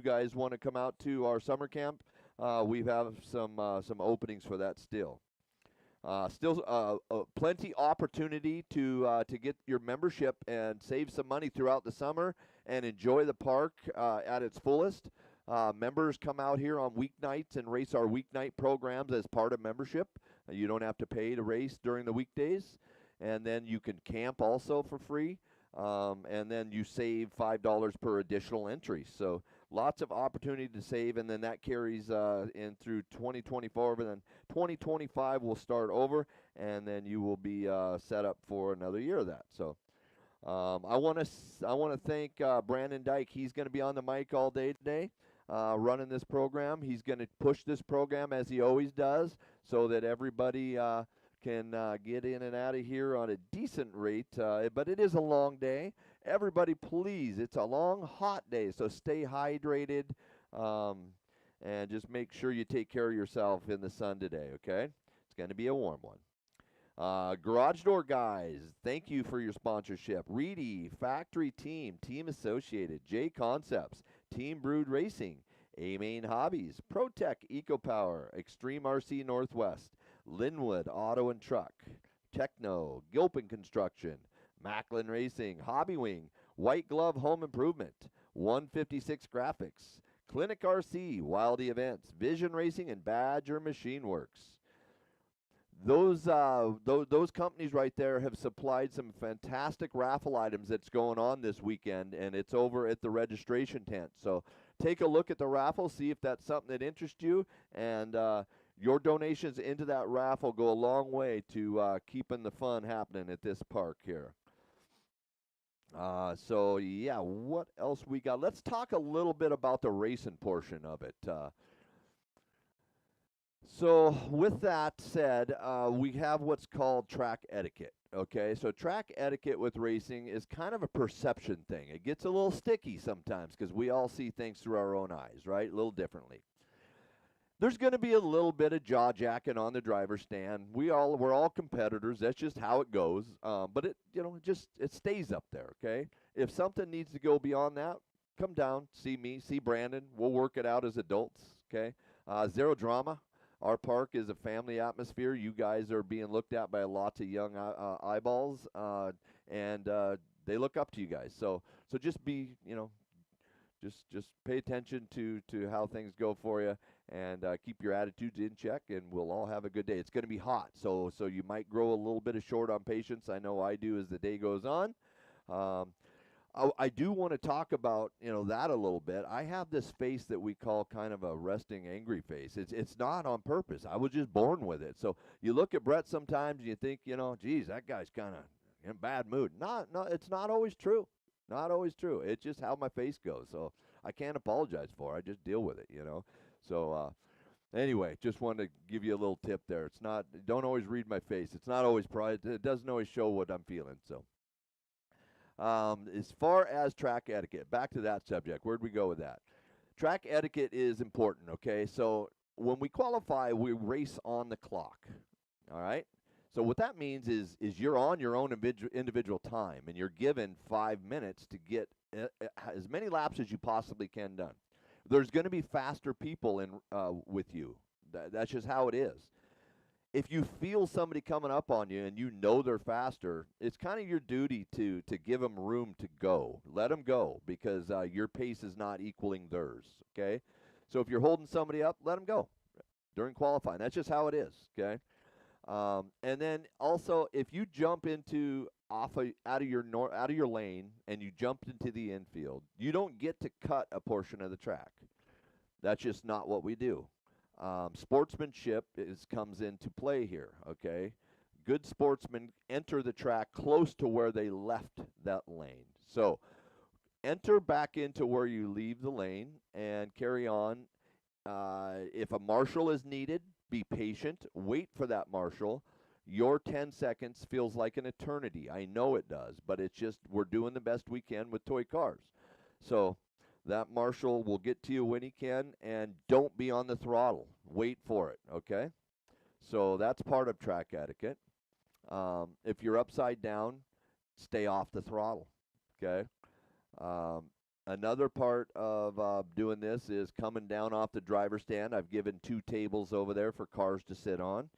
guys want to come out to our summer camp, we have some openings for that still. Still, plenty opportunity to get your membership and save some money throughout the summer and enjoy the park at its fullest. Members come out here on weeknights and race our weeknight programs as part of membership. You don't have to pay to race during the weekdays, and then you can camp also for free. And then you save $5 per additional entry. So lots of opportunity to save, and then that carries in through 2024. But then 2025 will start over, and then you will be set up for another year of that. So I want to thank Brandon Dyke. He's going to be on the mic all day today, running this program. He's going to push this program as he always does, so that everybody can get in and out of here on a decent rate, but it is a long day. Everybody, please, it's a long, hot day, so stay hydrated, and just make sure you take care of yourself in the sun today, okay? It's going to be a warm one. Garage Door Guys, thank you for your sponsorship. Reedy, Factory Team, Team Associated, J Concepts, Team Brood Racing, A-Main Hobbies, ProTech EcoPower, Extreme RC Northwest, Linwood Auto and Truck, Techno, Gilpin Construction, Macklin Racing, Hobby Wing, White Glove Home Improvement, 156 Graphics, Clinic RC, Wildy Events, Vision Racing, and Badger Machine Works. Those companies right there have supplied some fantastic raffle items that's going on this weekend, and it's over at the registration tent. So take a look at the raffle, see if that's something that interests you, and your donations into that raffle go a long way to keeping the fun happening at this park here. So, yeah, what else we got? Let's talk a little bit about the racing portion of it. So with that said, we have what's called track etiquette, okay? So track etiquette with racing is kind of a perception thing. It gets a little sticky sometimes because we all see things through our own eyes, right? A little differently. There's going to be a little bit of jaw jacking on the driver's stand. We're all competitors. That's just how it goes. But it stays up there, okay? If something needs to go beyond that, come down, see me, see Brandon. We'll work it out as adults, okay? Zero drama. Our park is a family atmosphere. You guys are being looked at by lots of young eyeballs, and they look up to you guys. So just be, just pay attention to how things go for you, and keep your attitudes in check, and we'll all have a good day. It's going to be hot, so you might grow a little bit of short on patience. I know I do as the day goes on. I do want to talk about that a little bit. I have this face that we call kind of a resting angry face. It's not on purpose. I was just born with it. So you look at Brett sometimes and you think, geez, that guy's kind of in a bad mood. No, it's not always true. Not always true. It's just how my face goes. So I can't apologize for it. I just deal with it, So anyway, just wanted to give you a little tip there. It's not, don't always read my face. It's not always pride. It doesn't always show what I'm feeling. So as far as track etiquette, back to that subject, where'd we go with that? Track etiquette is important, okay? So when we qualify, we race on the clock, all right? So what that means is you're on your own individual time, and you're given 5 minutes to get as many laps as you possibly can done. There's going to be faster people in with you. That's just how it is. If you feel somebody coming up on you and you know they're faster, it's kind of your duty to give them room to go. Let them go, because your pace is not equaling theirs, okay? So if you're holding somebody up, let them go during qualifying. That's just how it is, okay? And then also, if you jump out of your lane and you jumped into the infield, you don't get to cut a portion of the track. That's just not what we do. Sportsmanship comes into play here, okay? Good sportsmen enter the track close to where they left that lane. So enter back into where you leave the lane and carry on. If a marshal is needed, be patient. Wait for that marshal. Your 10 seconds feels like an eternity. I know it does, but it's just we're doing the best we can with toy cars. So that marshal will get to you when he can, and don't be on the throttle. Wait for it, okay? So that's part of track etiquette. If you're upside down, stay off the throttle, okay? Another part of doing this is coming down off the driver's stand. I've given 2 tables over there for cars to sit on.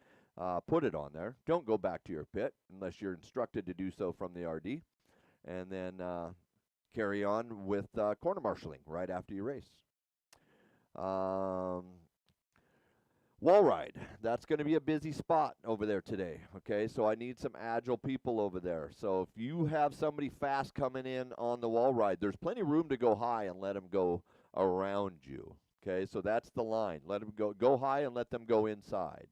Put it on there. Don't go back to your pit unless you're instructed to do so from the RD. And then carry on with corner marshaling right after you race. Wall ride. That's going to be a busy spot over there today. Okay, so I need some agile people over there. So if you have somebody fast coming in on the wall ride, there's plenty of room to go high and let them go around you. Okay, so that's the line. Let them go high and let them go inside.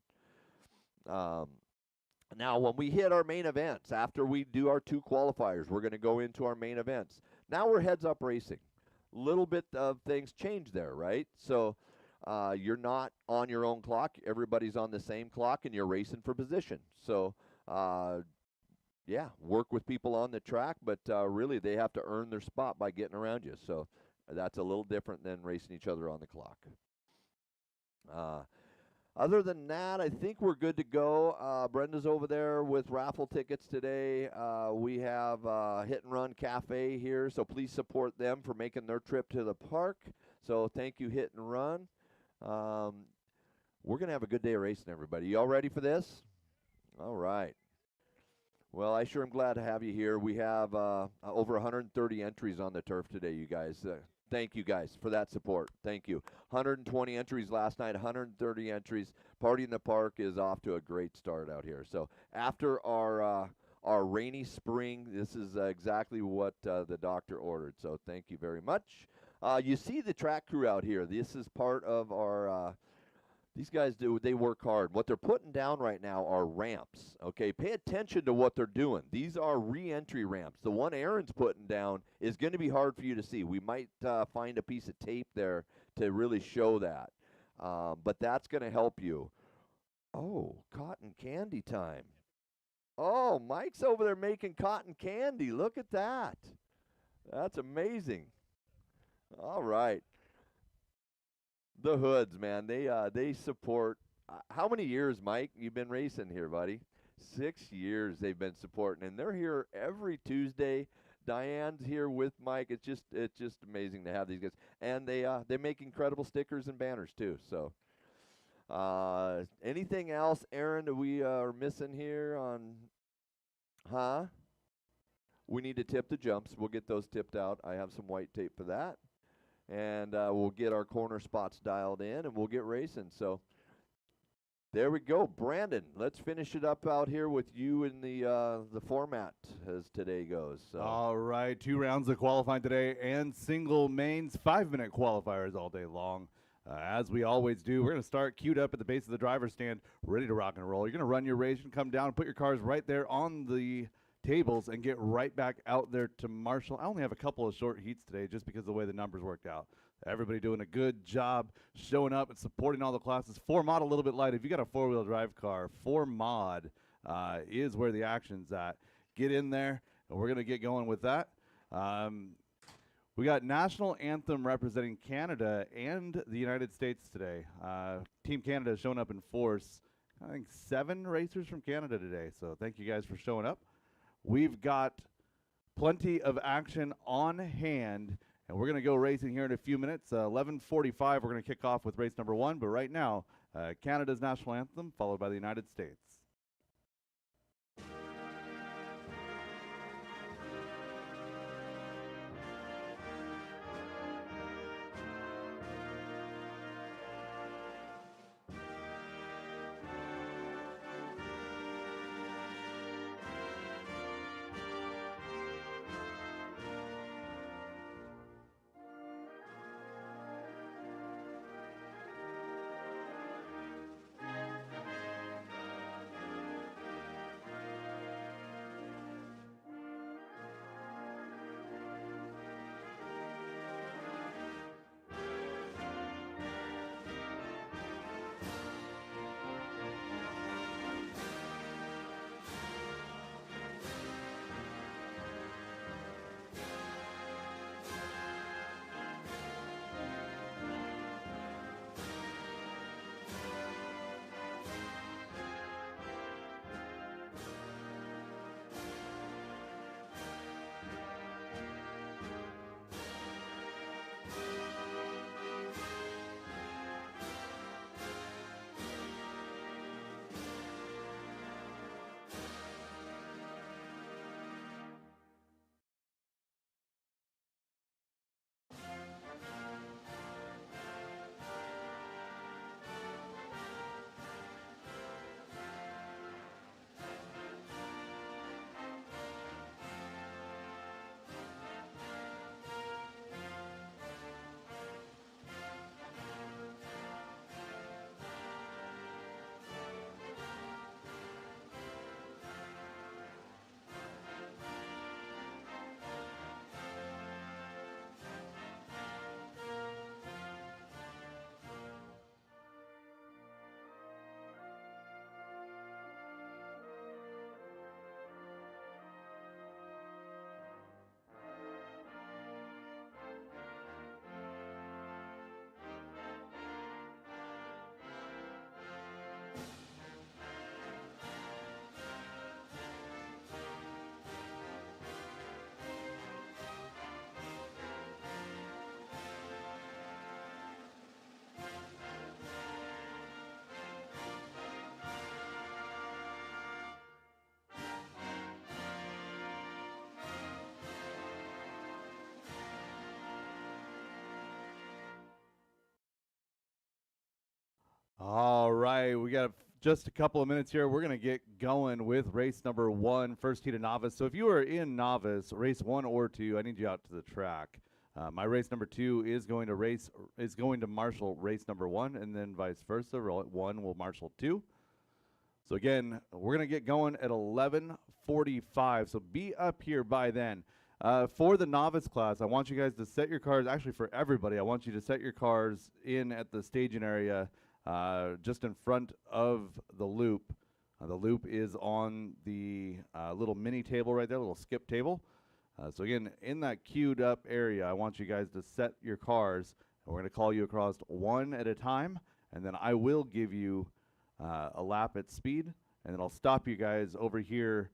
Now, when we hit our main events, after we do our 2 qualifiers, we're going to go into our main events. Now we're heads up racing. Little bit of things change there, right? So you're not on your own clock. Everybody's on the same clock, and you're racing for position. So, yeah, work with people on the track, but really they have to earn their spot by getting around you. So that's a little different than racing each other on the clock. Other than that, I think we're good to go. Brenda's over there with raffle tickets today. We have Hit and Run Cafe here, so please support them for making their trip to the park. So thank you, Hit and Run. We're going to have a good day of racing, everybody. You all ready for this? All right. Well, I sure am glad to have you here. We have over 130 entries on the turf today, you guys. Thank you, guys, for that support. Thank you. 120 entries last night, 130 entries. Party in the Park is off to a great start out here. So after our rainy spring, this is exactly what the doctor ordered. So thank you very much. You see the track crew out here. This is part of our these guys they work hard. What they're putting down right now are ramps. Okay, pay attention to what they're doing. These are re-entry ramps. The one Aaron's putting down is going to be hard for you to see. We might find a piece of tape there to really show that. But that's going to help you. Oh, cotton candy time. Oh, Mike's over there making cotton candy. Look at that. That's amazing. All right. The Hoods, man, they support. How many years, Mike, you've been racing here, buddy? 6 years they've been supporting, and they're here every Tuesday. Diane's here with Mike. It's just amazing to have these guys, and they make incredible stickers and banners too. So, anything else, Aaron, that we are missing here on? Huh? We need to tip the jumps. We'll get those tipped out. I have some white tape for that. And we'll get our corner spots dialed in, and we'll get racing. So there we go. Brandon, let's finish it up out here with you in the format as today goes. So. All right, 2 rounds of qualifying today and single mains, 5-minute qualifiers all day long. As we always do, we're going to start queued up at the base of the driver's stand, ready to rock and roll. You're going to run your race and come down and put your cars right there on the tables and get right back out there to marshal. I only have a couple of short heats today just because of the way the numbers worked out. Everybody doing a good job showing up and supporting all the classes. 4 mod a little bit light. If you got a 4-wheel drive car, 4 mod is where the action's at. Get in there, and we're going to get going with that. We got National Anthem representing Canada and the United States today. Team Canada is showing up in force. I think 7 racers from Canada today, so thank you guys for showing up. We've got plenty of action on hand, and we're going to go racing here in a few minutes. 11:45, we're going to kick off with race number 1, but right now, Canada's national anthem, followed by the United States. All right, we got just a couple of minutes here. We're going to get going with race number 1, first heat of novice. So if you are in novice, race 1 or 2, I need you out to the track. My race number 2 is going to marshal race number 1, and then vice versa. 1 will marshal 2. So again, we're going to get going at 11:45. So be up here by then. For the novice class, I want you guys to set your cars. Actually, for everybody, I want you to set your cars in at the staging area. Just in front of the loop. The loop is on the little mini table right there, little skip table. So again, in that queued up area, I want you guys to set your cars. And we're going to call you across one at a time, and then I will give you a lap at speed, and then I'll stop you guys over here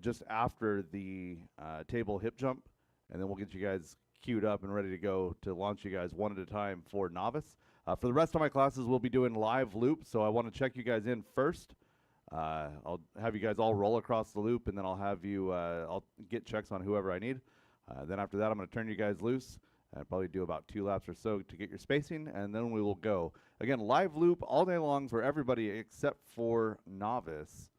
just after the table hip jump, and then we'll get you guys queued up and ready to go to launch you guys one at a time for novice. For the rest of my classes, we'll be doing live loops, so I want to check you guys in first. I'll have you guys all roll across the loop, and then I'll have you, I'll get checks on whoever I need. Then after that, I'm going to turn you guys loose and probably do about 2 laps or so to get your spacing, and then we will go. Again, live loop all day long for everybody except for novice.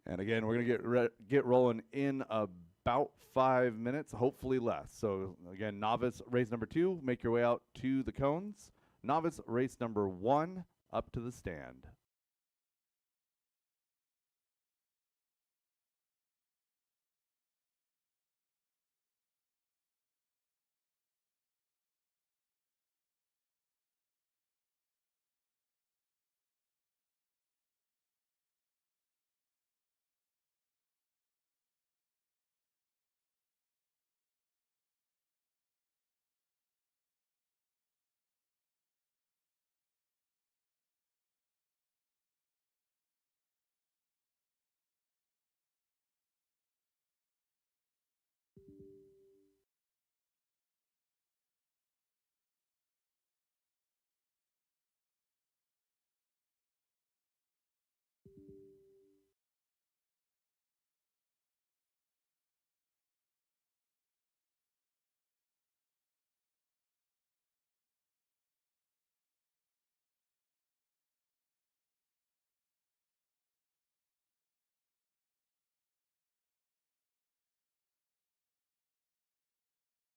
And again, we're going to get rolling in about 5 minutes, hopefully less. So again, novice race number 2, make your way out to the cones. Novice race number 1, up to the stand.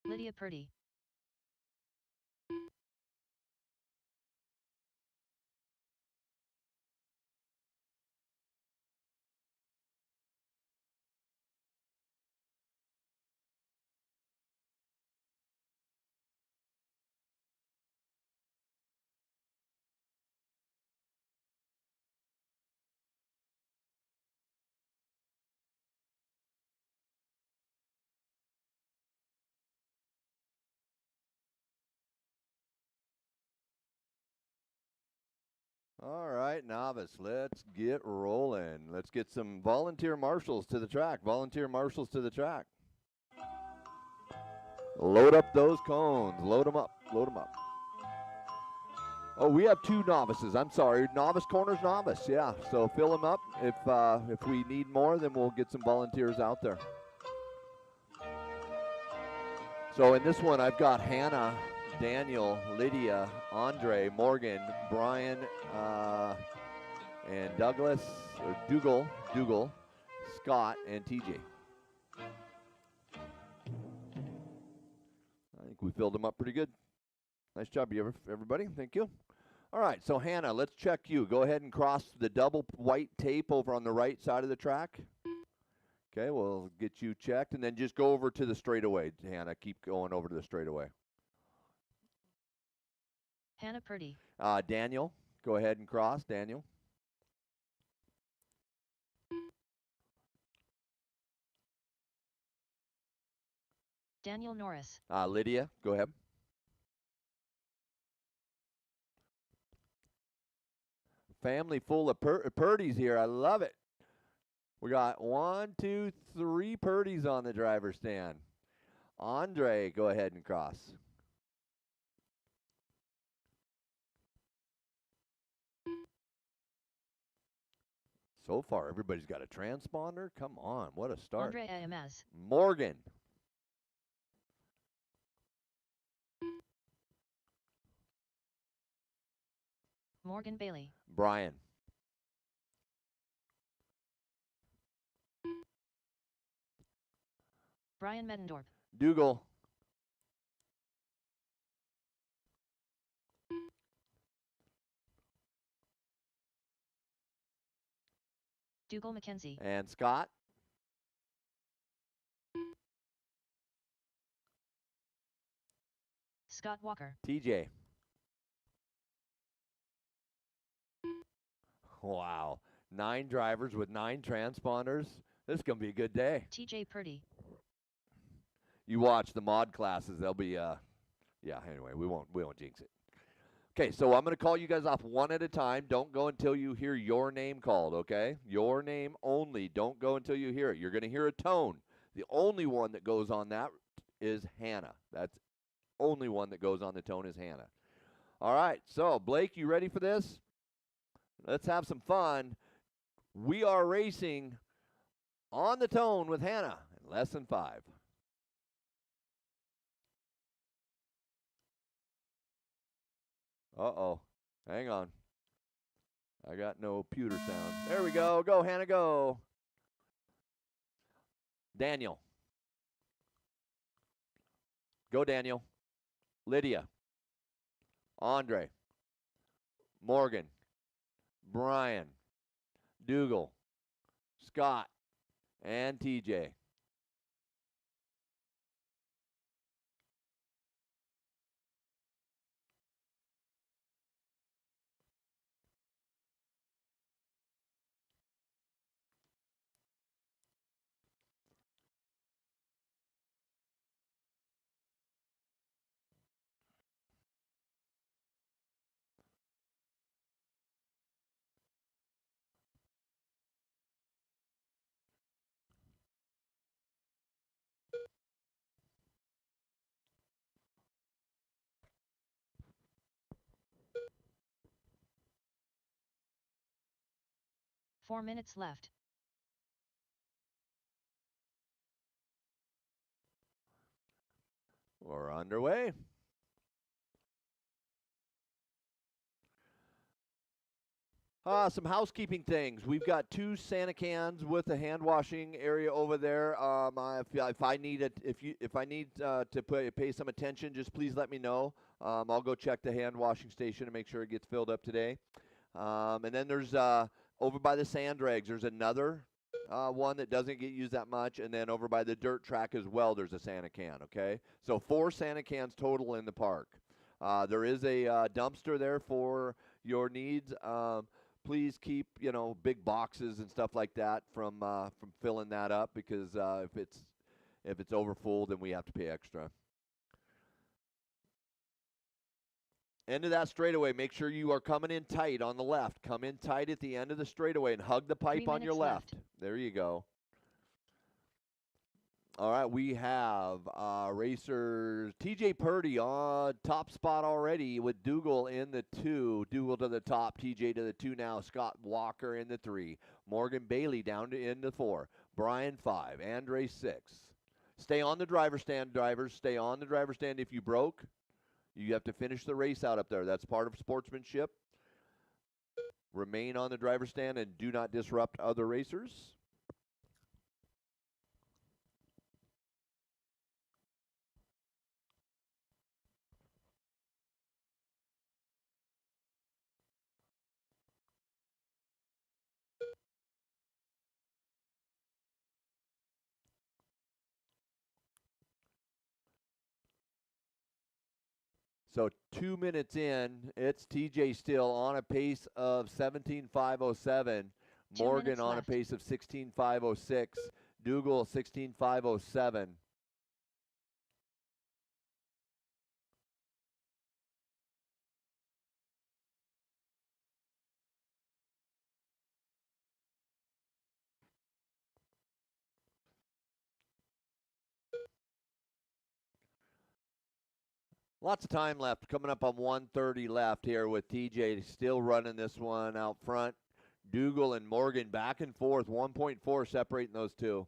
Lydia Purdy. All right, novice, let's get rolling. Let's get some volunteer marshals to the track. Volunteer marshals to the track. Load up those cones. Load them up. Load them up. Oh, we have 2 novices. I'm sorry. Novice corners, novice. Yeah. So fill them up. If we need more, then we'll get some volunteers out there. So in this one, I've got Hannah, Daniel, Lydia, Andre, Morgan, Brian, and Douglas, or Dougal, Scott, and TJ. I think we filled them up pretty good. Nice job, everybody. Thank you. All right, so Hannah, let's check you. Go ahead and cross the double white tape over on the right side of the track. Okay, we'll get you checked, and then just go over to the straightaway, Hannah. Keep going over to the straightaway. Hannah Purdy. Daniel, go ahead and cross, Daniel. Daniel Norris. Lydia, go ahead. Family full of Purdy's here. I love it. We got 1, 2, 3 Purdy's on the driver's stand. Andre, go ahead and cross. So far, everybody's got a transponder. Come on, what a start. Andre AMS. Morgan. Morgan Bailey. Brian. Brian Meddendorp. Dougal. Dougal McKenzie. And Scott. Scott Walker. TJ. Wow. 9 drivers with 9 transponders. This is going to be a good day. TJ Purdy. You watch the mod classes, they'll be yeah, anyway, we won't jinx it. Okay, so I'm going to call you guys off one at a time. Don't go until you hear your name called, okay? Your name only. Don't go until you hear it. You're going to hear a tone. The only one that goes on that is Hannah. That's only one that goes on the tone is Hannah. All right, so Blake, you ready for this? Let's have some fun. We are racing on the tone with Hannah in less than 5. Uh-oh. Hang on. I got no pewter sound. There we go. Go, Hannah, go. Daniel. Go, Daniel. Lydia. Andre. Morgan. Brian. Dougal. Scott. And TJ. Four minutes left. We're underway. Some housekeeping things. We've got 2 Santa cans with a hand washing area over there. If I need to pay some attention, just please let me know. I'll go check the hand washing station and make sure it gets filled up today. And then there's over by the sand drags. There's another one that doesn't get used that much, and then over by the dirt track as well, there's a Santa can. Okay, so 4 Santa cans total in the park. There is a dumpster there for your needs. Please keep, big boxes and stuff like that from filling that up, because if it's over full, then we have to pay extra. End of that straightaway. Make sure you are coming in tight on the left. Come in tight at the end of the straightaway and hug the pipe 3 on your minutes left. There you go. All right, we have racers TJ Purdy on top spot already with Dougal in the 2. Dougal to the top, TJ to the 2 now. Scott Walker in the 3. Morgan Bailey down to in the 4. Brian 5. Andre 6. Stay on the driver stand, drivers. Stay on the driver stand. If you broke, you have to finish the race out up there. That's part of sportsmanship. Remain on the driver stand and do not disrupt other racers. So 2 minutes in, it's TJ still on a pace of 17.507. 2 Morgan minutes on left. a pace of 16.506. Dougal 16.507. Lots of time left. Coming up on 1:30 left here with TJ still running this one out front. Dougal and Morgan back and forth. 1.4 separating those two.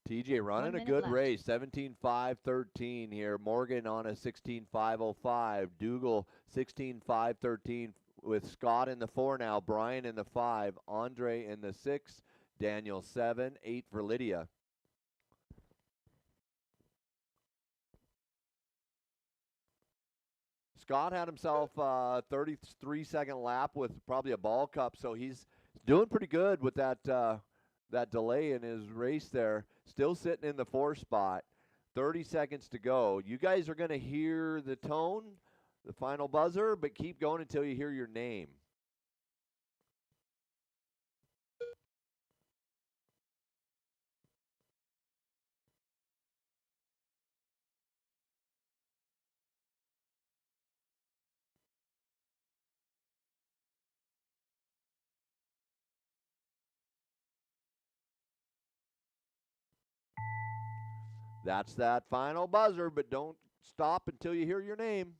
TJ running a minute good left. race, 17.5.13 here. Morgan on a 16.5.05. Dougal 16.5.13 with Scott in the 4 now. Brian in the 5. Andre in the 6. Daniel 7. 8 for Lydia. Scott had himself a 33-second lap with probably a ball cup, so he's doing pretty good with that that delay in his race there. Still sitting in the 4 spot. 30 seconds to go. You guys are going to hear the tone, the final buzzer, but keep going until you hear your name. That's that final buzzer, but don't stop until you hear your name.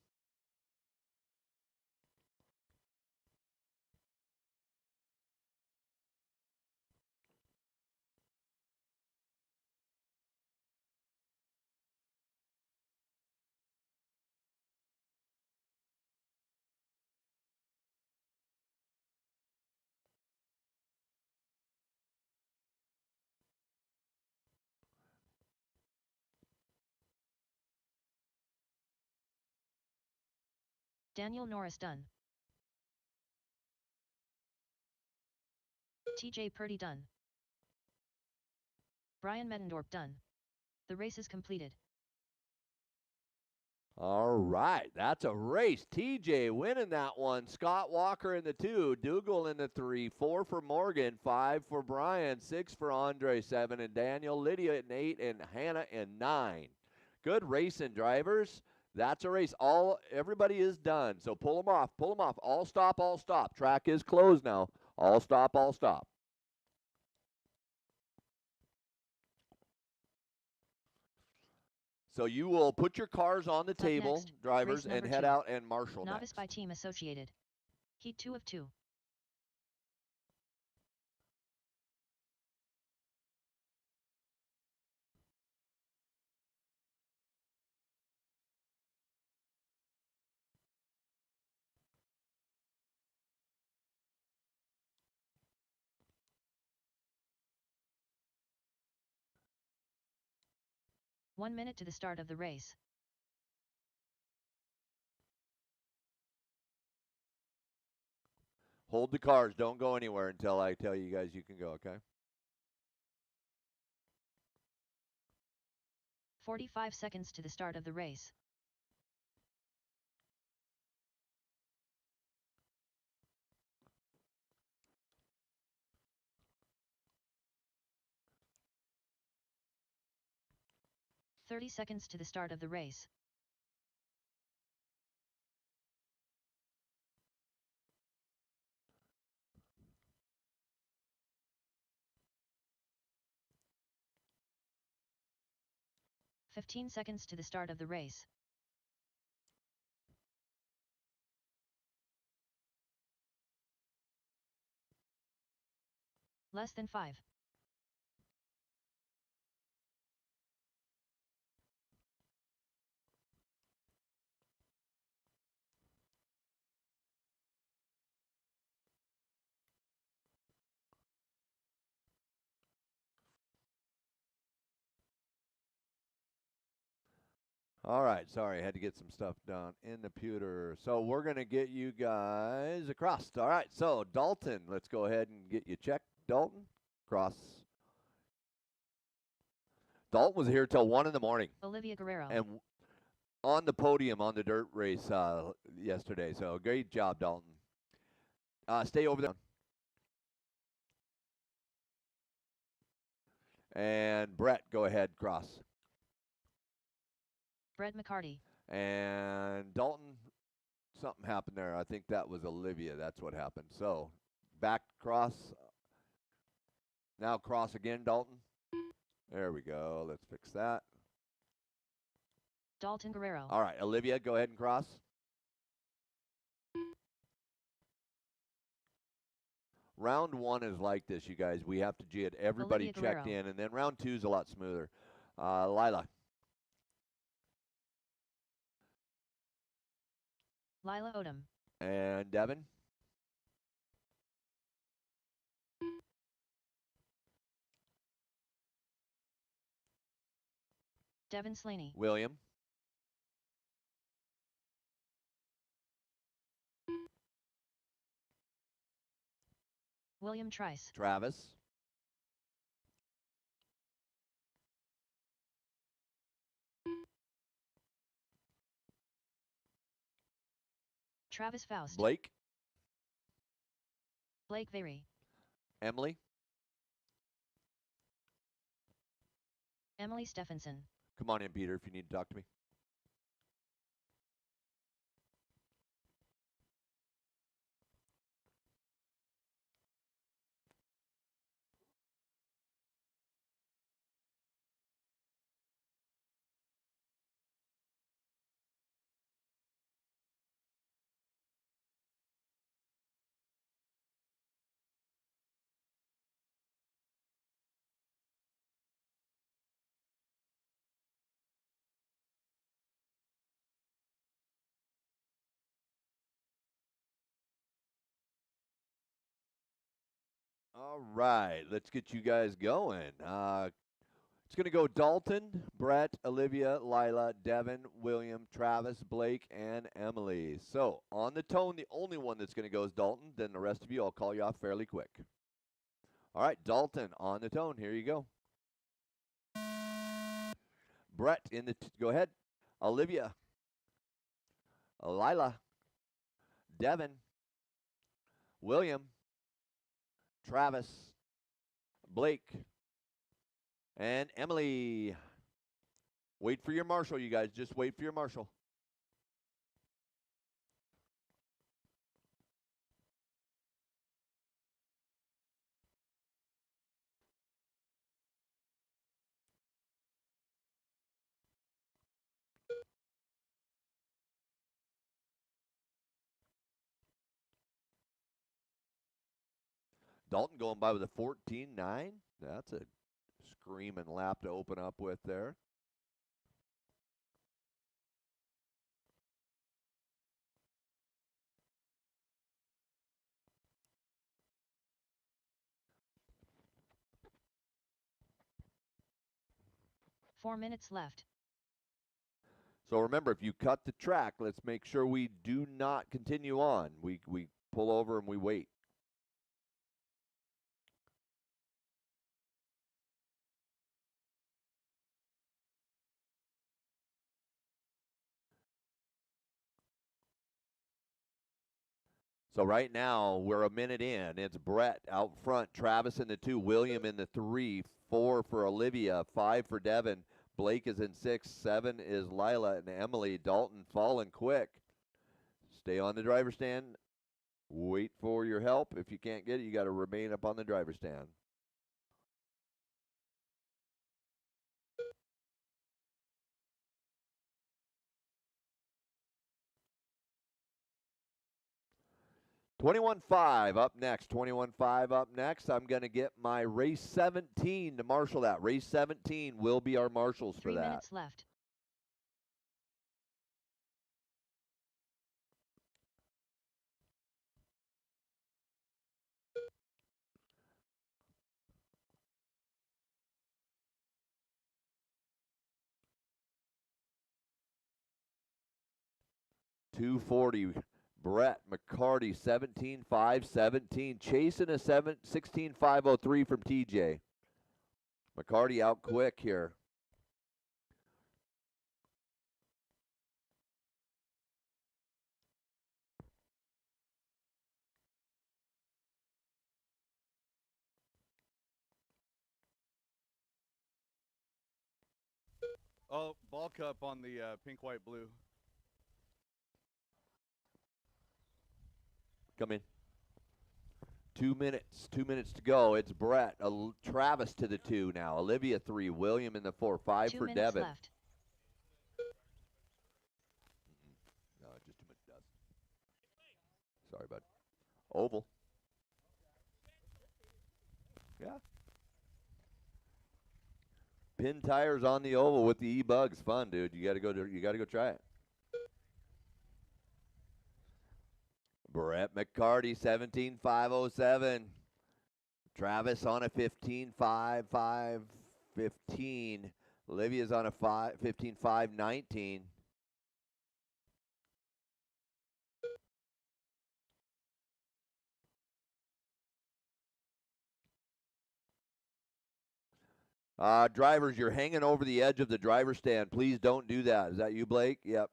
Daniel Norris done. TJ Purdy done. Brian Mettendorp done. The race is completed. All right, that's a race. TJ winning that one. Scott Walker in the 2, Dougal in the 3, 4 for Morgan, 5 for Brian, 6 for Andre, 7 and Daniel, Lydia in 8, and Hannah in 9. Good racing, drivers. That's a race. Everybody is done. So pull them off. Pull them off. All stop, all stop. Track is closed now. All stop, all stop. So you will put your cars on the table, next, drivers, race and head 2. out and marshal Novice next. by team associated. Heat 2 of 2. One minute to the start of the race. Hold the cars. Don't go anywhere until I tell you guys you can go, okay? 45 seconds to the start of the race. "30 seconds to the start of the race. "15 seconds to the start of the race. Less than 5. All right, sorry, I had to get some stuff done in the pewter. So we're going to get you guys across. All right, so Dalton, let's go ahead and get you checked. Dalton, cross. Dalton was here till 1 in the morning. Olivia Guerrero. And on the podium on the dirt race yesterday. So great job, Dalton. Stay over there. And Brett, go ahead, cross. Brett McCarty. And Dalton, something happened there. I think that was Olivia. That's what happened. So back cross. Now cross again, Dalton. There we go. Let's fix that. Dalton Guerrero. All right, Olivia, go ahead and cross. Round 1 is like this, you guys. We have to get everybody Olivia checked Guerrero. in, and then round 2 is a lot smoother. Lila. Lila Odom. And Devin. Devin Slaney. William. William Trice. Travis. Travis Faust. Blake. Blake Very. Emily. Emily Stephenson. Come on in, Peter, if you need to talk to me. All right, let's get you guys going. It's going to go Dalton, Brett, Olivia, Lila, Devin, William, Travis, Blake, and Emily. So on the tone, the only one that's going to go is Dalton. Then the rest of you, I'll call you off fairly quick. All right, Dalton on the tone. Here you go. Brett in the go ahead. Olivia, Lila, Devin, William, Travis, Blake, and Emily. Wait for your marshal, you guys. Just wait for your marshal. Dalton going by with a 14-9. That's a screaming lap to open up with there. Four minutes left. So remember, if you cut the track, let's make sure we do not continue on. We pull over and we wait. So right now, we're a minute in. It's Brett out front, Travis in the 2, William in the 3, 4 for Olivia, 5 for Devin. Blake is in 6, 7 is Lila, and Emily. Dalton falling quick. Stay on the driver's stand. Wait for your help. If you can't get it, you got to remain up on the driver's stand. $21.5 up next. $21.5 up next. I'm going to get my race 17 to marshal that. Race 17 will be our marshals for that. 3 minutes left. $240. Brett McCarty, 17.517. Chasing a 16.503 from TJ. McCarty out quick here. Oh, ball cup on the pink, white, blue. Come in. 2 minutes. 2 minutes to go. It's Brett. Travis to the 2 now. Olivia 3. William in the 4. 5 2 for minutes Devin. left. No, just too much dust. Sorry, bud. Oval. Pin tires on the oval with the E-Bugs. Fun, dude. You got to go try it. Brett McCarty, 17.507. Travis on a 15.5.5.15. Olivia's on a 15.5.19. Drivers, you're hanging over the edge of the driver's stand. Please don't do that. Is that you, Blake? Yep.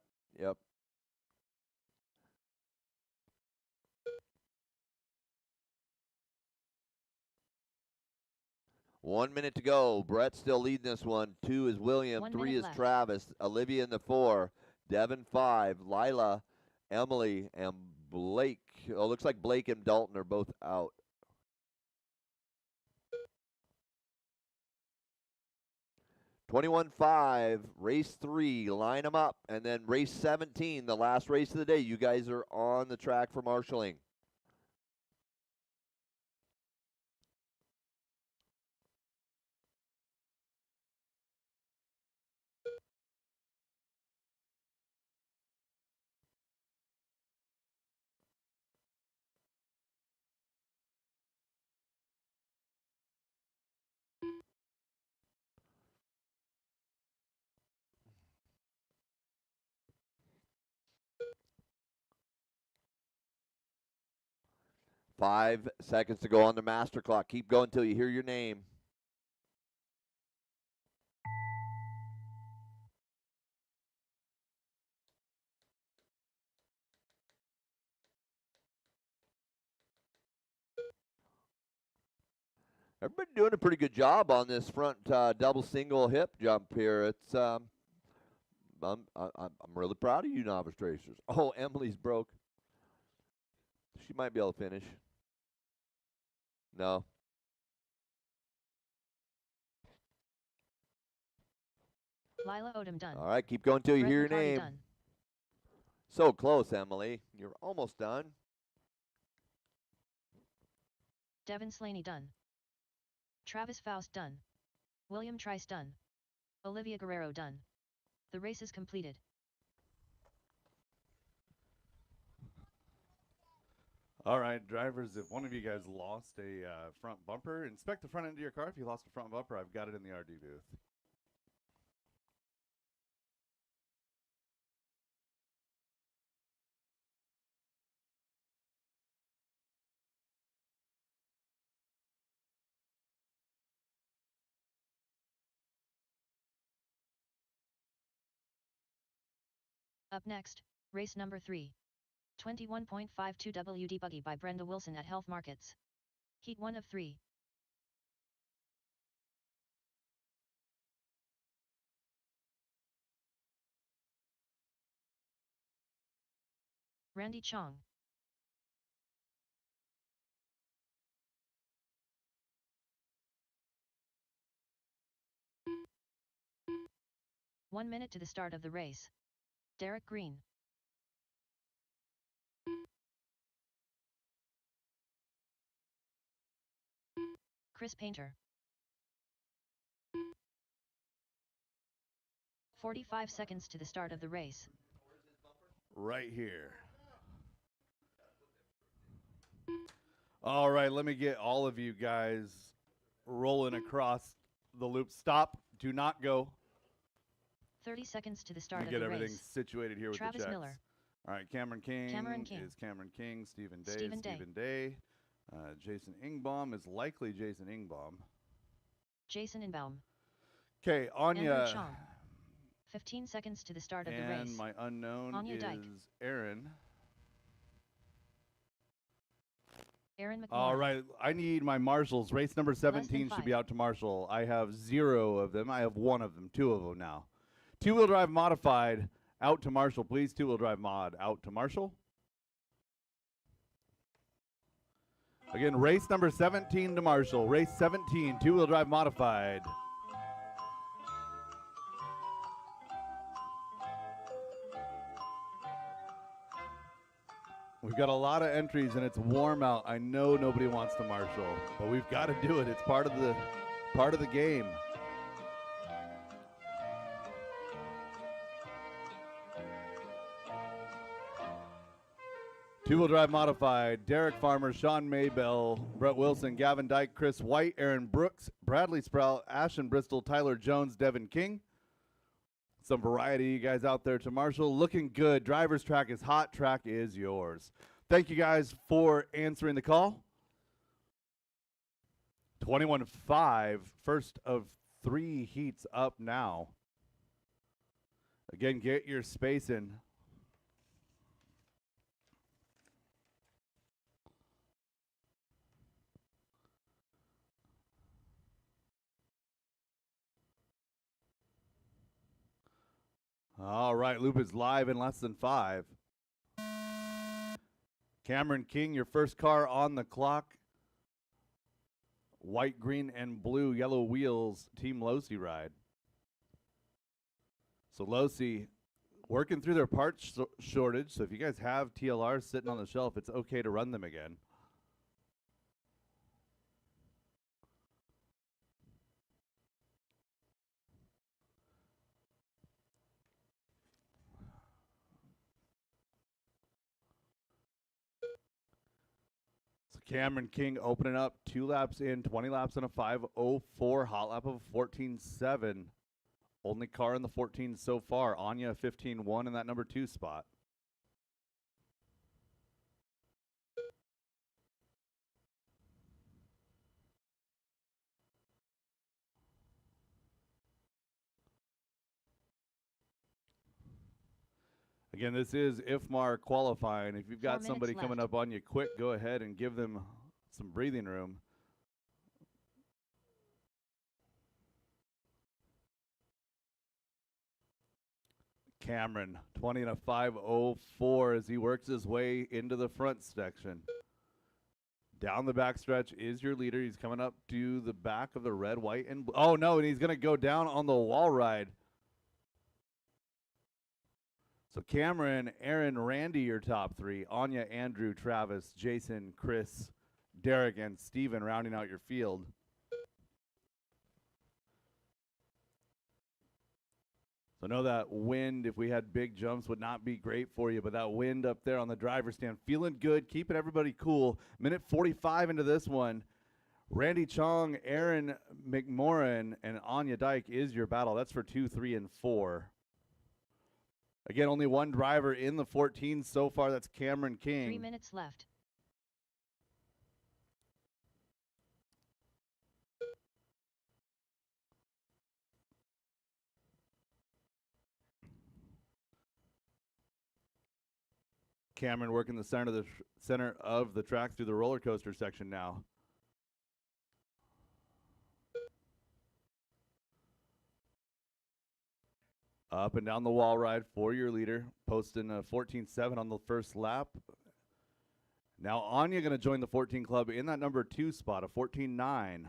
1 minute to go. Brett's still leading this one. 2 is William. 1 3 minute is left. Travis. Olivia in the 4. Devin 5. Lila, Emily, and Blake. Oh, looks like Blake and Dalton are both out. $21.5, race 3, line them up, and then race 17, the last race of the day. You guys are on the track for marshaling. Five seconds to go on the master clock. Keep going until you hear your name. Everybody doing a pretty good job on this front double single hip jump here. It's I'm really proud of you novice racers. Oh, Emily's broke. She might be able to finish. No. Lila Odom done. All right, keep going until you Brett hear your McCarty name. done. So close, Emily. You're almost done. Devin Slaney done. Travis Faust done. William Trice done. Olivia Guerrero done. The race is completed. All right, drivers, if one of you guys lost a front bumper, inspect the front end of your car. If you lost a front bumper, I've got it in the RD booth. Up next, race number 3. 21.52 WD Buggy by Brenda Wilson at Health Markets. Heat 1 of 3. Randy Chong. One minute to the start of the race. Derek Green. Chris Painter. 45 seconds to the start of the race. Right here. All right, let me get all of you guys rolling across the loop. Stop. Do not go. 30 seconds to the start Let of me the get everything race. situated here with Travis the checks. Miller. All right, Cameron King, Cameron King. is Cameron King. Stephen Day Stephen is Day. Stephen Day. Jason Ingbaum is likely Jason Ingbaum. Jason Inbaum. Okay, Andrew Anya. Chong. 15 seconds to the start of the And race. my unknown Anya is Dyke. Aaron. Aaron McMorran. All right, I need my marshals. Race number 17 should 5. be out to marshal. I have 0 of them. I have 1 of them, 2 of them now. Two-wheel drive modified out to marshal, please. Two-wheel drive mod out to marshal. Again, race number 17 to marshal. Race 17, two-wheel drive modified. We've got a lot of entries and it's warm out. I know nobody wants to marshal, but we've got to do it. It's part of the game. Two-wheel drive modified, Derek Farmer, Sean Maybell, Brett Wilson, Gavin Dyke, Chris White, Aaron Brooks, Bradley Sprout, Ashton Bristol, Tyler Jones, Devin King. Some variety, you guys out there to Marshall. Looking good. Driver's track is hot. Track is yours. Thank you guys for answering the call. 21-5, first of 3 heats up now. Again, get your space in. All right, loop is live in less than 5. Cameron King, your first car on the clock. White, green, and blue, yellow wheels, Team Losi ride. So Losi working through their parts shortage. So if you guys have TLRs sitting on the shelf, it's okay to run them again. Cameron King opening up 2 laps in, 20 laps in a 5:04, hot lap of 14.7. Only car in the 14 so far. Anya 15.1 in that number 2 spot. Again, this is IFMAR qualifying. If you've got somebody coming up on you quick, go ahead and give them some breathing room. Cameron, 20 and a 5:04 as he works his way into the front section. Down the backstretch is your leader. He's coming up to the back of the red, white, and blue. Oh, no, and he's going to go down on the wall ride. So Cameron, Aaron, Randy, your top 3. Anya, Andrew, Travis, Jason, Chris, Derek, and Steven rounding out your field. So I know that wind, if we had big jumps, would not be great for you, but that wind up there on the driver's stand, feeling good, keeping everybody cool. Minute 45 into this one. Randy Chong, Aaron McMorrin, and Anya Dyke is your battle. That's for 2, 3, and 4. Again, only one driver in the 14 so far. That's Cameron King. 3 minutes left. Cameron working the center of the track through the roller coaster section now. Up and down the wall ride for your leader, posting a 14.7 on the first lap. Now Anya going to join the 14 club in that number 2 spot, a 14.9.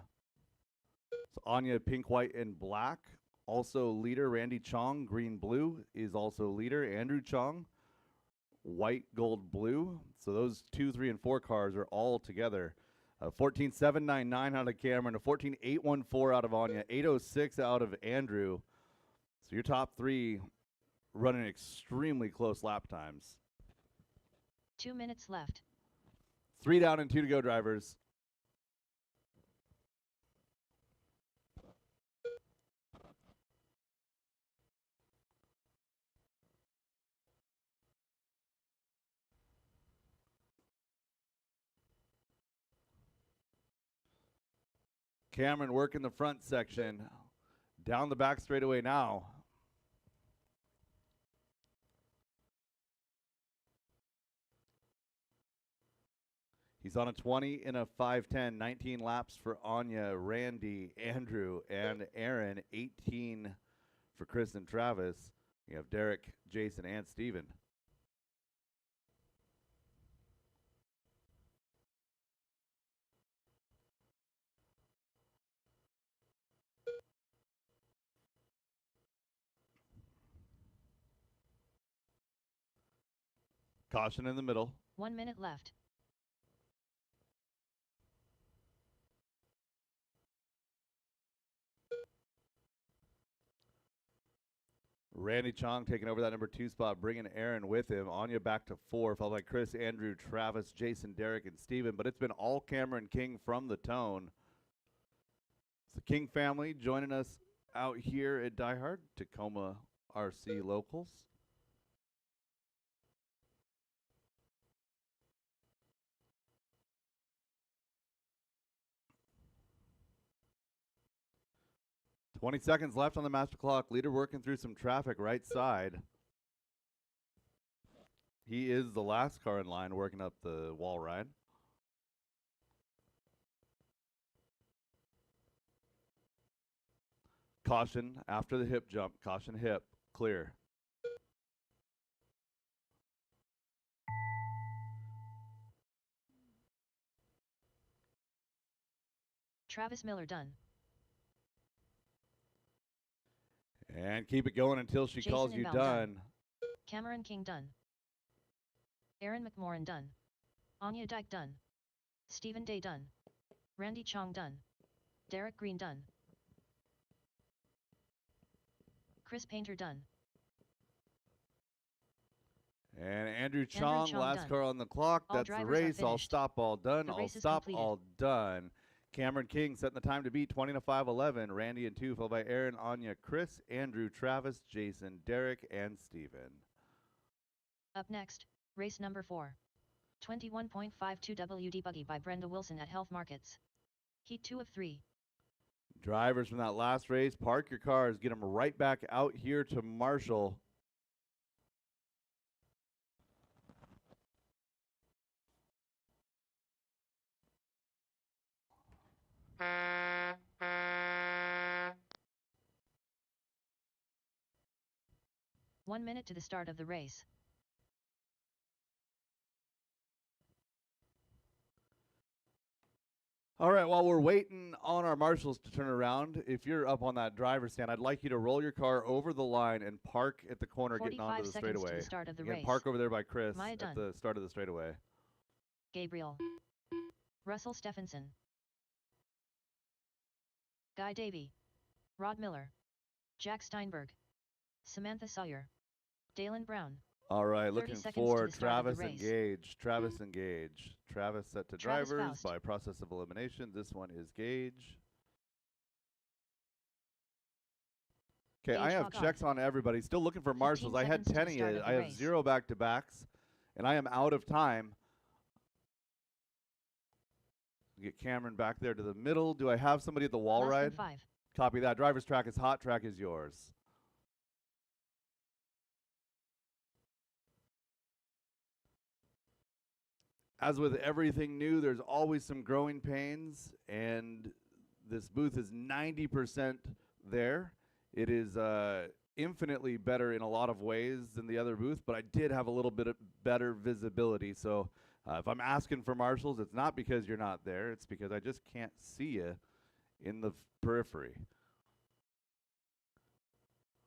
So Anya, pink, white, and black. Also leader Randy Chong, green, blue, is also leader. Andrew Chong, white, gold, blue. So those 2, 3, and 4 cars are all together. 14.799 out of Cameron, a 14.814 out of Anya, 806 out of Andrew. So your top 3 running extremely close lap times. 2 minutes left. 3 down and 2 to go, drivers. Cameron working the front section. Down the back straightaway now. He's on a 20 in a 5:10, 19 laps for Anya, Randy, Andrew, and Aaron, 18 for Chris and Travis. You have Derek, Jason, and Steven. Caution in the middle. 1 minute left. Randy Chong taking over that number 2 spot, bringing Aaron with him. Anya back to 4, followed by Chris, Andrew, Travis, Jason, Derek, and Steven. But it's been all Cameron King from the Tone. It's the King family joining us out here at DieHard, Tacoma RC Locals. Twenty seconds left on the master clock. Leader working through some traffic right side. He is the last car in line working up the wall ride. Caution after the hip jump. Caution hip. Clear. Travis Miller done. And keep it going until she Jason calls you Inbound done. Cameron King done. Aaron McMorrin done. Anya Dyke done. Stephen Day done. Randy Chong done. Derek Green done. Chris Painter done. And Andrew Chong, last done. car on the clock. All That's the drivers are race. All finished. stop, all done. The All race is stop, completed. all done. Cameron King setting the time to beat 20 to 5:11. Randy and 2, followed by Aaron, Anya, Chris, Andrew, Travis, Jason, Derek, and Steven. Up next, race number 4. 21.52 WD Buggy by Brenda Wilson at Health Markets. Heat 2 of 3. Drivers from that last race, park your cars. Get them right back out here to Marshall. One minute to the start of the race. All right, while we're waiting on our marshals to turn around, if you're up on that driver's stand, I'd like you to roll your car over the line and park at the corner getting onto the 45 seconds to straightaway. the start of the Again, race. park over there by Chris Maya at done. the start of the straightaway. Gabriel. Russell Stephenson. Guy Davey. Rod Miller. Jack Steinberg. Samantha Sawyer. Dalen Brown. All right, 30 looking seconds for to the start of the Travis race. Engage. Travis Engage. Travis set to Travis drivers Faust. by process of elimination. This one is Gage. Okay, I Gage have log off. checks on everybody. Still looking for 15 marshals. I had seconds to 10 the of start you. of I the have race. 0 back-to-backs, and I am out of time. Get Cameron back there to the middle. Do I have somebody at the wall Less ride? than 5. Copy that. Driver's track is hot. Track is yours. As with everything new, there's always some growing pains, and this booth is 90% there. It is infinitely better in a lot of ways than the other booth, but I did have a little bit of better visibility. So if I'm asking for marshals, it's not because you're not there. It's because I just can't see you in the periphery.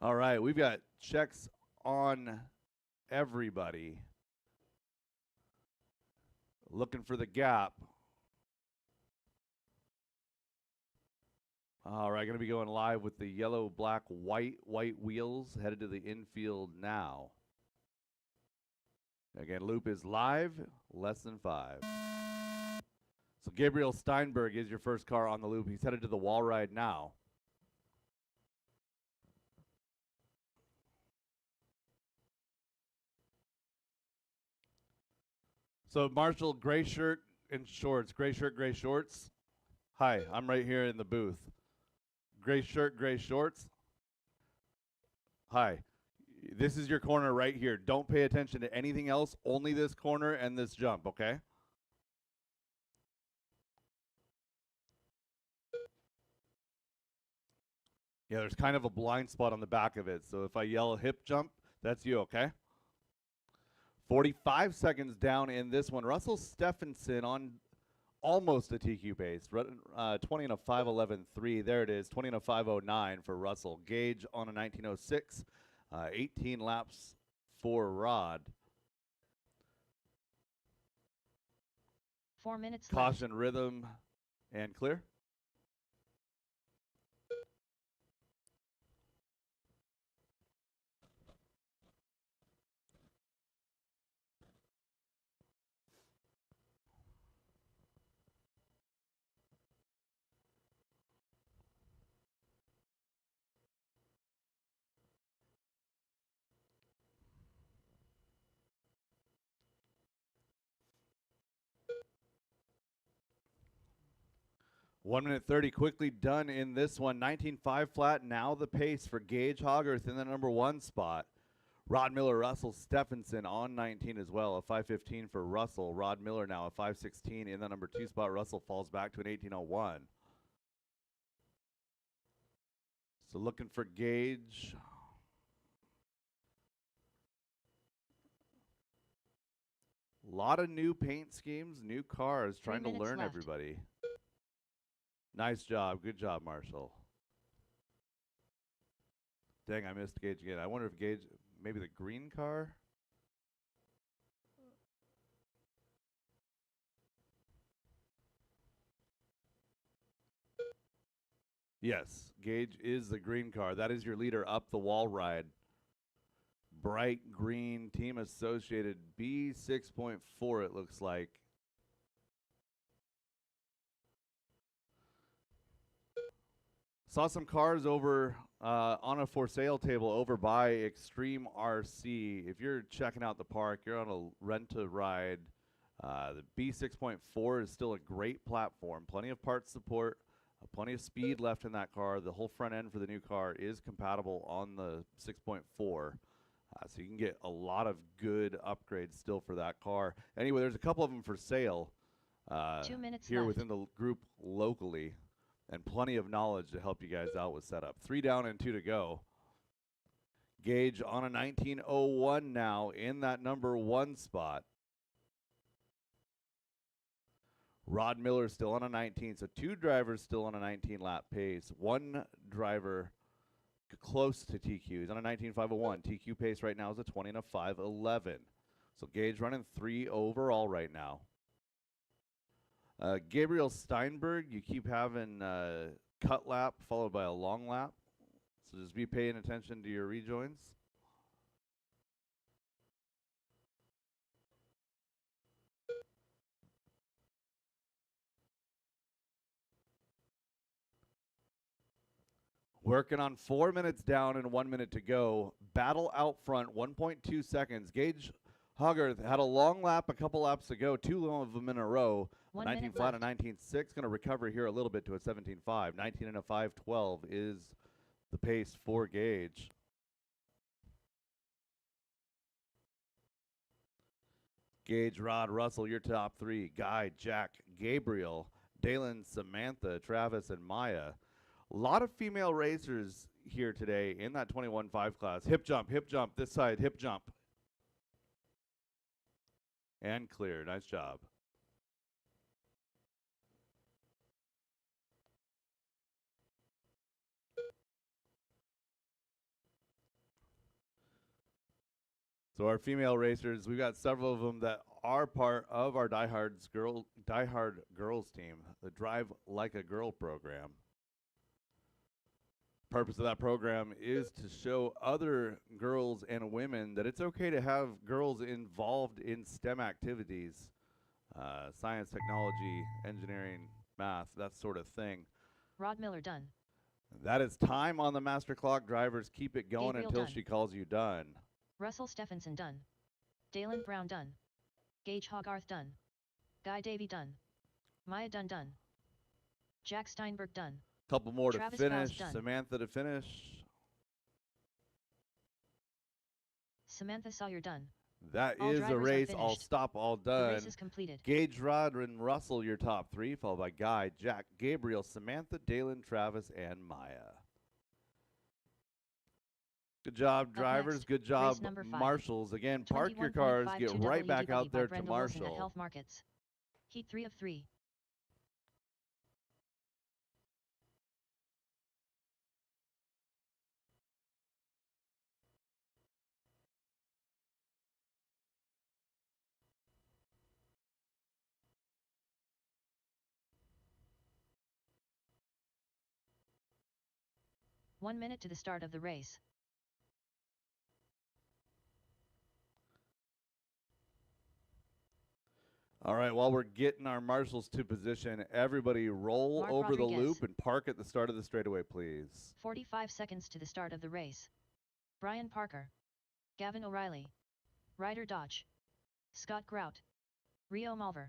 All right, we've got checks on everybody. Looking for the gap. All right, going to be going live with the yellow, black, white wheels headed to the infield now. Again, loop is live, less than 5. So Gabriel Steinberg is your first car on the loop. He's headed to the wall ride now. So Marshall, gray shirt and shorts. Gray shirt, gray shorts. Hi, I'm right here in the booth. Gray shirt, gray shorts. Hi, this is your corner right here. Don't pay attention to anything else, only this corner and this jump, okay? Yeah, there's kind of a blind spot on the back of it, so if I yell hip jump, that's you, okay? 45 seconds down in this one. Russell Stephenson on almost a TQ pace. 20 and a 5:11.3. There it is. 20 and a 5:09 for Russell. Gage on a 19:06. 18 laps for Rod. 4 minutes left. Caution, rhythm, and clear. 1 minute 30 quickly done in this one. 19.5 flat. Now the pace for Gage Hogarth in the number 1 spot. Rod Miller, Russell Stephenson on 19 as well. A 5:15 for Russell. Rod Miller now a 5:16 in the number 2 spot. Russell falls back to an 18:01. So looking for Gage. A lot of new paint schemes, new cars, trying to learn left. everybody. Nice job. Good job, Marshall. Dang, I missed Gage again. I wonder if Gage, maybe the green car? Yes, Gage is the green car. That is your leader up the wall ride. Bright green, team associated B6.4, it looks like. Saw some cars over on a for sale table over by Extreme RC. If you're checking out the park, you're on a rent-to-ride. The B6.4 is still a great platform. Plenty of parts support, plenty of speed left in that car. The whole front end for the new car is compatible on the 6.4. So you can get a lot of good upgrades still for that car. Anyway, there's a couple of them for sale 2 minutes here left. within the group locally, and plenty of knowledge to help you guys out with setup. 3 down and 2 to go. Gage on a 19:01 now in that number 1 spot. Rod Miller still on a 19, so 2 drivers still on a 19 lap pace. 1 driver close to TQ. He's on a 19.501. TQ pace right now is a 20 and a 5:11. So Gage running 3 overall right now. Gabriel Steinberg, you keep having cut lap followed by a long lap. So just be paying attention to your rejoins. Working on 4 minutes down and 1 minute to go. Battle out front, 1.2 seconds. Gage Hogarth had a long lap a couple laps ago, 2 of them in a row. 1 19 minute flat left. and 19.6. Going to recover here a little bit to a 17.5. 19 and a 5:12 is the pace for Gage. Gage, Rod, Russell, your top 3. Guy, Jack, Gabriel, Dalen, Samantha, Travis, and Maya. A lot of female racers here today in that 21.5 class. Hip jump, this side, hip jump. And clear. Nice job. So our female racers, we've got several of them that are part of our DieHard Girls team, the Drive Like a Girl program. Purpose of that program is to show other girls and women that it's okay to have girls involved in STEM activities, science, technology, engineering, math, that sort of thing. Rod Miller done. That is time on the master clock. Drivers, keep it going Gabriel until done. she calls you done. Russell Stephenson done. Dalen Brown done. Gage Hogarth done. Guy Davey done. Maya done. Jack Steinberg done. Couple more Travis to Fowles finish. done. Samantha to finish. Samantha Sawyer done. That All is a drivers are race. All finished. stop, all The done. race is completed. Gage, Rod, and Russell, your top 3, followed by Guy, Jack, Gabriel, Samantha, Dalen, Travis, and Maya. Good job, drivers. next, Good job, race number 5. marshals. Again, park your cars. Get 21.52 right back WDW out there by to Brenda Wilson at marshal. Health Markets. Heat 3 of 3. One minute to the start of the race. All right, while we're getting our marshals to position, everybody roll Mark over the Rodriguez. loop and park at the start of the straightaway, please. 45 seconds to the start of the race. Brian Parker. Gavin O'Reilly. Ryder Dodge. Scott Grout. Rio Malver.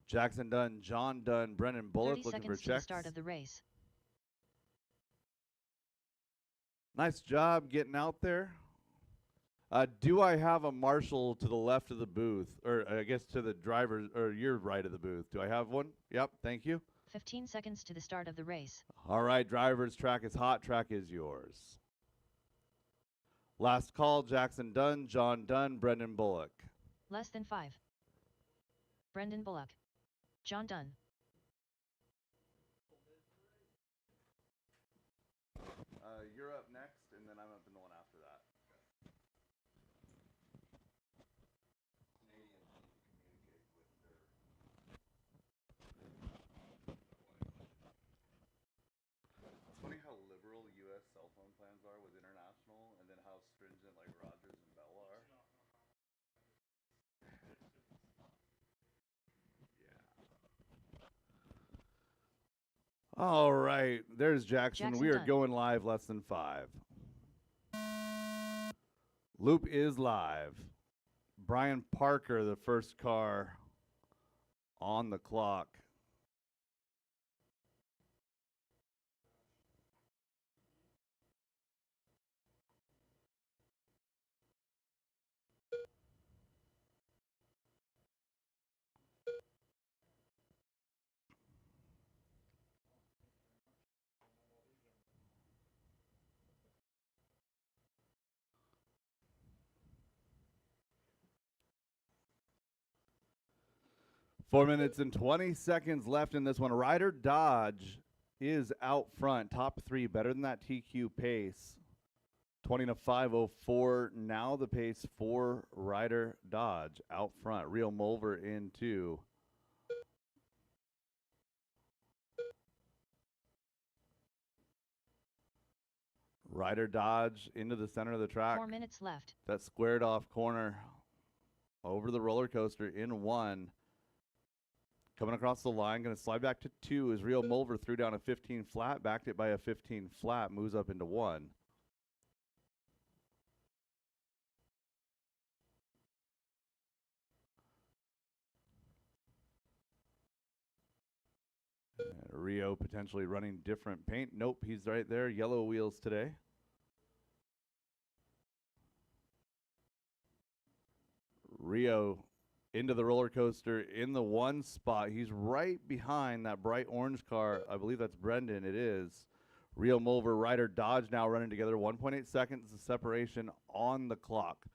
Jackson Dunn, John Dunn, Brendan 30 Bullock looking for seconds to the checks. start of the race. Nice job getting out there. Do I have a marshal to the left of the booth, or I guess to the driver's, or your right of the booth? Do I have one? Yep, thank you. 15 seconds to the start of the race. All right, drivers, track is hot, track is yours. Last call, Jackson Dunn, John Dunn, Brendan Bullock. Less than 5. Brendan Bullock. John Dunn. You're up next, and then I'm up in the one after that. It's funny how liberal U.S. cell phone plans are with international, and then how stringent like Rogers and Bell are. All right, there's Jackson. We are Dunn. going live less than 5. Loop is live. Brian Parker, the first car on the clock. Four minutes and 20 seconds left in this one. Ryder Dodge is out front. Top 3 better than that TQ pace. 20 to 5:04. Now the pace for Ryder Dodge out front. Rio Mulver in 2. Ryder Dodge into the center of the track. 4 minutes left. That squared off corner over the roller coaster in 1. Coming across the line, going to slide back to 2 as Rio Mulver threw down a 15 flat, backed it by a 15 flat, moves up into 1. Rio potentially running different paint. Nope, he's right there. Yellow wheels today. Rio into the roller coaster in the 1 spot. He's right behind that bright orange car. I believe that's Brendan. It is. Rio Mulver, Ryder Dodge now running together. 1.8 seconds of separation on the clock.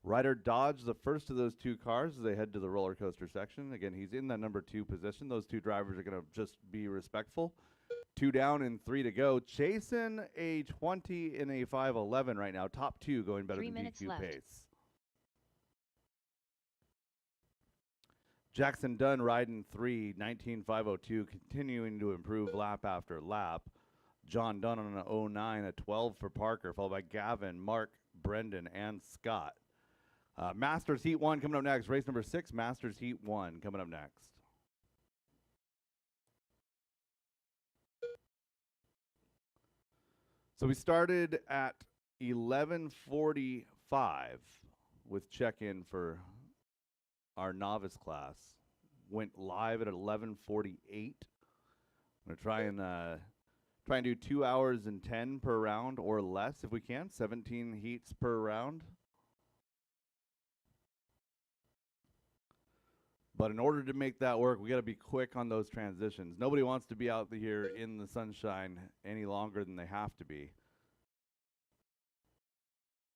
Ryder Dodge, the first of those 2 cars as they head to the roller coaster section. Again, he's in that number 2 position. Those 2 drivers are going to just be respectful. 2 down and 3 to go. Chasing a 20 and a 5:11 right now. Top 2 going better 3 than minutes DQ left. pace. Jackson Dunn riding 3, 19.502, continuing to improve lap after lap. John Dunn on an 09, a 12 for Parker, followed by Gavin, Mark, Brendan, and Scott. Masters Heat 1 coming up next. Race number 6, Masters Heat 1 coming up next. So we started at 11:45 with check-in for our novice class. Went live at 11:48. I'm gonna try and do 2 hours and 10 per round or less if we can. 17 heats per round. But in order to make that work, we got to be quick on those transitions. Nobody wants to be out here in the sunshine any longer than they have to be.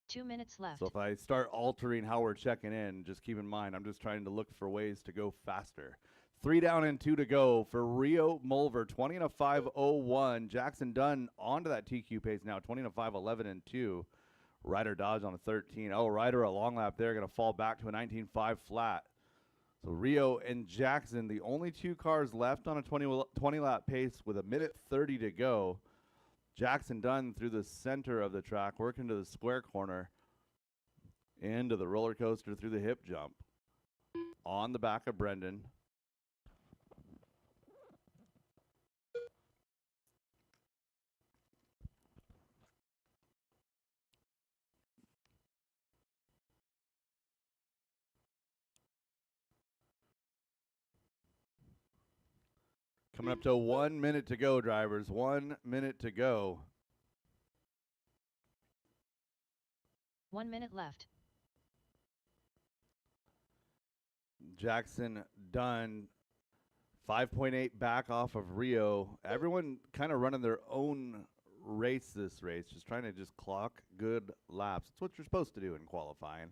2 minutes left. So if I start altering how we're checking in, just keep in mind, I'm just trying to look for ways to go faster. 3 down and 2 to go for Rio Mulver, 20 and a 5:01. Jackson Dunn onto that TQ pace now, 20 and a 5:11 and 2. Ryder Dodge on a 13. Oh, Ryder a long lap there, going to fall back to a 19.5 flat. So Rio and Jackson, the only 2 cars left on a 20 lap pace with 1:30 to go. Jackson Dunn through the center of the track, working to the square corner, into the roller coaster through the hip jump. On the back of Brendan. Coming up to 1 minute to go, drivers. 1 minute to go. 1 minute left. Jackson done. 5.8 back off of Rio. Everyone kind of running their own race this race, just trying to just clock good laps. It's what you're supposed to do in qualifying.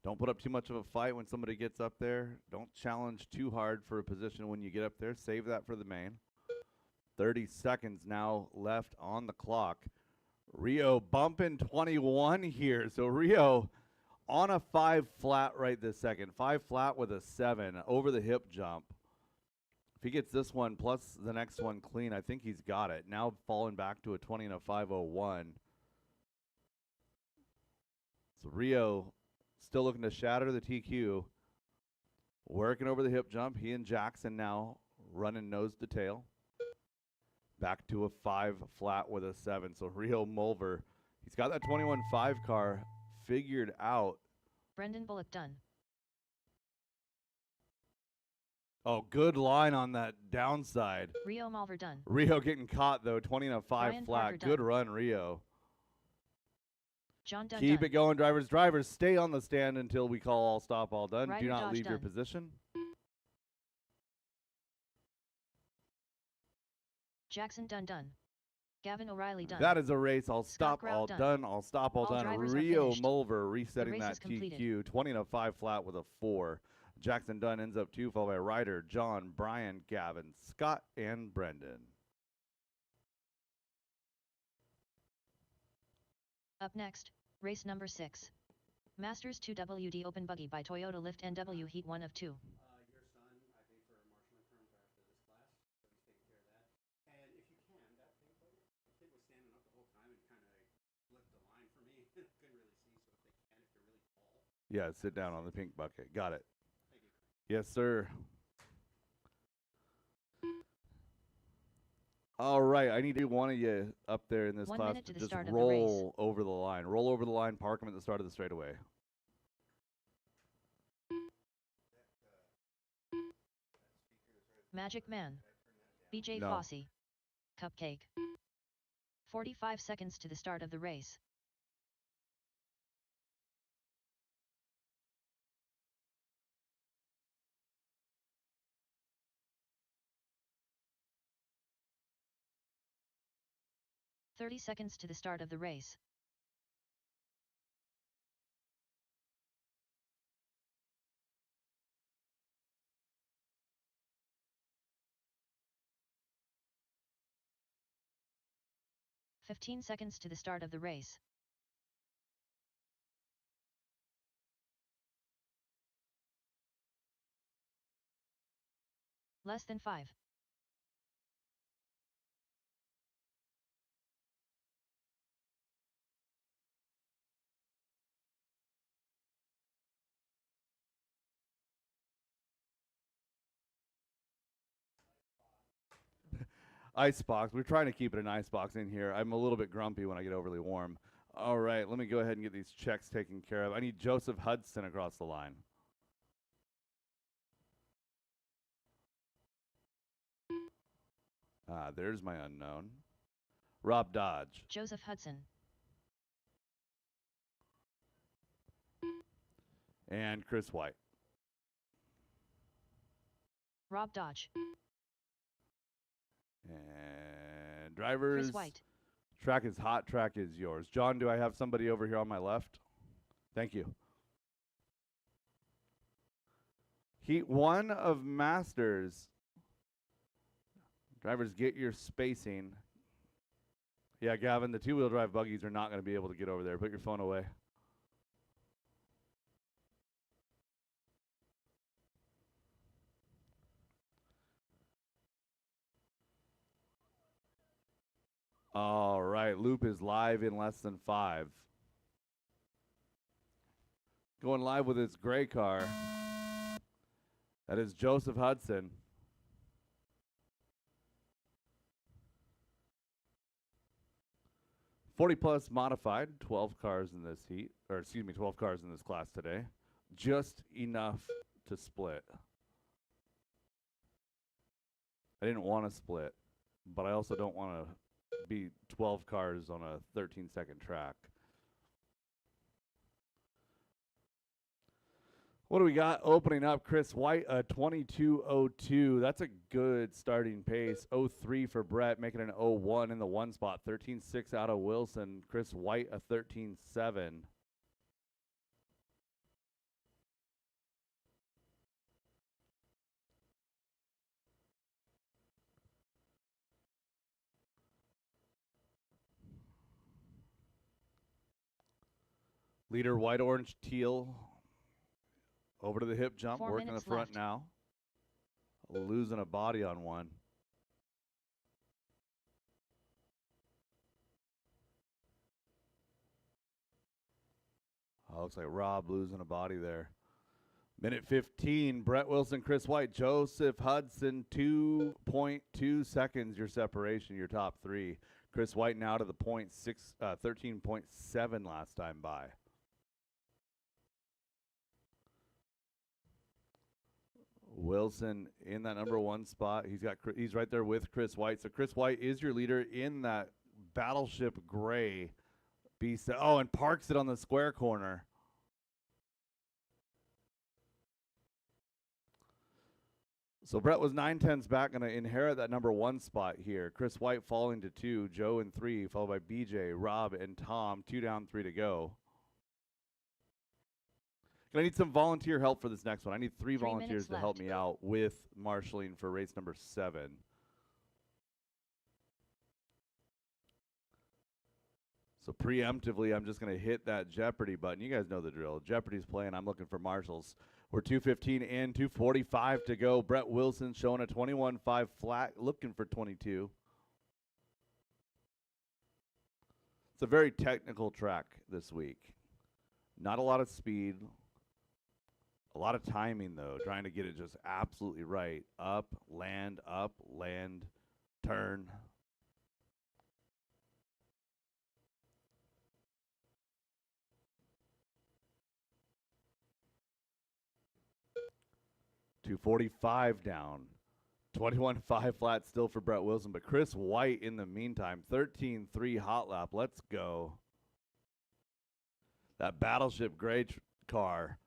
Don't put up too much of a fight when somebody gets up there. Don't challenge too hard for a position when you get up there. Save that for the main. 30 seconds now left on the clock. Rio bumping 21 here. So Rio on a 5 flat right this second. 5 flat with a 7 over the hip jump. If he gets this one plus the next one clean, I think he's got it. Now falling back to a 20 and a 5:01. So Rio still looking to shatter the TQ. Working over the hip jump. He and Jackson now running nose to tail. Back to a 5 flat with a 7. So Rio Mulver, he's got that 21.5 car figured out. Brendan Bullock done. Oh, good line on that downside. Rio Mulver done. Rio getting caught, though. 20 and a 5 Ryan flat. Parker Good done. run, Rio. John Dunn Keep done. it going, drivers. Drivers, stay on the stand until we call all stop, all done. Ryder Do not Dodge leave your done. position. Jackson Dunn done. Gavin O'Reilly done. That is a race. I'll Scott stop, Grau all done. done. I'll stop, all All done. drivers are Rio finished. Mulver resetting race that is completed. TQ. 20 and a 5 flat with a 4. Jackson Dunn ends up 2, followed by Ryder, John, Brian, Gavin, Scott, and Brendan. Up next, race number 6. Masters 2WD Open Buggy by Toyota Lift NW Heat 1 of 2. Your son, I paid for a marshalling firm after this class, so he's taking care of that. And if you can, that pink buggy, the kid was standing up the whole time and kind of flipped the line for me. Couldn't really see, so if they can, if they're really tall. Yeah, sit down on the pink bucket. Got it. Thank you. Yes, sir. All right, I need one of you up there in this 1 class minute to the just start of the roll over the line. Roll over the line, park them at the start of the straightaway. Magic Man. BJ No. Fossey. Cupcake. 45 seconds to the start of the race. "30 seconds to the start of the race. "15 seconds to the start of the race. Less than 5. Icebox. We're trying to keep it an icebox in here. I'm a little bit grumpy when I get overly warm. All right, let me go ahead and get these checks taken care of. I need Joseph Hudson across the line. There's my unknown. Rob Dodge. Joseph Hudson. And Chris White. Rob Dodge. And drivers. Chris White. Track is hot. Track is yours. John, do I have somebody over here on my left? Thank you. Heat 1 of Masters. Drivers, get your spacing. Yeah, Gavin, the two-wheel drive buggies are not going to be able to get over there. Put your phone away. All right, loop is live in less than 5. Going live with his gray car. That is Joseph Hudson. +40 modified, 12 cars in this heat, or excuse me, 12 cars in this class today. Just enough to split. I didn't want to split, but I also don't want to be 12 cars on a 13-second track. What do we got opening up? Chris White, a 22.02. That's a good starting pace. 03 for Brett, making an 01 in the one spot. 13.6 out of Wilson. Chris White, a 13.7. Leader white, orange, teal. Over to the hip jump, 4 working the minutes front left. now. Losing a body on one. Oh, looks like Rob losing a body there. Minute 15, Brett Wilson, Chris White, Joseph Hudson, 2.2 seconds your separation, your top three. Chris White now to the 13.7 last time by. Wilson in that number one spot. He's right there with Chris White. So Chris White is your leader in that Battleship Gray beast. Oh, and parks it on the square corner. So Brett was 9/10 back, going to inherit that number one spot here. Chris White falling to 2, Joe in 3, followed by BJ, Rob, and Tom. 2 down, 3 to go. I need some volunteer help for this next one. I need 3 volunteers to help me out with marshaling for race number 7. So preemptively, I'm just going to hit that Jeopardy button. You guys know the drill. Jeopardy's playing. I'm looking for marshals. We're 2:15 in, 2:45 to go. Brett Wilson showing a 21.5 flat, looking for 22. It's a very technical track this week. Not a lot of speed. A lot of timing, though, trying to get it just absolutely right. Up, land, turn. .245 down. 21.5 flat still for Brett Wilson, but Chris White in the meantime, 13.3 hot lap. Let's go. That Battleship Gray car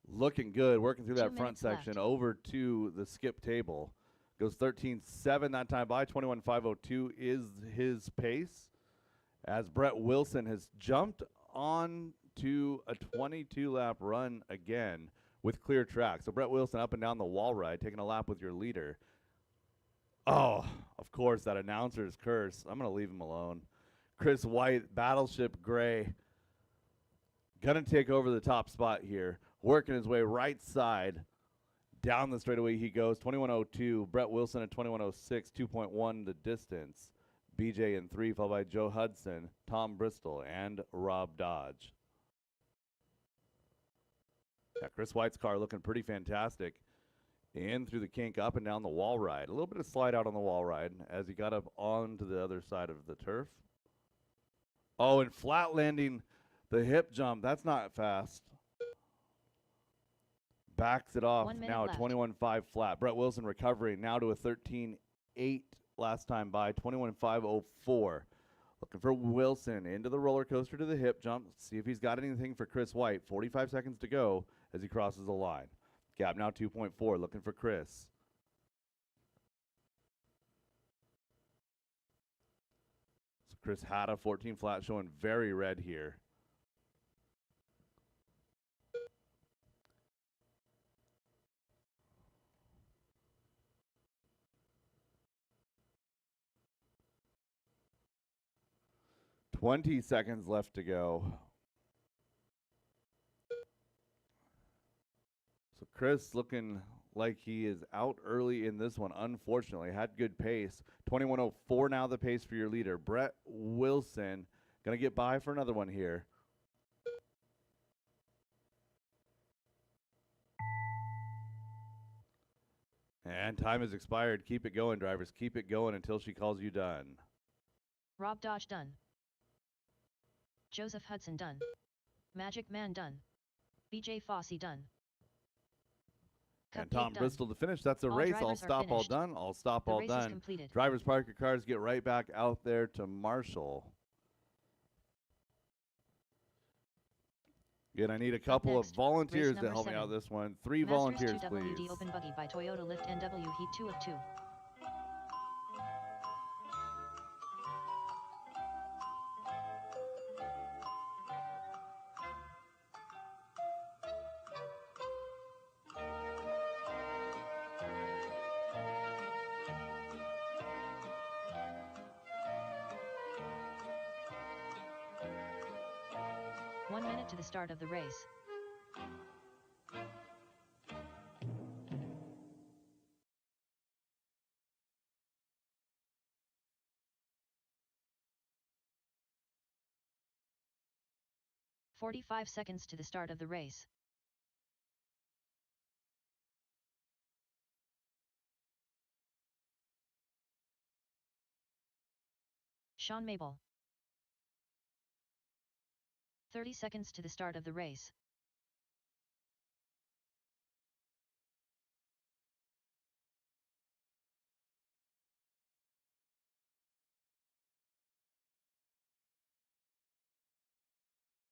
looking good, working through that front section left. over to the skip table. Goes 13.7 that time by. 21.502 is his pace as Brett Wilson has jumped on to a 22-lap run again with clear track. So Brett Wilson up and down the wall ride, taking a lap with your leader. Oh, of course, that announcer's curse. I'm going to leave him alone. Chris White, Battleship Gray, going to take over the top spot here. Working his way right side. Down the straightaway he goes. 21.02. Brett Wilson at 21.06. 2.1 the distance. BJ in 3, followed by Joe Hudson, Tom Bristol, and Rob Dodge. Yeah, Chris White's car looking pretty fantastic. In through the kink, up and down the wall ride. A little bit of slide out on the wall ride as he got up onto the other side of the turf. Oh, and flat landing the hip jump. That's not fast. Backs it off. 1 minute Now left. 21.5 flat. Brett Wilson recovering now to a 13.8 last time by. 21.504. Looking for Wilson into the roller coaster to the hip jump. See if he's got anything for Chris White. 45 seconds to go as he crosses the line. Gap now 2.4. Looking for Chris. So Chris had a 14 flat showing very red here. .20 seconds left to go. So Chris looking like he is out early in this one, unfortunately. Had good pace. 21.04 now the pace for your leader. Brett Wilson going to get by for another one here. And time has expired. Keep it going, drivers. Keep it going until she calls you done. Rob Dodge done. Joseph Hudson done. Magic Man done. BJ Fossey done. And Cupcake Tom done. Bristol to finish. That's a All race. All drivers are stop, all finished. done. All stop, The all race is done. completed. Drivers park your cars. Get right back out there to Marshall. Again, I need a couple of next, volunteers race to number help me 7. out this one. 3 Masters volunteers, 2WD please. Open Buggy by Toyota Lift NW Heat 2 of 2. One minute to the start of the race. "45 seconds to the start of the race. Sean Mabel. 30 seconds to the start of the race.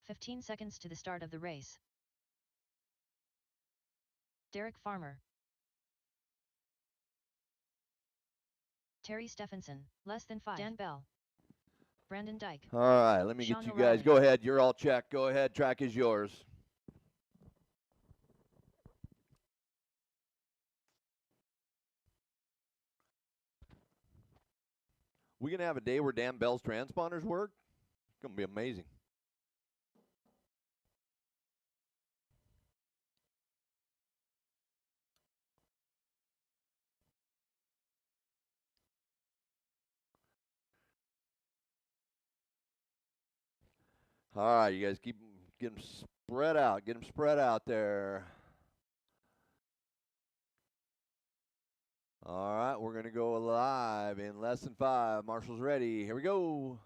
"15 seconds to the start of the race. Derek Farmer. Terry Stephenson, less than 5. Dan Bell. Brandon Dyke. All right, let me Sean get you O'Reilly. guys. Go ahead. You're all checked. Go ahead. Track is yours. We gonna have a day where Dan Bell's transponders work? It's gonna be amazing. All right, you guys get them spread out. Get them spread out there. All right, we're going to go live in less than 5. Marshall's ready. Here we go.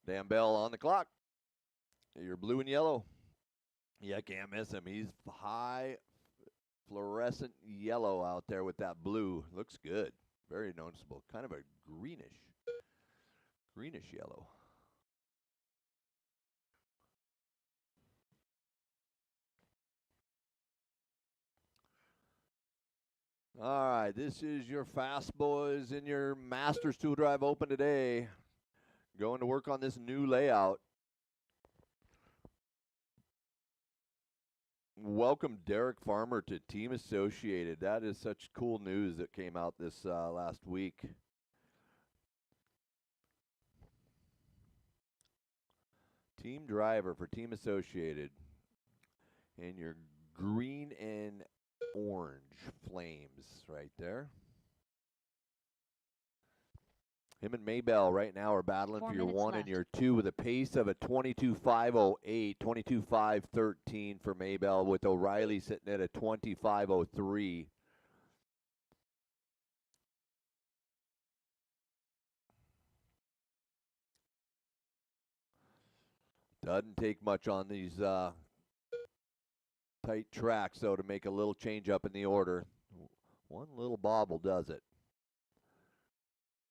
Dan Bell on the clock. You're blue and yellow. Yeah, can't miss him. He's high fluorescent yellow out there with that blue. Looks good. Very noticeable. Kind of a greenish yellow. All right, this is your Fast Boys in your Masters Tool Drive Open today. Going to work on this new layout. Welcome Derek Farmer to Team Associated. That is such cool news that came out this last week. Team driver for Team Associated. And your green and orange flames right there. Him and Maybell right now are battling 4 for your minutes 1 and left. your 2 with a pace of a 22.508, 22.513 for Maybell, with O'Reilly sitting at a 25.03. Doesn't take much on these tight tracks, though, to make a little change up in the order. One little bobble does it.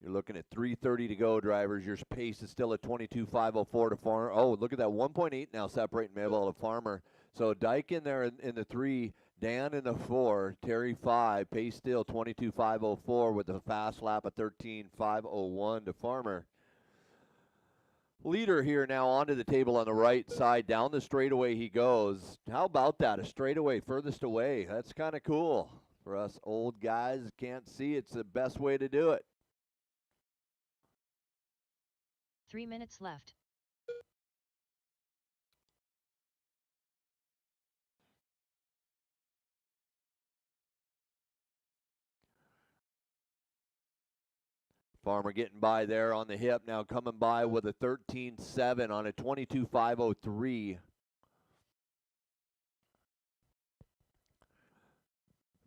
You're looking at 3:30 to go, drivers. Your pace is still at 22.504 to Farmer. Oh, look at that, 1.8 now separating Maybell to Farmer. So Dyke in there in the 3, Dan in the 4, Terry 5, pace still 22.504 with a fast lap of 13.501 to Farmer. Leader here now onto the table on the right side. Down the straightaway he goes. How about that? A straightaway furthest away. That's kind of cool. For us old guys can't see, it's the best way to do it. 3 minutes left. Farmer getting by there on the hip, now coming by with a 13.7 on a 22.503.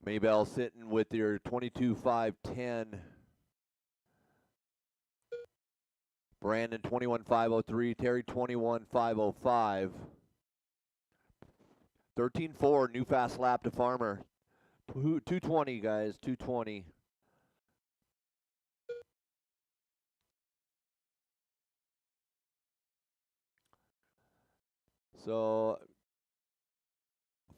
Maybell sitting with your 22.510. Brandon 21.503, Terry 21.505. 13-4, new fast lap to Farmer. 220, guys, 220. So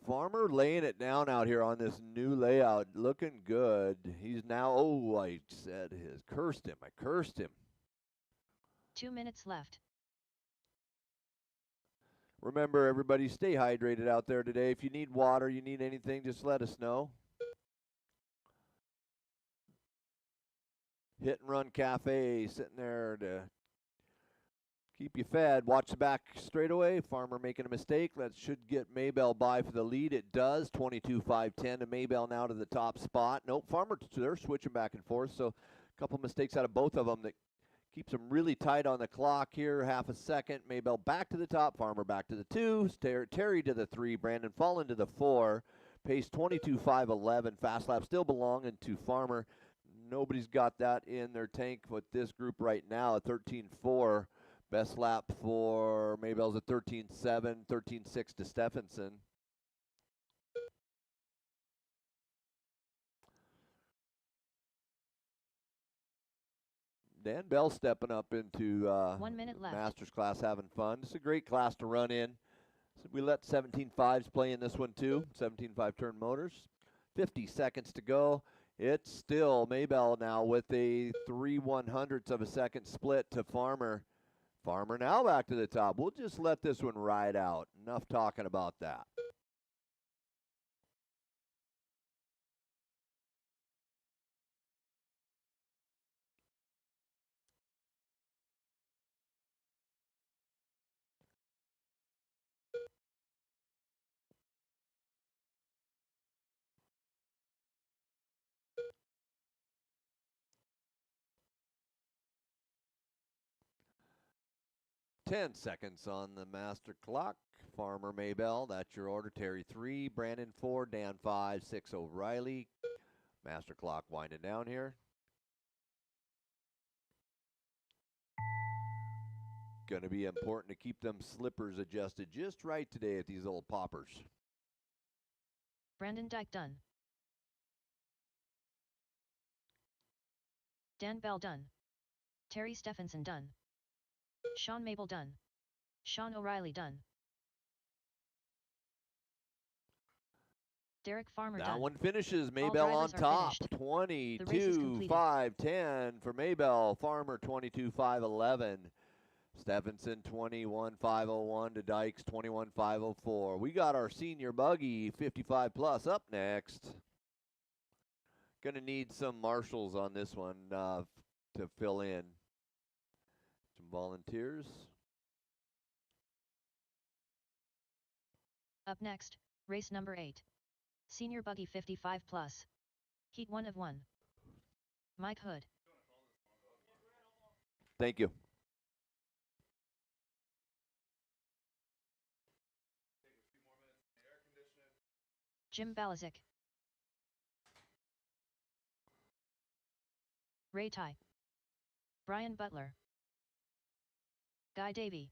Farmer laying it down out here on this new layout, looking good. He's now, oh, I said his, cursed him. I cursed him. 2 minutes left. Remember, everybody, stay hydrated out there today. If you need water, you need anything, just let us know. Hit and Run Cafe sitting there to keep you fed. Watch the back straightaway. Farmer making a mistake. That should get Maybell by for the lead. It does. 22-5-10 to Maybell now to the top spot. Nope, Farmer, they're switching back and forth. So a couple mistakes out of both of them that keeps them really tight on the clock here. Half a second. Maybell back to the top. Farmer back to the 2. Terry to the 3. Brandon Fallen to the 4. Pace 22-5-11. Fast lap still belonging to Farmer. Nobody's got that in their tank with this group right now at 13-4. Best lap for Maybell's at 13-7, 13-6 to Stephenson. Dan Bell stepping up into 1 minute left. Masters class, having fun. It's a great class to run in. So we let 17.5s play in this one too. 17.5 turn motors. 50 seconds to go. It's still Maybell now with a 3/100ths of a second split to Farmer. Farmer now back to the top. We'll just let this one ride out. Enough talking about that. Ten seconds on the master clock. Farmer Maybell, that's your order. Terry 3, Brandon 4, Dan 5, 6 O'Reilly. Master clock winding down here. Going to be important to keep them slippers adjusted just right today at these little poppers. Brandon Dyke done. Dan Bell done. Terry Stephenson done. Sean Mabel done. Sean O'Reilly done. Derek Farmer done. That one finishes. All Maybell on drivers are top. finished. The race is 22, completed. 5-10 for Maybell. Farmer 22, 5-11. Stephenson 21-5-01 to Dykes 21-5-04. We got our senior buggy 55 plus up next. Gonna need some marshals on this one to fill in. Some volunteers. Up next, race number 8. Senior buggy 55 plus. Heat 1 of 1. Mike Hood. Thank you. Jim Balazic. Ray Ty. Brian Butler. Guy Davey.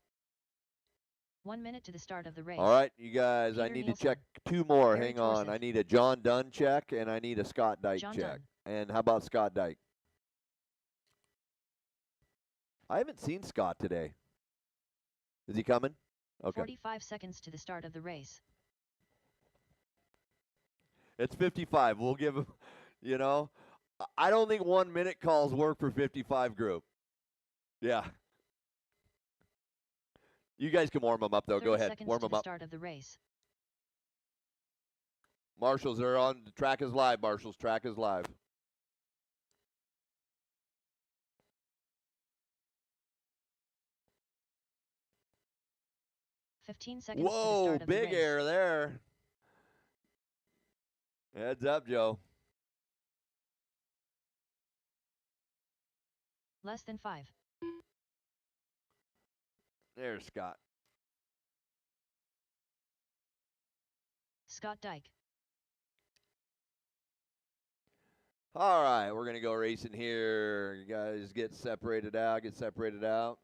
1 minute to the start of the race. All right, you guys, I Peter need Nielsen. to check 2 more. Harry Hang on. Torseth. I need a John Dunn check, and I need a Scott Dyke John check. Dunn. And how about Scott Dyke? I haven't seen Scott today. Is he coming? Okay. 45 seconds to the start of the race. It's 55. We'll give him, you know, I don't think 1 minute calls work for 55 group. Yeah. You guys can warm them up, though. 30 Go ahead. seconds Warm to them the up. start of the race. Marshals are on. The track is live, Marshals. Track is live. 15 seconds to the Whoa, start of the big race. air there. Heads up, Joe. Less than 5. There's Scott. Scott Dyke. All right, we're going to go racing here. You guys get separated out. Get separated out.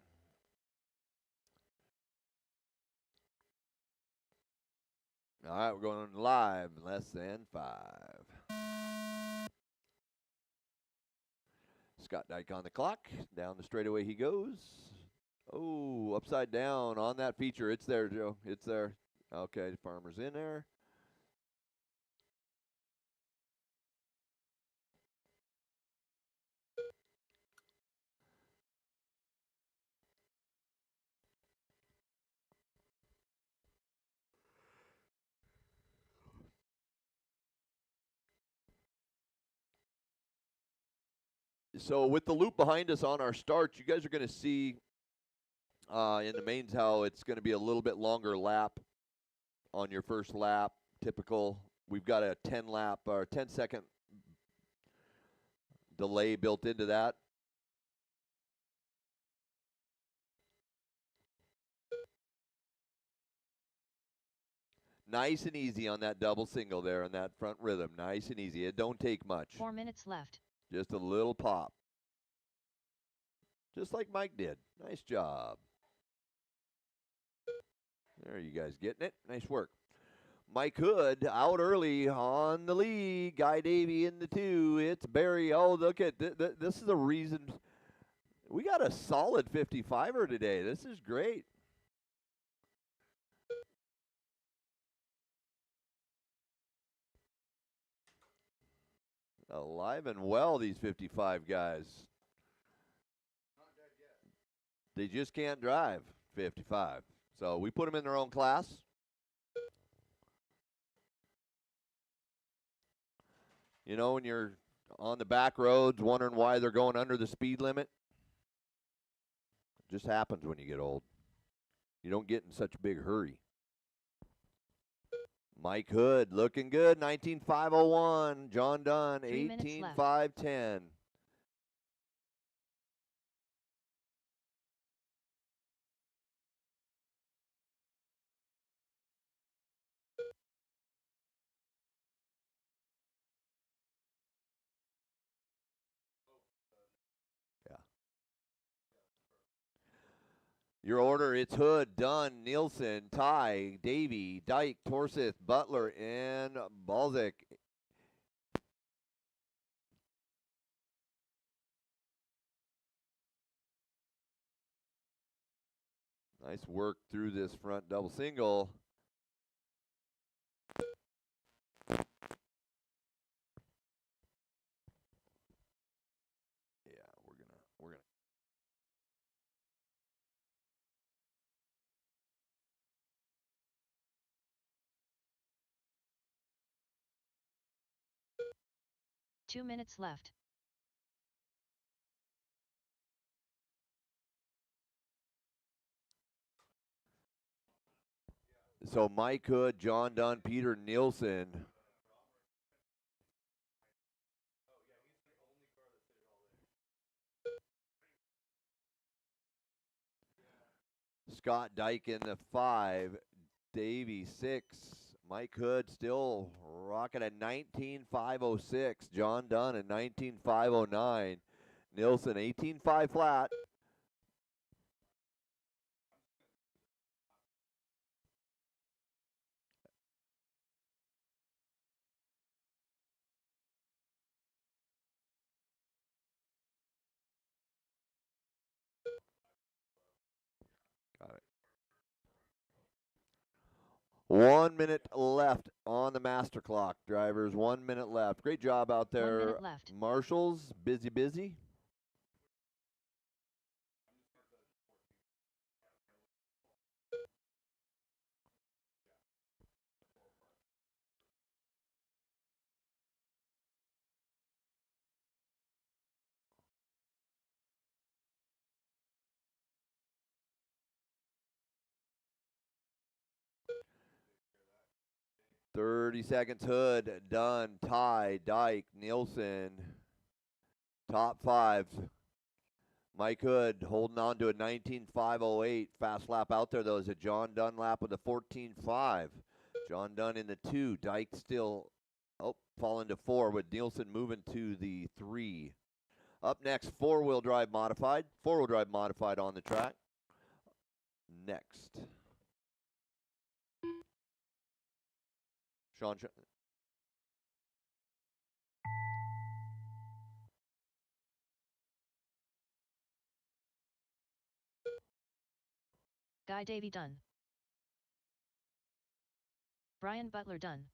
All right, we're going live in less than 5. Scott Dyke on the clock. Down the straightaway he goes. Oh, upside down on that feature. It's there, Joe. It's there. Okay, Farmer's in there. So with the loop behind us on our start, you guys are going to see in the mains how it's going to be a little bit longer lap on your first lap. Typical. We've got a 10 lap or 10-second delay built into that. Nice and easy on that double single there on that front rhythm. Nice and easy. It don't take much. 4 minutes left. Just a little pop. Just like Mike did. Nice job. There you guys getting it. Nice work. Mike Hood out early on the lead. Guy Davey in the 2. It's Barry. Oh, look at this is the reason we got a solid 55er today. This is great. Alive and well, these 55 guys. They just can't drive 55. So we put them in their own class. You know, when you're on the back roads wondering why they're going under the speed limit, it just happens when you get old. You don't get in such a big hurry. Mike Hood looking good, 19.501. John Dunn, 18.510. Your order, it's Hood, Dunn, Nielsen, Ty, Davey, Dyke, Torseth, Butler, and Balzic. Nice work through this front double single. Yeah, we're gonna 2 minutes left. So Mike Hood, John Dunn, Peter Nielsen. Scott Dyke in the 5, Davey 6, Mike Hood still rocking at 19.506, John Dunn at 19.509, Nielsen 18.5 flat. Got it. 1 minute left on the master clock, drivers. 1 minute left. Great job out 1 there. minute left. Marshals, busy. 30 seconds, Hood, Dunn, Ty, Dyke, Nielsen. Top 5. Mike Hood holding on to a 19.508. Fast lap out there, though, is a John Dunn lap with a 14.5. John Dunn in the 2. Dyke still falling to 4 with Nielsen moving to the 3. Up next, four-wheel drive modified. Four-wheel drive modified on the track. Next. Sean. Guy Davy done. Brian Butler done.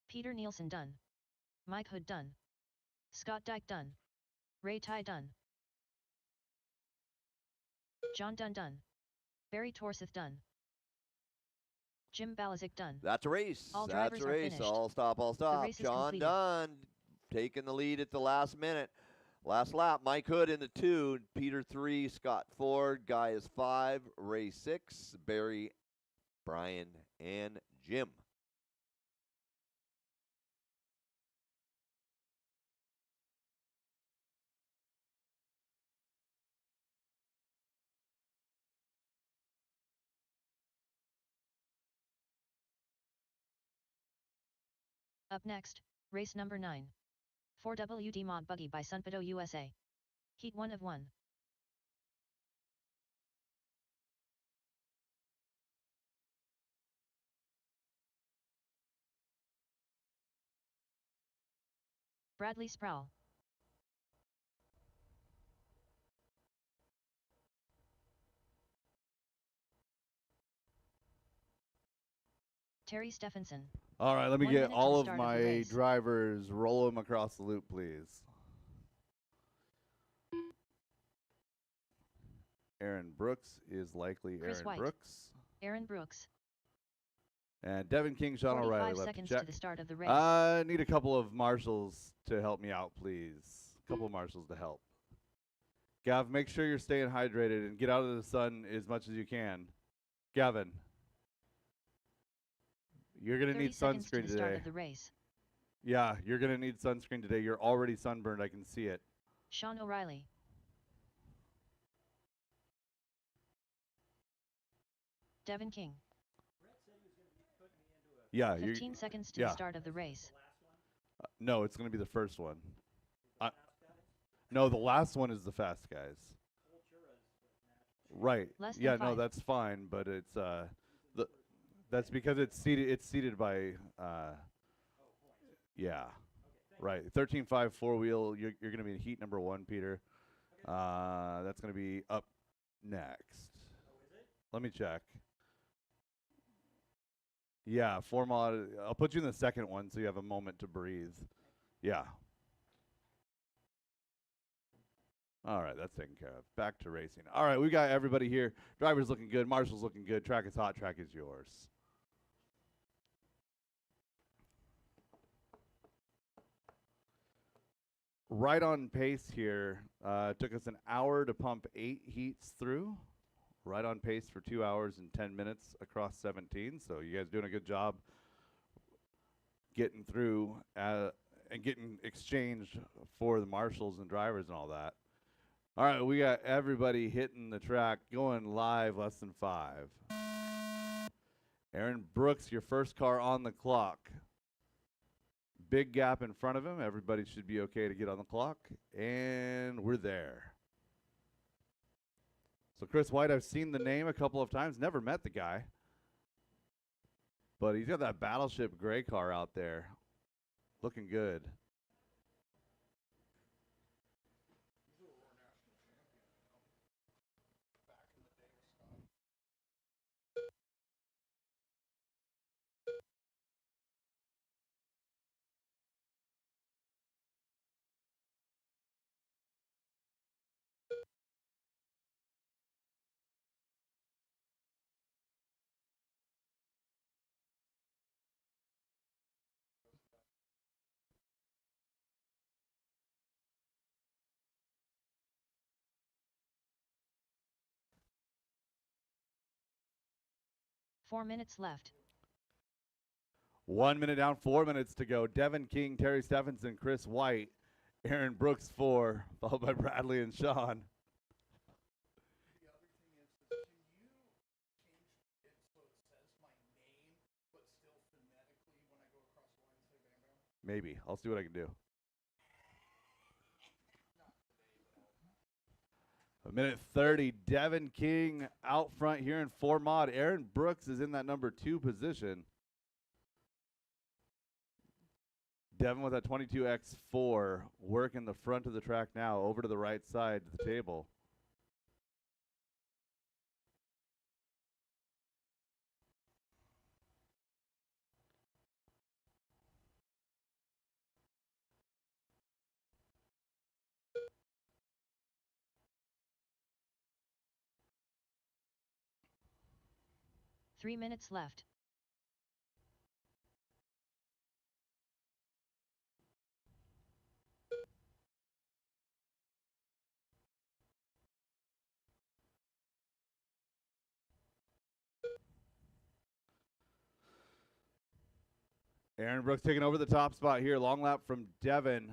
Peter Nielsen done. Mike Hood done. Scott Dyke done. Ray Ty done. John Dunn done. Barry Torseth done. Jim Balazic done. That's a race. All That's drivers a are race. finished. All stop, all stop. race is John completed. Dunn taking the lead at the last minute. Last lap, Mike Hood in the 2, Peter 3, Scott 4, Guy is 5, Ray 6, Barry, Brian, and Jim. Up next, race number 9. 4WD Mod Buggy by Sunpedo USA. Heat 1 of 1. Bradley Sproul. Terry Stephenson. All right, let me 1 get minute to all the of start of the my race. drivers, roll them across the loop, please. Aaron Brooks is likely Chris Aaron White. Brooks. Aaron Brooks. And Devin King, Sean 45 O'Reilly left seconds to check. to the start of the race. I need a couple of marshals to help me out, please. A couple of marshals to help. Gav, make sure you're staying hydrated and get out of the sun as much as you can. Gavin, you're going to 30 need seconds to sunscreen the start today. of the race. Yeah, you're going to need sunscreen today. You're already sunburned. I can see it. Sean O'Reilly. Devin King. Yeah, 15 seconds to yeah. the start of the race. No, it's going to be the first one. No, the last one is the fast guys. Right. Less than Yeah, no, 5. that's fine, but it's that's because it's seated by yeah. Right. 13.5 4-wheel, you're going to be in heat number 1, Peter. That's going to be up next. Let me check. Yeah, 4 mod. I'll put you in the second one so you have a moment to breathe. Yeah. All right, that's taken care of. Back to racing. All right, we got everybody here. Driver's looking good. Marshall's looking good. Track is hot. Track is yours. Right on pace here. Took us an hour to pump 8 heats through. Right on pace for 2 hours and 10 minutes across 17. So you guys doing a good job getting through and getting exchanged for the marshals and drivers and all that. All right, we got everybody hitting the track, going live less than 5. Aaron Brooks, your first car on the clock. Big gap in front of him. Everybody should be okay to get on the clock. And we're there. So Chris White, I've seen the name a couple of times. Never met the guy. But he's got that Battleship gray car out there. Looking good. Four minutes left. 1 minute down, 4 minutes to go. Devin King, Terry Stephenson, Chris White, Aaron Brooks 4, followed by Bradley and Sean. Maybe. I'll see what I can do. A minute 30. Devin King out front here in 4 mod. Aaron Brooks is in that number 2 position. Devin with that 22X4 working the front of the track now over to the right side of the table. Three minutes left. Aaron Brooks taking over the top spot here. Long lap from Devin.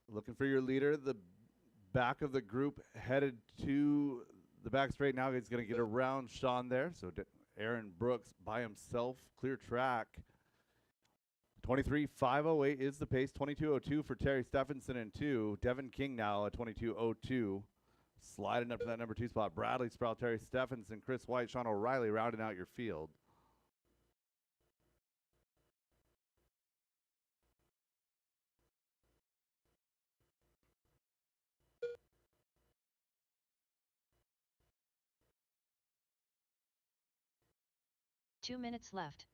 Looking for your leader. The back of the group headed to the back straight now. He's going to get around Sean there. So Aaron Brooks by himself. Clear track. 23.508 is the pace. 22.02 for Terry Stephenson in 2. Devin King now at 22.02. Sliding up to that number 2 spot. Bradley Sproul, Terry Stephenson, Chris White, Sean O'Reilly rounding out your field. Two minutes left.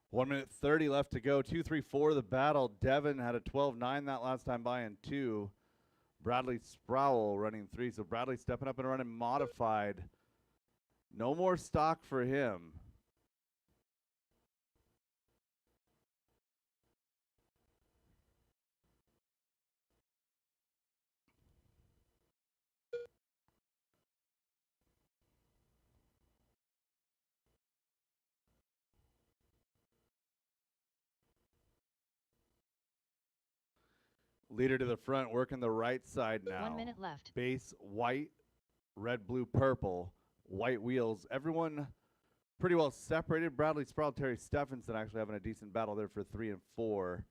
One minute 30 left to go. 2-3-4 the battle. Devin had a 12.9 that last time by in 2. Bradley Sproul running 3. So Bradley stepping up and running modified. No more stock for him. Leader to the front, working the right side now. 1 minute left. Base white, red, blue, purple, white wheels. Everyone pretty well separated. Bradley Sproul, Terry Stephenson actually having a decent battle there for 3 and 4.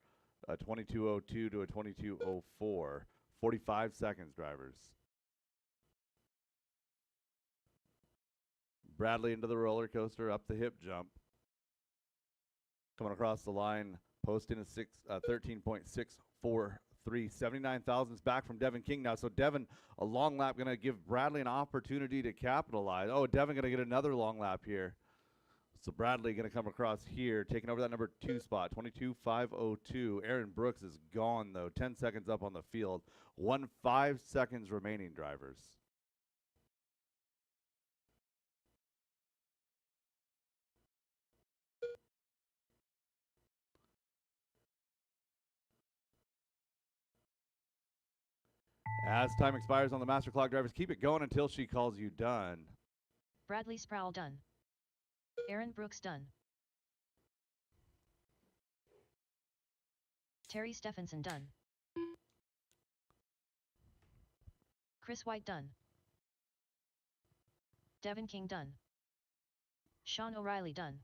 A 22.02 to a 22.04. 45 seconds, drivers. Bradley into the roller coaster, up the hip jump. Coming across the line, posting a 13.643. 79 thousandths back from Devin King now. So Devin, a long lap, going to give Bradley an opportunity to capitalize. Oh, Devin going to get another long lap here. So Bradley going to come across here, taking over that number 2 spot, 22.502. Aaron Brooks is gone, though. 10 seconds up on the field. 5 seconds remaining, drivers. As time expires on the master clock, drivers, keep it going until she calls you done. Bradley Sproul done. Aaron Brooks done. Terry Stephenson done. Chris White done. Devin King done. Sean O'Reilly done.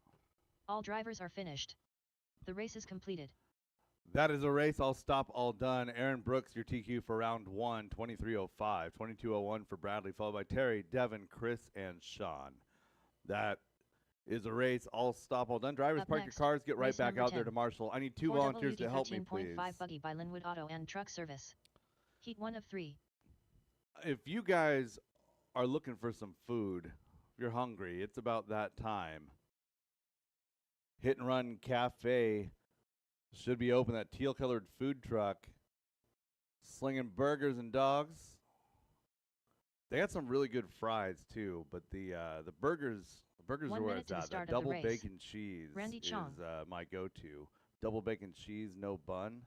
All drivers are finished. The race is completed. That is a race. All stop, all done. Aaron Brooks, your TQ for round 1, 23.05. 22.01 for Bradley, followed by Terry, Devin, Chris, and Sean. That is a race. All stop, all done. Drivers, Up park next, your cars. Get right race back number out there 10. to Marshall. I need 2 4 volunteers to WD help me, please. 13.5 buggy by Linwood Auto and Truck Service. Heat 1 of 3. If you guys are looking for some food, if you're hungry, it's about that time. Hit and Run Cafe should be open. That teal-colored food truck, slinging burgers and dogs. They got some really good fries too, but the burgers 1 are where minute it's to the at. start That of the double race. bacon cheese Randy is Chong. my go-to. Double bacon cheese, no bun.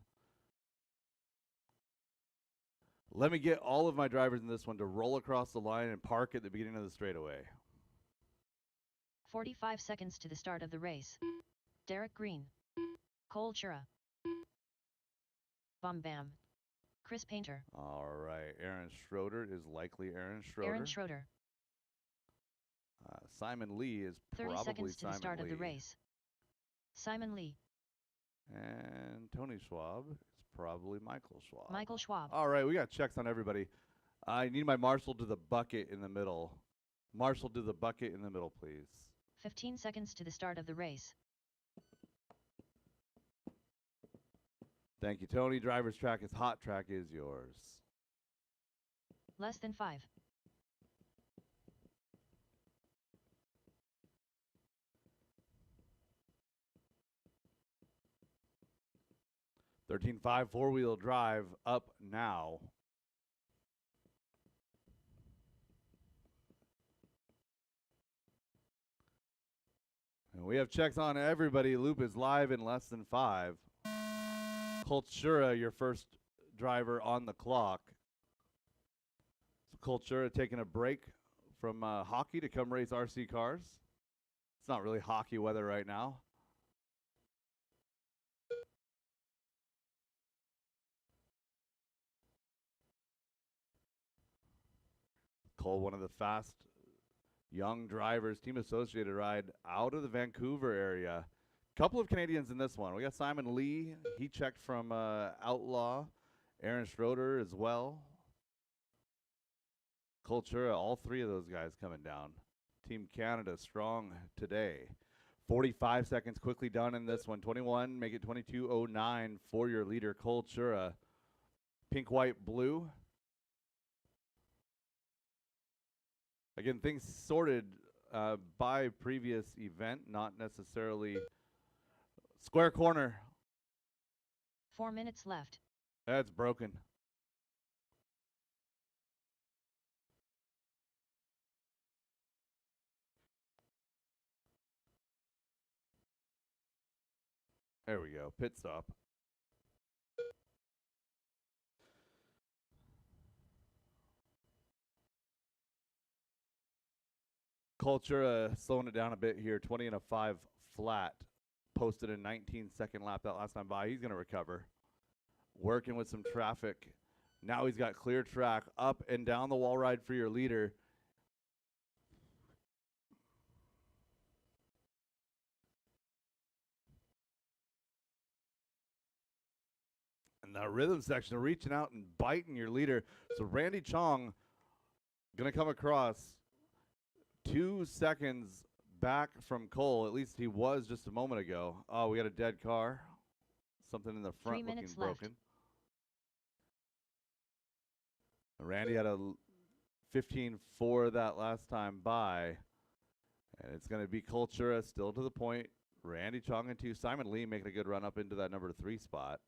Let me get all of my drivers in this one to roll across the line and park at the beginning of the straightaway. 45 seconds to the start of the race. Derek Green. Cole Chura. Bam Bam. Chris Painter. All right, Aaron Schroeder is likely Aaron Schroeder. Aaron Schroeder. Simon Lee is 30 probably seconds to Simon the start of the Lee. race. Simon Lee. And Tony Schwab is probably Michael Schwab. Michael Schwab. All right, we got checks on everybody. I need my marshal to the bucket in the middle. Marshal to the bucket in the middle, please. 15 seconds to the start of the race. Thank you, Tony. Driver's track is hot. Track is yours. Less than 5. $13.5 four-wheel drive up now. And we have checks on everybody. Loop is live in less than 5. Kultura, your first driver on the clock. So Kultura taking a break from hockey to come race RC cars. It's not really hockey weather right now. Cole, one of the fast young drivers, Team Associated ride out of the Vancouver area. Couple of Canadians in this one. We got Simon Lee. He checked from Outlaw. Aaron Schroeder as well. Kultura, all three of those guys coming down. Team Canada strong today. 45 seconds quickly done in this one. 21, make it 22:09 for your leader, Kultura. Pink, white, blue. Again, things sorted by previous event, not necessarily square corner. 4 minutes left. That's broken. There we go. Pit stop. Kultura slowing it down a bit here. 20 and a 5 flat. Posted a 19-second lap that last time by. He's going to recover. Working with some traffic. Now he's got clear track up and down the wall ride for your leader. And that rhythm section reaching out and biting your leader. So Randy Chong going to come across 2 seconds back from Cole. At least he was just a moment ago. Oh, we got a dead car. Something in the front 3 looking minutes left. broken. Randy had a 15-4 that last time by. And it's going to be Kultura still to the point. Randy Chong and 2. Simon Lee making a good run up into that number 3 spot.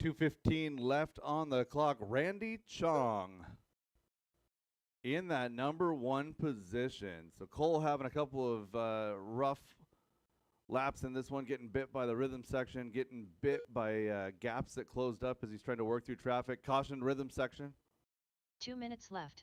.215 left on the clock. Randy Chong in that number 1 position. So Cole having a couple of rough laps in this one, getting bit by the rhythm section, getting bit by gaps that closed up as he's trying to work through traffic. Caution rhythm section. 2 minutes left.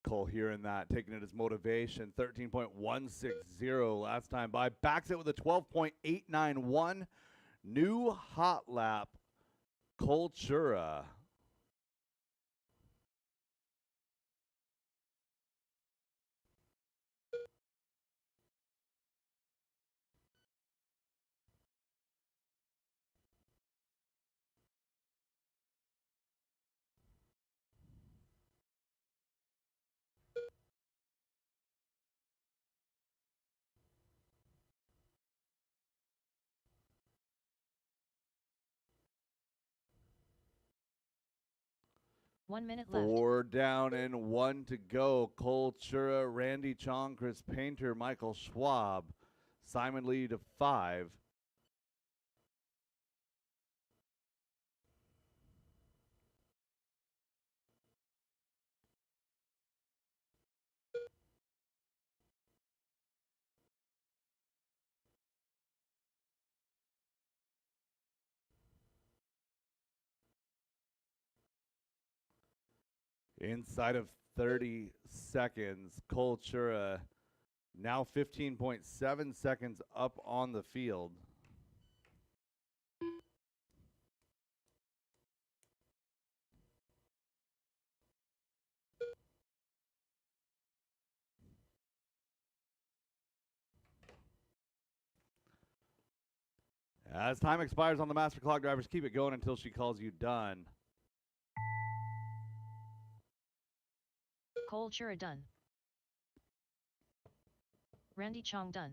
Cole hearing that, taking it as motivation. 13.160 last time by. Backs it with a 12.891. New hot lap, Kultura. One minute left. 4 down and 1 to go. Kultura, Randy Chong, Chris Painter, Michael Schwab. Simon Lee to 5. Inside of 30 seconds, Cole Chura now 15.7 seconds up on the field. As time expires on the master clock, drivers keep it going until she calls you done. Cole Chura done. Randy Chong done.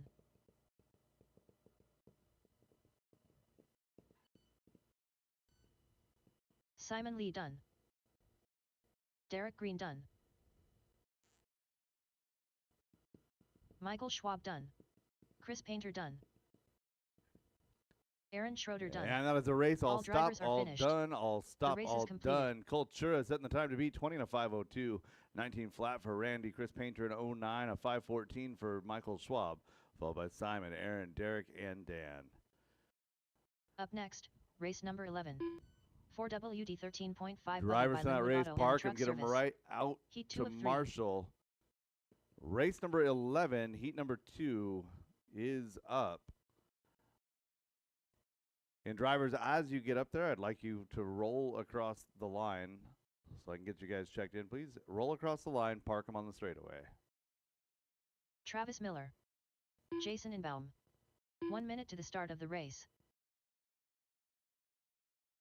Simon Lee done. Derek Green done. Michael Schwab done. Chris Painter done. Aaron Schroeder done. And that was a race. All stop, drivers are all finished. done, all stop, race is all completed. done. Cole Chura setting the time to beat 20 and a 5:02. 19 flat for Randy. Chris Painter in 09, a 5:14 for Michael Schwab. Followed by Simon, Aaron, Derek, and Dan. Up next, race number 11. 4WD 13.5. Drivers in that race, park them, get them service. right out Heat 2 to of 3. Marshall. Race number 11, heat number 2 is up. And drivers, as you get up there, I'd like you to roll across the line so I can get you guys checked in. Please roll across the line, park them on the straightaway. Travis Miller. Jason Inbaum. 1 minute to the start of the race.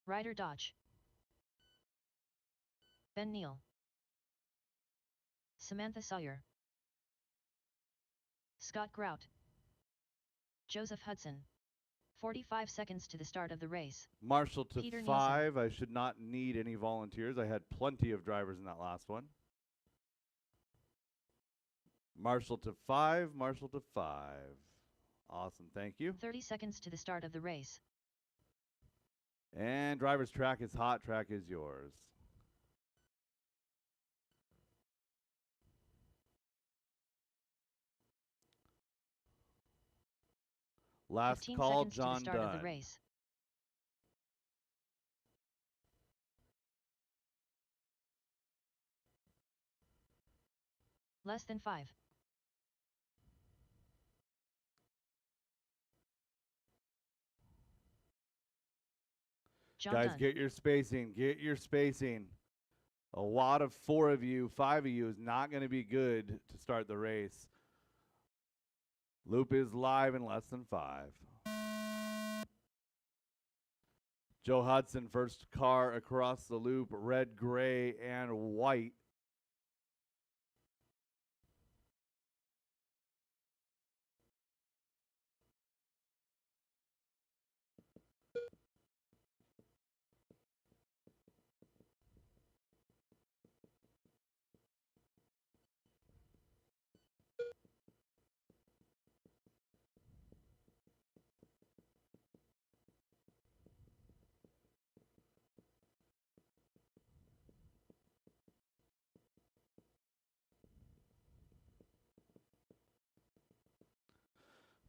Ryder Dodge. Ben Neal. Samantha Sawyer. Scott Grout. Joseph Hudson. 45 seconds to the start of the race. Marshall to Peter 5. I should not need any volunteers. I had plenty of drivers in that last one. Marshall to 5. Marshall to 5. Awesome. Thank you. 30 seconds to the start of the race. And driver's track is hot. Track is yours. Last 15 call, seconds to John the start of Dunn. the race. Less than 5. John Guys, Dunn. get your spacing. Get your spacing. A lot of 4 of you, 5 of you is not going to be good to start the race. Loop is live in less than 5. Joe Hudson, first car across the loop, red, gray, and white.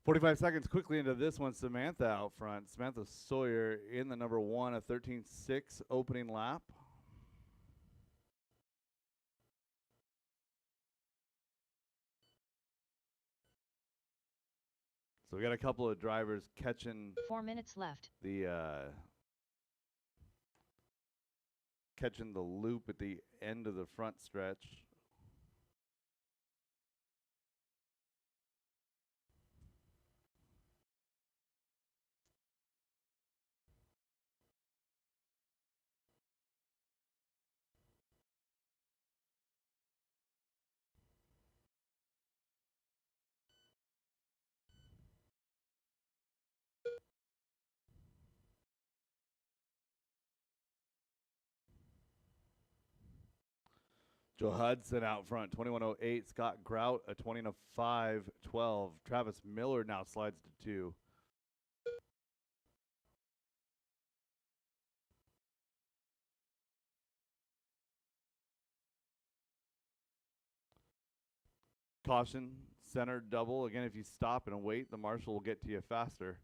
.45 seconds quickly into this one. Samantha out front. Samantha Sawyer in the number 1, a 13.6 opening lap. So we got a couple of drivers catching 4 minutes left. the loop at the end of the front stretch. Joe Hudson out front, 21:08. Scott Grout, a 20:05.12. Travis Miller now slides to 2. Caution, center double. Again, if you stop and wait, the marshal will get to you faster.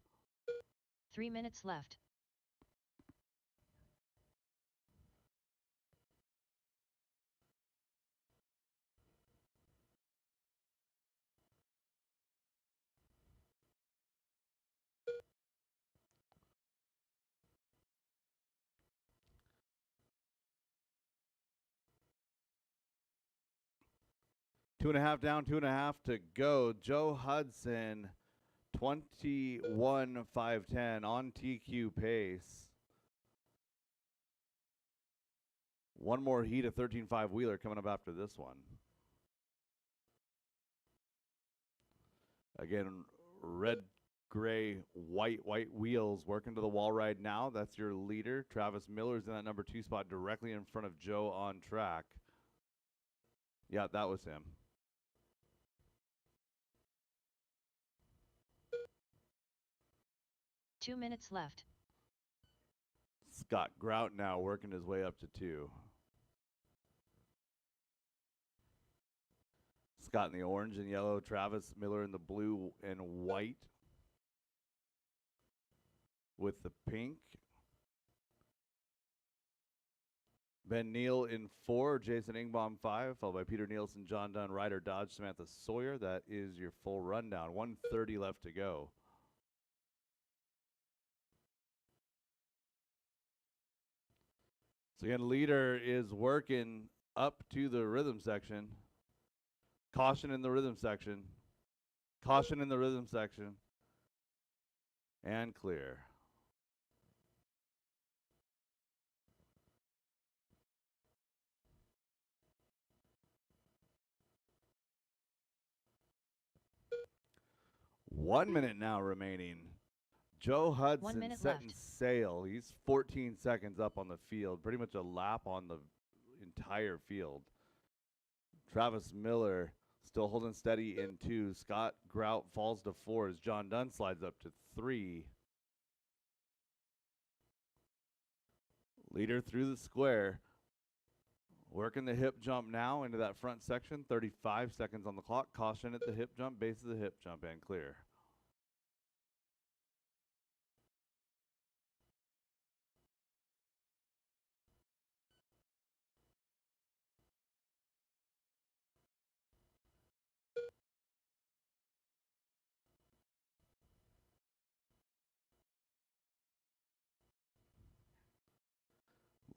3 minutes left. Two and a half down, 2.5 to go. Joe Hudson, 21:5.10 on TQ pace. One more heat of 13.5 Wheeler coming up after this one. Again, red, gray, white wheels working to the wall right now. That's your leader. Travis Miller's in that number 2 spot directly in front of Joe on track. Yeah, that was him. Two minutes left. Scott Grout now working his way up to 2. Scott in the orange and yellow, Travis Miller in the blue and white with the pink. Ben Neal in 4, Jason Ingbaum 5, followed by Peter Nielsen, John Dunn, Ryder Dodge, Samantha Sawyer. That is your full rundown. 1:30 left to go. So again, leader is working up to the rhythm section. Caution in the rhythm section. Caution in the rhythm section. And clear. One minute now remaining. Joe 1 Hudson minute setting left. sail. He's 14 seconds up on the field, pretty much a lap on the entire field. Travis Miller still holding steady in 2. Scott Grout falls to 4 as John Dunn slides up to 3. Leader through the square. Working the hip jump now into that front section. 35 seconds on the clock. Caution at the hip jump, base of the hip jump, and clear.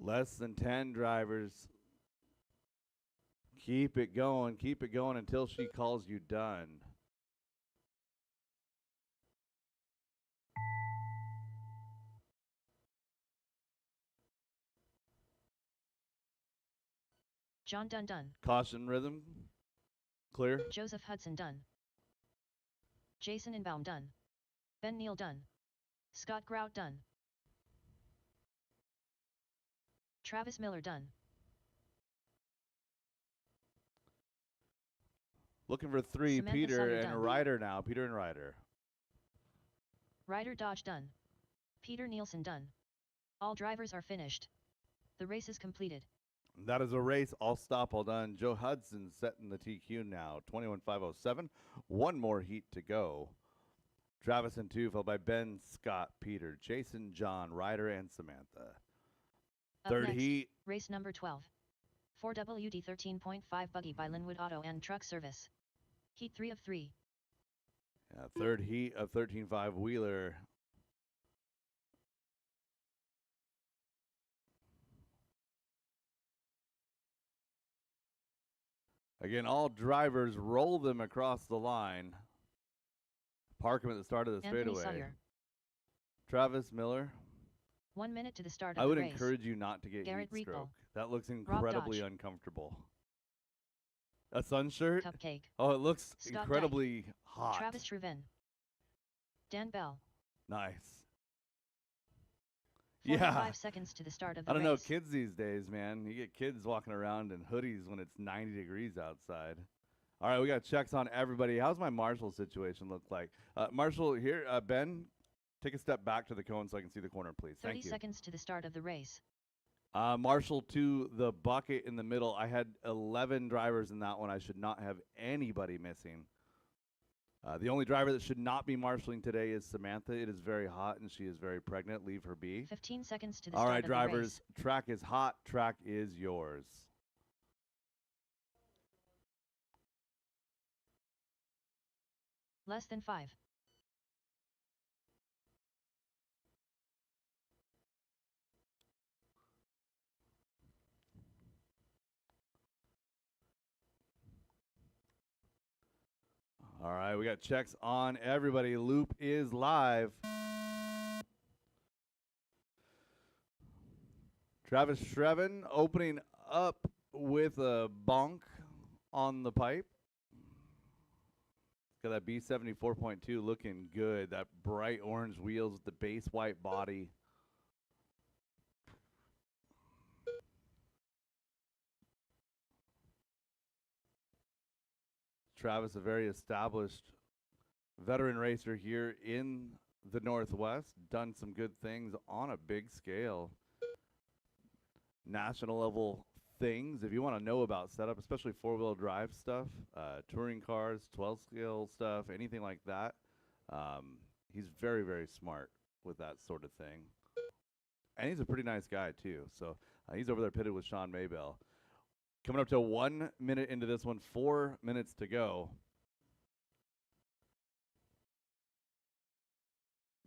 Less than 10 drivers. Keep it going until she calls you done. John Dunn done. Caution rhythm. Clear. Joseph Hudson done. Jason Inbaum done. Ben Neal done. Scott Grout done. Travis Miller done. Looking for 3, Samantha Peter Sawyer and done. Ryder now. Peter and Ryder. Ryder Dodge done. Peter Nielsen done. All drivers are finished. The race is completed. That is a race. All stop, all done. Joe Hudson setting the TQ now. 21:507. One more heat to go. Travis in 2, followed by Ben, Scott, Peter, Jason, John, Ryder, and Samantha. Up Third next, heat. race number 12. 4WD 13.5 buggy by Linwood Auto and Truck Service. Heat 3 of 3. Third heat of 13.5 Wheeler. Again, all drivers roll them across the line. Park them at the start of the Anthony straightaway. Sawyer. Travis Miller. 1 minute to the start of I the would race. encourage you not to get Garrett heat Repo. stroke. That looks incredibly Dodge. uncomfortable. A sun shirt? Cupcake. Oh, it looks Scott Dyke. incredibly hot. Travis Truven. Dan Bell. Nice. Yeah. 45 seconds to the start of the I don't know, race. kids these days, man. You get kids walking around in hoodies when it's 90 degrees outside. All right, we got checks on everybody. How's my Marshall situation look like? Marshall, here, Ben, take a step back to the cone so I can see the corner, please. 30 Thank you. seconds to the start of the race. Marshall to the bucket in the middle. I had 11 drivers in that one. I should not have anybody missing. The only driver that should not be marshalling today is Samantha. It is very hot and she is very pregnant. Leave her be. 15 seconds to the All start right, of drivers, the race. track is hot. Track is yours. Less than 5. All right, we got checks on everybody. Loop is live. Travis Shreven opening up with a bonk on the pipe. Got that B74.2 looking good. That bright orange wheels with the base white body. Travis, a very established veteran racer here in the Northwest, done some good things on a big scale. National level things. If you want to know about setup, especially four-wheel drive stuff, touring cars, 12 scale stuff, anything like that, he's very, very smart with that sort of thing. And he's a pretty nice guy, too. So he's over there pitted with Sean Maybell. Coming up to 1 minute into this one, 4 minutes to go.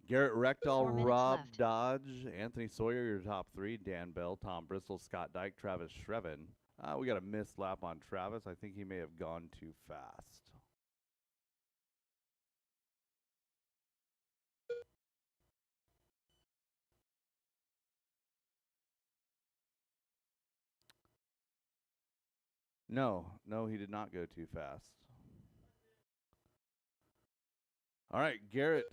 Garrett 4 Rectal, minutes Rob left. Dodge, Anthony Sawyer, your top three. Dan Bell, Tom Bristol, Scott Dyke, Travis Shreven. We got a missed lap on Travis. I think he may have gone too fast. No, he did not go too fast. All right, Garrett.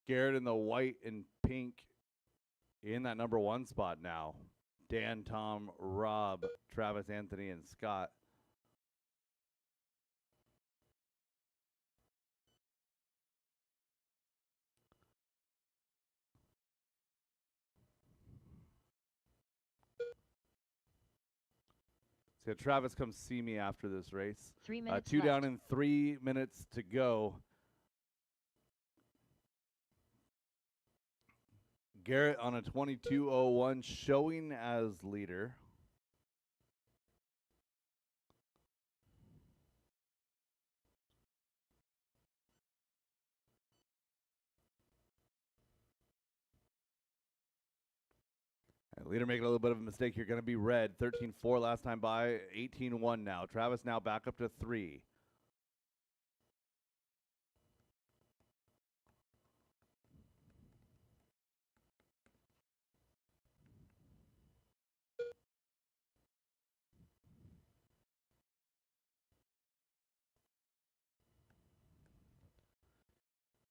Garrett in the white and pink in that number one spot now. Dan, Tom, Rob, Travis, Anthony, and Scott. So Travis, come see me after this race. 3 minutes Two left. down and 3 minutes to go. Garrett on a 22:01 showing as leader. And leader making a little bit of a mistake here. Going to be red. 13-4 last time by. 18-1 now. Travis now back up to 3.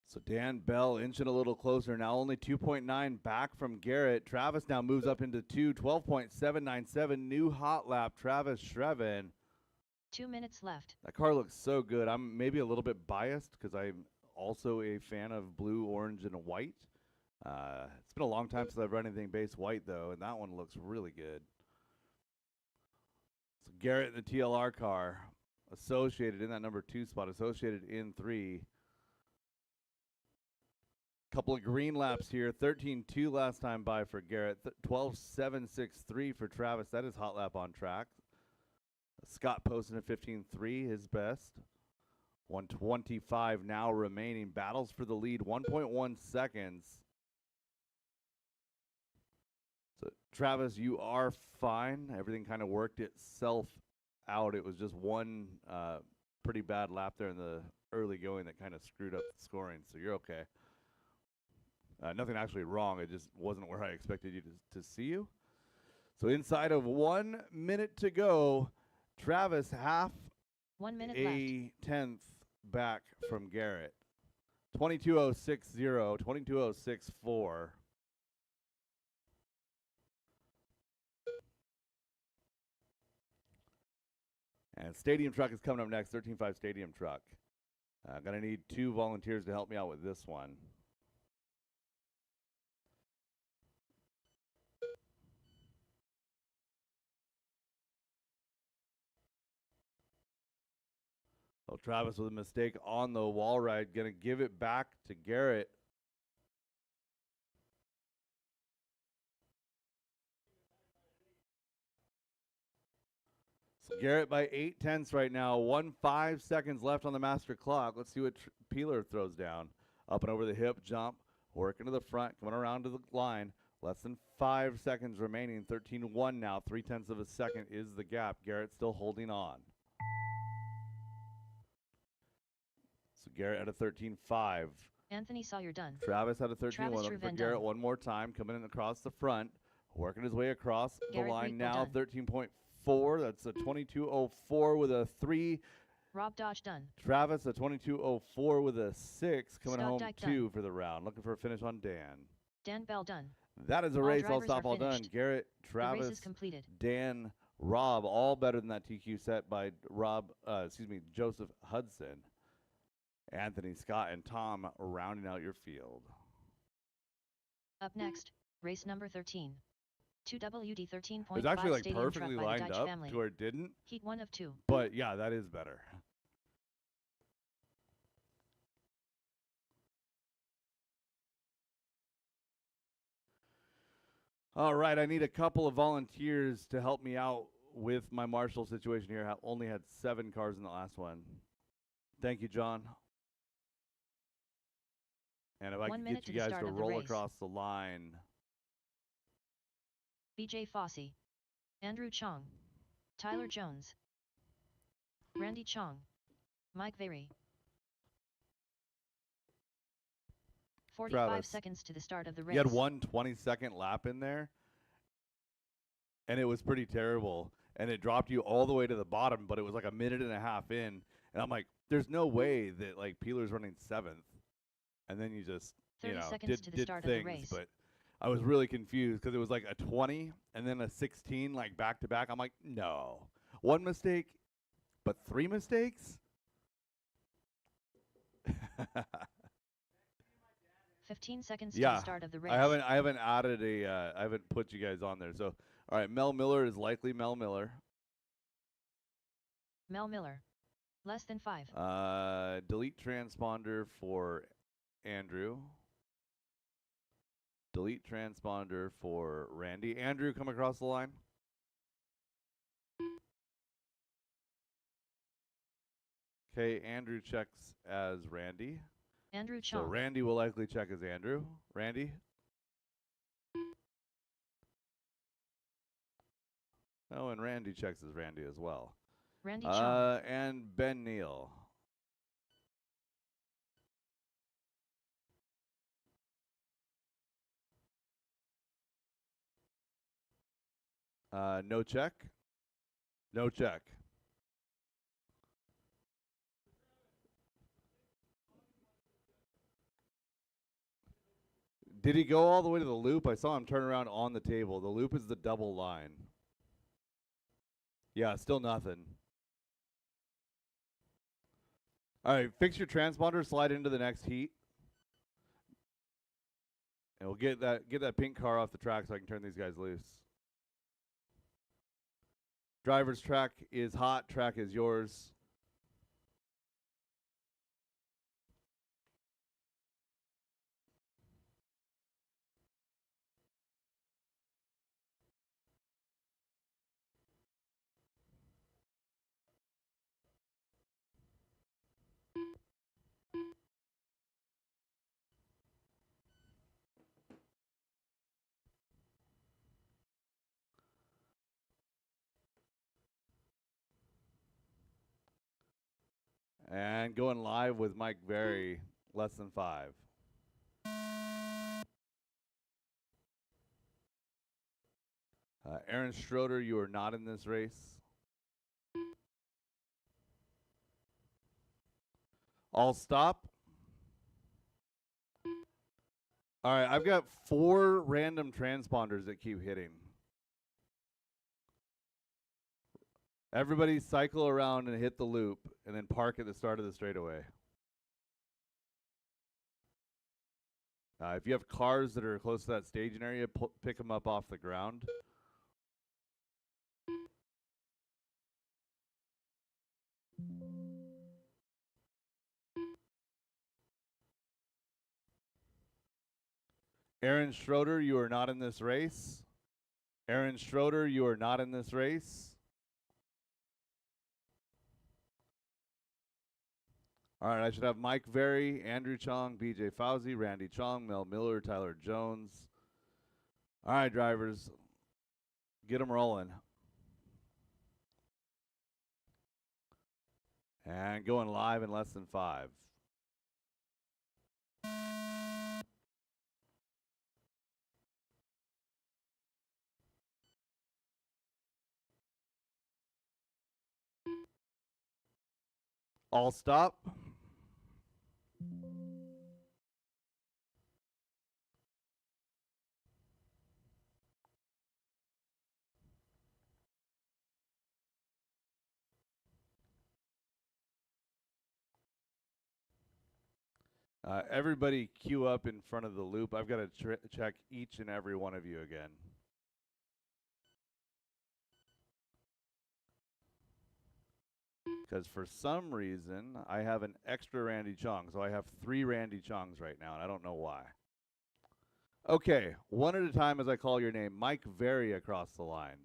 So Dan Bell inching a little closer now, only 2.9 back from Garrett. Travis now moves up into 2, 12.797, new hot lap, Travis Shreven. 2 minutes left. That car looks so good. I'm maybe a little bit biased because I'm also a fan of blue, orange, and white. It's been a long time since I've run anything base white, though, and that one looks really good. So Garrett in the TLR car, associated in that number 2 spot, associated in 3. Couple of green laps here. 13-2 last time by for Garrett. 12.763 for Travis. That is hot lap on track. Scott posting a 15.3, his best. 125 now remaining. Battles for the lead. 1.1 seconds. So Travis, you are fine. Everything kind of worked itself out. It was just one pretty bad lap there in the early going that kind of screwed up the scoring. So you're okay. Nothing actually wrong. It just wasn't where I expected you to see you. So inside of 1 minute to go, Travis half 1 minute a left. tenth back from Garrett. 22.060, 22.064. And Stadium Truck is coming up next, 13.5 Stadium Truck. Gonna need 2 volunteers to help me out with this one. So Travis with a mistake on the wall ride, gonna give it back to Garrett. So Garrett by 8/10 right now. 1.5 seconds left on the master clock. Let's see what Peeler throws down. Up and over the hip, jump, working to the front, coming around to the line. Less than 5 seconds remaining. 13.1 now. 0.3 of a second is the gap. Garrett still holding on. So Garrett at a 13.5. Anthony Sawyer done. Travis at a 13.1. Travis Looking for Truvan Garrett done. one more time. Coming in across the front. Working his way across Garrett the line Rico now. done. 13.4. That's a 22.04 with a 3. Rob Dodge done. Travis, a 22.04 with a 6, coming Scott home Dyke 2 done. for the round. Looking for a finish on Dan. Dan Bell done. That is a All race. All drivers stop, are all done. finished. Garrett, The race Travis, is completed. Dan, Rob, all better than that TQ set by Joseph Hudson. Anthony, Scott, and Tom rounding out your field. Up next, race number 13. 2WD 13.5 It was actually like Stadium perfectly Truck by the lined Deitch up family. to where it didn't, Heat 1 of 2. but yeah, that is better. All right, I need a couple of volunteers to help me out with my marshal situation here. I only had 7 cars in the last one. Thank you, John. And if I 1 could minute get you to the guys start to of the roll race. across the line. BJ Fossey. Andrew Chong. Tyler Jones. Randy Chong. Mike Very. 45 Travis, seconds to the start of the race. You had one 20-second lap in there, and it was pretty terrible. And it dropped you all the way to the bottom, but it was like a minute and a half in. And I'm like, there's no way that like Peeler's running 7th. And then you just, 30 you know, seconds to the did start of the things. race. But I was really confused because it was like a 20 and then a 16, like back to back. I'm like, no. 1 mistake, but 3 mistakes? 15 seconds to Yeah, the start of the race. I haven't added I haven't put you guys on there. So, all right, Mel Miller is likely Mel Miller. Mel Miller. Less than 5. Delete transponder for Andrew. Delete transponder for Randy. Andrew, come across the line. Okay, Andrew checks as Randy. Andrew So Chong. Randy will likely check as Andrew. Randy? Oh, and Randy checks as Randy as well. Randy Chong. And Ben Neal. No check? No check. Did he go all the way to the loop? I saw him turn around on the table. The loop is the double line. Yeah, still nothing. All right, fix your transponder, slide into the next heat. And we'll get that pink car off the track so I can turn these guys loose. Driver's track is hot, track is yours. And going live with Mike Berry, less than 5. Aaron Schroeder, you are not in this race. All stop. All right, I've got 4 random transponders that keep hitting. Everybody cycle around and hit the loop, and then park at the start of the straightaway. If you have cars that are close to that staging area, pick them up off the ground. Aaron Schroeder, you are not in this race. Aaron Schroeder, you are not in this race. All right, I should have Mike Very, Andrew Chong, BJ Fauzi, Randy Chong, Mel Miller, Tyler Jones. All right, drivers, get them rolling. And going live in less than 5. All stop. Everybody queue up in front of the loop. I've got to check each and every one of you again. Because for some reason, I have an extra Randy Chong. So I have 3 Randy Chongs right now, and I don't know why. Okay, one at a time as I call your name. Mike Very across the line.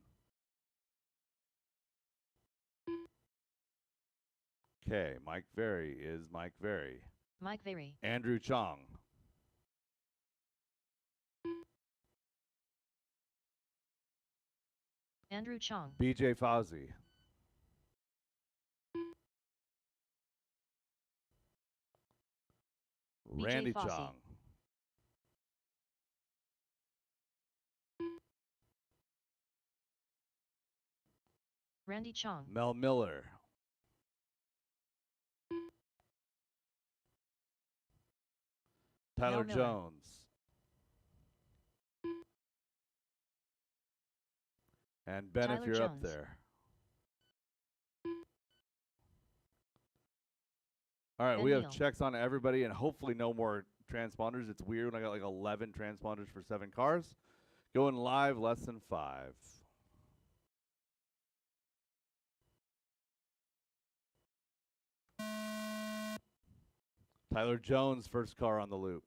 Okay, Mike Very is Mike Very. Mike Very. Andrew Chong. Andrew Chong. BJ Fauzi. Randy Fauci. Chong. Randy Chong. Mel Miller. Tyler Mel Miller. Jones. And Ben, Tyler if you're up Jones. there. All right, Ben we have Neal. checks on everybody and hopefully no more transponders. It's weird when I got like 11 transponders for 7 cars. Going live, less than 5. Tyler Jones, first car on the loop.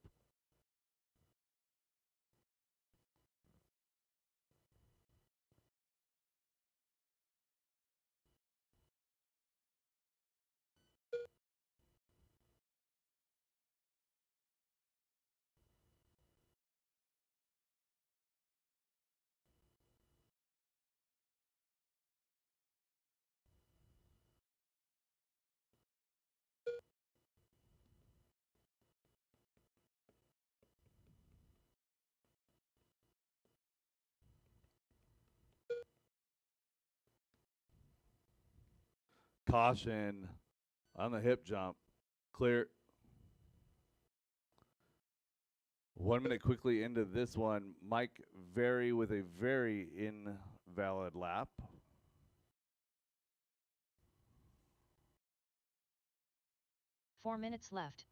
Caution on the hip jump. Clear. 1 minute quickly into this one. Mike Very with a very invalid lap. Four minutes left.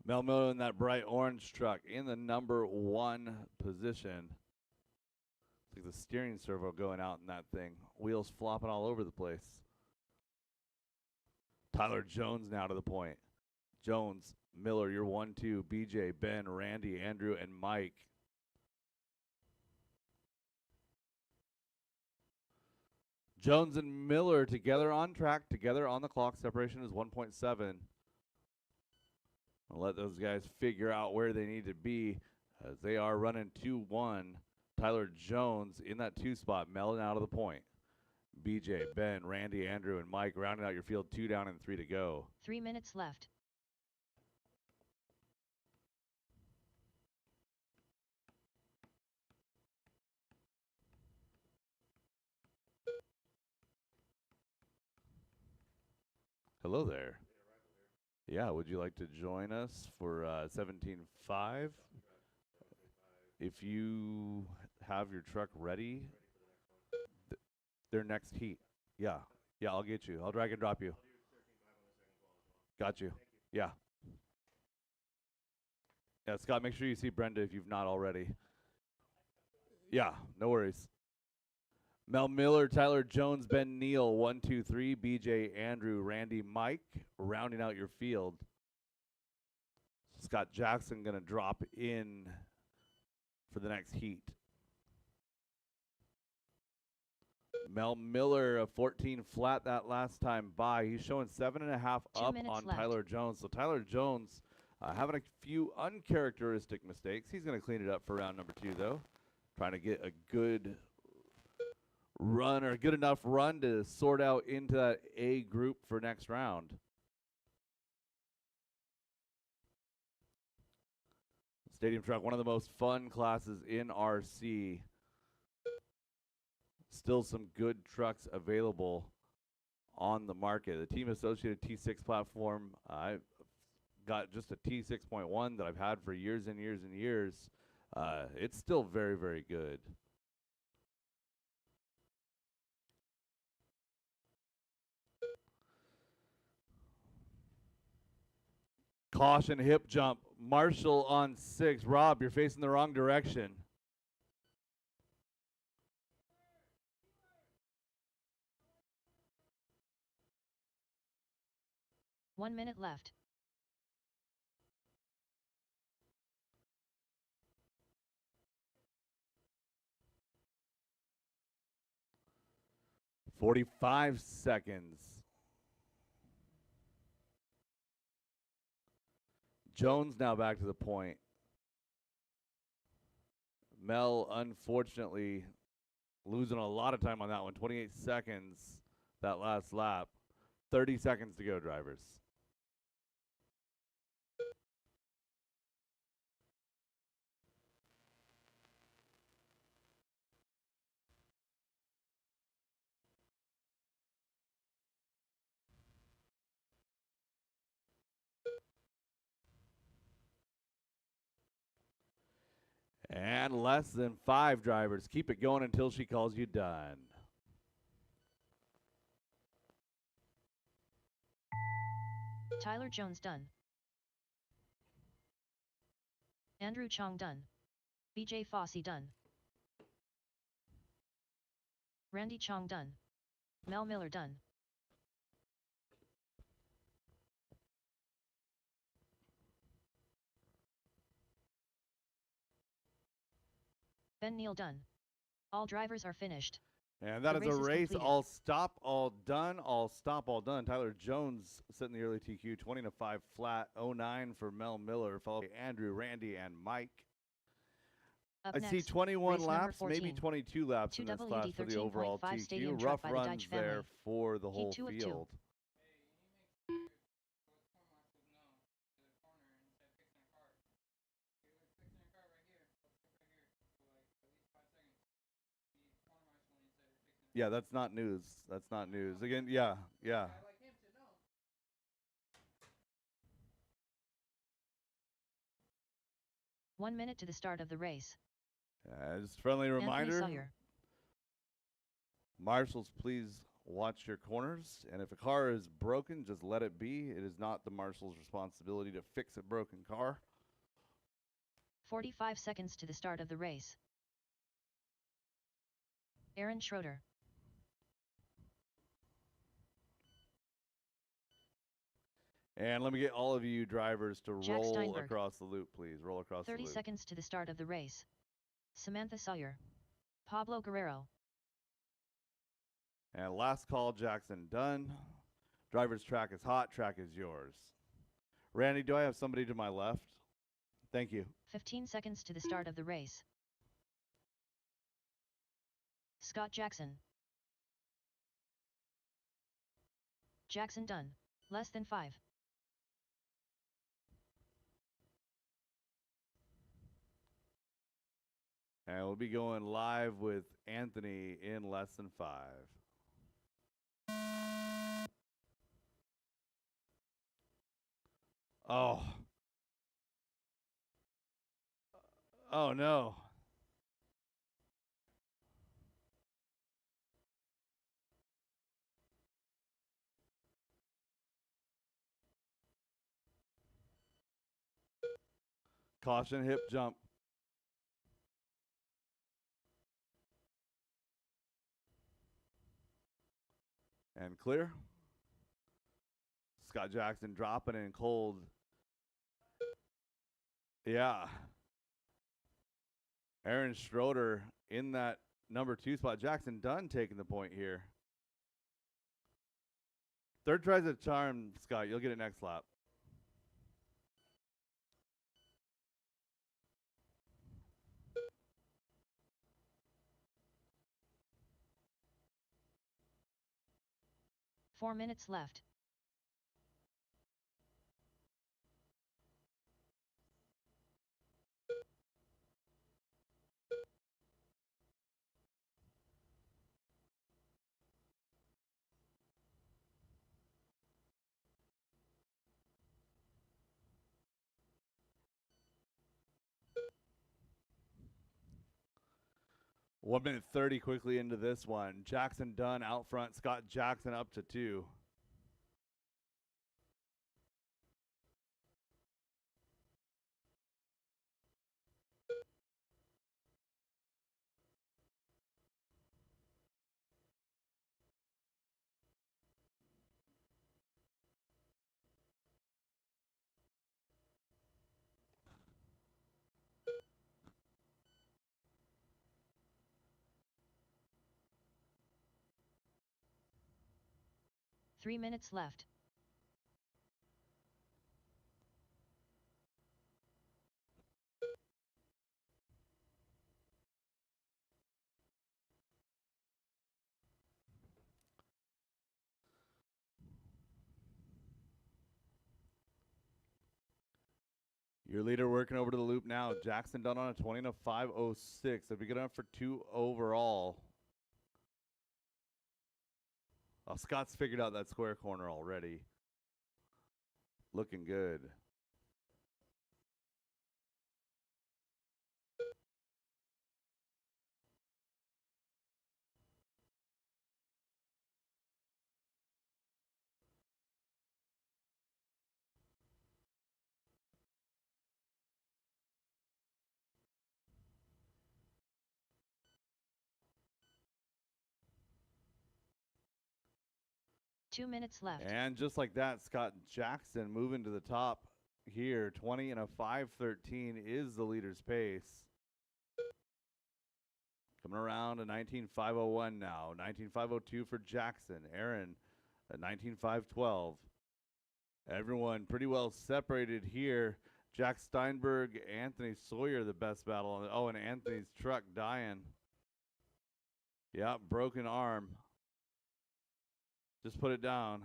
Mel Miller in that bright orange truck in the number 1 position. It's like the steering servo going out in that thing. Wheels flopping all over the place. Tyler Jones now to the point. Jones, Miller, you're 1-2. BJ, Ben, Randy, Andrew, and Mike. Jones and Miller together on track, together on the clock. Separation is 1.7. I'll let those guys figure out where they need to be as they are running 2-1. Tyler Jones in that 2 spot, Mel out of the point. BJ, Ben, Randy, Andrew, and Mike rounding out your field. 2 down and 3 to go. 3 minutes left. Hello there. Yeah, would you like to join us for 17.5? If you have your truck ready, their next heat. Yeah, I'll get you. I'll drag and drop you. Got you. Yeah. Yeah, Scott, make sure you see Brenda if you've not already. Yeah, no worries. Mel Miller, Tyler Jones, Ben Neal, 1, 2, 3, BJ, Andrew, Randy, Mike, rounding out your field. Scott Jackson going to drop in for the next heat. Mel Miller, a 14 flat that last time by. He's showing 7.5 up on left. Tyler Jones. So Tyler Jones having a few uncharacteristic mistakes. He's going to clean it up for round number 2, though. Trying to get a good run or a good enough run to sort out into that A group for next round. Stadium truck, one of the most fun classes in RC. Still some good trucks available on the market. The Team Associated T6 platform, I've got just a T6.1 that I've had for years and years and years. It's still very, very good. Caution, hip jump. Marshall on 6. Rob, you're facing the wrong direction. One minute left. $45 seconds. Jones now back to the point. Mel, unfortunately, losing a lot of time on that one. 28 seconds that last lap. 30 seconds to go, drivers. And less than 5 drivers. Keep it going until she calls you done. Tyler Jones done. Andrew Chong done. BJ Fossey done. Randy Chong done. Mel Miller done. Ben Neal done. All drivers are finished. And that The is a race is race. completed. All stop, all done, all stop, all done. Tyler Jones sitting in the early TQ, 20-5 flat, 09 for Mel Miller, followed by Andrew, Randy, and Mike. Up I next, see 21 race number laps, maybe 14. 22 laps in this class for the overall 2WD13.5 stadium TQ. truck Rough by the runs Deitch there family. for the whole 2 of 2. field. Yeah, that's not news. That's not news. Again, yeah. 1 minute to the start of the race. Just a friendly Anthony reminder, Sawyer. marshals, please watch your corners. And if a car is broken, just let it be. It is not the marshal's responsibility to fix a broken car. 45 seconds to the start of the race. Aaron Schroeder. And let me get all of you drivers to Jack roll Steinberg. across the loop, please. Roll across the 30 loop. seconds to the start of the race. Samantha Sawyer. Pablo Guerrero. And last call, Jackson, done. Driver's track is hot. Track is yours. Randy, do I have somebody to my left? Thank you. 15 seconds to the start of the race. Scott Jackson. Jackson done. Less than 5. And we'll be going live with Anthony in less than 5. Oh. Oh no. Caution hip jump. And clear. Scott Jackson dropping in cold. Yeah. Aaron Schroeder in that number 2 spot. Jackson Dunn taking the point here. Third tries a charm, Scott. You'll get it next lap. Four minutes left. One minute 30 quickly into this one. Jackson Dunn out front. Scott Jackson up to 2. Three minutes left. Your leader working over to the loop now. Jackson Dunn on a 20 and a 5:06. If we get up for 2 overall. Oh, Scott's figured out that square corner already. Looking good. Two minutes left. And just like that, Scott Jackson moving to the top here. 20 and a 5:13 is the leader's pace. Coming around to 19.501 now. 19.502 for Jackson. Aaron at 19.512. Everyone pretty well separated here. Jack Steinberg, Anthony Sawyer, the best battle. Oh, and Anthony's truck dying. Yeah, broken arm. Just put it down.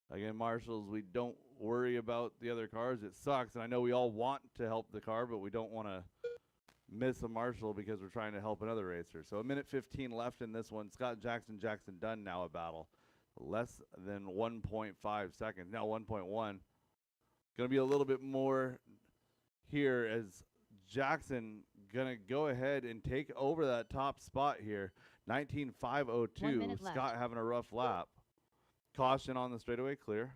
Again, marshals, we don't worry about the other cars. It sucks, and I know we all want to help the car, but we don't want to miss a marshal because we're trying to help another racer. So a minute 15 left in this one. Scott Jackson, Jackson Dunn now a battle. Less than 1.5 seconds. Now 1.1. Going to be a little bit more here as Jackson going to go ahead and take over that top spot here. 19.502. Scott having a rough lap. Caution on the straightaway, clear.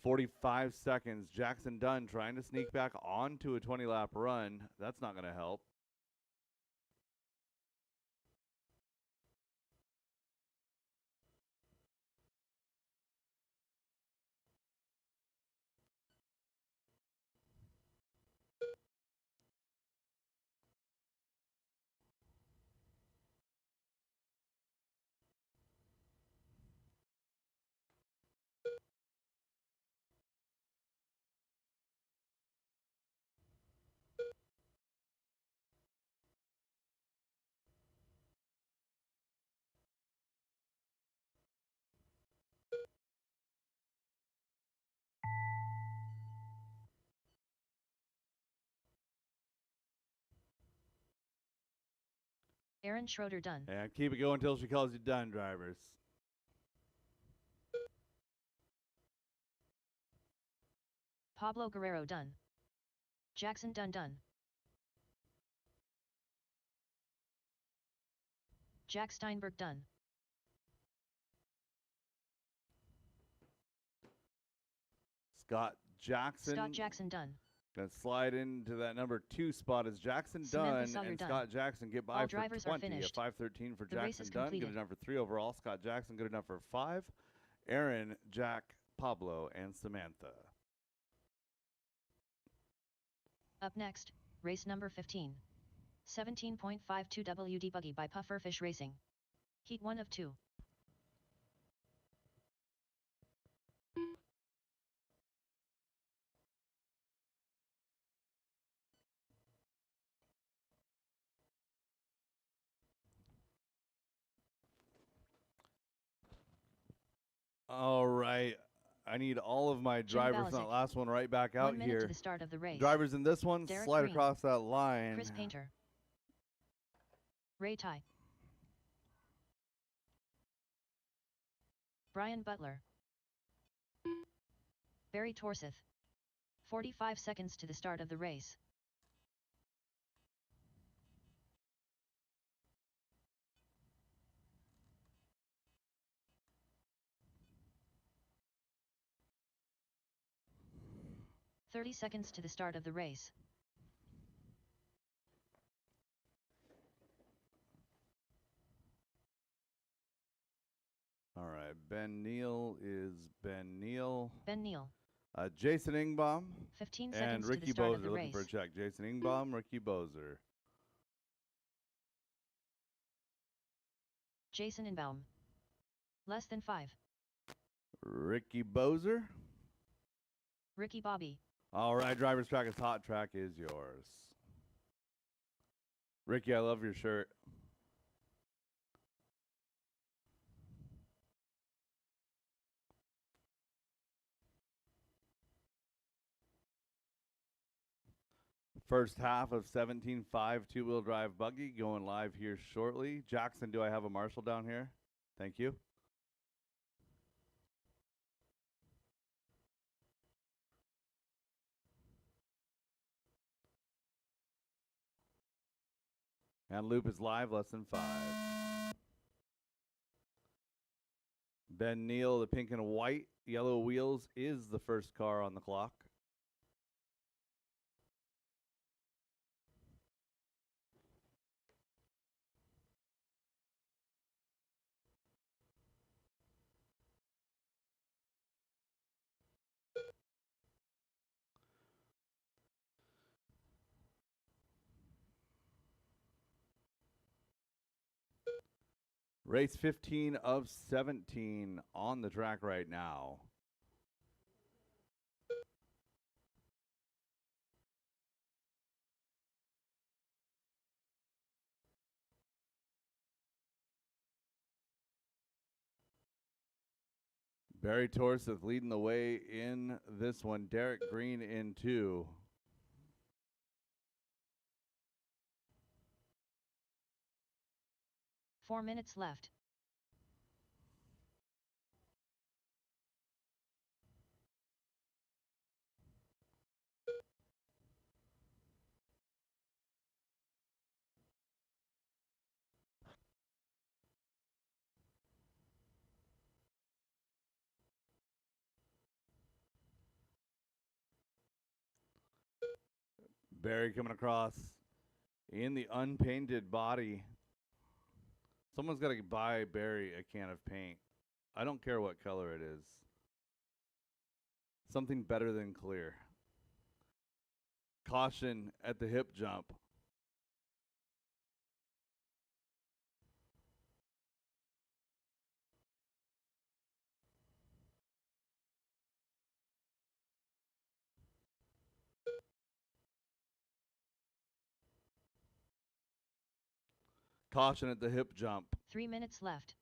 .45 seconds. Jackson Dunn trying to sneak back onto a 20-lap run. That's not going to help. Aaron Schroeder done. And keep it going until she calls you done, drivers. Pablo Guerrero done. Jackson done. Jack Steinberg done. Scott Jackson. Scott Jackson done. Gonna slide into that number 2 spot as Jackson Samantha done, Sawyer and done. Scott Jackson get by All for drivers are 20. A finished. 5:13 for The race Jackson is done. completed. Good enough for 3 overall. Scott Jackson good enough for 5. Aaron, Jack, Pablo, and Samantha. Up next, race number 15. 17.52 WD Buggy by Pufferfish Racing. Heat 1 of 2. All right. I need all of my Jim drivers on that Balasic. last one right back out 1 minute here. to the start of the race. Drivers in this one, Derek slide Green. across that line. Chris Painter. Ray Ty. Brian Butler. Barry Torseth. 45 seconds to the start of the race. "30 seconds to the start of the race. All right. Ben Neal is Ben Neal. Ben Neal. Jason Ingbaum 15 and seconds to Ricky the start of Bozer the looking race. for a check. Jason Ingbaum, Ricky Bozer. Jason Inbaum. Less than 5. Ricky Bozer. Ricky Bobby. All right, driver's track is hot. Track is yours. Ricky, I love your shirt. First half of 17.5 two-wheel drive buggy going live here shortly. Jackson, do I have a marshal down here? Thank you. And loop is live, less than 5. Ben Neal, the pink and white, yellow wheels, is the first car on the clock. Race 15 of 17 on the track right now. Barry Torseth leading the way in this one. Derek Green in 2. "4 minutes left. Barry coming across in the unpainted body. Someone's got to buy Barry a can of paint. I don't care what color it is. Something better than clear. Caution at the hip jump. Caution at the hip jump. 3 minutes left.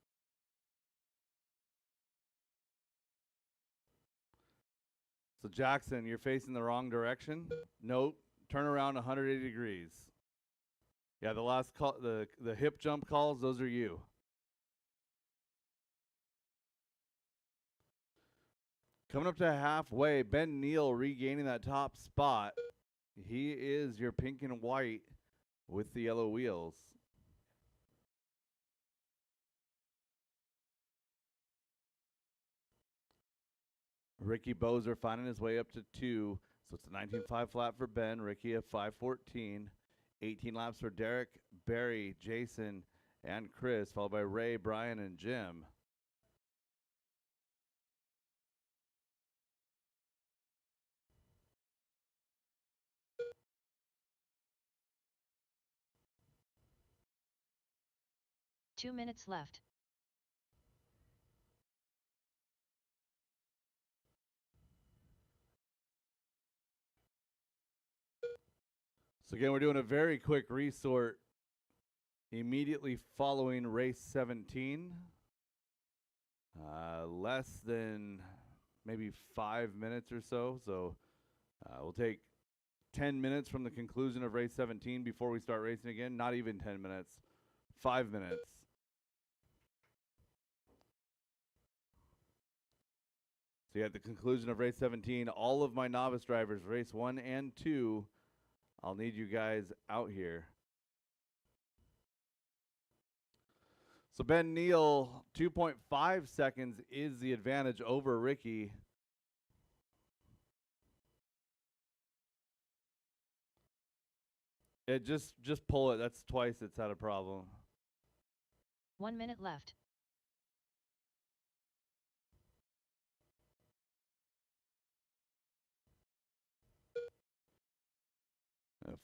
So Jackson, you're facing the wrong direction. Nope. Turn around 180 degrees. Yeah, the last call, the hip jump calls, those are you. Coming up to halfway, Ben Neal regaining that top spot. He is your pink and white with the yellow wheels. Ricky Bozer finding his way up to 2. So it's a 19.5 flat for Ben. Ricky at 5:14. 18 laps for Derek, Barry, Jason, and Chris, followed by Ray, Brian, and Jim. Two minutes left. So again, we're doing a very quick resort immediately following race 17. Less than maybe 5 minutes or so. So we'll take 10 minutes from the conclusion of race 17 before we start racing again. Not even 10 minutes, 5 minutes. So at the conclusion of race 17, all of my novice drivers, race 1 and 2, I'll need you guys out here. So Ben Neal, 2.5 seconds is the advantage over Ricky. Just pull it. That's twice it's had a problem. 1 minute left.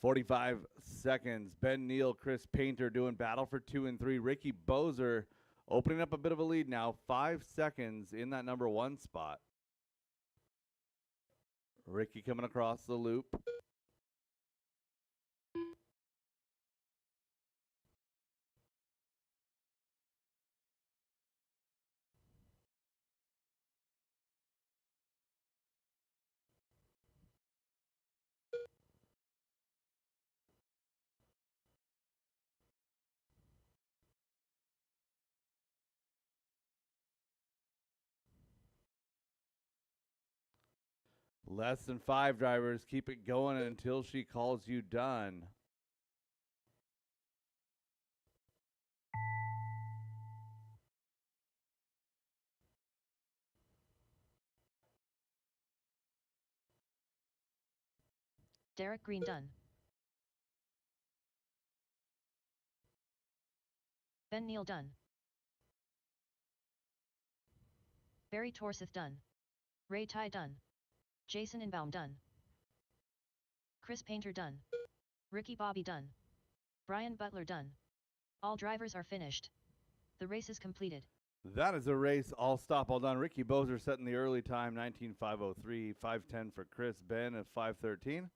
45 seconds. Ben Neal, Chris Painter doing battle for 2 and 3. Ricky Bozer opening up a bit of a lead now. 5 seconds in that number 1 spot. Ricky coming across the loop. Less than 5 drivers. Keep it going until she calls you done. Derek Green done. Ben Neal done. Barry Torseth done. Ray Ty done. Jason Inbaum done. Chris Painter done. Ricky Bobby done. Brian Butler done. All drivers are finished. The race is completed. That is a race all stop, all done. Ricky Bozer setting the early time, 19.503, 5:10 for Chris, Ben at 5:13.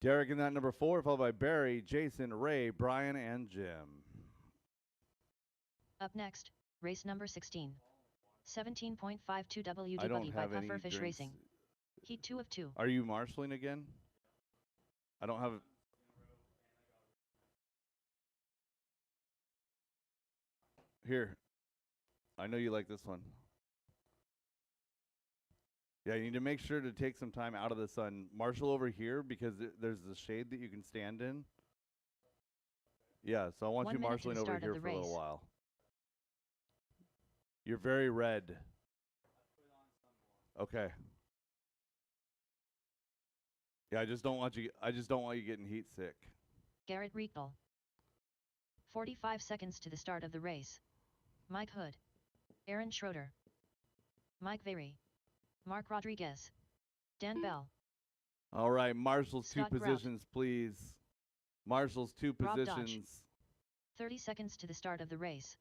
Derek in that number 4, followed by Barry, Jason, Ray, Brian, and Jim. Up next, race number 16. 17.52 I don't WDW by have any Pufferfish drinks. Racing. Heat 2 of 2. Are you marshalling again? I don't have. Here. I know you like this one. Yeah, you need to make sure to take some time out of the sun. Marshal over here because there's the shade that you can stand in. Yeah, so I want 1 you minute to marshaling the over start of here the for a little race. while. You're very red. Okay. Yeah, I just don't want you getting heat sick. Garrett Riegel. 45 seconds to the start of the race. Mike Hood. Aaron Schroeder. Mike Very. Mark Rodriguez. Dan Bell. All right, marshals, Scott 2 Grout. positions, please. Marshals, 2 Rob Dodge. positions. 30 seconds to the start of the race.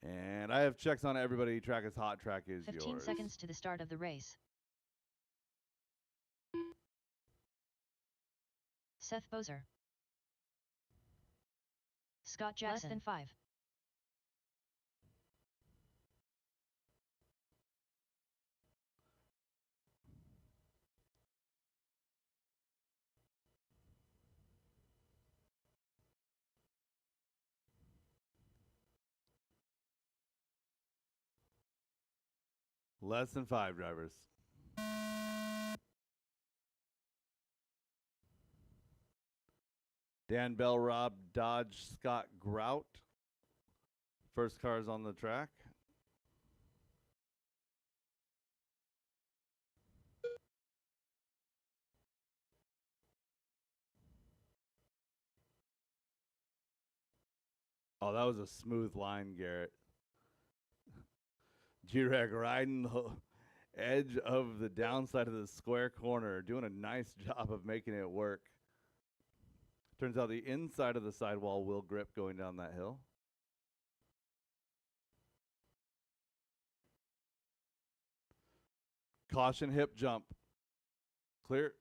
And I have checks on everybody. Track is hot. Track is 15 yours. seconds to the start of the race. Seth Bozer. Scott Jackson. Less than 5. Less than 5 drivers. Dan Bell, Rob Dodge, Scott Grout. First cars on the track. Oh, that was a smooth line, Garrett. G-Reg riding the edge of the downside of the square corner, doing a nice job of making it work. Turns out the inside of the sidewall will grip going down that hill. Caution hip jump. Clear.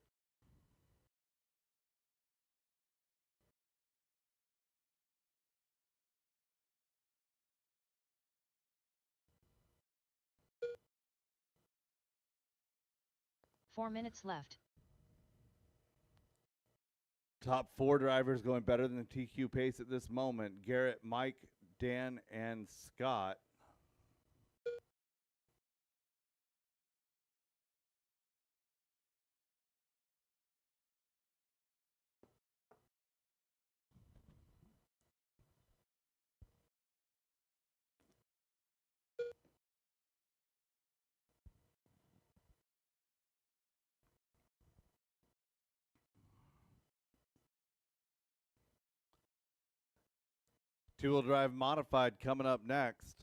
Four minutes left. Top 4 drivers going better than the TQ pace at this moment. Garrett, Mike, Dan, and Scott. Two-wheel drive modified coming up next.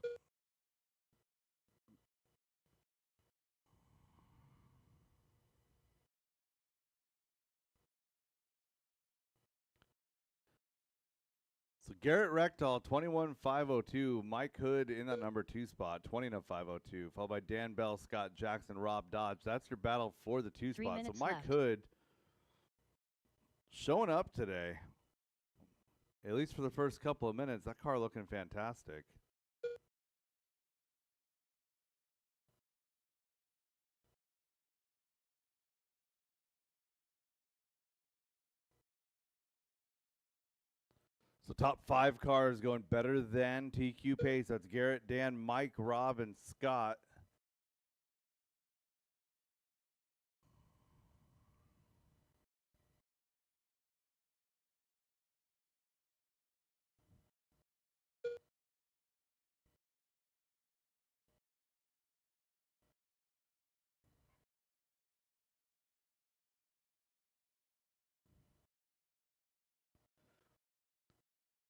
So Garrett Rectal, 21,502. Mike Hood in that number 2 spot, 20,502. Followed by Dan Bell, Scott Jackson, Rob Dodge. That's your battle for the 2 3 spot. So minutes Mike left. Hood showing up today. At least for the first couple of minutes. That car looking fantastic. So top 5 cars going better than TQ pace. That's Garrett, Dan, Mike, Rob, and Scott.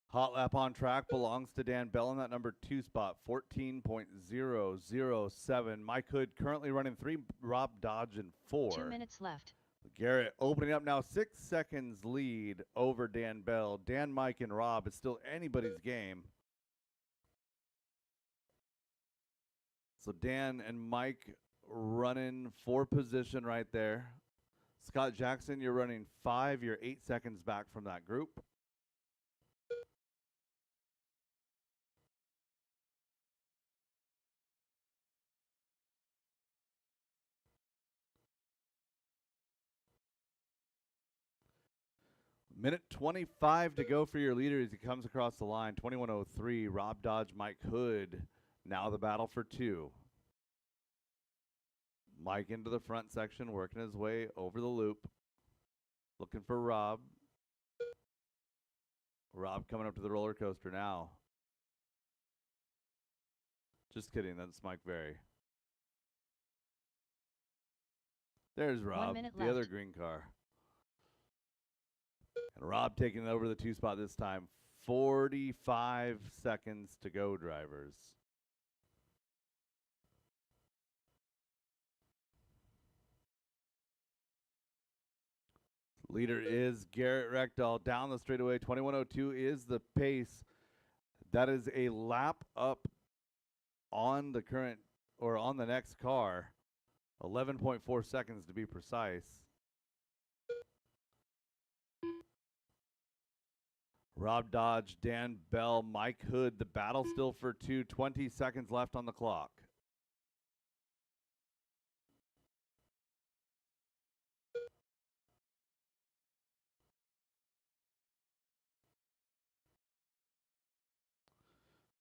Hot lap on track belongs to Dan Bell in that number 2 spot, 14.007. Mike Hood currently running 3, Rob Dodge in 4. 2 minutes left. Garrett opening up now, 6 seconds lead over Dan Bell. Dan, Mike, and Rob, it's still anybody's game. So Dan and Mike running for position right there. Scott Jackson, you're running 5. You're 8 seconds back from that group. Minute 25 to go for your leader as he comes across the line. 21:03, Rob Dodge, Mike Hood. Now the battle for 2. Mike into the front section, working his way over the loop. Looking for Rob. Rob coming up to the roller coaster now. Just kidding, that's Mike Berry. There's 1 Rob, minute the other left. green car. And Rob taking over the 2 spot this time. 45 seconds to go, drivers. Leader is Garrett Rectal down the straightaway. 21:02 is the pace. That is a lap up on the current or on the next car. 11.4 seconds to be precise. Rob Dodge, Dan Bell, Mike Hood. The battle still for 2. 20 seconds left on the clock.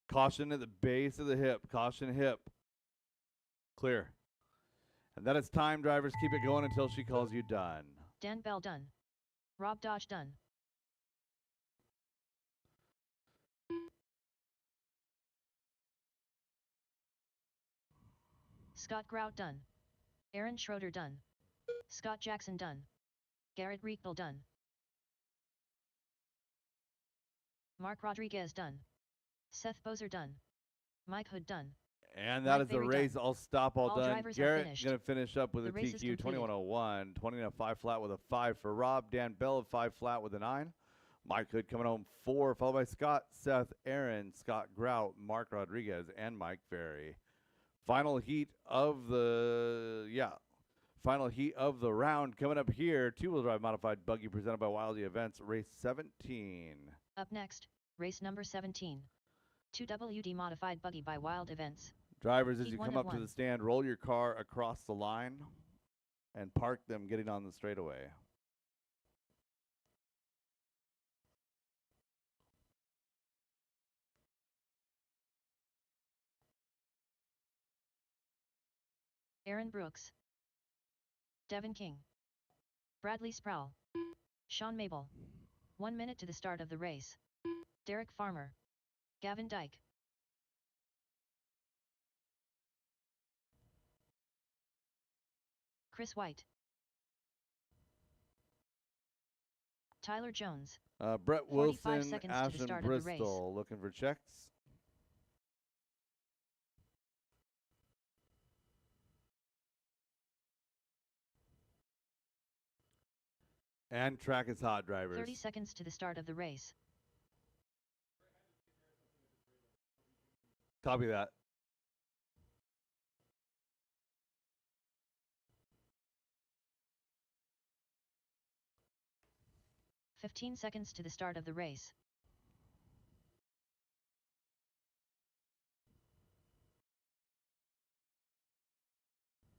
Caution at the base of the hip. Caution hip. Clear. And that is time, drivers. Keep it going until she calls you done. Dan Bell done. Rob Dodge done. Scott Grout done. Aaron Schroeder done. Scott Jackson done. Garrett Riekbill done. Mark Rodriguez done. Seth Bozer done. Mike Hood done. And that Mike is the Berry race. done. All stop, all All done. drivers are Garrett finished. going to finish up with The a race is TQ completed. 21:01. 20 and a 5 flat with a 5 for Rob. Dan Bell at 5 flat with a 9. Mike Hood coming home 4, followed by Scott, Seth, Aaron, Scott Grout, Mark Rodriguez, and Mike Ferry. Final heat of the round coming up here. Two-wheel drive modified buggy presented by Wildy Events, race 17. Up next, race number 17. 2WD modified buggy by Wild Events. Drivers, as Heat you 1 come of up to 1. the stand, roll your car across the line and park them getting on the straightaway. Aaron Brooks. Devin King. Bradley Sproul. Sean Mabel. 1 minute to the start of the race. Derek Farmer. Gavin Dyke. Chris White. Tyler Jones. Brett 45 Wilson, seconds to the Ashton start of the race. Bristol looking for checks. And track is hot, drivers. 30 seconds to the start of the race. Copy that. "15 seconds to the start of the race.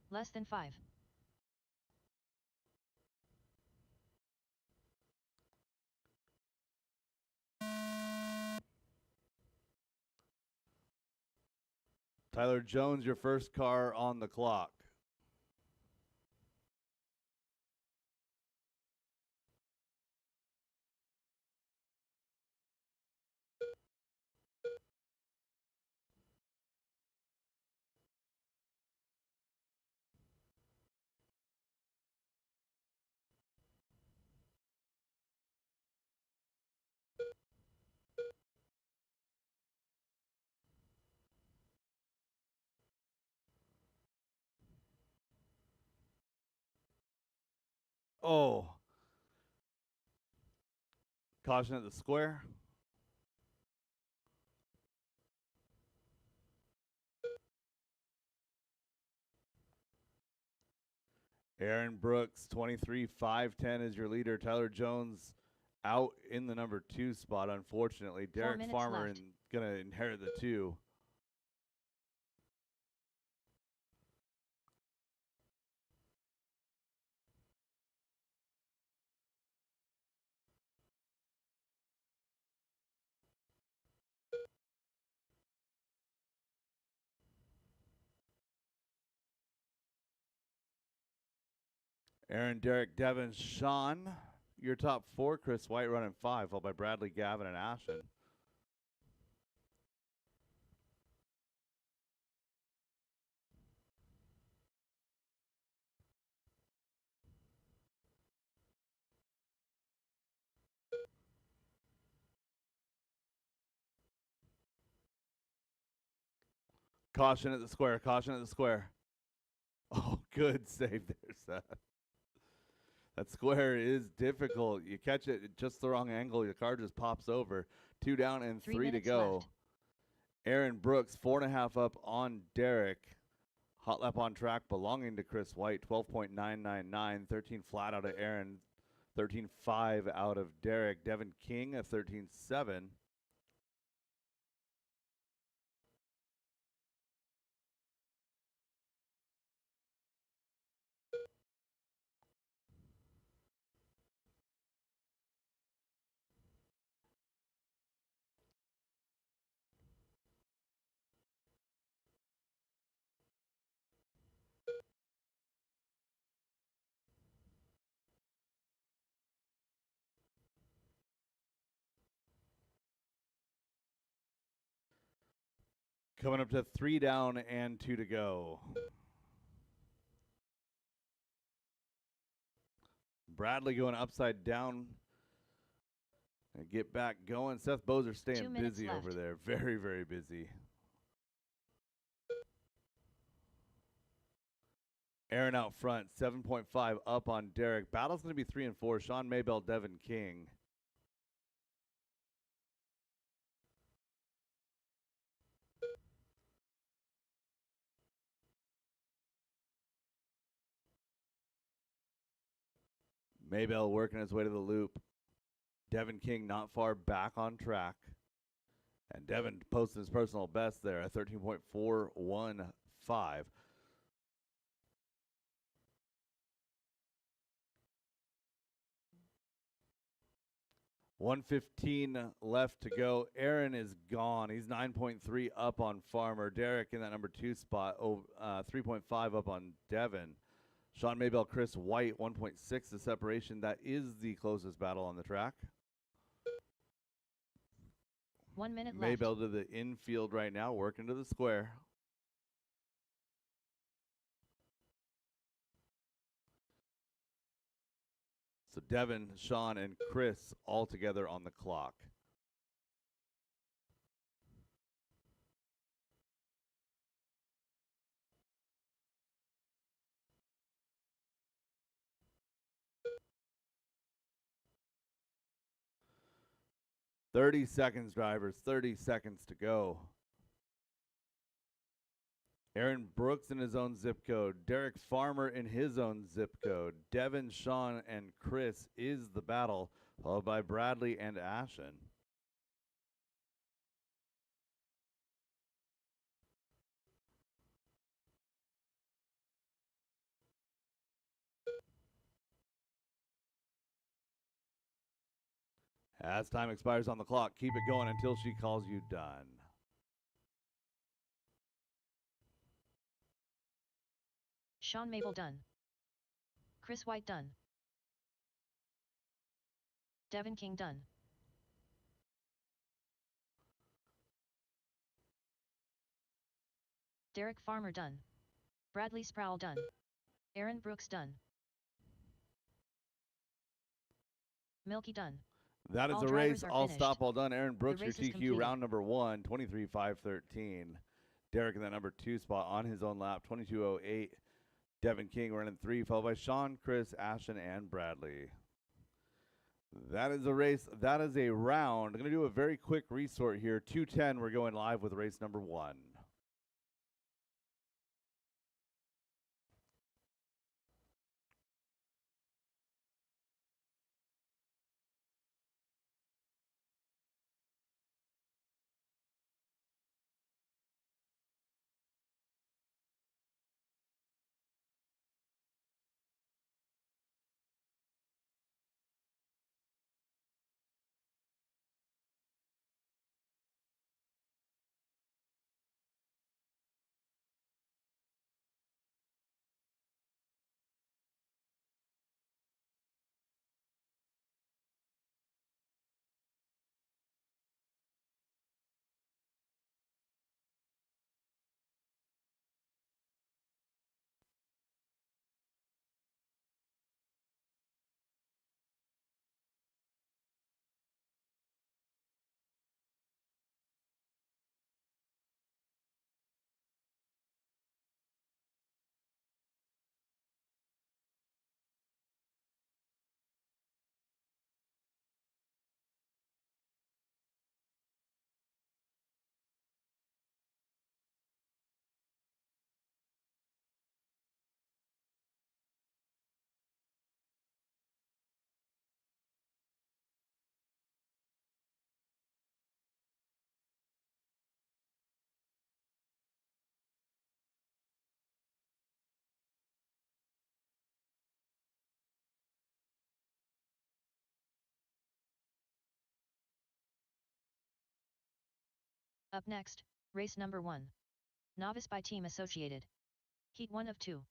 Less than 5. Tyler Jones, your first car on the clock. Oh. Caution at the square. Aaron Brooks, 23-5-10 is your leader. Tyler Jones out in the number 2 spot, unfortunately. Derek Farmer going to inherit the 2. Aaron, Derek, Devin, Sean, your top 4. Chris White running 5, followed by Bradley, Gavin, and Ashton. Caution at the square. Caution at the square. Oh, good save there, Seth. That square is difficult. You catch it at just the wrong angle, your car just pops over. 2 down and 3 to go. Left. Aaron Brooks, 4.5 up on Derek. Hot lap on track belonging to Chris White, 12.999. 13 flat out of Aaron. 13.5 out of Derek. Devin King, a 13.7. Coming up to 3 down and 2 to go. Bradley going upside down. And get back going. Seth Bozer staying 2 minutes busy over left. there. Very, very busy. Aaron out front. 7.5 up on Derek. Battle's going to be 3 and 4. Sean Maybell, Devin King. Maybell working his way to the loop. Devin King not far back on track. And Devin posting his personal best there at 13.415. 1:15 left to go. Aaron is gone. He's 9.3 up on Farmer. Derek in that number 2 spot. 3.5 up on Devin. Sean Maybell, Chris White, 1.6 the separation. That is the closest battle on the track. 1 minute left. Maybell to the infield right now, working to the square. So Devin, Sean, and Chris all together on the clock. "30 seconds, drivers. 30 seconds to go." Aaron Brooks in his own zip code. Derek Farmer in his own zip code. Devin, Sean, and Chris is the battle, followed by Bradley and Ashen. As time expires on the clock, keep it going until she calls you done. Sean Maybell done. Chris White done. Devin King done. Derek Farmer done. Bradley Sproul done. Aaron Brooks done. Milky done. That is All a drivers race. are All finished. stop, all done. Aaron Brooks, your race is TQ, completed. round number 1, 23.513. Derek in that number 2 spot on his own lap, 22.08. Devin King running 3, followed by Sean, Chris, Ashton, and Bradley. That is a race. That is a round. I'm going to do a very quick resort here. 2:10, we're going live with race number 1. Up next, race number 1. Novice by Team Associated. Heat 1 of 2.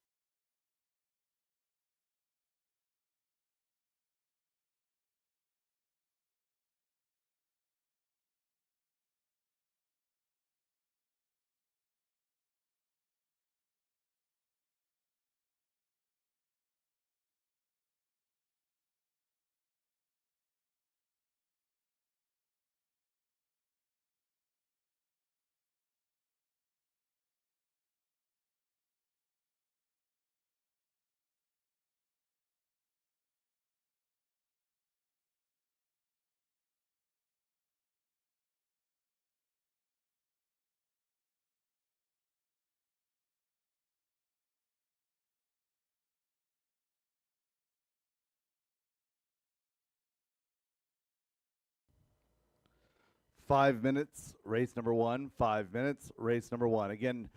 5 minutes, race number 1. 5 minutes, race number 1. Again,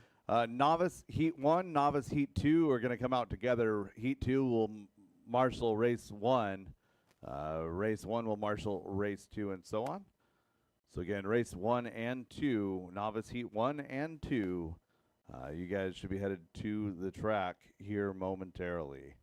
novice heat 1, novice heat 2 are going to come out together. Heat 2 will marshal race 1. Race 1 will marshal race 2, and so on. So again, race 1 and 2, novice heat 1 and 2. You guys should be headed to the track here momentarily.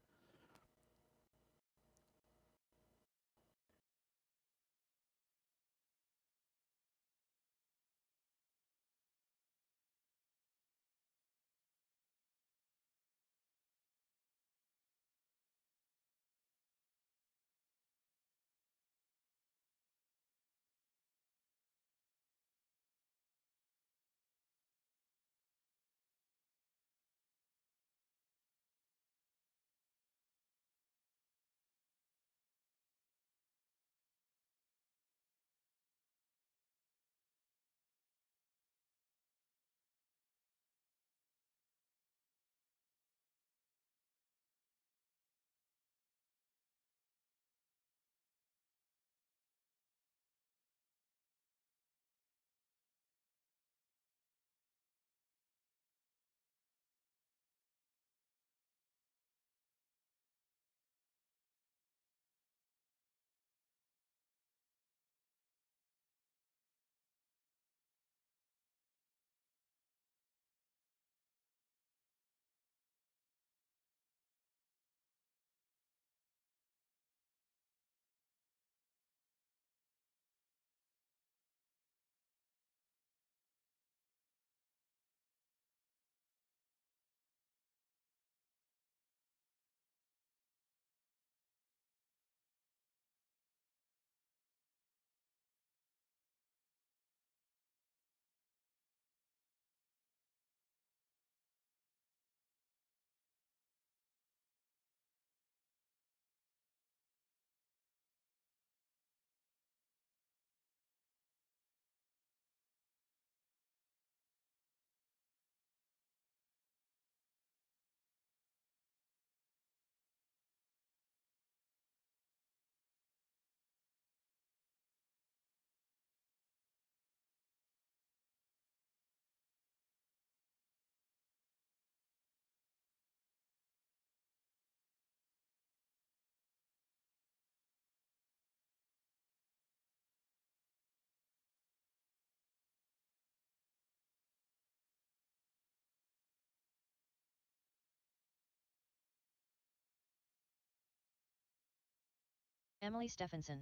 Emily Stephenson.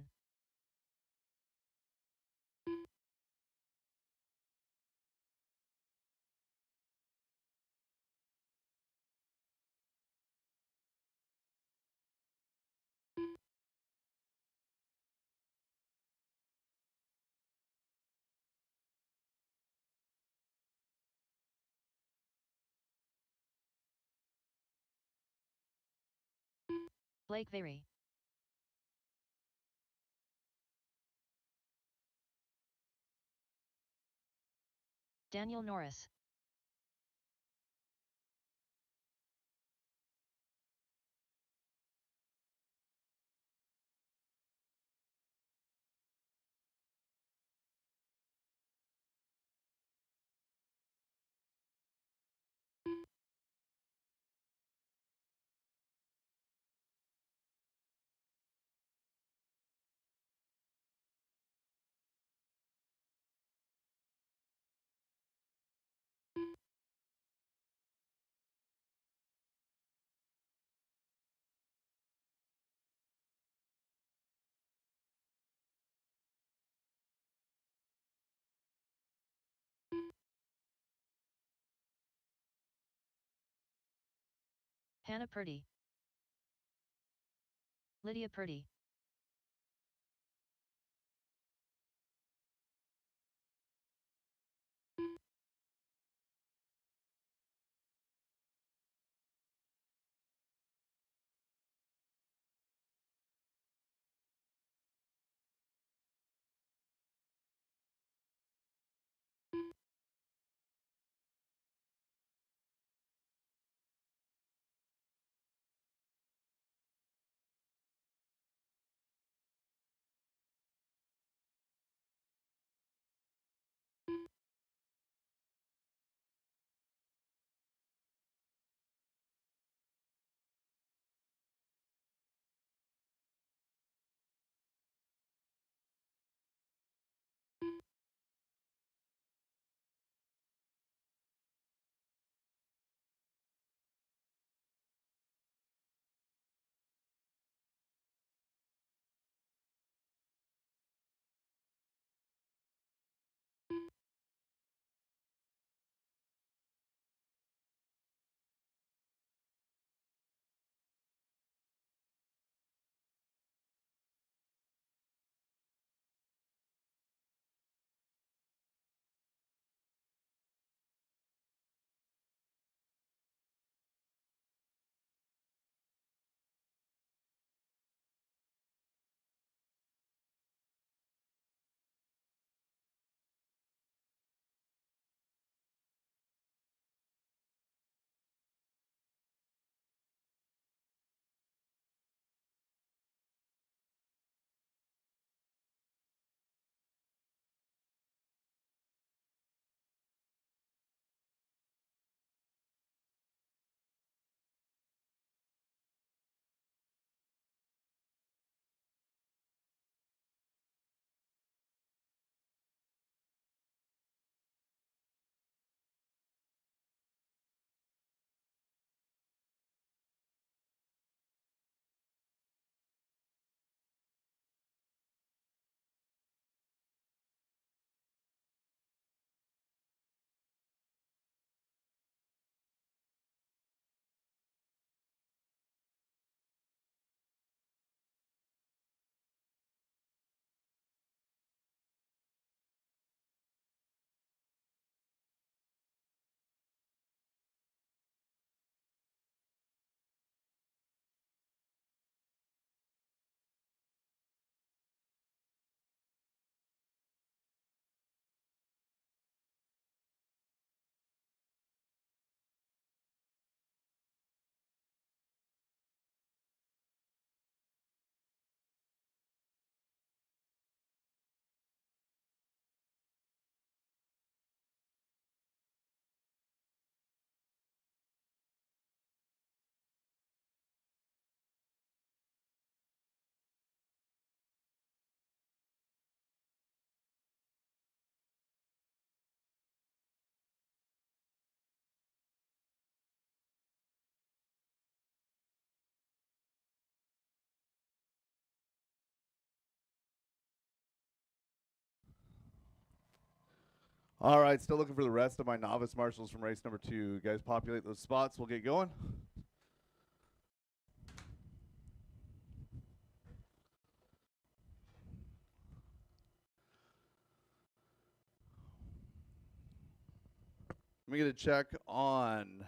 Blake Very. Daniel Norris. Hannah Purdy. Lydia Purdy. All right, still looking for the rest of my novice marshals from race number 2. You guys populate those spots. We'll get going. Let me get a check on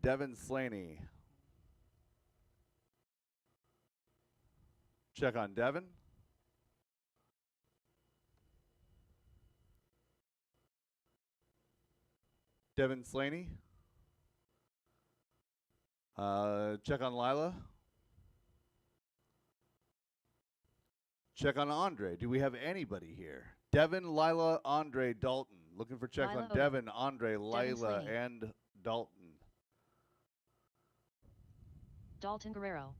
Devin Slaney. Check on Devin. Devin Slaney. Check on Lila. Check on Andre. Do we have anybody here? Devin, Lila, Andre, Dalton. Looking for checks Lila on Devin, Andre, Lila, Slaney. and Dalton. Dalton Guerrero.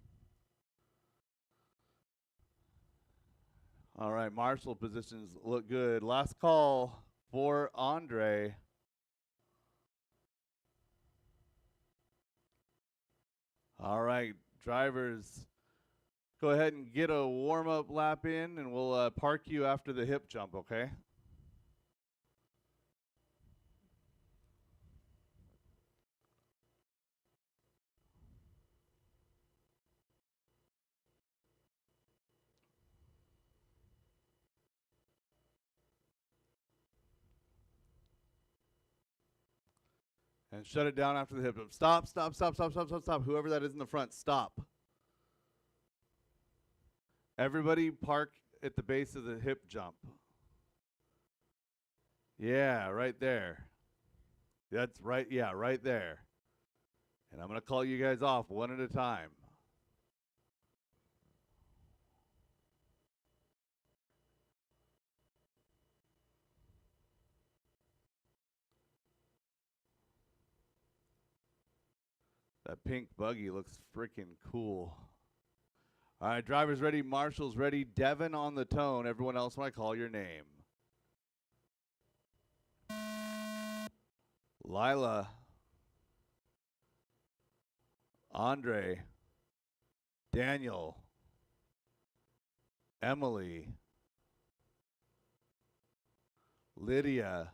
All right, marshal positions look good. Last call for Andre. All right, drivers, go ahead and get a warm-up lap in, and we'll park you after the hip jump, okay? And shut it down after the hip jump. Stop, stop, stop, stop, stop, stop, stop. Whoever that is in the front, stop. Everybody park at the base of the hip jump. Yeah, right there. That's right, yeah, right there. And I'm going to call you guys off one at a time. That pink buggy looks freaking cool. All right, drivers ready, marshals ready. Devin on the tone. Everyone else when I call your name. Lila. Andre. Daniel. Emily. Lydia.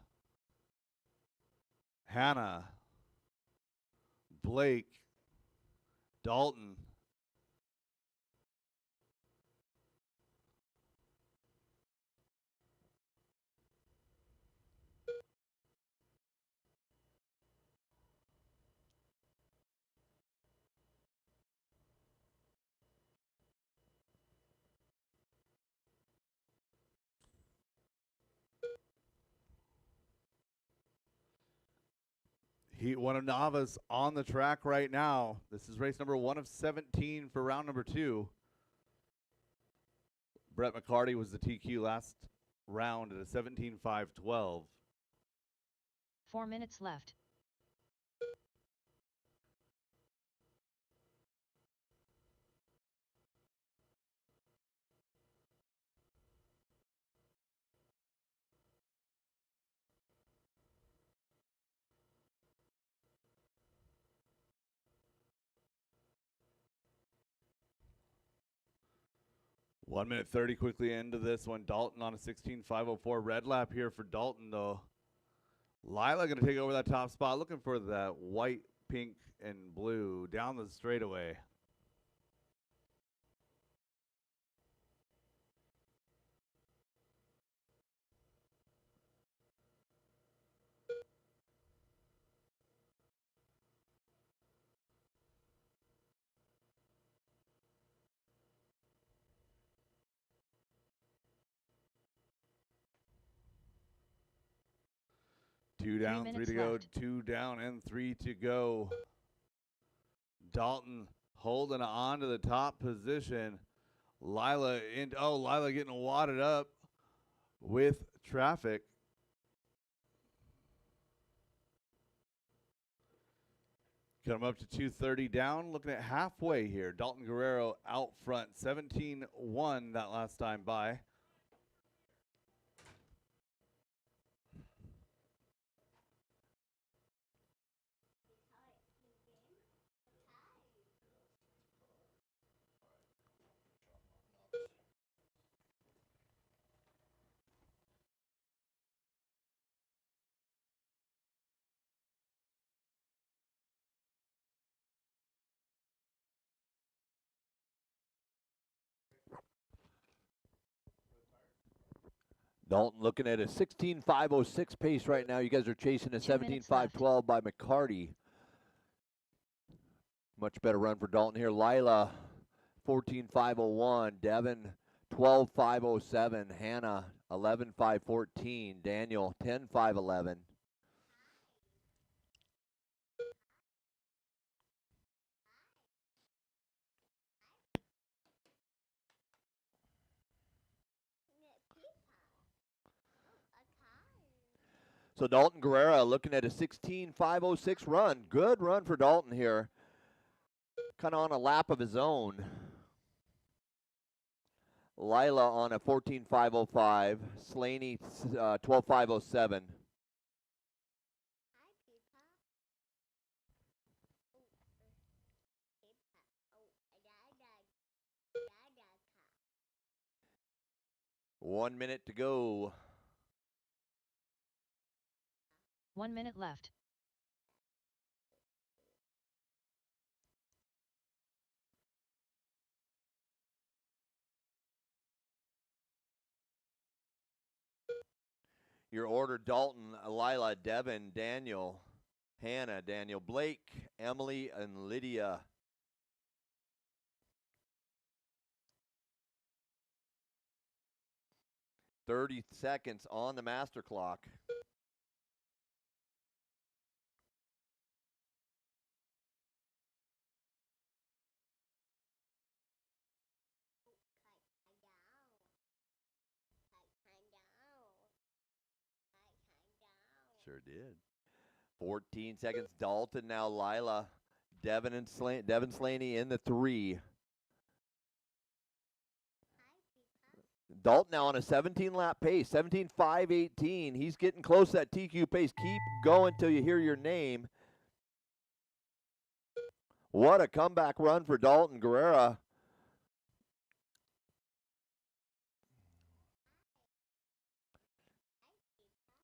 Hannah. Blake. Dalton. Heat 1 of novice on the track right now. This is race number 1 of 17 for round number 2. Brett McCarty was the TQ last round at a 17.512. 4 minutes left. One minute 30 quickly into this one. Dalton on a 16.504 red lap here for Dalton, though. Lila going to take over that top spot, looking for that white, pink, and blue down the straightaway. Two down, 3 to go, left. 2 down, and 3 to go. Dalton holding on to the top position. Lila getting wadded up with traffic. Come up to 2:30 down, looking at halfway here. Dalton Guerrero out front, 17-1 that last time by. Dalton looking at a 16.506 pace right now. You guys are chasing a 2 minutes left. 17.512 by McCarty. Much better run for Dalton here. Lila, 14.501. Devin, 12.507. Hannah, 11.514. Daniel, 10.511. So Dalton Guerrera looking at a 16.506 run. Good run for Dalton here. Kind of on a lap of his own. Lila on a 14.505. Slaney 12.507. One minute to go. 1 minute left. Your order: Dalton, Lila, Devin, Daniel, Hannah, Daniel, Blake, Emily, and Lydia. "30 seconds on the master clock. Sure did. 14 seconds. Dalton now. Lila, Devin Slaney in the 3. Dalton now on a 17-lap pace, 17.518. He's getting close to that TQ pace. Keep going till you hear your name. What a comeback run for Dalton Guerrera.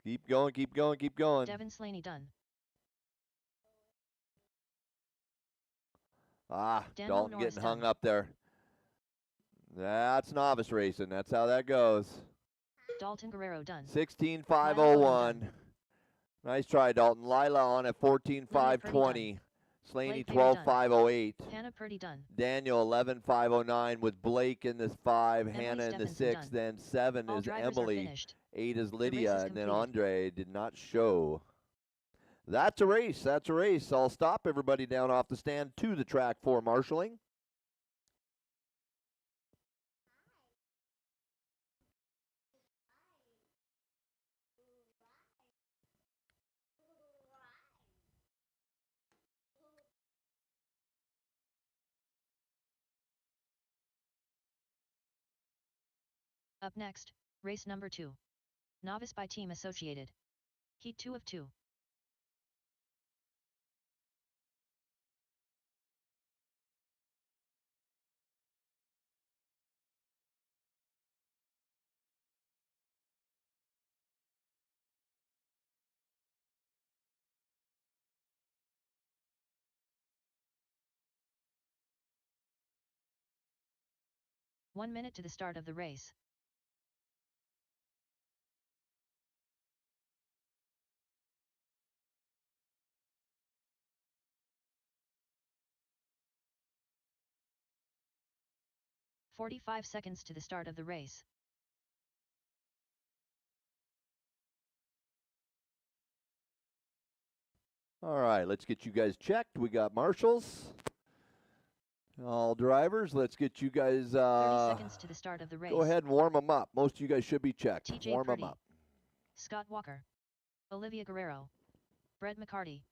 Keep going, keep going, keep going. Devin Slaney done. Daniel Dalton Norris getting hung done. up there. That's novice racing. That's how that goes. Dalton Guerrero done. 16.501. Nice try, Dalton. Lila on at 14.520. Slaney Blake Perry 12.508. Hannah Purdy done. Daniel 11.509 with Blake in the 5, Emily Hannah in the Stephenson 6, done. then 7 All is drivers are Emily, finished. 8 is race Lydia, is and then completed. Andre did not show. That's a race. That's a race. I'll stop everybody down off the stand to the track for marshaling. Up next, race number 2. Novice by Team Associated. Heat 2 of 2. One minute to the start of the race. "45 seconds to the start of the race. All right, let's get you guys checked. We got marshals. All drivers, let's get you guys 30 seconds to the start of the race. go ahead and warm them up. Most of you guys should be checked. TJ Warm them Purdy. up. Scott Walker. Olivia Guerrero. Brett McCarty.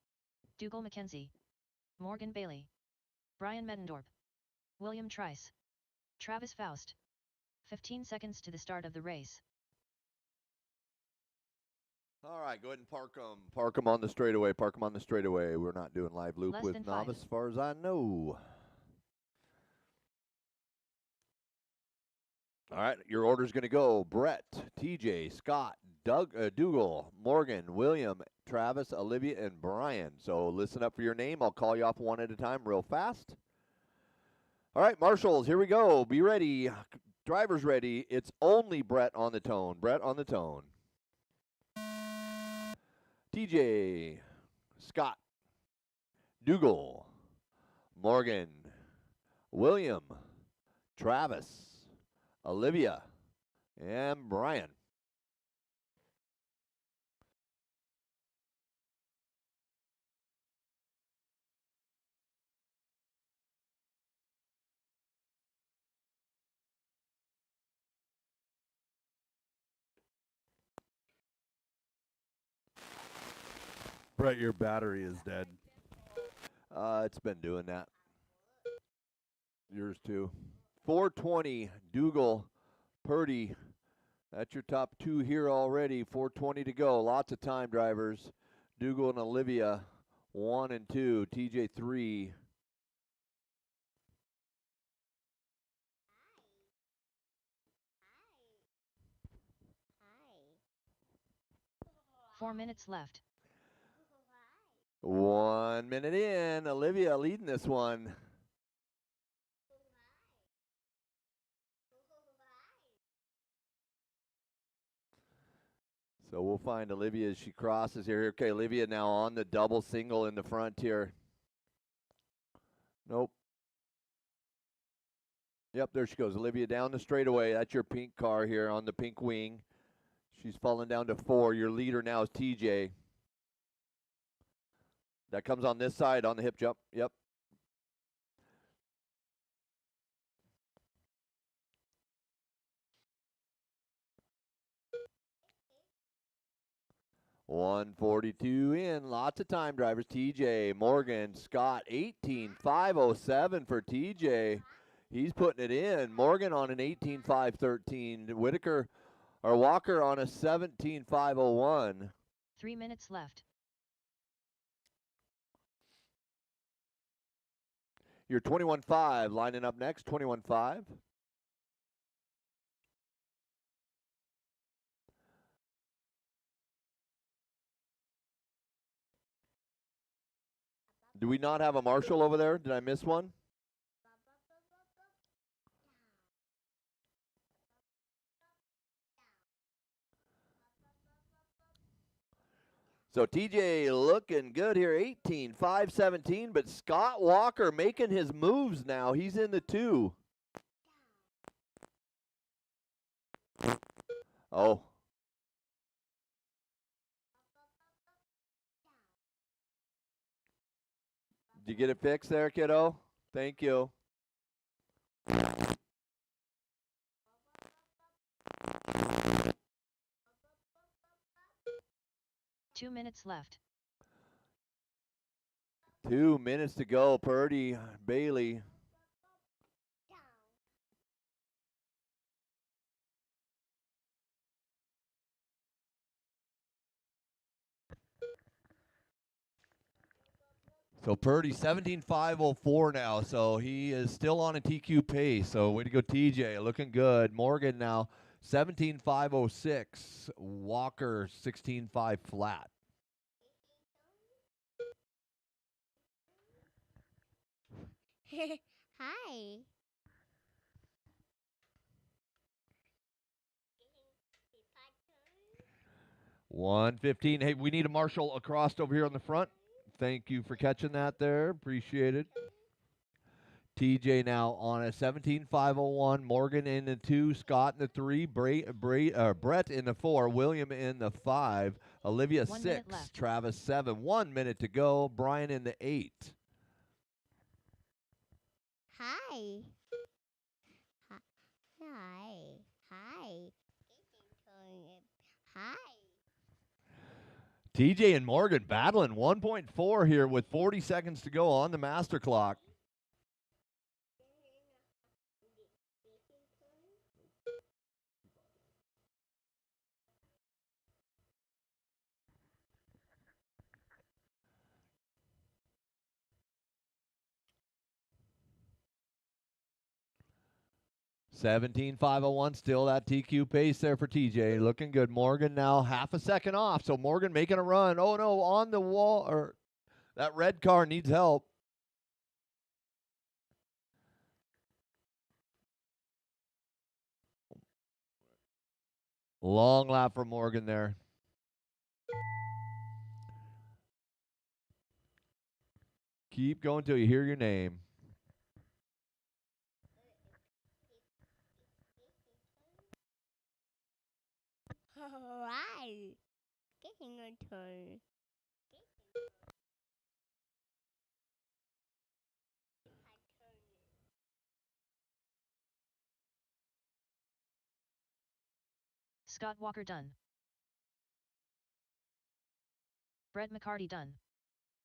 Dougal McKenzie. Morgan Bailey. Brian Medendorp. William Trice. Travis Faust. 15 seconds to the start of the race. All right, go ahead and park them. Park them on the straightaway. Park them on the straightaway. We're not doing live loop Less with than 5. novice, as far as I know. All right, your order's going to go: Brett, TJ, Scott, Dougal, Morgan, William, Travis, Olivia, and Brian. So listen up for your name. I'll call you off one at a time real fast. All right, marshals, here we go. Be ready. Drivers ready. It's only Brett on the tone. Brett on the tone. TJ, Scott, Dougal, Morgan, William, Travis, Olivia, and Brian. Brett, your battery is dead. It's been doing that. Yours too. 420, Dougal, Purdy. That's your top two here already. 420 to go. Lots of time, drivers. Dougal and Olivia, 1 and 2. TJ, 3. Hi. 4 minutes left. 1 minute in. Olivia leading this one. So we'll find Olivia as she crosses here. Okay, Olivia now on the double single in the front here. Nope. Yep, there she goes. Olivia down the straightaway. That's your pink car here on the pink wing. She's fallen down to 4. Your leader now is TJ. That comes on this side on the hip jump. Yep. $142 in. Lots of time, drivers. TJ, Morgan, Scott, 18.507 for TJ. He's putting it in. Morgan on an 18.513. Whitaker or Walker on a 17.501. 3 minutes left. Your 21.5 lining up next. 21.5. Do we not have a marshal over there? Did I miss one? So TJ looking good here, 18.517, but Scott Walker making his moves now. He's in the 2. Oh. Did you get it fixed there, kiddo? Thank you. Two minutes left. 2 minutes to go. Purdy, Bailey. So Purdy, 17.504 now. So he is still on a TQ pace. So way to go, TJ. Looking good. Morgan now, 17.506. Walker, 16.5 flat. Hi. 1:15. Hey, we need a marshal across over here on the front. Thank you for catching that there. Appreciate it. TJ now on a 17.501. Morgan in the 2. Scott in the 3. Brett in the 4. William in the 5. Olivia 1 minute 6. left. Travis 7. 1 minute to go. Brian in the 8. Hi. Hi. Hi. Hi. TJ and Morgan battling 1.4 here with 40 seconds to go on the master clock. $17.501, still that TQ pace there for TJ. Looking good. Morgan now half a second off. So Morgan making a run. Oh no, on the wall, or that red car needs help. Long lap for Morgan there. Keep going till you hear your name. Alright. Getting a turn. Scott Walker done. Brett McCarty done.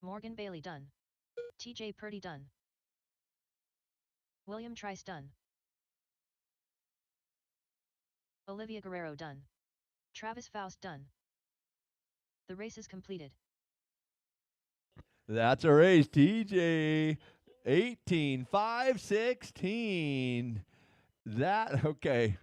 Morgan Bailey done. TJ Purdy done. William Trice done. Olivia Guerrero done. Travis Faust done. The race is completed. That's a race, TJ. 18-5-16. That, okay.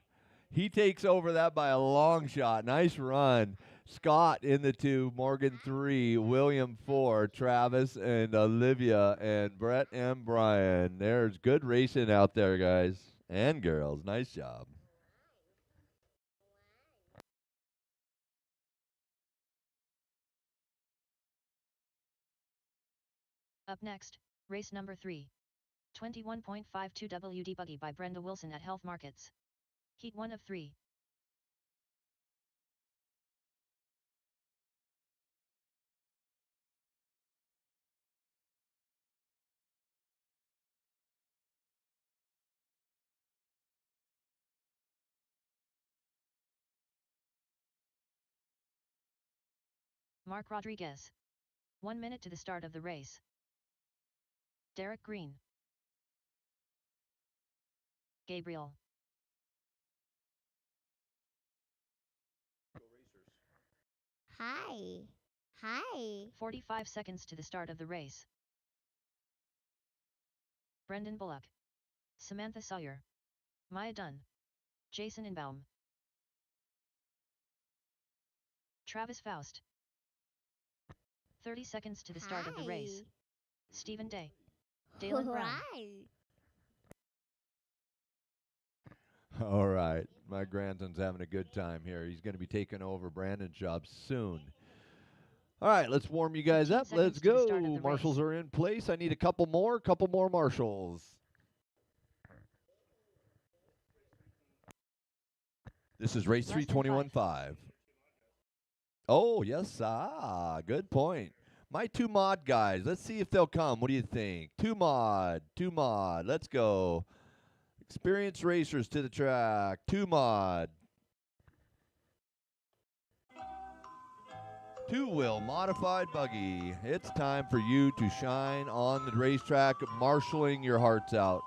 He takes over that by a long shot. Nice run. Scott in the 2, Morgan 3, William 4, Travis and Olivia, and Brett and Brian. There's good racing out there, guys and girls. Nice job. Up next, race number 3. 21.52 WD Buggy by Brenda Wilson at Health Markets. Heat 1 of 3. Mark Rodriguez. 1 minute to the start of the race. Derek Green. Gabriel. Hi. Hi. 45 seconds to the start of the race. Brendan Bullock. Samantha Sawyer. Maya Dunn. Jason Inbaum. Travis Faust. 30 seconds to the start of the race. Stephen Day. Dalen Brown. Alright. All right. My grandson's having a good time here. He's going to be taking over Brandon's job soon. All right, let's warm you guys 15 up. Let's seconds to the go. start of the Marshals race. are in place. I need a couple more marshals. This is race Less 3, than 21-5. Oh, yes. Good point. My 2 mod guys. Let's see if they'll come. What do you think? 2 mod. Let's go. Experienced racers to the track. 2 mod. 2-wheel modified buggy. It's time for you to shine on the racetrack, marshaling your hearts out.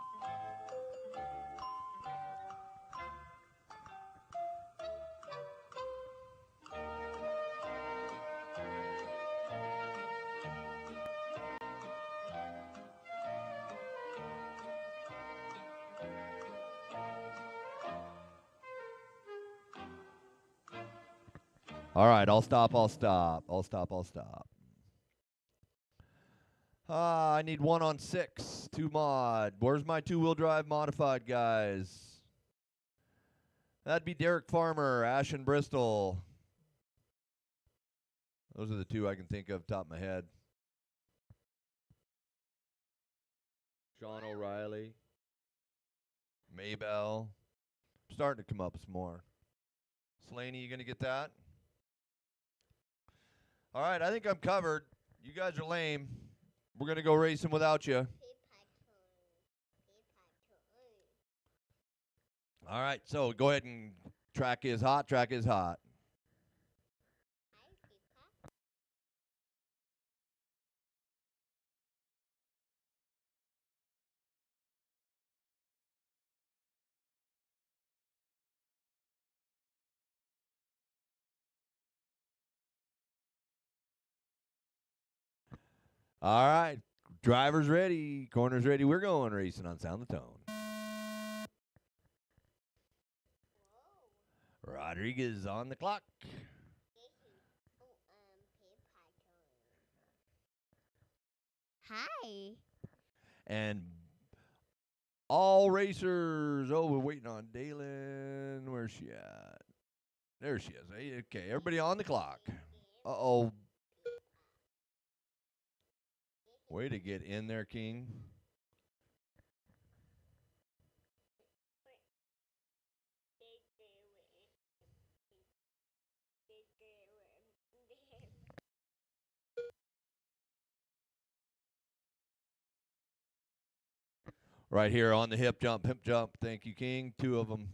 All right, I'll stop. I need 1 on 6. 2 mod. Where's my 2-wheel drive modified guys? That'd be Derek Farmer, Ashton Bristol. Those are the 2 I can think of top of my head. Sean O'Reilly. Maybell. Starting to come up some more. Slaney, you going to get that? All right, I think I'm covered. You guys are lame. We're going to go racing without you. All right, so go ahead and track is hot. All right, driver's ready, corner's ready. We're going racing on Sound the Tone. Rodriguez on the clock. Hi. And all racers. Oh, we're waiting on Dalen. Where's she at? There she is. Okay, everybody on the clock. Uh-oh. Way to get in there, King. Right here on the hip jump. Thank you, King. 2 of them.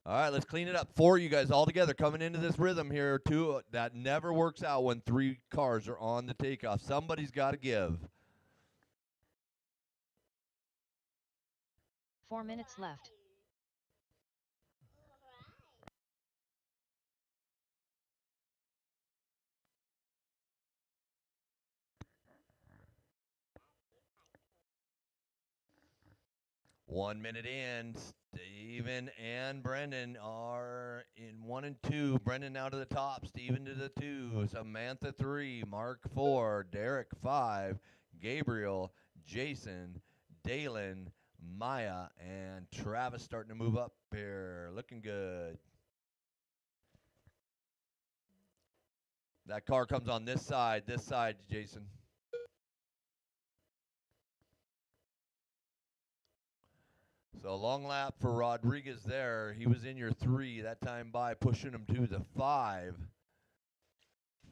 All right, let's clean it up. 4 of you guys all together coming into this rhythm here. 2 that never works out when 3 cars are on the takeoff. Somebody's got to give. 4 minutes left. One minute in, Steven and Brendan are in 1 and 2. Brendan now to the top, Steven to the 2, Samantha 3, Mark 4, Derek 5, Gabriel, Jason, Dalen, Maya, and Travis starting to move up here. Looking good. That car comes on this side, Jason. So long lap for Rodriguez there. He was in your 3 that time by, pushing him to the 5.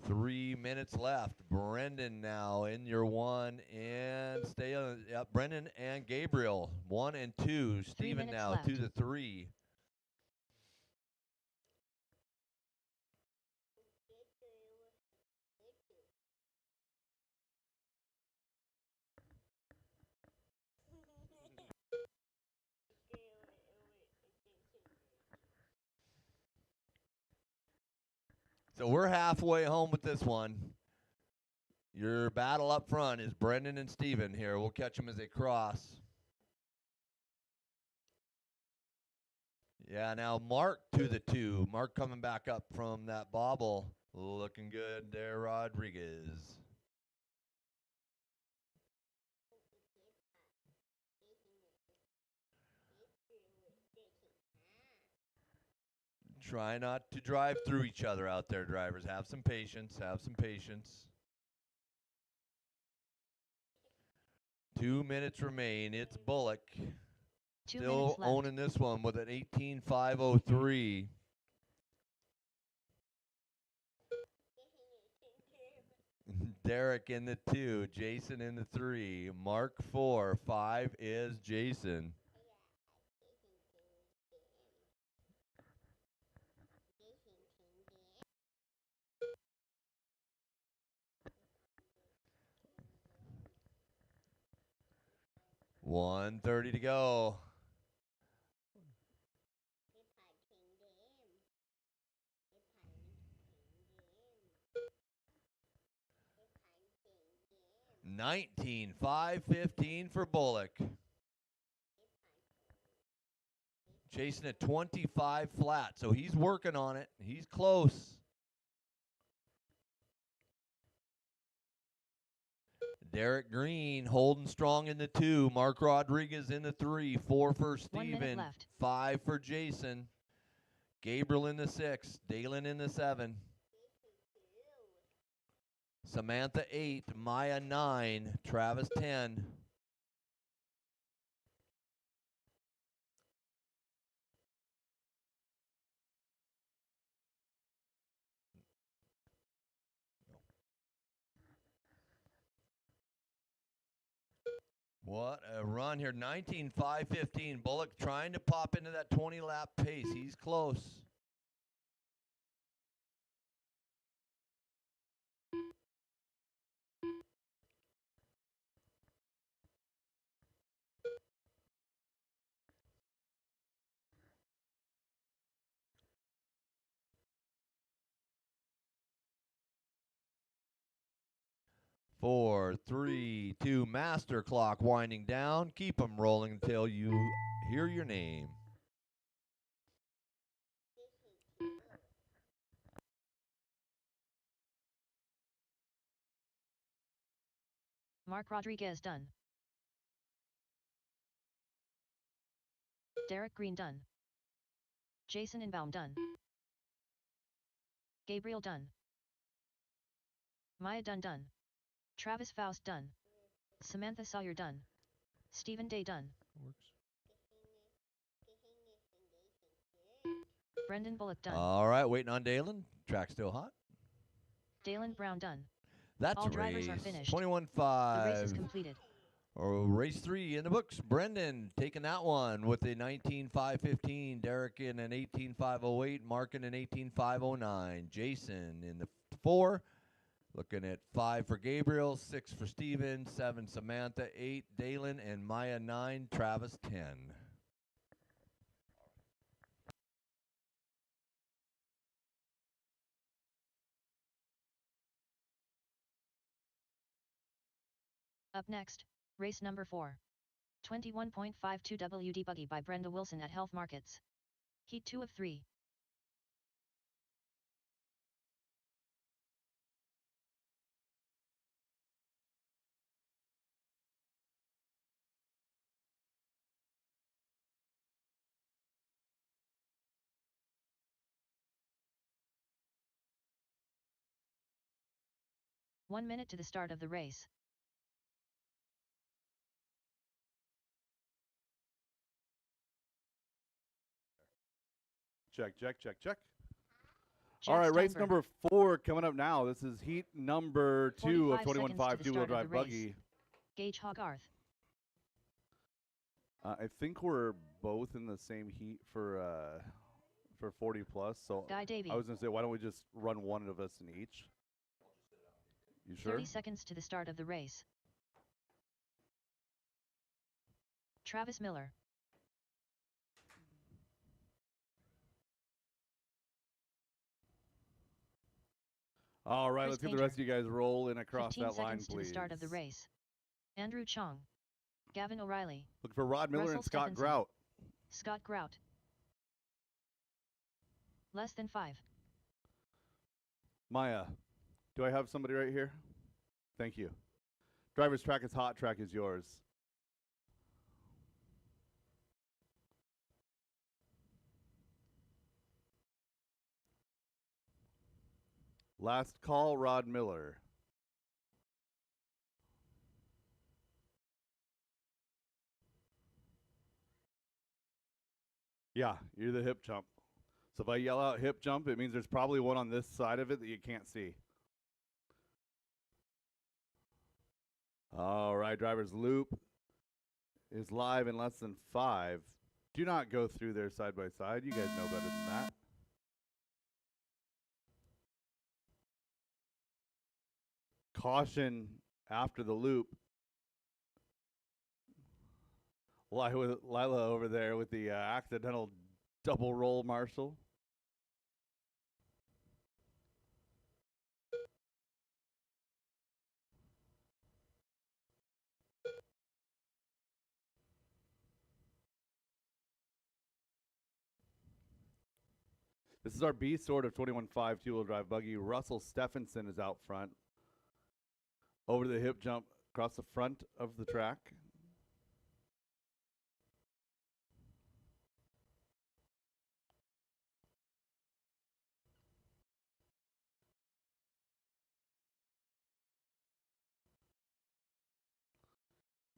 3 minutes left. Brendan now in your 1 and stay on. Yep, Brendan and Gabriel 1 and 2. Steven now left. to the 3. So we're halfway home with this one. Your battle up front is Brendan and Steven here. We'll catch them as they cross. Yeah, now Mark to the 2. Mark coming back up from that bobble. Looking good there, Rodriguez. Try not to drive through each other out there, drivers. Have some patience. 2 minutes remain. It's Bullock. 2 Still minutes left. owning this one with an 18.503. Derek in the 2. Jason in the 3. Mark 4. 5 is Jason. $130 to go. $19,515 for Bullock. Chasing a 25 flat, so he's working on it. He's close. Derek Green holding strong in the 2. Mark Rodriguez in the 3. 4 for 1 minute Steven. left. 5 for Jason. Gabriel in the 6. Dalen in the 7. Samantha 8. Maya 9. Travis 10. What a run here. 19,515. Bullock trying to pop into that 20-lap pace. He's close. Four, three, two. Master clock winding down. Keep them rolling until you hear your name. Mark Rodriguez done. Derek Green done. Jason Inbaum done. Gabriel done. Maya done. Travis Faust done. Samantha Sawyer done. Stephen Day done. Works. Brendan Bullock done. All right, waiting on Dalen. Track still hot. Dalen Brown done. That's All drivers are race finished. The race is 21.5. completed. Race 3 in the books. Brendan taking that one with a 19.515. Derek in an 18.508. Mark in an 18.509. Jason in the 4. Looking at 5 for Gabriel, 6 for Steven, 7 Samantha, 8 Dalen, and Maya 9, Travis 10. Up next, race number 4. 21.52 WD Buggy by Brenda Wilson at Health Markets. Heat 2 of 3. One minute to the start of the race. Check. Jack All right, race Steinberg. number 4 coming up now. This is heat number 2 of 45 seconds 21.5 to the two-wheel start of drive the race. buggy. Gage Hogarth. I think we're both in the same heat for 40 plus. So Guy Davey. I was gonna say, why don't we just run one of us in each? You sure? 30 seconds to the start of the race. Travis Miller. All right, Chris let's get the Painter. rest of you guys rolling across 15 that line, seconds to the please. start of the race. Andrew Chong. Gavin O'Reilly. Looking for Rod Miller Russell and Scott Stephenson. Grout. Scott Grout. Less than 5. Maya, do I have somebody right here? Thank you. Driver's track is hot. Track is yours. Last call, Rod Miller. Yeah, you're the hip jump. So if I yell out hip jump, it means there's probably one on this side of it that you can't see. All right, driver's loop is live in less than 5. Do not go through there side by side. You guys know better than that. Caution after the loop. Lila over there with the accidental double roll Marshall. This is our B sort of 21.5 two-wheel drive buggy. Russell Stephenson is out front. Over the hip jump across the front of the track.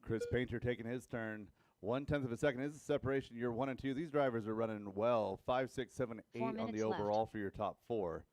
Chris Painter taking his turn. 1/10 of a second is the separation. You're 1 and 2. These drivers are running well. 5, 6, 7, 8 4 on minutes the left. overall for your top 4.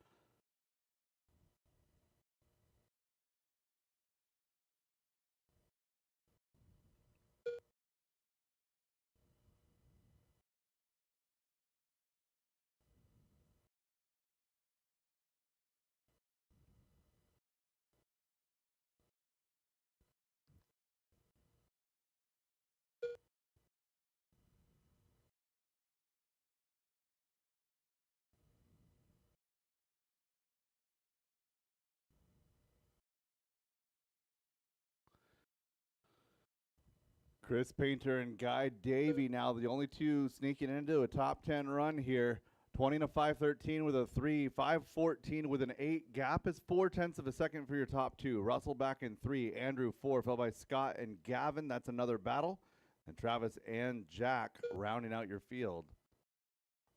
Chris Painter and Guy Davey now the only two sneaking into a top 10 run here. 20 to 5:13 with a 3, 5:14 with an 8. Gap is 0.4 of a second for your top 2. Russell back in 3, Andrew 4, followed by Scott and Gavin. That's another battle. And Travis and Jack rounding out your field.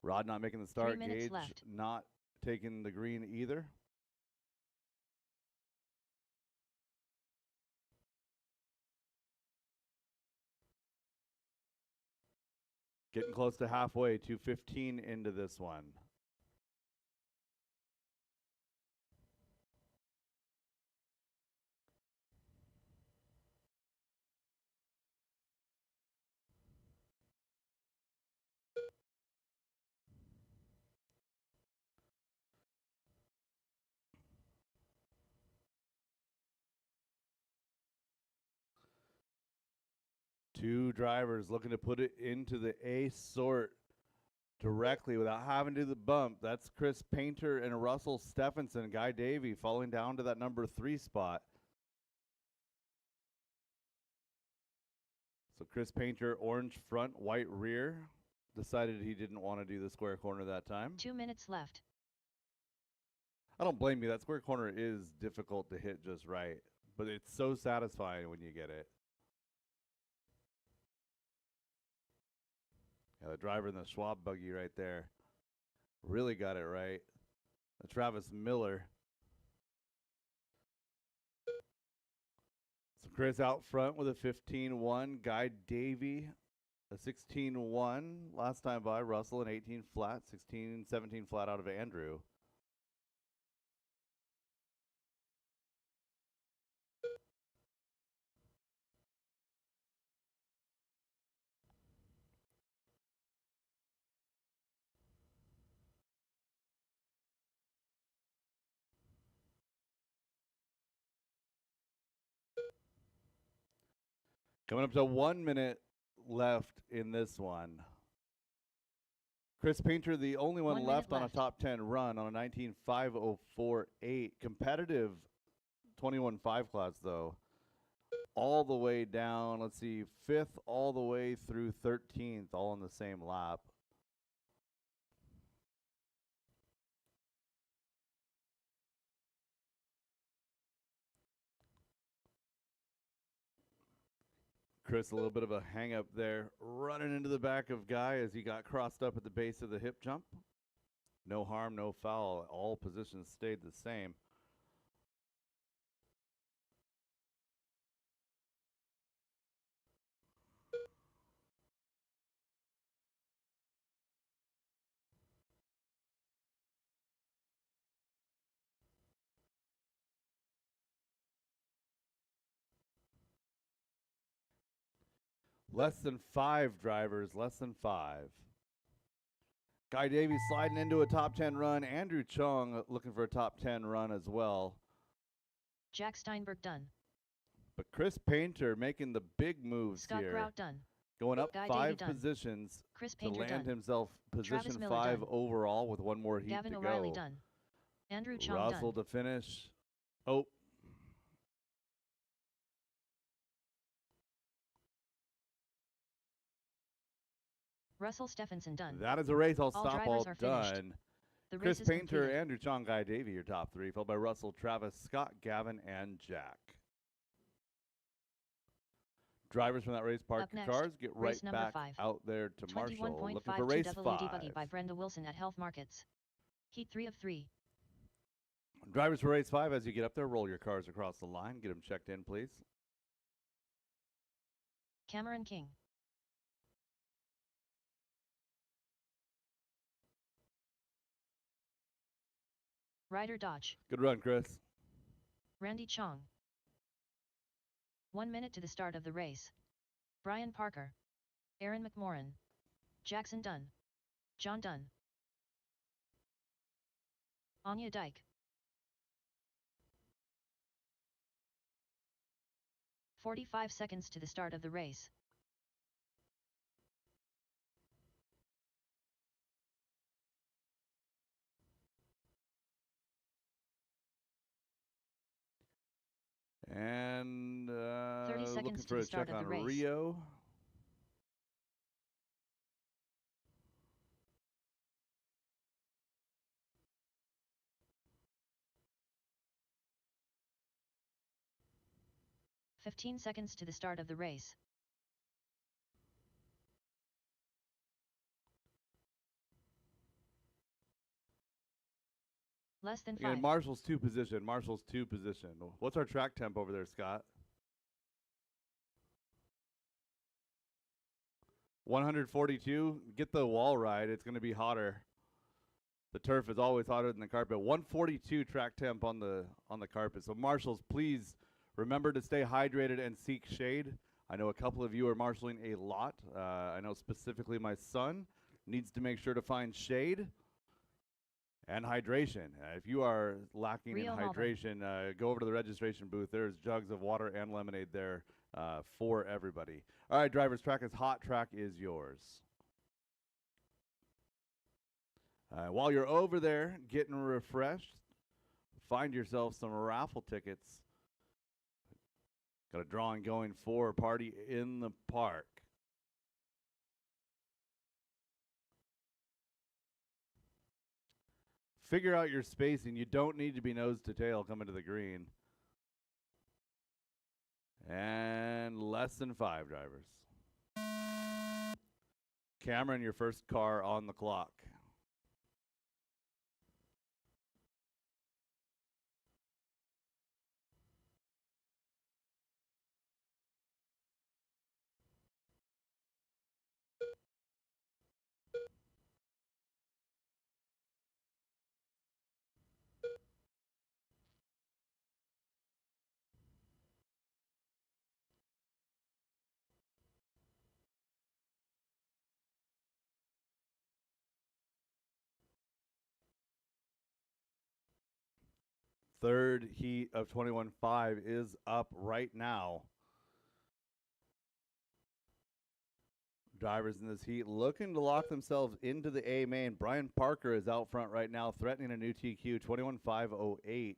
Rod not making the start. 3 minutes Gage left. not taking the green either. Getting close to halfway, 2:15 into this one. Two drivers looking to put it into the A sort directly without having to do the bump. That's Chris Painter and Russell Stephenson. Guy Davey falling down to that number 3 spot. So Chris Painter, orange front, white rear. Decided he didn't want to do the square corner that time. 2 minutes left. I don't blame you. That square corner is difficult to hit just right, but it's so satisfying when you get it. Yeah, the driver in the Schwab buggy right there really got it right. Travis Miller. So Chris out front with a 15-1. Guy Davey, a 16-1. Last time by Russell, an 18 flat, 16-17 flat out of Andrew. Coming up to 1 minute left in this one. Chris Painter, the only one 1 left minute on a top 10 run on a 19.504.8. Competitive 21.5 class, though. All the way down, let's see, 5th all the way through 13th, all on the same lap. Chris, a little bit of a hang up there, running into the back of Guy as he got crossed up at the base of the hip jump. No harm, no foul. All positions stayed the same. Less than 5 drivers, less than 5. Guy Davies sliding into a top 10 run. Andrew Chung looking for a top 10 run as well. Jack Steinberg done. But Chris Painter making the big moves Scott here. Grout done. Going up Guy 5 Davey done. positions Chris to Painter land done. himself Travis position Miller 5 done. overall with one more heat Gavin to O'Reilly go. done. Andrew Chung Russell done. to finish. Oh. Russell Stephenson done. That is a race. I'll All stop drivers all are finished. done. The race Chris is Painter, completed. Andrew Chong, Guy Davey, your top 3, followed by Russell, Travis, Scott, Gavin, and Jack. Drivers from that race park Up your next, cars. Get right race number back 5. out there to Marshall. Looking for 21.52 race WD buggy 5. by Brenda Wilson at Health Markets. Heat 3 of 3. Drivers for race 5, as you get up there, roll your cars across the line. Get them checked in, please. Cameron King. Ryder Dodge. Good run, Chris. Randy Chong. 1 minute to the start of the race. Brian Parker. Aaron McMorran. Jackson Dunn. John Dunn. Anya Dyke. 45 seconds to the start of the race. And 30 looking seconds to for the a start check of the on race. Rio. "15 seconds to the start of the race. Less than Again, 5. Marshall's 2 position. Marshall's 2 position. What's our track temp over there, Scott? 142. Get the wall right. It's going to be hotter. The turf is always hotter than the carpet. 142 track temp on the carpet. So Marshalls, please remember to stay hydrated and seek shade. I know a couple of you are marshalling a lot. I know specifically my son needs to make sure to find shade and hydration. If you are lacking Rio in Melbourne. hydration, go over to the registration booth. There's jugs of water and lemonade there for everybody. All right, drivers, track is hot. Track is yours. While you're over there getting refreshed, find yourself some raffle tickets. Got a drawing going for a party in the park. Figure out your spacing. You don't need to be nose to tail coming to the green. And less than 5 drivers. Cameron, your first car on the clock. Third heat of 21.5 is up right now. Drivers in this heat looking to lock themselves into the A main. Brian Parker is out front right now, threatening a new TQ, 21.508.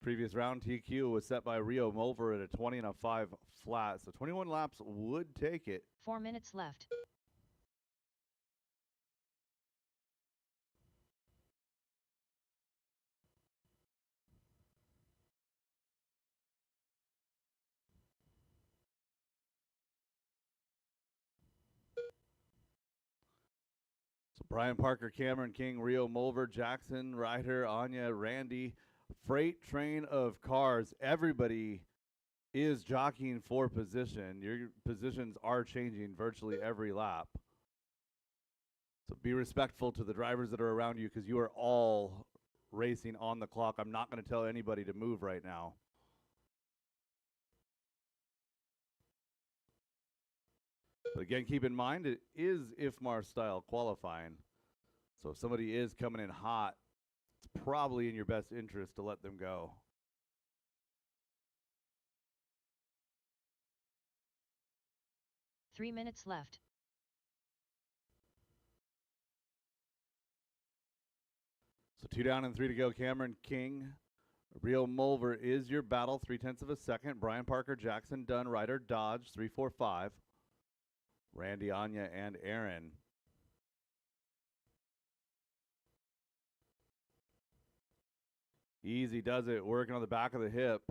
Previous round TQ was set by Rio Mulver at a 20 and a 5 flat, so 21 laps would take it. 4 minutes left. So Brian Parker, Cameron King, Rio Mulver, Jackson, Ryder, Anya, Randy, freight train of cars. Everybody is jockeying for position. Your positions are changing virtually every lap. So be respectful to the drivers that are around you because you are all racing on the clock. I'm not going to tell anybody to move right now. But again, keep in mind, it is IFMAR style qualifying. So if somebody is coming in hot, it's probably in your best interest to let them go. Three minutes left. So 2 down and 3 to go. Cameron King, Rio Mulver is your battle. 0.3 of a second. Brian Parker, Jackson, Dunn, Ryder, Dodge, 3-4-5. Randy, Anya, and Aaron. Easy does it, working on the back of the hip.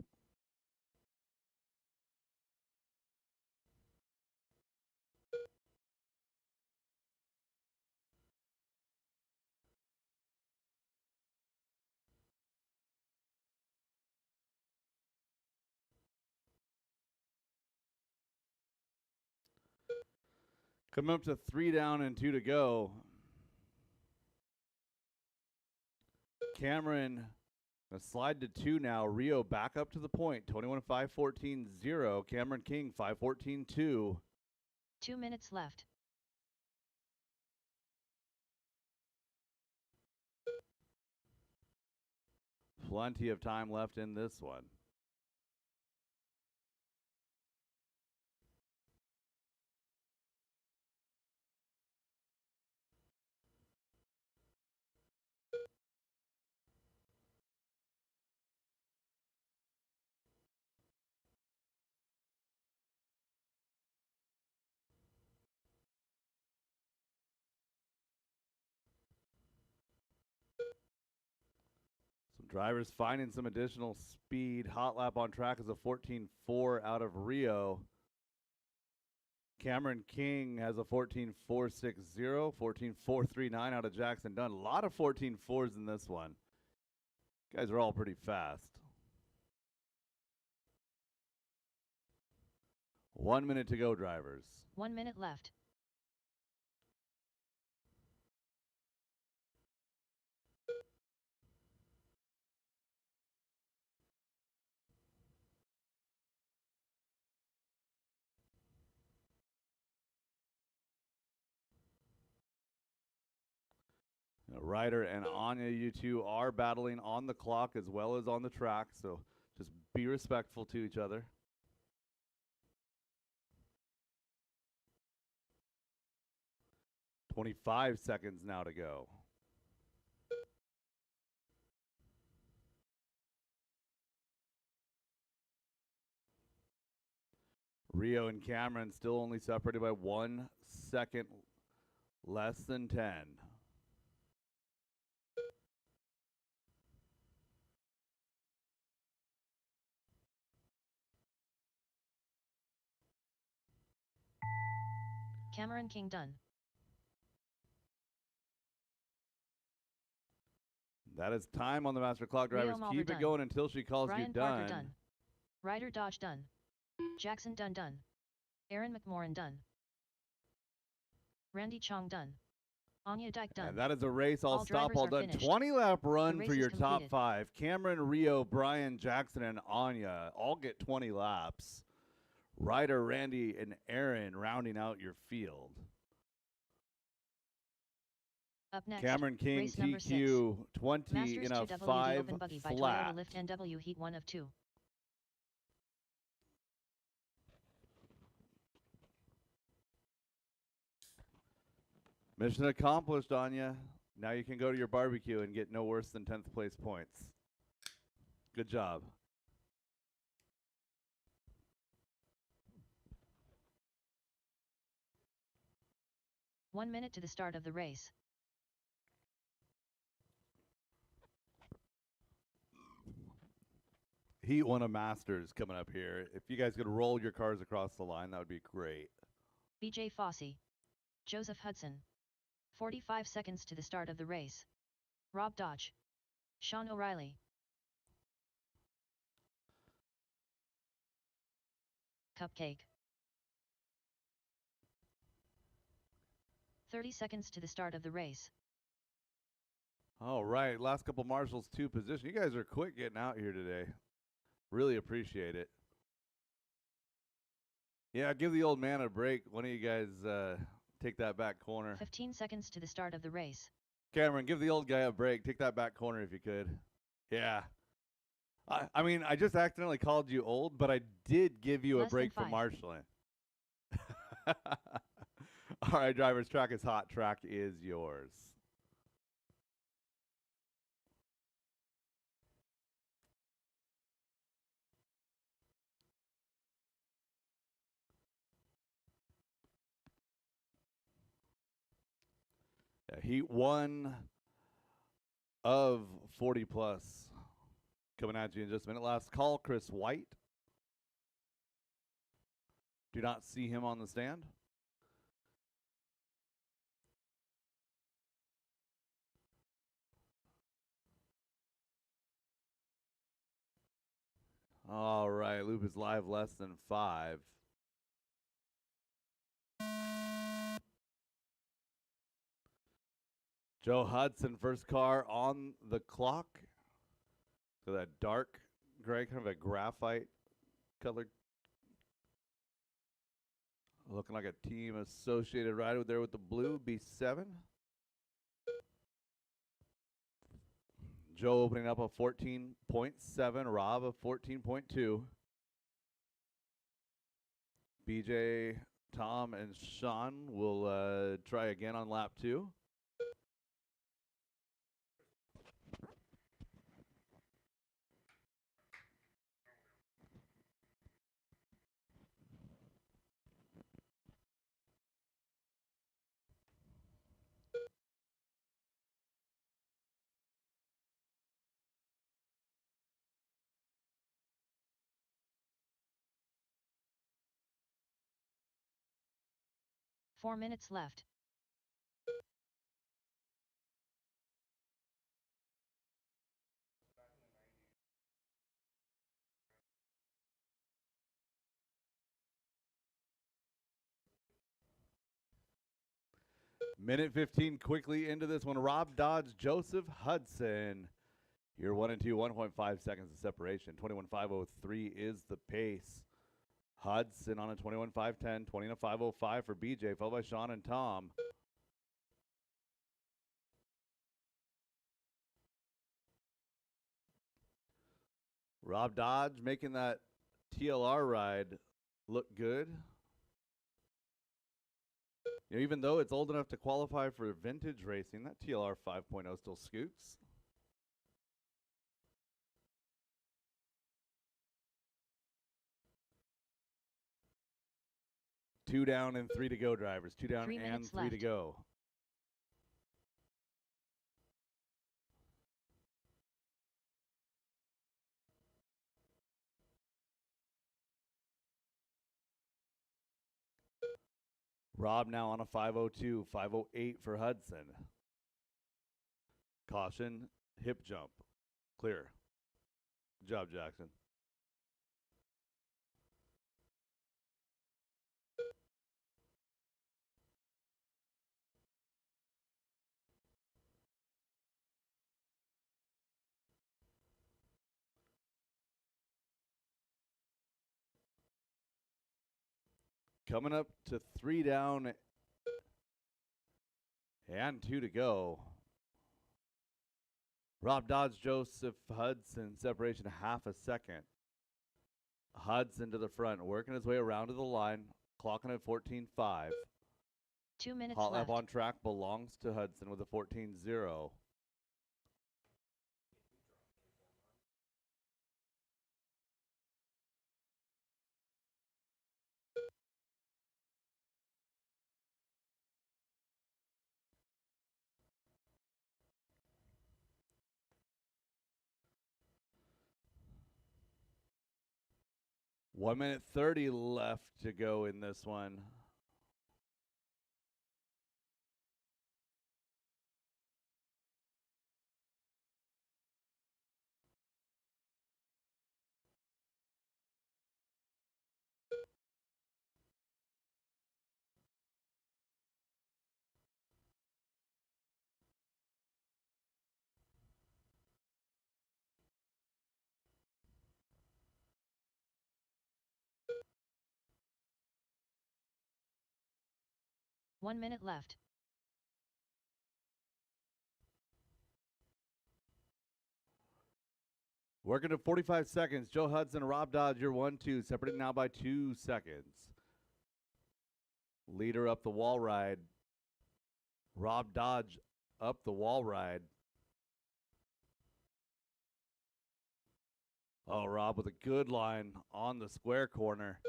Coming up to 3 down and 2 to go. Cameron gonna slide to 2 now. Rio back up to the point. 21-5-14-0. Cameron King 5-14-2. 2 minutes left. Plenty of time left in this one. Drivers finding some additional speed. Hot lap on track is a 14.4 out of Rio. Cameron King has a 14.460, 14.439 out of Jackson Dunn. A lot of 14.4s in this one. Guys are all pretty fast. 1 minute to go, drivers. 1 minute left. Ryder and Anya, you two are battling on the clock as well as on the track, so just be respectful to each other. "25 seconds now to go. Rio and Cameron still only separated by 1 second, less than 10. Cameron King done. That is time on the master clock, Rio drivers. Mulder Keep it done. going until she calls Brian you Parker done. done. Ryder Dodge done. Jackson Dunn done. Aaron McMorrin done. Randy Chong done. Anya Dyke done. And that is a race. All stop, drivers all are done. finished. 20-lap run race for is your top completed. 5. Cameron, Rio, Brian, Jackson, and Anya all get 20 laps. Ryder, Randy, and Aaron rounding out your field. Up next, Cameron King, race number 6. TQ, 20 Masters in a 2WD 5 Open Buggy by Toyota flat. Lift NW Heat 1 of 2. Mission accomplished, Anya. Now you can go to your barbecue and get no worse than 10th place points. Good job. One minute to the start of the race. Heat 1 of Masters coming up here. If you guys could roll your cars across the line, that would be great. BJ Fossey. Joseph Hudson. 45 seconds to the start of the race. Rob Dodge. Sean O'Reilly. Cupcake. 30 seconds to the start of the race. All right, last couple marshals, 2 position. You guys are quick getting out here today. Really appreciate it. Yeah, give the old man a break. One of you guys take that back corner. 15 seconds to the start of the race. Cameron, give the old guy a break. Take that back corner if you could. Yeah. I mean, I just accidentally called you old, but I did give you a Less than break for 5. marshaling. All right, drivers, track is hot. Track is yours. Yeah, Heat 1 of 40 plus. Coming at you in just a minute. Last call, Chris White. Do not see him on the stand. All right, loop is live, less than 5. Joe Hudson, first car on the clock. So that dark gray, kind of a graphite colored. Looking like a team associated rider there with the blue, B7. Joe opening up a 14.7, Rob a 14.2. BJ, Tom, and Sean will try again on lap 2. 4 minutes left. Minute 15 quickly into this one. Rob Dodge, Joseph Hudson. You're 1 and 2, 1.5 seconds of separation. 21.503 is the pace. Hudson on a 21.510, 20.505 for BJ, followed by Sean and Tom. Rob Dodge making that TLR ride look good. You know, even though it's old enough to qualify for vintage racing, that TLR 5.0 still scoots. Two down and 3 to go, drivers. 2 down 3 and minutes 3 to left. go. Rob now on a 5:02, 5:08 for Hudson. Caution, hip jump. Clear. Good job, Jackson. Coming up to 3 down and 2 to go. Rob Dodge, Joseph Hudson, separation half a second. Hudson to the front, working his way around to the line, clocking at 14.5. 2 minutes Hot left. lap on track belongs to Hudson with a 14.0. One minute 30 left to go in this one. One minute left. Working to 45 seconds. Joe Hudson, Rob Dodge, you're 1-2, separated now by 2 seconds. Leader up the wall ride. Rob Dodge up the wall ride. Oh, Rob with a good line on the square corner.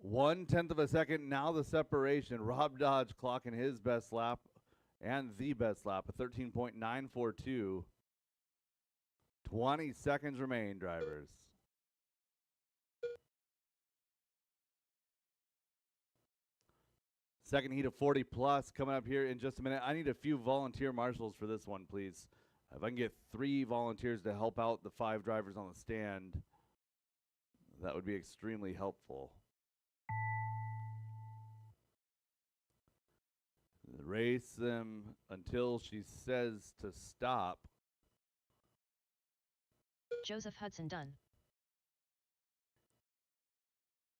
1/10 of a second. Now the separation. Rob Dodge clocking his best lap and the best lap, a 13.942. 20 seconds remain, drivers. Second heat of 40 plus coming up here in just a minute. I need a few volunteer marshals for this one, please. If I can get 3 volunteers to help out the 5 drivers on the stand, that would be extremely helpful. Race them until she says to stop. Joseph Hudson done.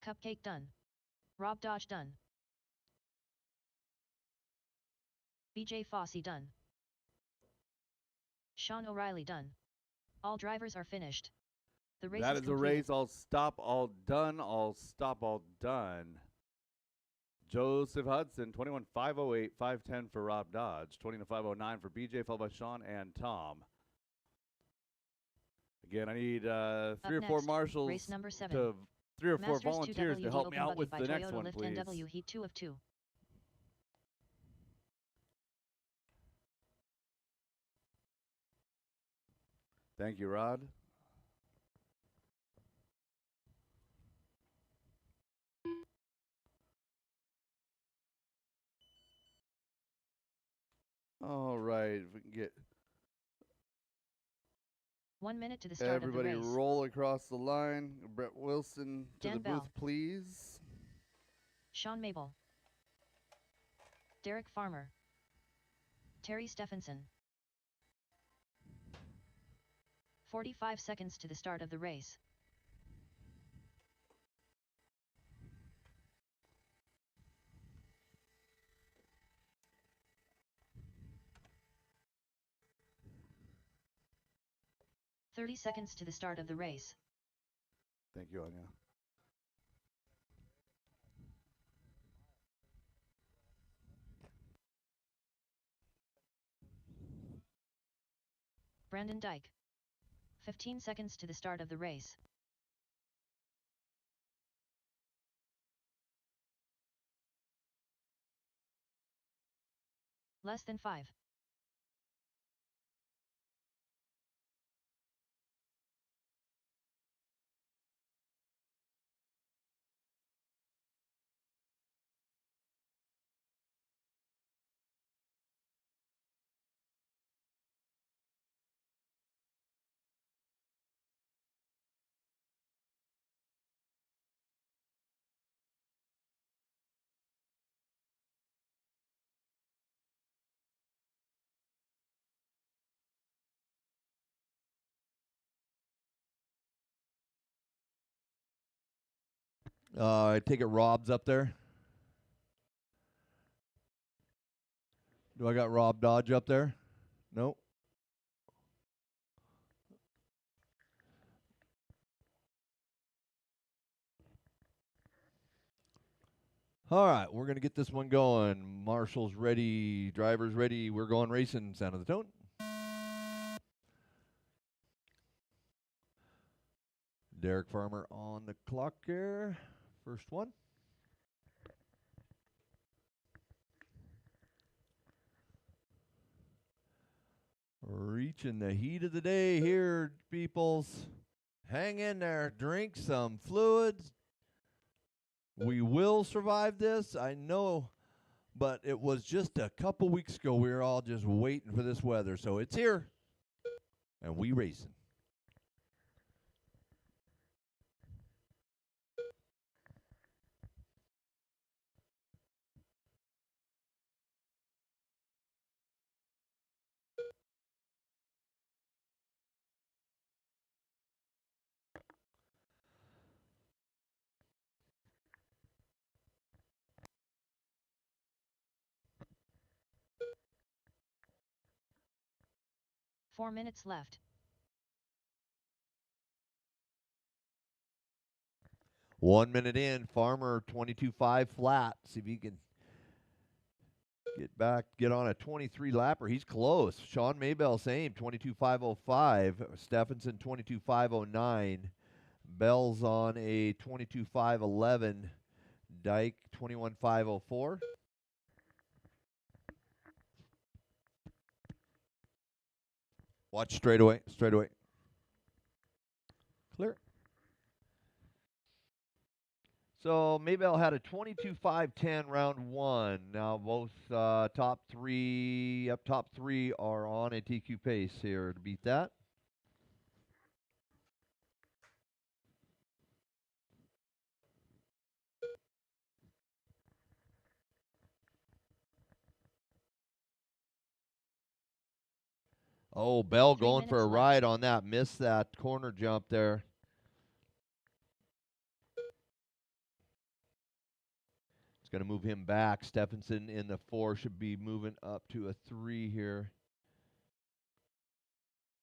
Cupcake done. Rob Dodge done. BJ Fossey done. Sean O'Reilly done. All drivers are finished. The race That is is a completed. race. All stop, all done, all stop, all done. Joseph Hudson, 21.508, 5:10 for Rob Dodge, 20.509 for BJ, followed by Sean and Tom. Again, I need 3 or 4 next, marshals, race number 7. to 3 or 4 Masters volunteers 2WD to help me open out buggy with by the next Toyota one, Lift please. NW Heat 2 of 2. Thank you, Rod. All right, if we can get 1 minute to the start of the everybody race. roll across the line. Brett Wilson to Dan the Bell. booth, please. Sean Mabel. Derek Farmer. Terry Stephenson. 45 seconds to the start of the race. .30 seconds to the start of the race. Thank you, Anya. Brandon Dyke. 15 seconds to the start of the race. Less than 5. I take it Rob's up there. Do I got Rob Dodge up there? Nope. All right, we're going to get this one going. Marshall's ready, driver's ready. We're going racing. Sound of the tone. Derek Farmer on the clock here. First one. Reaching the heat of the day here, peoples. Hang in there. Drink some fluids. We will survive this, I know, but it was just a couple weeks ago we were all just waiting for this weather. So it's here, and we racing. Four minutes left. 1 minute in, Farmer 22.5 flat. See if he can get back, get on a 23 lapper. He's close. Sean Maybell same, 22.505. Stephenson 22.509. Bell's on a 22.511. Dyke 21.504. Watch straight away. Clear. So Maybell had a 22.510 round one. Now both top three are on a TQ pace here to beat that. Oh, Bell 3 going for a minutes ride left. on that. Missed that corner jump there. It's going to move him back. Stephenson in the 4 should be moving up to a 3 here.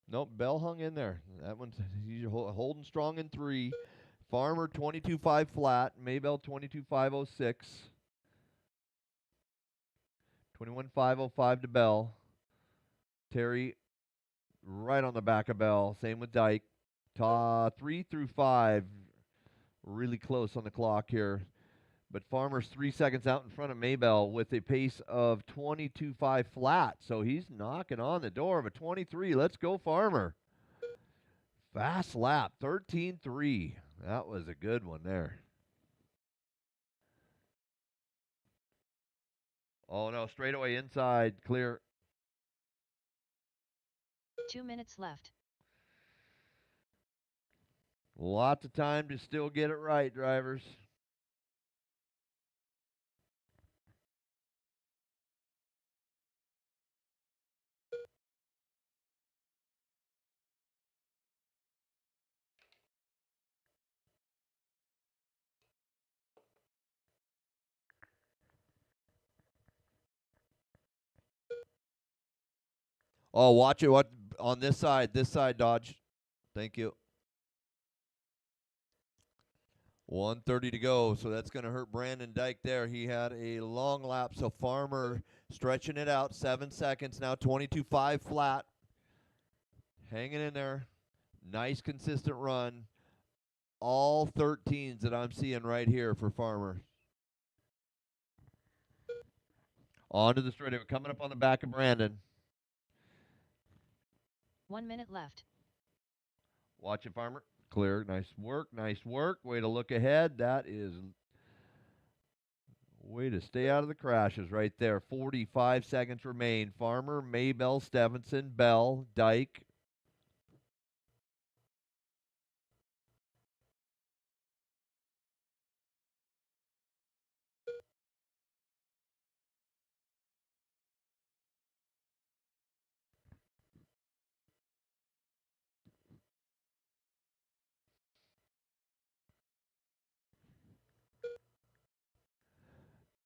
Nope, Bell hung in there. That one's he's holding strong in 3. Farmer 22.5 flat. Maybell 22.506. 21.505 to Bell. Terry right on the back of Bell. Same with Dyke. 3 through 5. Really close on the clock here. But Farmer's 3 seconds out in front of Maybell with a pace of 22.5 flat. So he's knocking on the door of a 23. Let's go, Farmer. Fast lap, 13.3. That was a good one there. Oh, no, straightaway inside, clear. 2 minutes left. Lots of time to still get it right, drivers. Oh, watch it. What on this side? This side, Dodge. Thank you. 1:30 to go, so that's going to hurt Brandon Dyke there. He had a long lap, so Farmer stretching it out, 7 seconds now, 22.5 flat, hanging in there. Nice consistent run. All 13s that I'm seeing right here for Farmer. Onto the straightaway, coming up on the back of Brandon. 1 minute left. Watch it, Farmer. Clear. Nice work. Nice work. Way to look ahead. That is way to stay out of the crashes right there. 45 seconds remain. Farmer, Maybell, Stevenson, Bell, Dyke.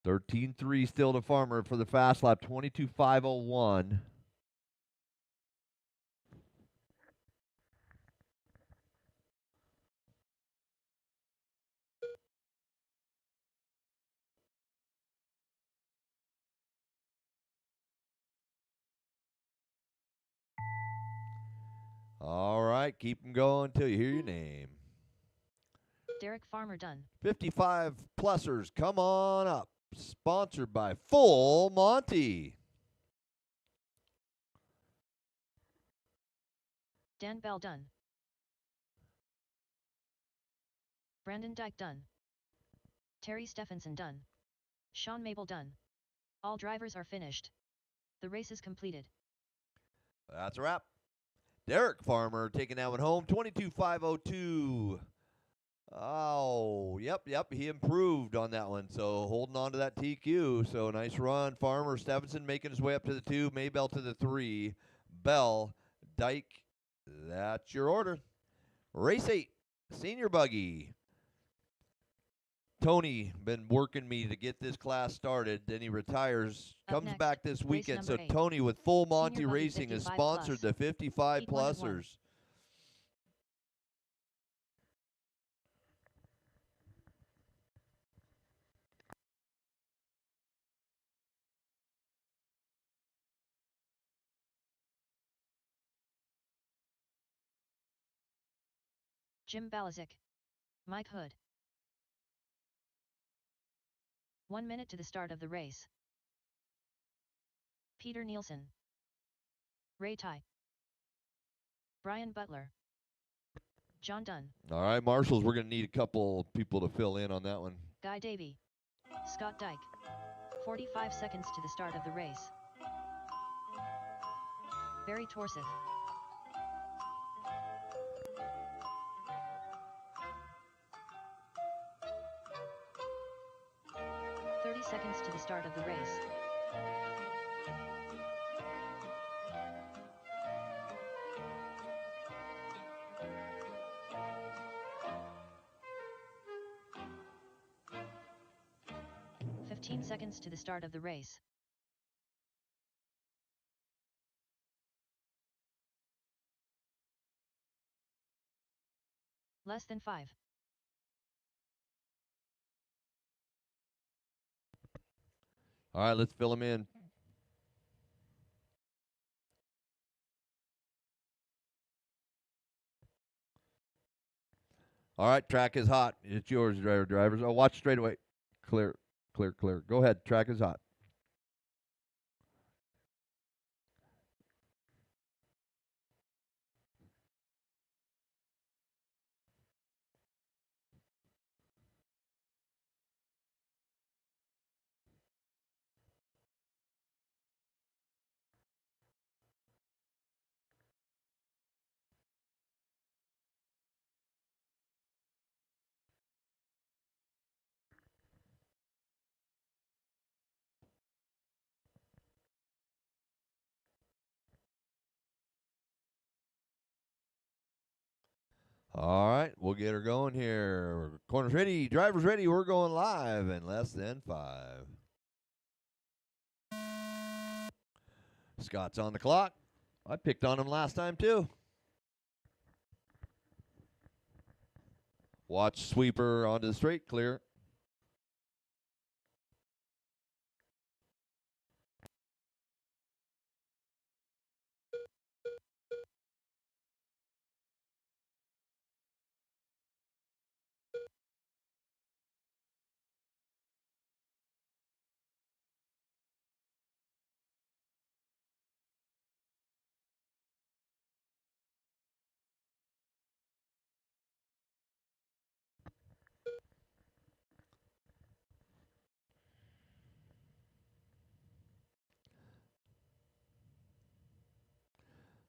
(13.3) still to Farmer for the fast lap. 22.501. All right, keep them going until you hear your name. Derek Farmer done. 55 plusers, come on up. Sponsored by Full Monty. Dan Bell done. Brandon Dyke done. Terry Stephenson done. Sean Mabel done. All drivers are finished. The race is completed. That's a wrap. Derek Farmer taking that one home, 22.502. Oh, yep, he improved on that one. So holding on to that TQ. So nice run. Farmer, Stephenson making his way up to the 2, Maybell to the 3, Bell, Dyke. That's your order. Race 8, senior buggy. Tony been working me to get this class started. Then he retires, Up comes next, back this race weekend. So number 8. Tony with Full Senior Monty buggy Racing has 55 sponsored plus. the 55 Heat 1 of 1. plusers. Jim Balazic. Mike Hood. 1 minute to the start of the race. Peter Nielsen. Ray Ty. Brian Butler. John Dunn. All right, Marshals, we're going to need a couple people to fill in on that one. Guy Davey. Scott Dyke. 45 seconds to the start of the race. Barry Torseth. Seconds to the start of the race. (15 seconds to the start of the race. Less than 5. All right, let's fill them in. All right, track is hot. It's yours, drivers. Oh, watch straight away. Clear. Go ahead. Track is hot. All right, we'll get her going here. Corner's ready, driver's ready. We're going live in less than 5. Scott's on the clock. I picked on him last time too. Watch sweeper onto the straight, clear.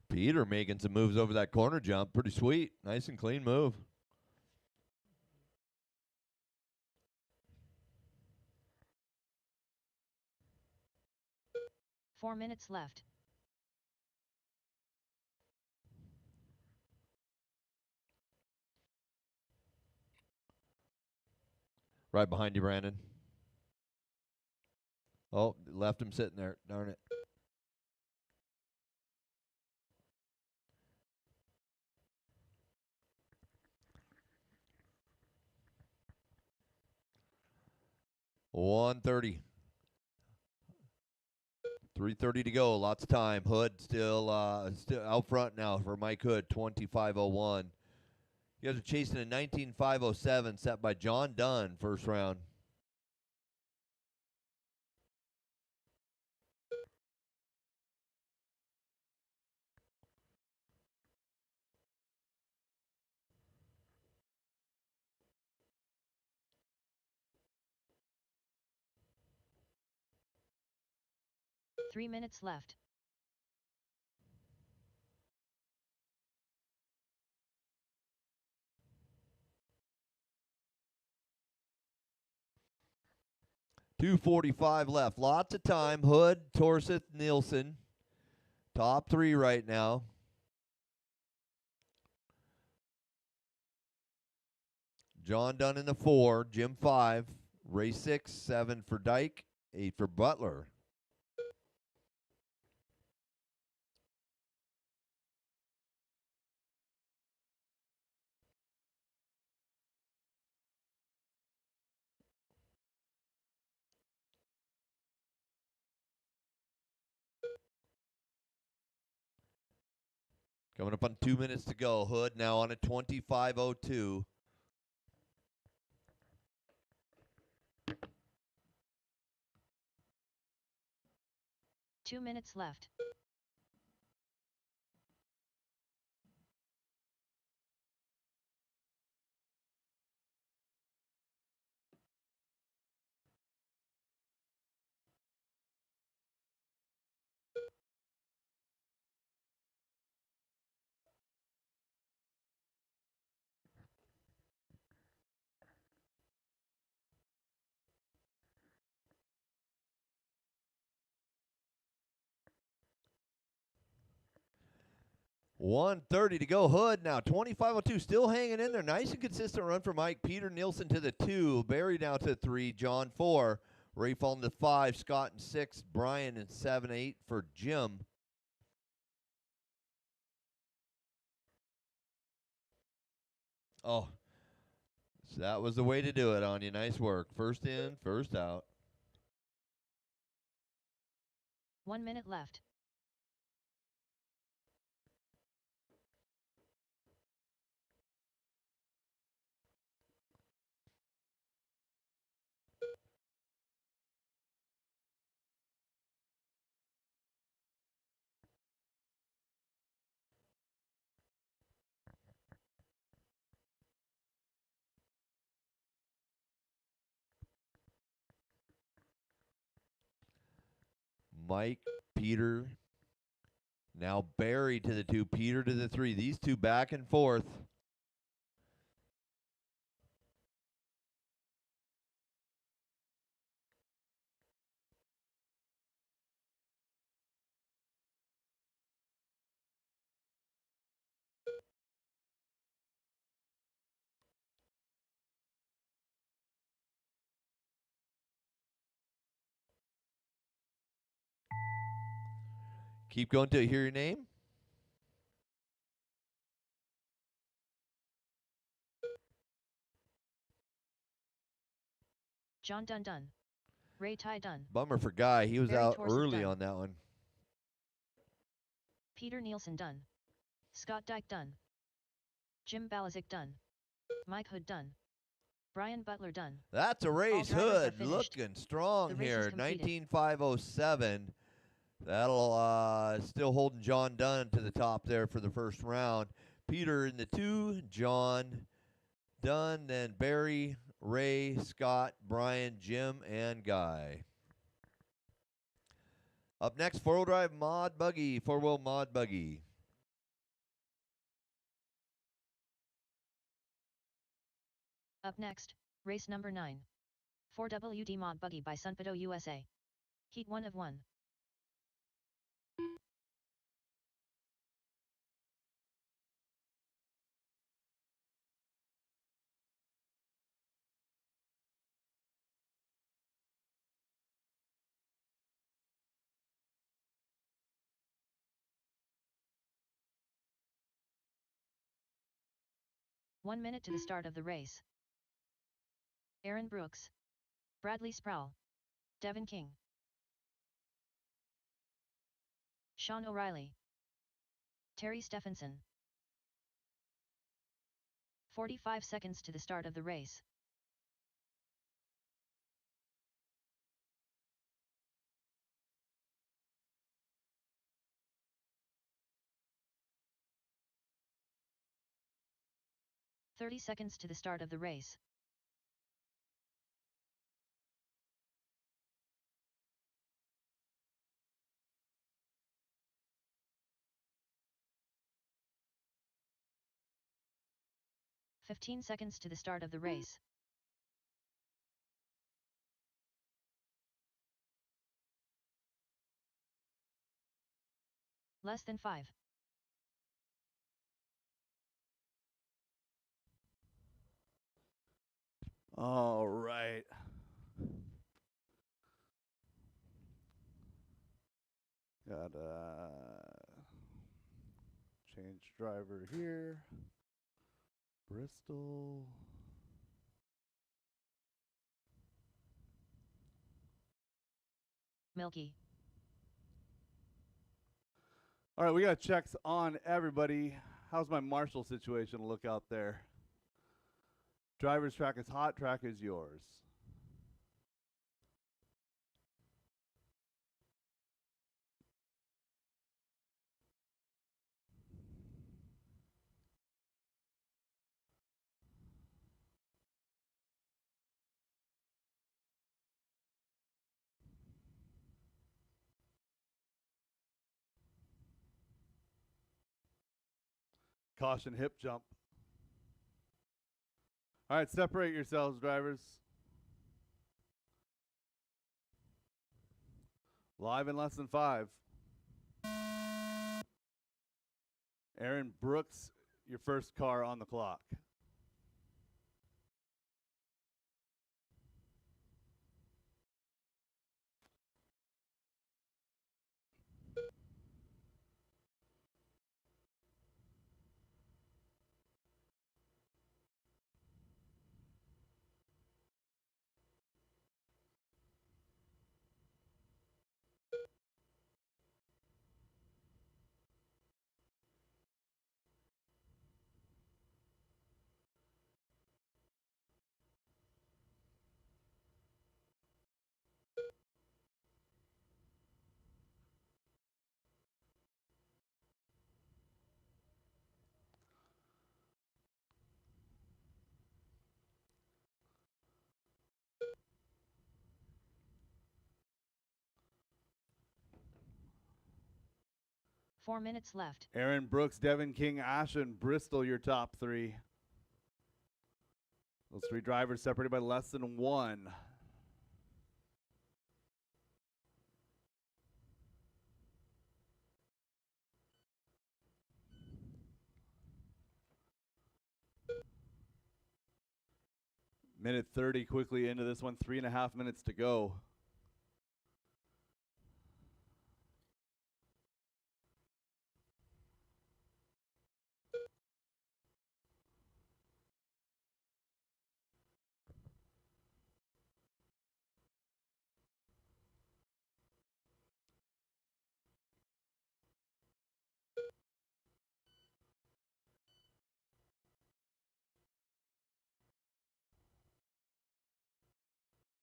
Peter making some moves over that corner jump. Pretty sweet. Nice and clean move. Four minutes left. Right behind you, Brandon. Oh, left him sitting there. Darn it. $130. 3:30 to go. Lots of time. Hood still out front now for Mike Hood. 25:01. You guys are chasing a 19.507 set by John Dunn first round. Three minutes left. $2:45 left. Lots of time. Hood, Torseth, Nielsen. Top 3 right now. John Dunn in the 4, Jim 5, Ray 6, 7 for Dyke, 8 for Butler. Coming up on 2 minutes to go. Hood now on a 25:02. Two minutes left. $130 to go. Hood now 25:02, still hanging in there. Nice and consistent run for Mike. Peter Nielsen to the 2, Barry down to 3, John 4, Ray falling to 5, Scott in 6, Brian in 7, 8 for Jim. Oh, so that was the way to do it on you. Nice work. First in, first out. 1 minute left. Mike, Peter, now Barry to the 2, Peter to the 3. These two back and forth. Keep going till you hear your name. John Dunn done. Ray Ty done. Bummer for Guy. He was Barry out Torsic early done. on that one. Peter Nielsen done. Scott Dyke done. Jim Balazic done. Mike Hood done. Brian Butler done. That's a race. drivers are Hood finished. looking strong The race is here. completed. 19507. That'll still holding John Dunn to the top there for the first round. Peter in the 2, John Dunn, then Barry, Ray, Scott, Brian, Jim, and Guy. Up next, four-wheel drive mod buggy, four-wheel mod buggy. Up next, race number 9. 4WD Mod Buggy by Sunpedo USA. Heat 1 of 1. One minute to the start of the race. Aaron Brooks, Bradley Sproul, Devin King, Sean O'Reilly, Terry Stephenson. 45 seconds to the start of the race. "30 seconds to the start of the race. "15 seconds to the start of the race. Less than 5. All right. Got change driver here. Bristol. Milky. All right, we got checks on everybody. How's my Marshall situation look out there? Driver's track is hot, track is yours. Caution hip jump. All right, separate yourselves, drivers. Live in less than 5. Aaron Brooks, your first car on the clock. Four minutes left. Aaron Brooks, Devin King, Ashen, Bristol, your top 3. Those 3 drivers separated by less than 1. Minute 30 quickly into this one, 3.5 minutes to go.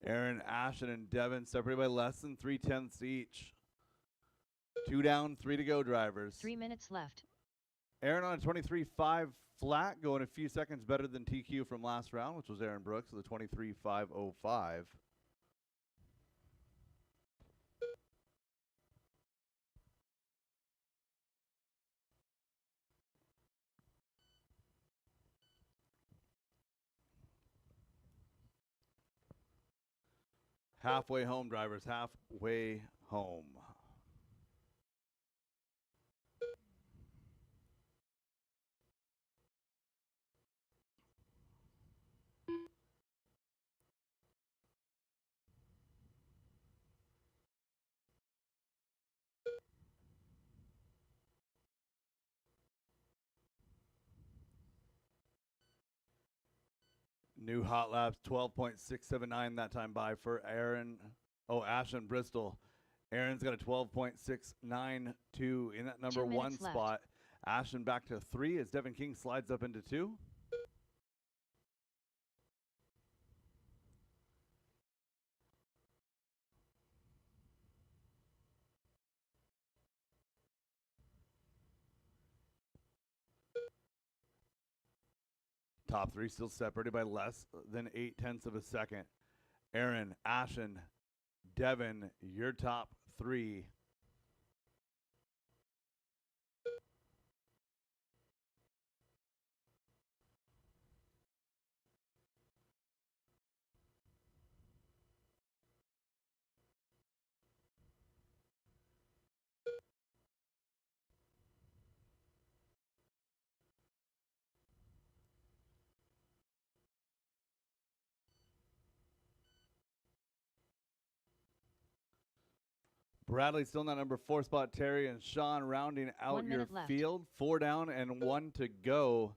Aaron, Ashton, and Devin separated by less than 3/10 each. 2 down, 3 to go, drivers. 3 minutes left. Aaron on a 23.5 flat, going a few seconds better than TQ from last round, which was Aaron Brooks with a 23.505. Halfway home, drivers, halfway home. New hot laps, 12.679 that time by for Aaron. Oh, Ashton Bristol. Aaron's got a 12.692 in that number 2 1 minutes left. spot. Ashton back to 3 as Devin King slides up into 2. Top 3 still separated by less than 0.8 of a second. Aaron, Ashton, Devin, your top 3. Bradley still in that number 4 spot. Terry and Sean rounding out 1 your minute left. field. 4 down and 1 to go.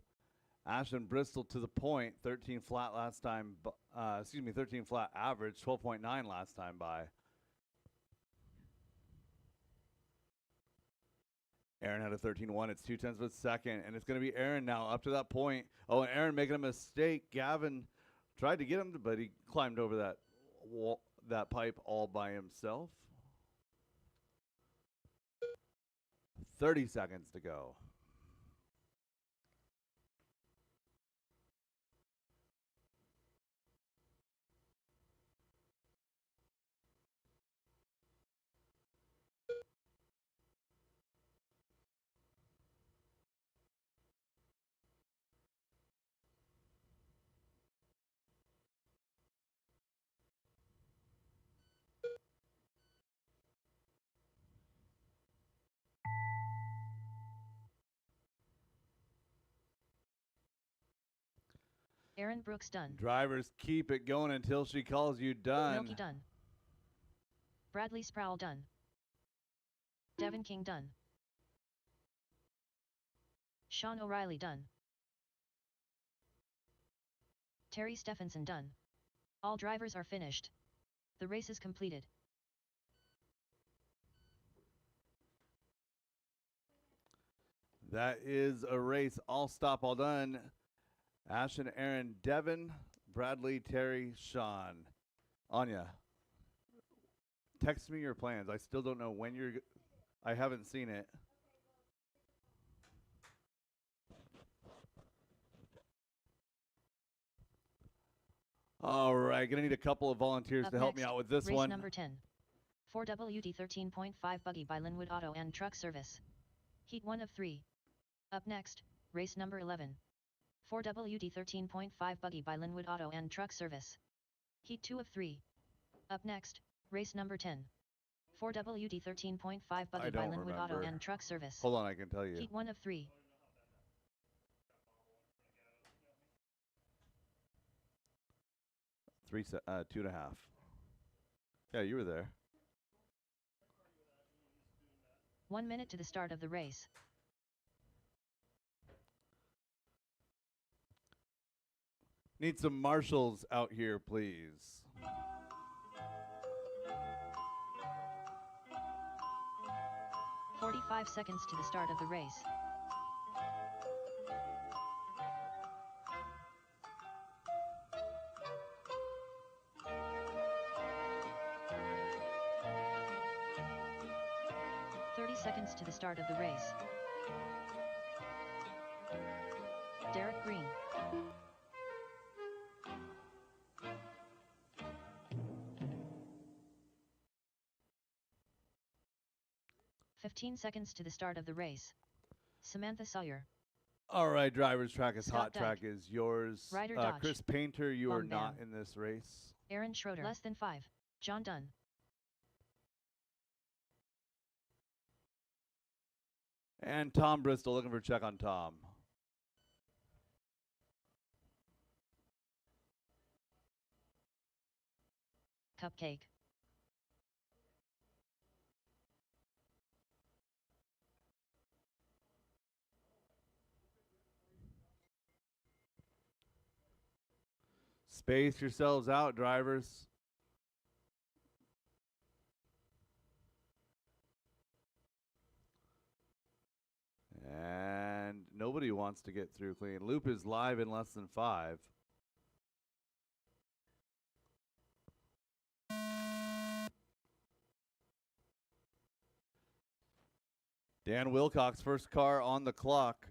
Ashton Bristol to the point. 13 flat last time. 13 flat average. 12.9 last time by. Aaron had a 13.1. It's 0.2 of a second. And it's going to be Aaron now up to that point. Oh, and Aaron making a mistake. Gavin tried to get him, but he climbed over that wall, that pipe all by himself. 30 seconds to go. Aaron Brooks done. Drivers keep it going until she calls you done. Milky done. Bradley Sproul done. Devin King done. Sean O'Reilly done. Terry Stephenson done. All drivers are finished. The race is completed. That is a race. All stop, all done. Ashton, Aaron, Devin, Bradley, Terry, Sean. Anya, text me your plans. I still don't know when you're. I haven't seen it. All right, gonna need a couple of volunteers Up to help me next, out with this race one. number 10. 4WD 13.5 buggy by Linwood Auto and Truck Service. Heat 1 of 3. Up next, race number 11. 4WD 13.5 buggy by Linwood Auto and Truck Service. Heat 2 of 3. Up next, race number 10. 4WD 13.5 buggy by don't Linwood Auto remember. and Truck Service. Hold on, I can tell you. Heat 1 of 3. 2.5. Yeah, you were there. 1 minute to the start of the race. Need some marshals out here, please. "45 seconds to the start of the race. seconds to the start of the race. Derek Green. 15 seconds to the start of the race. Samantha Sawyer. All right, driver's track is Scott hot track Dyke. is yours. Ryder Dodge. Chris Painter, you are Long not Van. in this race. Aaron Schroeder. Less than 5. John Dunn. And Tom Bristol, looking for a check on Tom. Cupcake. Space yourselves out, drivers. And nobody wants to get through clean. Loop is live in less than 5. Dan Wilcox, first car on the clock.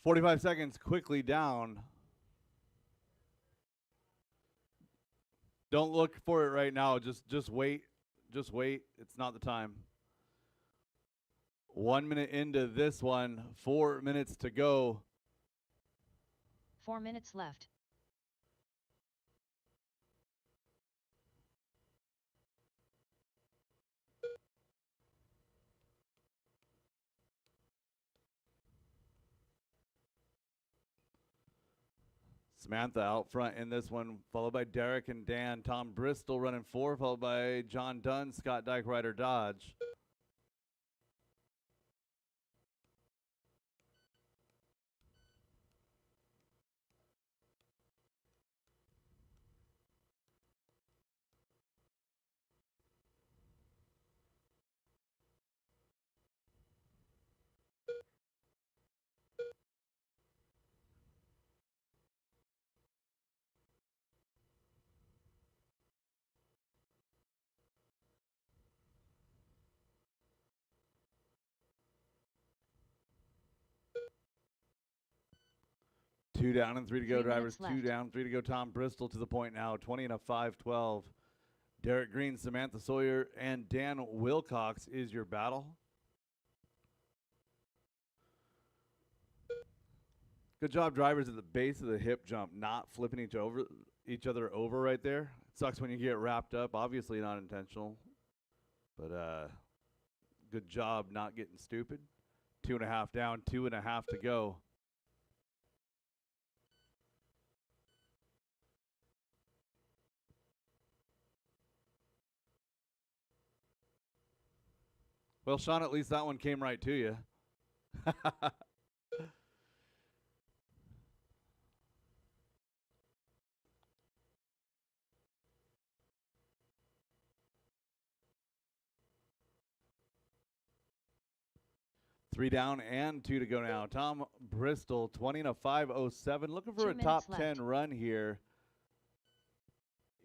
.45 seconds quickly down. Don't look for it right now. Just wait. Just wait. It's not the time. 1 minute into this one. 4 minutes to go. 4 minutes left. Samantha out front in this one, followed by Derek and Dan. Tom Bristol running 4, followed by John Dunn, Scott Dyke, Ryder Dodge. Two down and 3 to go, 3 drivers. minutes 2 left. down, 3 to go. Tom Bristol to the point now, 20 and a 5:12. Derek Green, Samantha Sawyer, and Dan Wilcox is your battle. Good job, drivers, at the base of the hip jump, not flipping each other over right there. It sucks when you get wrapped up. Obviously not intentional, but good job not getting stupid. 2.5 down, 2.5 to go. Well, Sean, at least that one came right to you. Three down and 2 to go now. Tom Bristol, 20 and a 5:07, looking for 2 a minutes top left. 10 run here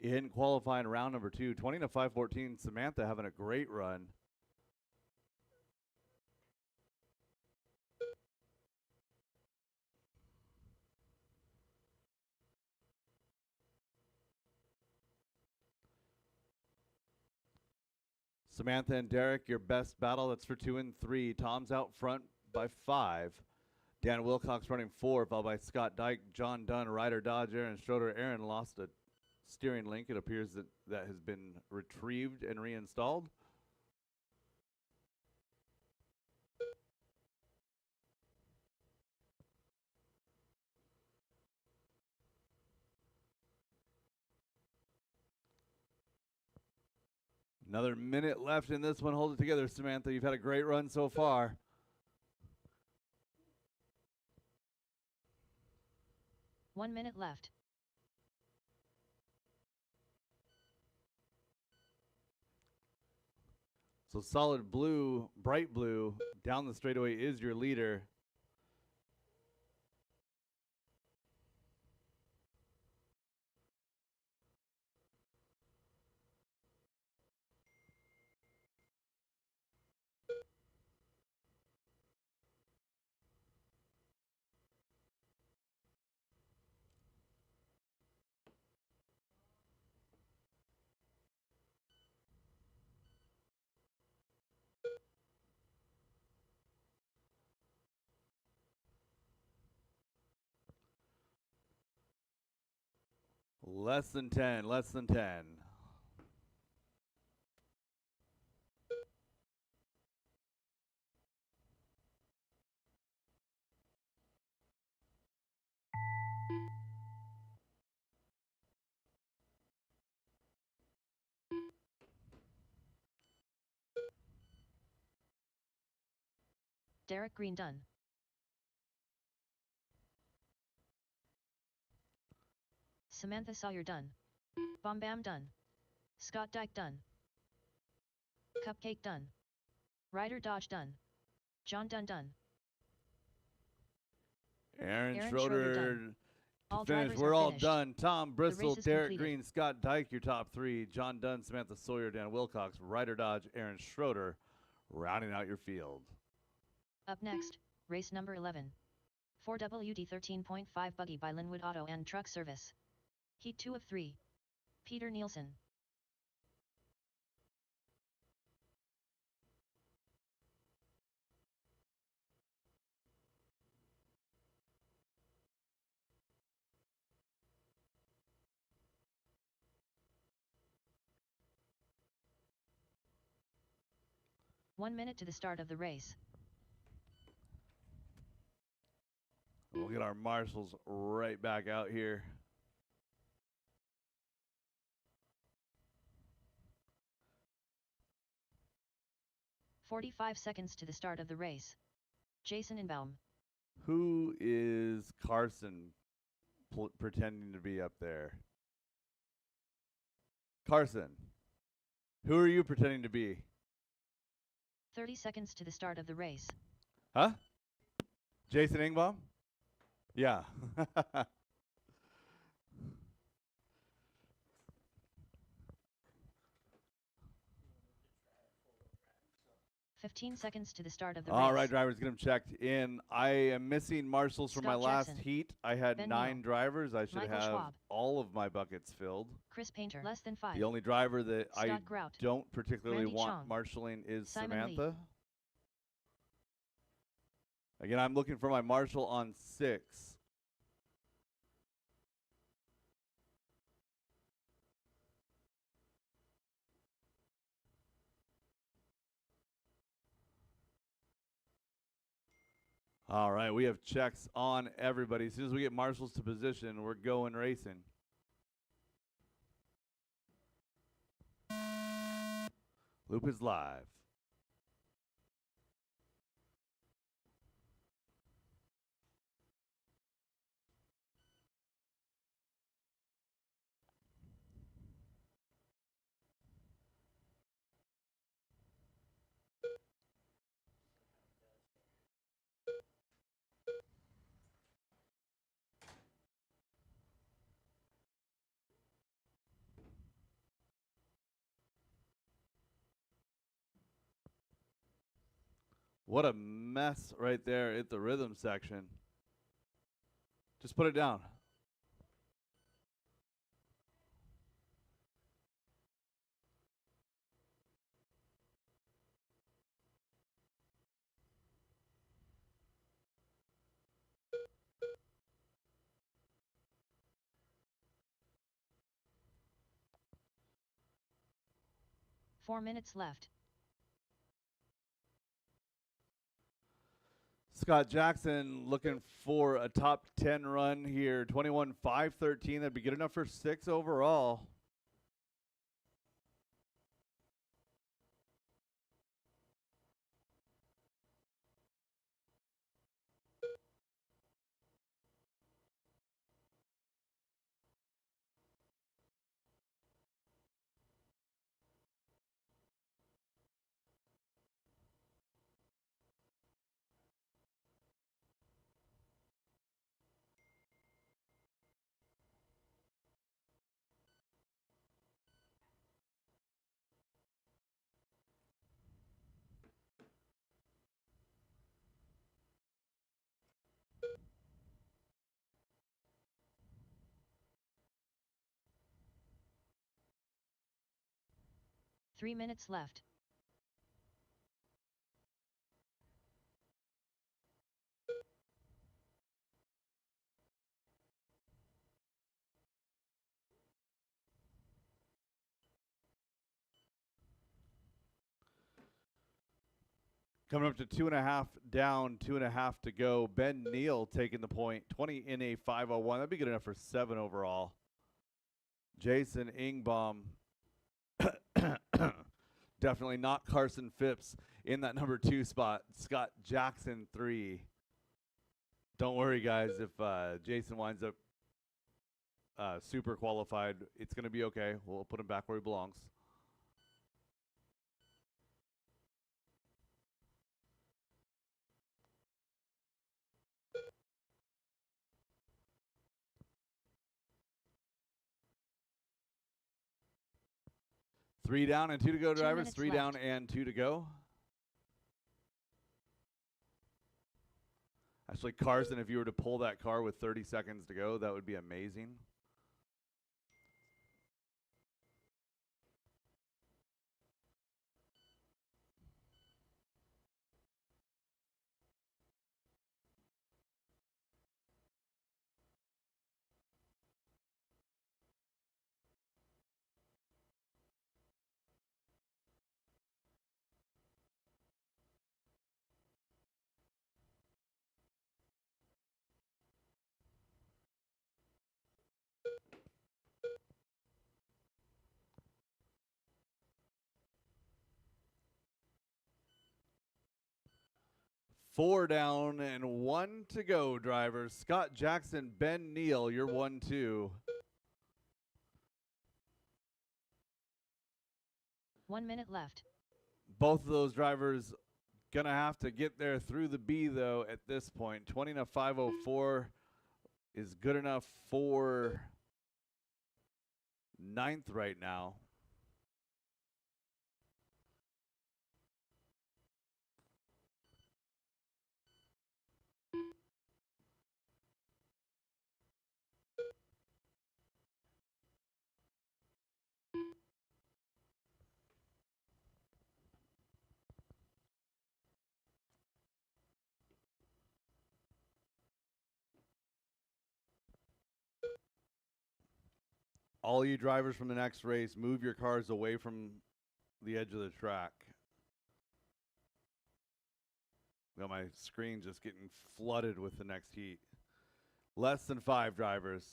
in qualifying round number 2. 20 and a 5:14. Samantha having a great run. Samantha and Derek, your best battle. That's for 2 and 3. Tom's out front by 5. Dan Wilcox running 4, followed by Scott Dyke, John Dunn, Ryder Dodge, Aaron Schroeder. Aaron lost a steering link. It appears that has been retrieved and reinstalled. Another minute left in this one. Hold it together, Samantha. You've had a great run so far. One minute left. So solid blue, bright blue, down the straightaway is your leader. Less than 10, less than 10. Derek Green done. Samantha Sawyer done. Bomb Bam done. Scott Dyke done. Cupcake done. Ryder Dodge done. John Dunn done. Aaron Aaron Schroeder Schroeder done. to All finish. drivers We're are all finished. done. Tom Bristol, race is Derek completed. Green, Scott Dyke, your top three. John Dunn, Samantha Sawyer, Dan Wilcox, Ryder Dodge, Aaron Schroeder, rounding out your field. Up next, race number 11. 4WD 13.5 buggy by Linwood Auto and Truck Service. Heat 2 of 3. Peter Nielsen. One minute to the start of the race. We'll get our marshals right back out here. "45 seconds to the start of the race. Jason Inbaum. Who is Carson pretending to be up there? Carson, who are you pretending to be? 30 seconds to the start of the race. Huh? Jason Ingbaum? Yeah. 15 seconds to the start of the All race. right, drivers, get them checked in. I am missing marshals from my Scott last Jackson. heat. I had Ben 9 Neal. drivers. I should Michael have Schwab. all of my buckets filled. Chris Painter. Less than 5. The only driver that I Scott Grout. don't particularly Randy want Chong. marshaling is Simon Lee. Samantha. Again, I'm looking for my marshal on 6. All right, we have checks on everybody. As soon as we get marshals to position, we're going racing. Loop is live. What a mess right there at the rhythm section. Just put it down. Four minutes left. Scott Jackson looking for a top 10 run here. 21.513. That'd be good enough for 6 overall. 3 minutes left. Coming up to 2.5 down, 2.5 to go. Ben Neal taking the point, 20 in a 5:01. That'd be good enough for 7 overall. Jason Ingbaum, definitely not Carson Phipps in that number 2 spot. Scott Jackson 3. Don't worry, guys. If Jason winds up super qualified, it's going to be okay. We'll put him back where he belongs. Three down and 2 to go, 2 drivers. minutes 3 left. down and 2 to go. Actually, Carson, if you were to pull that car with 30 seconds to go, that would be amazing. Four down and 1 to go, drivers. Scott Jackson, Ben Neal, you're 1-2. 1 minute left. Both of those drivers gonna have to get there through the B though at this point. 20 in a 5:04 is good enough for 9th right now. All you drivers from the next race, move your cars away from the edge of the track. Got my screen just getting flooded with the next heat. Less than 5 drivers.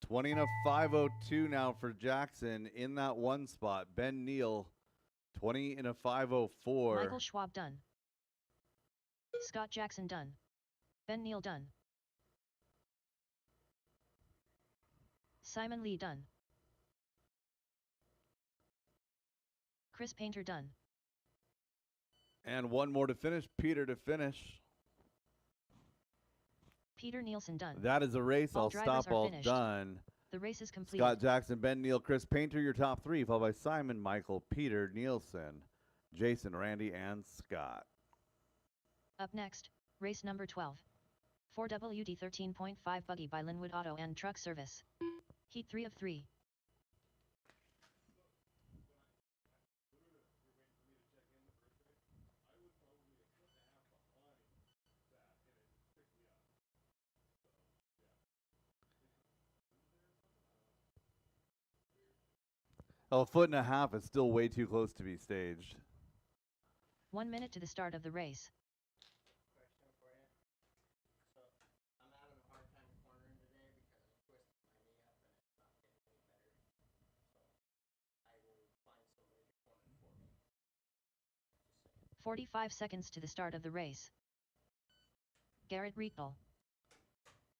20 in a 5:02 now for Jackson in that 1 spot. Ben Neal, 20 in a 5:04. Michael Schwab done. Scott Jackson done. Ben Neal done. Simon Lee done. Chris Painter done. And 1 more to finish. Peter to finish. Peter Nielsen done. That is a race. All I'll drivers stop are all finished. done. The race is completed. Scott Jackson, Ben Neal, Chris Painter, your top 3, followed by Simon, Michael, Peter, Nielsen, Jason, Randy, and Scott. Up next, race number 12. 4WD 13.5 buggy by Linwood Auto and Truck Service. Heat 3 of 3. Oh, 1.5 is still way too close to be staged. 1 minute to the start of the race. Question for you. So I'm having a hard time cornering today because I twisted my knee up and it's not getting any better. So I will find somebody to corner for me. Just saying. 45 seconds to the start of the race. Garrett Riekdal,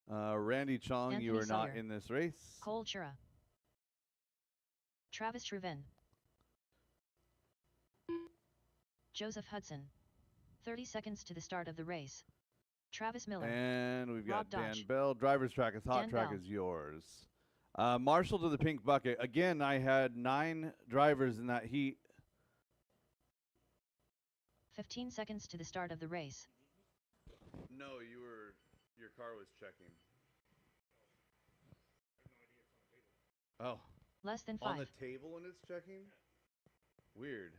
Randy Chong, you Anthony are not Sawyer. in this race. Cole Chura, Travis Shriven, Joseph Hudson. 30 seconds to the start of the race. Travis Miller, And we've got Rob Dan Dodge. Bell. Driver's track is hot. Dan Track Bell. is yours. Marshall to the pink bucket. Again, I had 9 drivers in that heat. 15 seconds to the start of the race. No, your car was checking. Oh, Less than on 5. the table when it's checking? Weird.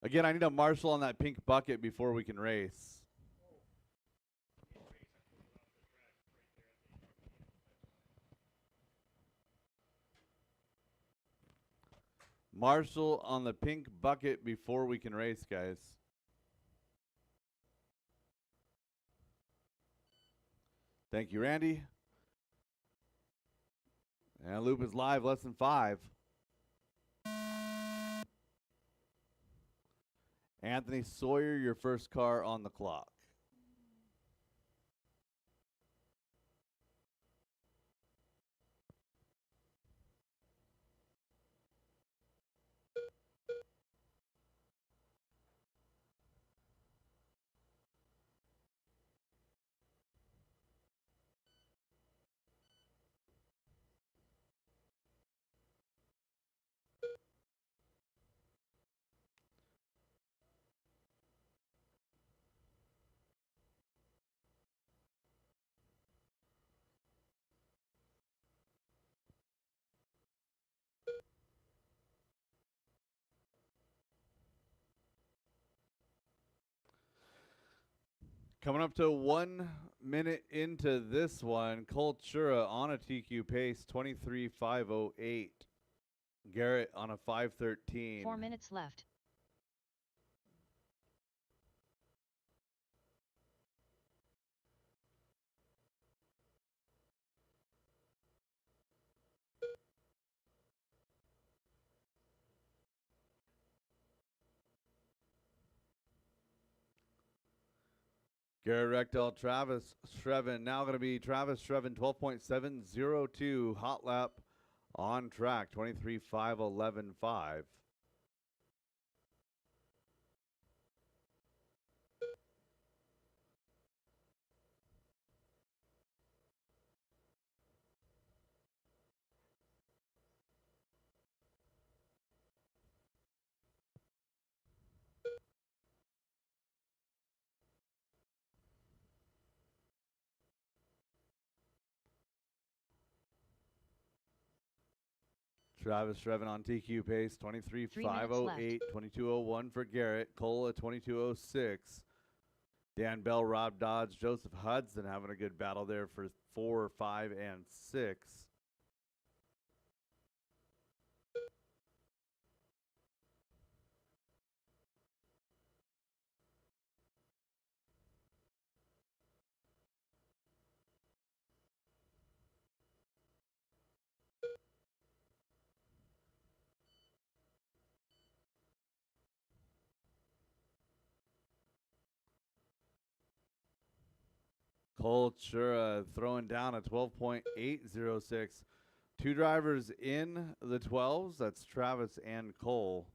Again, I need a marshal on that pink bucket before we can race. Marshal on the pink bucket before we can race, guys. Thank you, Randy. And loop is live, less than 5. Anthony Sawyer, your first car on the clock. Coming up to 1 minute into this one, Cultura on a TQ pace, 23.508. Garrett on a 5:13. 4 minutes left. Garrett Rectal, Travis Shrevin. Now going to be Travis Shrevin, 12.702. Hot lap on track, 23.511.5. Travis Shrevin on TQ pace, 23.508, 22.01 for Garrett. Cole at 22.06. Dan Bell, Rob Dodge, Joseph Hudson having a good battle there for 4, 5, and 6. Cultura throwing down a 12.806. Two drivers in the 12s. That's Travis and Cole.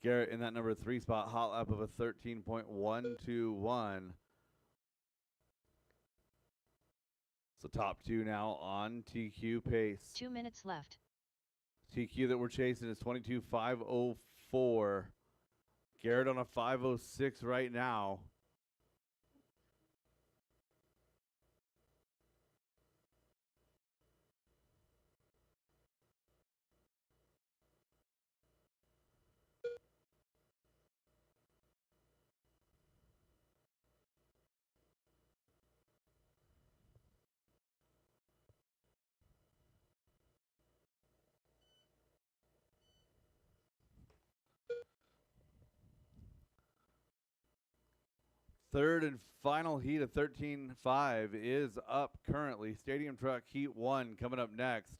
Garrett in that number 3 spot. Hot lap of a 13.121. So top 2 now on TQ pace. 2 minutes left. TQ that we're chasing is 22.504. Garrett on a 506 right now. Third and final heat of 13.5 is up currently. Stadium Truck Heat 1 coming up next.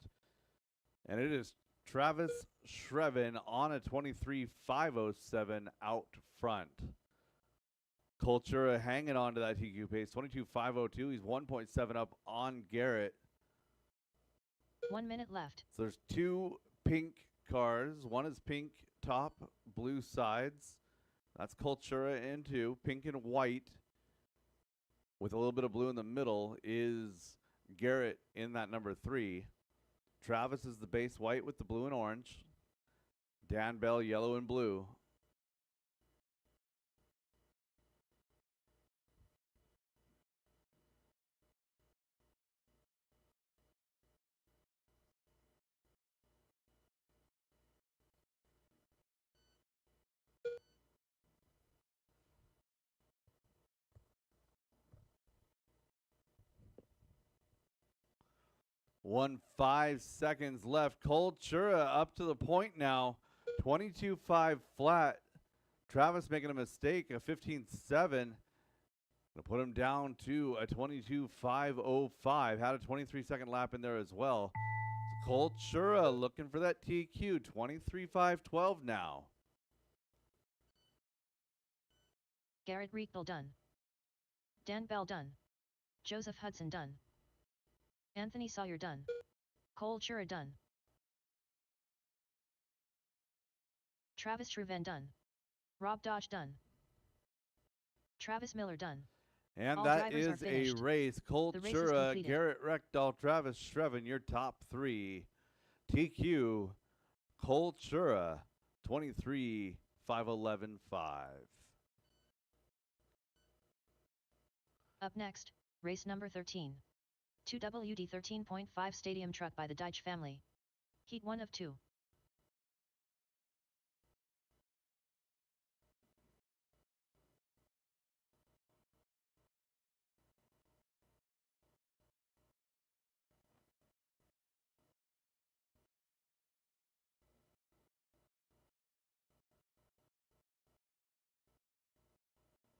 And it is Travis Shrevin on a 23.507 out front. Cultura hanging on to that TQ pace, 22.502. He's 1.7 up on Garrett. 1 minute left. So there's 2 pink cars. One is pink top, blue sides. That's Cultura in 2. Pink and white with a little bit of blue in the middle is Garrett in that number 3. Travis is the base white with the blue and orange. Dan Bell, yellow and blue. 5 seconds left. Cole Chura up to the point now. 22.5 flat. Travis making a mistake, a 15.7. Gonna put him down to a 22.505. Had a 23-second lap in there as well. Cole Chura looking for that TQ. 23.512 now. Garrett Riekbell done. Dan Bell done. Joseph Hudson done. Anthony Sawyer done. Cole Chura done. Travis Truven done. Rob Dodge done. Travis Miller done. And All that drivers are is a finished. race. Cole The race is Chura, completed. Garrett Reckdahl, Travis Shreven, your top three. TQ, Cole Chura, 23.511.5. Up next, race number 13. 2WD 13.5 Stadium Truck by the Deitch family. Heat 1 of 2.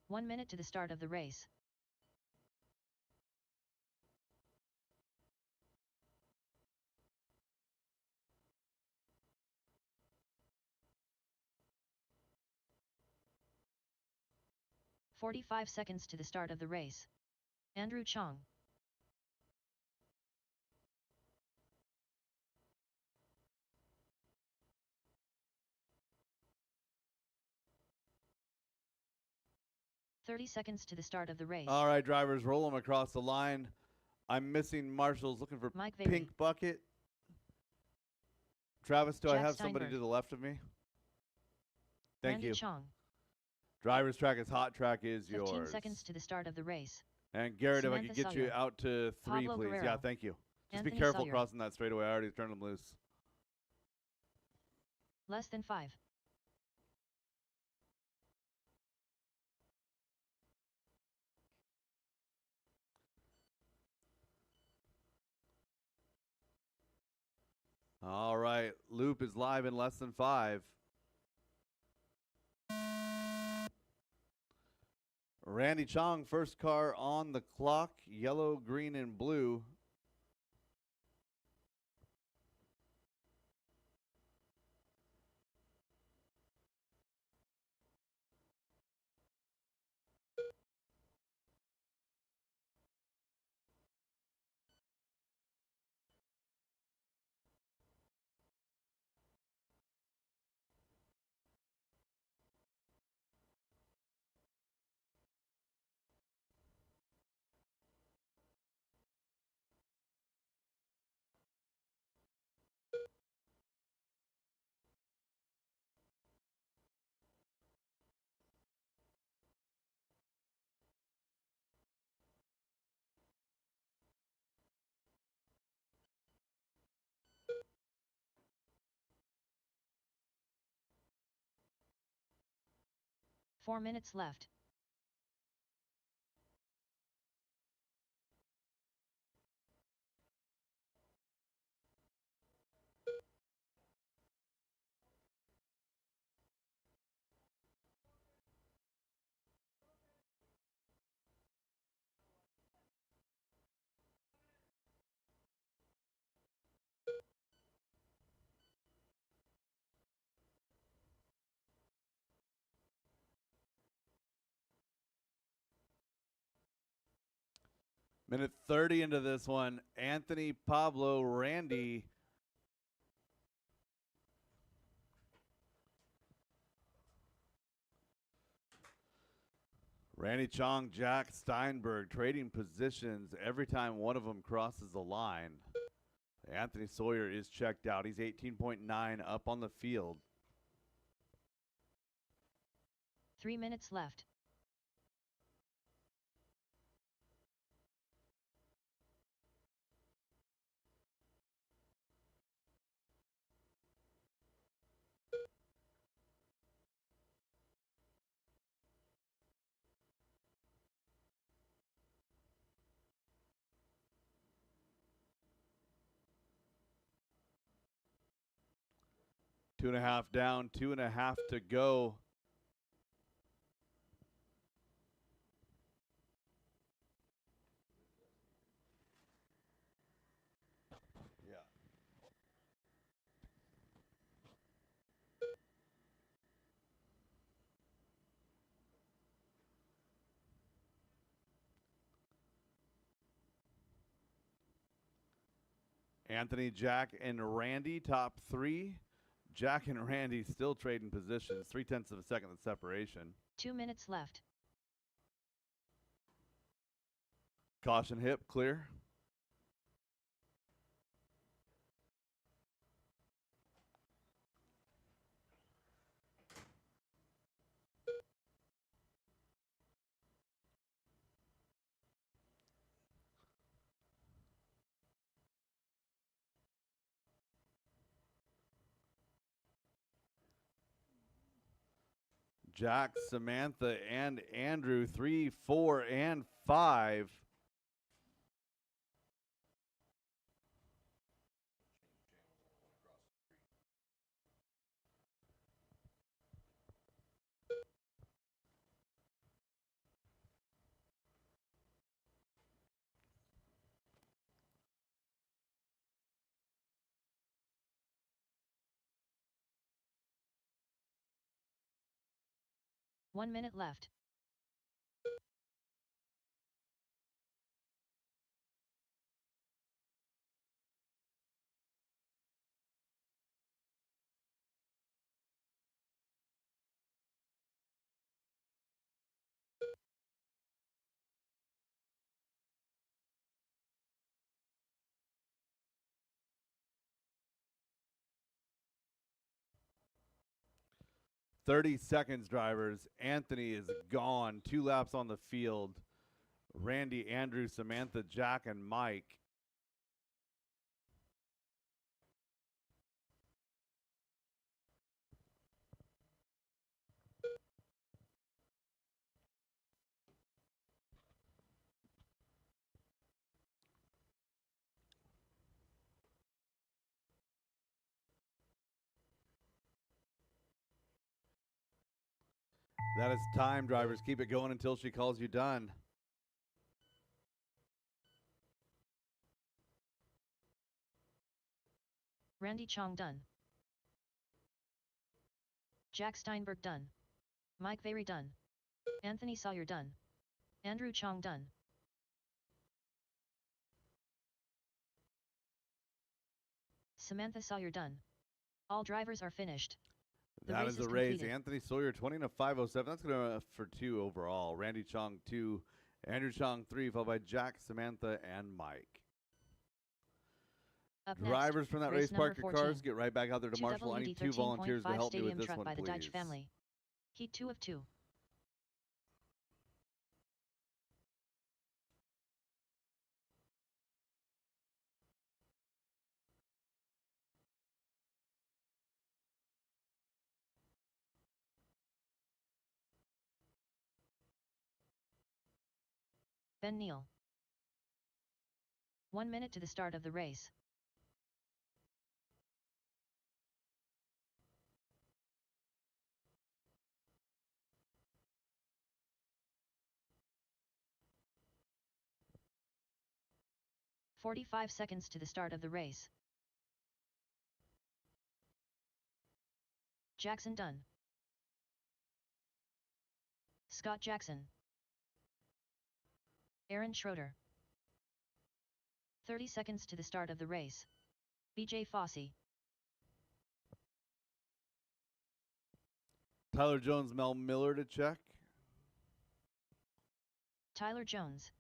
One minute to the start of the race. "45 seconds to the start of the race. Andrew Chong. "30 seconds to the start of the race. All right, drivers, roll them across the line. I'm missing marshals, looking for Mike Vary. pink bucket. Travis, do I Jack have somebody Steinberg. to the left of me? Thank Randy you. Chong. Drivers track is hot, track is 15 yours. seconds to the start of the race. And Garrett, if I Samantha could get you Sawyer. out to 3, Pablo please. Yeah, Guerrero. thank you. Just Anthony be careful Sawyer. crossing that straightaway. I already turned them loose. Less than 5. All right, loop is live in less than 5. Randy Chong, first car on the clock, yellow, green, and blue. Four minutes left. Minute 30 into this one. Anthony, Pablo, Randy. Randy Chong, Jack Steinberg trading positions every time one of them crosses the line. Anthony Sawyer is checked out. He's 18.9 up on the field. 3 minutes left. 2.5 down, 2.5 to go. Anthony, Jack, and Randy, top three. Jack and Randy still trading positions. 0.3 of a second of separation. 2 minutes left. Caution hip, clear. Jack, Samantha, and Andrew, 3, 4, and 5. One minute left. .30 drivers. Anthony is gone. 2 laps on the field. Randy, Andrew, Samantha, Jack, and Mike. That is time, drivers. Keep it going until she calls you done. Randy Chong done. Jack Steinberg done. Mike Very done. Anthony Sawyer done. Andrew Chong done. Samantha Sawyer done. All drivers are finished. That is the race. Anthony Sawyer 20 and a 5:07. That's going to for 2 overall. Randy Chong 2, Andrew Chong 3, followed by Jack, Samantha, and Mike. Up Drivers next, from that race race, park your 14. cars. Get right back out there to Marshall. I need 2 volunteers to help me with Stadium this truck one, by the Dutch please. family. Heat 2 of 2. Ben Neal. 1 minute to the start of the race. "45 seconds to the start of the race. Jackson done. Scott Jackson. Aaron Schroeder. 30 seconds to the start of the race. BJ Fossey. Tyler Jones, Mel Miller to check. Tyler Jones.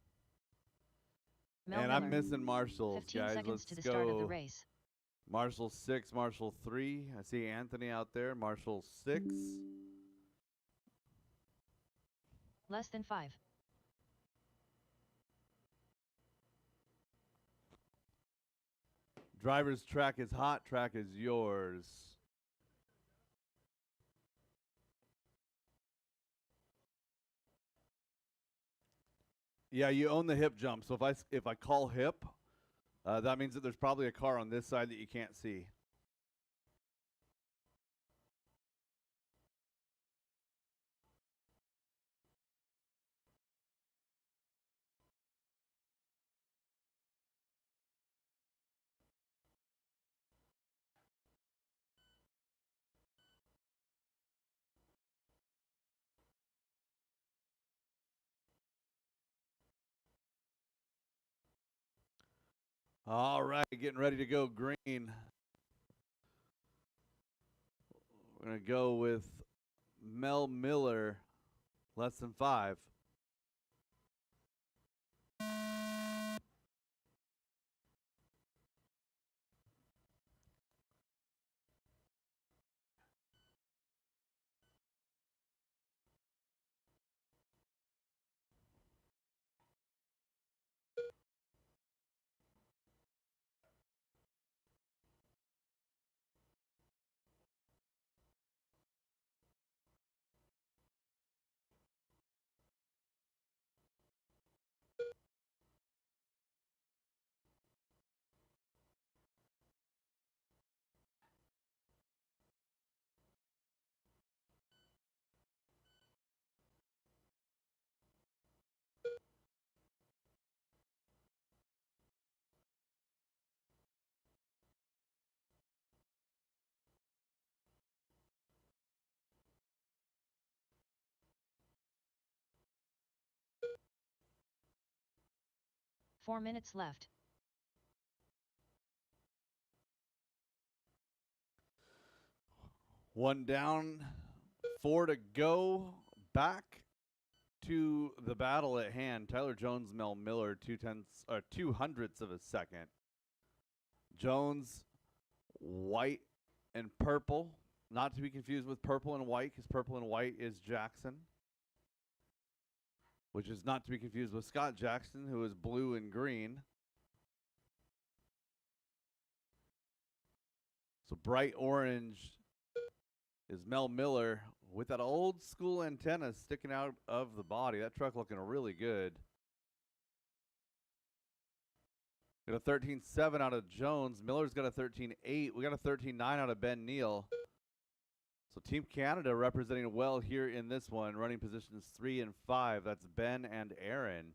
And I'm missing Marshall's, 15 guys. seconds Let's to the start of the go. race. Marshall 6, Marshall 3. I see Anthony out there. Marshall 6. Less than 5. Driver's track is hot. Track is yours. Yeah, you own the hip jump. So if I call hip, that means that there's probably a car on this side that you can't see. All right, getting ready to go green. We're going to go with Mel Miller, less than 5. Four minutes left. One down, 4 to go. Back to the battle at hand. Tyler Jones, Mel Miller, 2/200ths of a second. Jones, white and purple, not to be confused with purple and white, because purple and white is Jackson, which is not to be confused with Scott Jackson, who is blue and green. So bright orange is Mel Miller with that old school antenna sticking out of the body. That truck looking really good. Got a 13.7 out of Jones. Miller's got a 13.8. We got a 13.9 out of Ben Neal. So Team Canada representing well here in this one. Running positions 3 and 5. That's Ben and Aaron.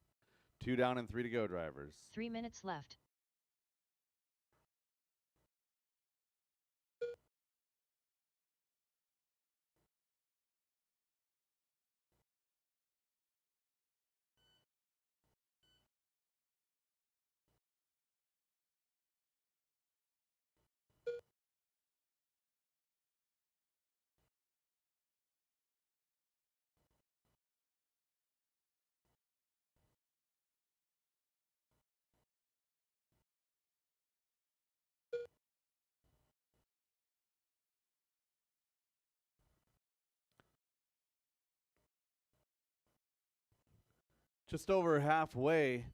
2 down and 3 to go, drivers. 3 minutes left. Just over halfway.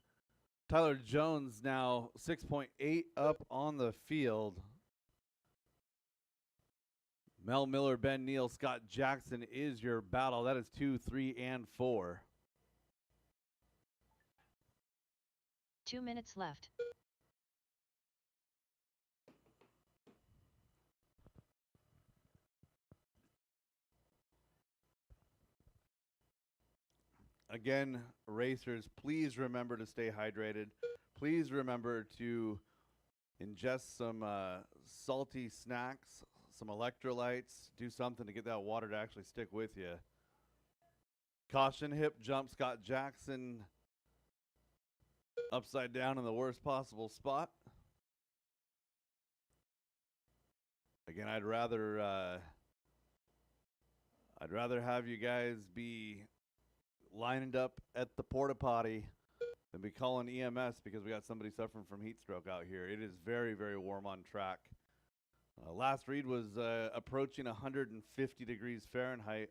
Tyler Jones now 6.8 up on the field. Mel Miller, Ben Neal, Scott Jackson is your battle. That is 2, 3, and 4. 2 minutes left. Again, racers, please remember to stay hydrated. Please remember to ingest some salty snacks, some electrolytes, do something to get that water to actually stick with you. Caution hip jump, Scott Jackson upside down in the worst possible spot. Again, I'd rather have you guys be lined up at the porta potty than be calling EMS because we got somebody suffering from heat stroke out here. It is very, very warm on track. Last read was approaching 150 degrees Fahrenheit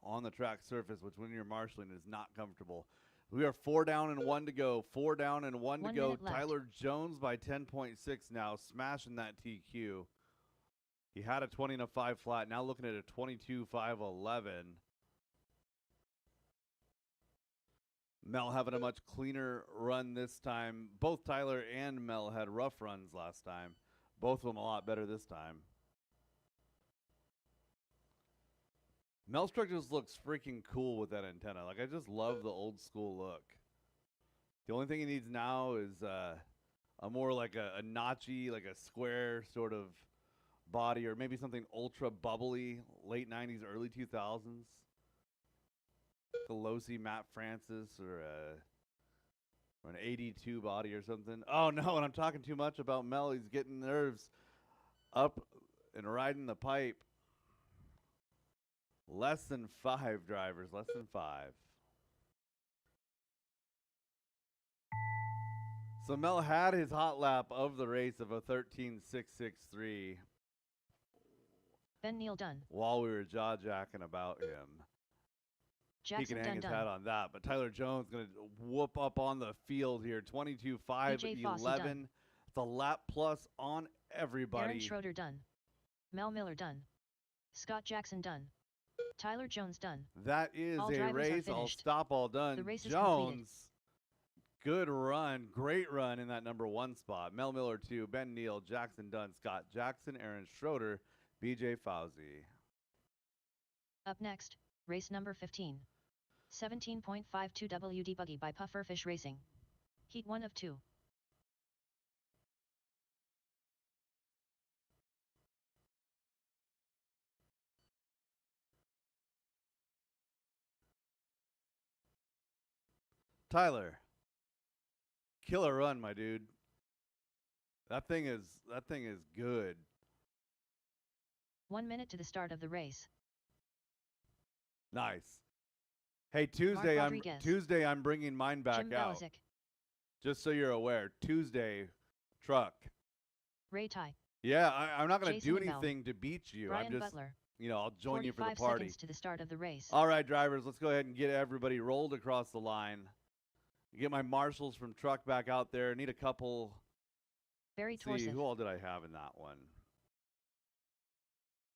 on the track surface, which when you're marshaling is not comfortable. We are 4 down and 1 to go. 4 down and 1 to 1 go. minute left. Tyler Jones by 10.6 now, smashing that TQ. He had a 20 and a 5 flat, now looking at a 22.511. Mel having a much cleaner run this time. Both Tyler and Mel had rough runs last time. Both of them a lot better this time. Mel's truck just looks freaking cool with that antenna. Like, I just love the old school look. The only thing he needs now is a more like a notchy, like a square sort of body, or maybe something ultra bubbly, late 90s, early 2000s. Pelosi, Matt Francis, or or an 82 body or something. Oh no, and I'm talking too much about Mel. He's getting nerves up and riding the pipe. Less than 5 drivers, less than 5. So Mel had his hot lap of the race of a 13.663 Ben Neal done. while we were jaw-jacking about him. He Jackson can hang done his hat on that. But Tyler Jones going to whoop up on the field here. 22.5, BJ Fossey 11. done. It's a lap plus on everybody. Aaron Schroeder done. Mel Miller done. Scott Jackson done. Tyler Jones done. That is All a drivers are race. All finished. stop, all done. The race is Jones, completed. good run. Great run in that number 1 spot. Mel Miller 2, Ben Neal, Jackson Dunn, Scott Jackson, Aaron Schroeder, BJ Fousey. Up next, race number 15. 17.52 WD Buggy by Pufferfish Racing. Heat 1 of 2. Tyler, killer run, my dude. That thing is good. 1 minute to the start of the race. Nice. Hey, Tuesday Rodriguez. I'm bringing mine back Jim out. Balazic. Just so you're aware, Tuesday truck. Ray Ty. Yeah, I'm not going to Jason do Bell. anything to beat you. Brian I'm just, Butler. I'll join you for the 45 party. seconds to the start of the race. All right, drivers, let's go ahead and get everybody rolled across the line. Get my marshals from truck back out there. Need a couple. Barry See, Torseth. who all did I have in that one?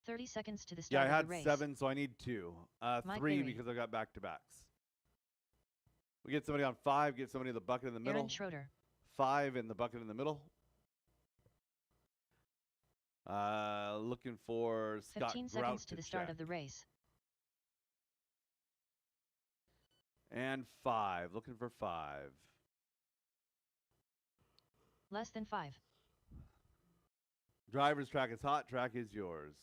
30 seconds to the Yeah, start I of the had race. 7, so I need 2. Mike 3 Berry. because I got back-to-backs. We get somebody on 5, get somebody in the bucket in the middle. Aaron Schroeder. 5 in the bucket in the middle. Looking for Scott 15 Grout seconds to the start check. of the race. And 5, looking for 5. Less than 5. Driver's track is hot, track is yours.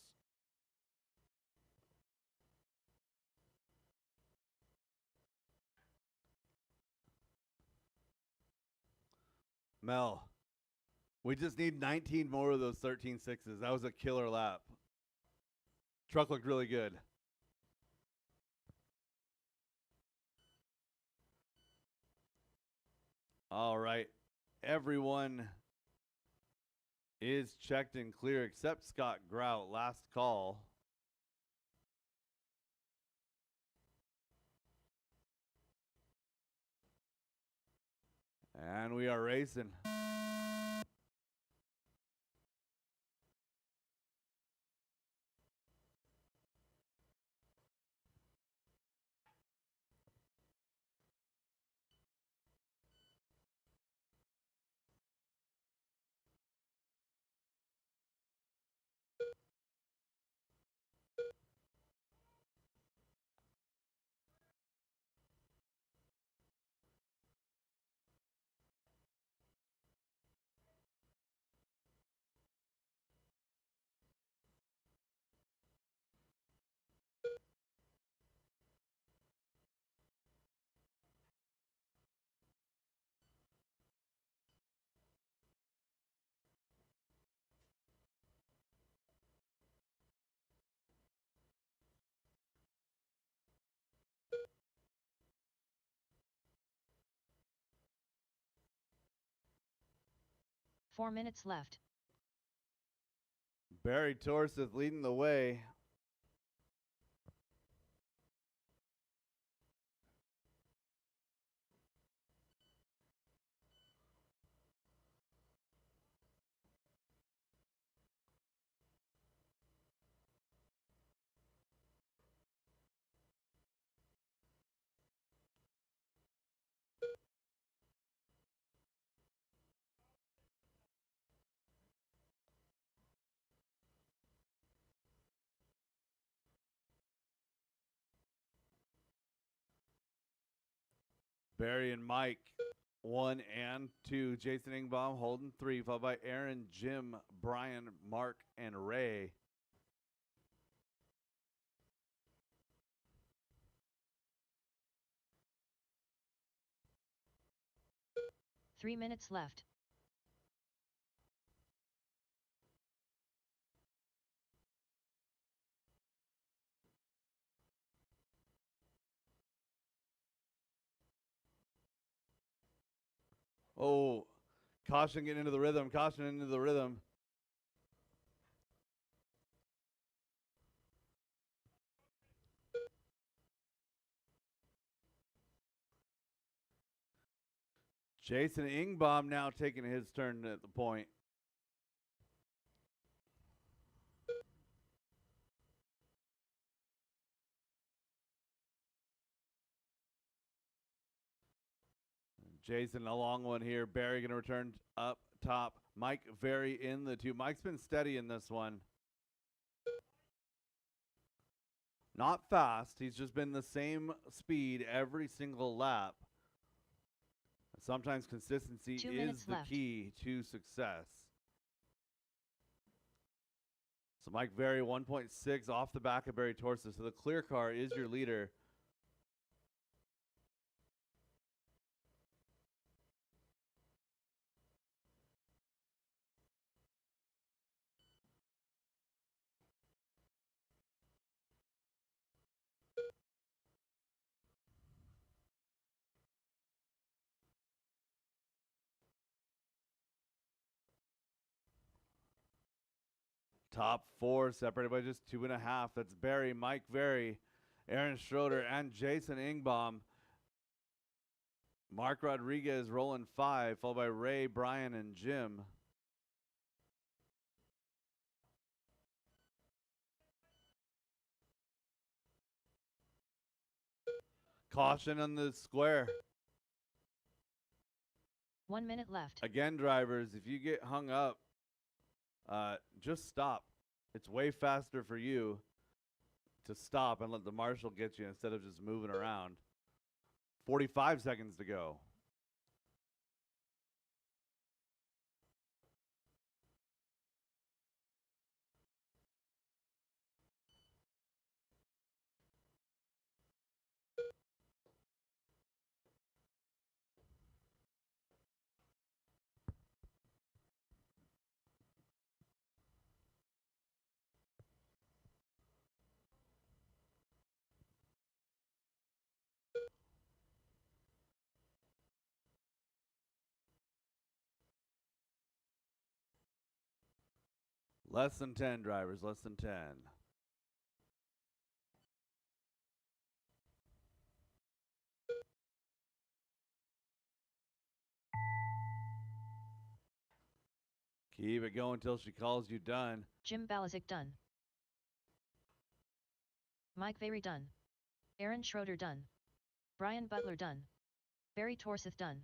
Mel, we just need 19 more of those 13.6s. That was a killer lap. Truck looked really good. All right. Everyone is checked and clear except Scott Grout. Last call. And we are racing. Four minutes left. Barry Torseth leading the way. Barry and Mike, 1 and 2. Jason Ingbaum holding 3, followed by Aaron, Jim, Brian, Mark, and Ray. 3 minutes left. Oh, caution getting into the rhythm. Caution into the rhythm. Jason Ingbaum now taking his turn at the point. Jason, a long one here. Barry going to return up top. Mike very in the 2. Mike's been steady in this one. Not fast. He's just been the same speed every single lap. Sometimes consistency 2 is minutes the left. key to success. So Mike Very 1.6 off the back of Barry Torses. So the clear car is your leader. Top 4 separated by just 2.5. That's Barry, Mike Very, Aaron Schroeder, and Jason Ingbaum. Mark Rodriguez rolling 5, followed by Ray, Brian, and Jim. Caution on the square. 1 minute left. Again, drivers, if you get hung up, just stop. It's way faster for you to stop and let the marshal get you instead of just moving around. 45 seconds to go. Less than 10, drivers, less than 10. Keep it going until she calls you done. Jim Balazic done. Mike Very done. Aaron Schroeder done. Brian Butler done. Barry Torseth done.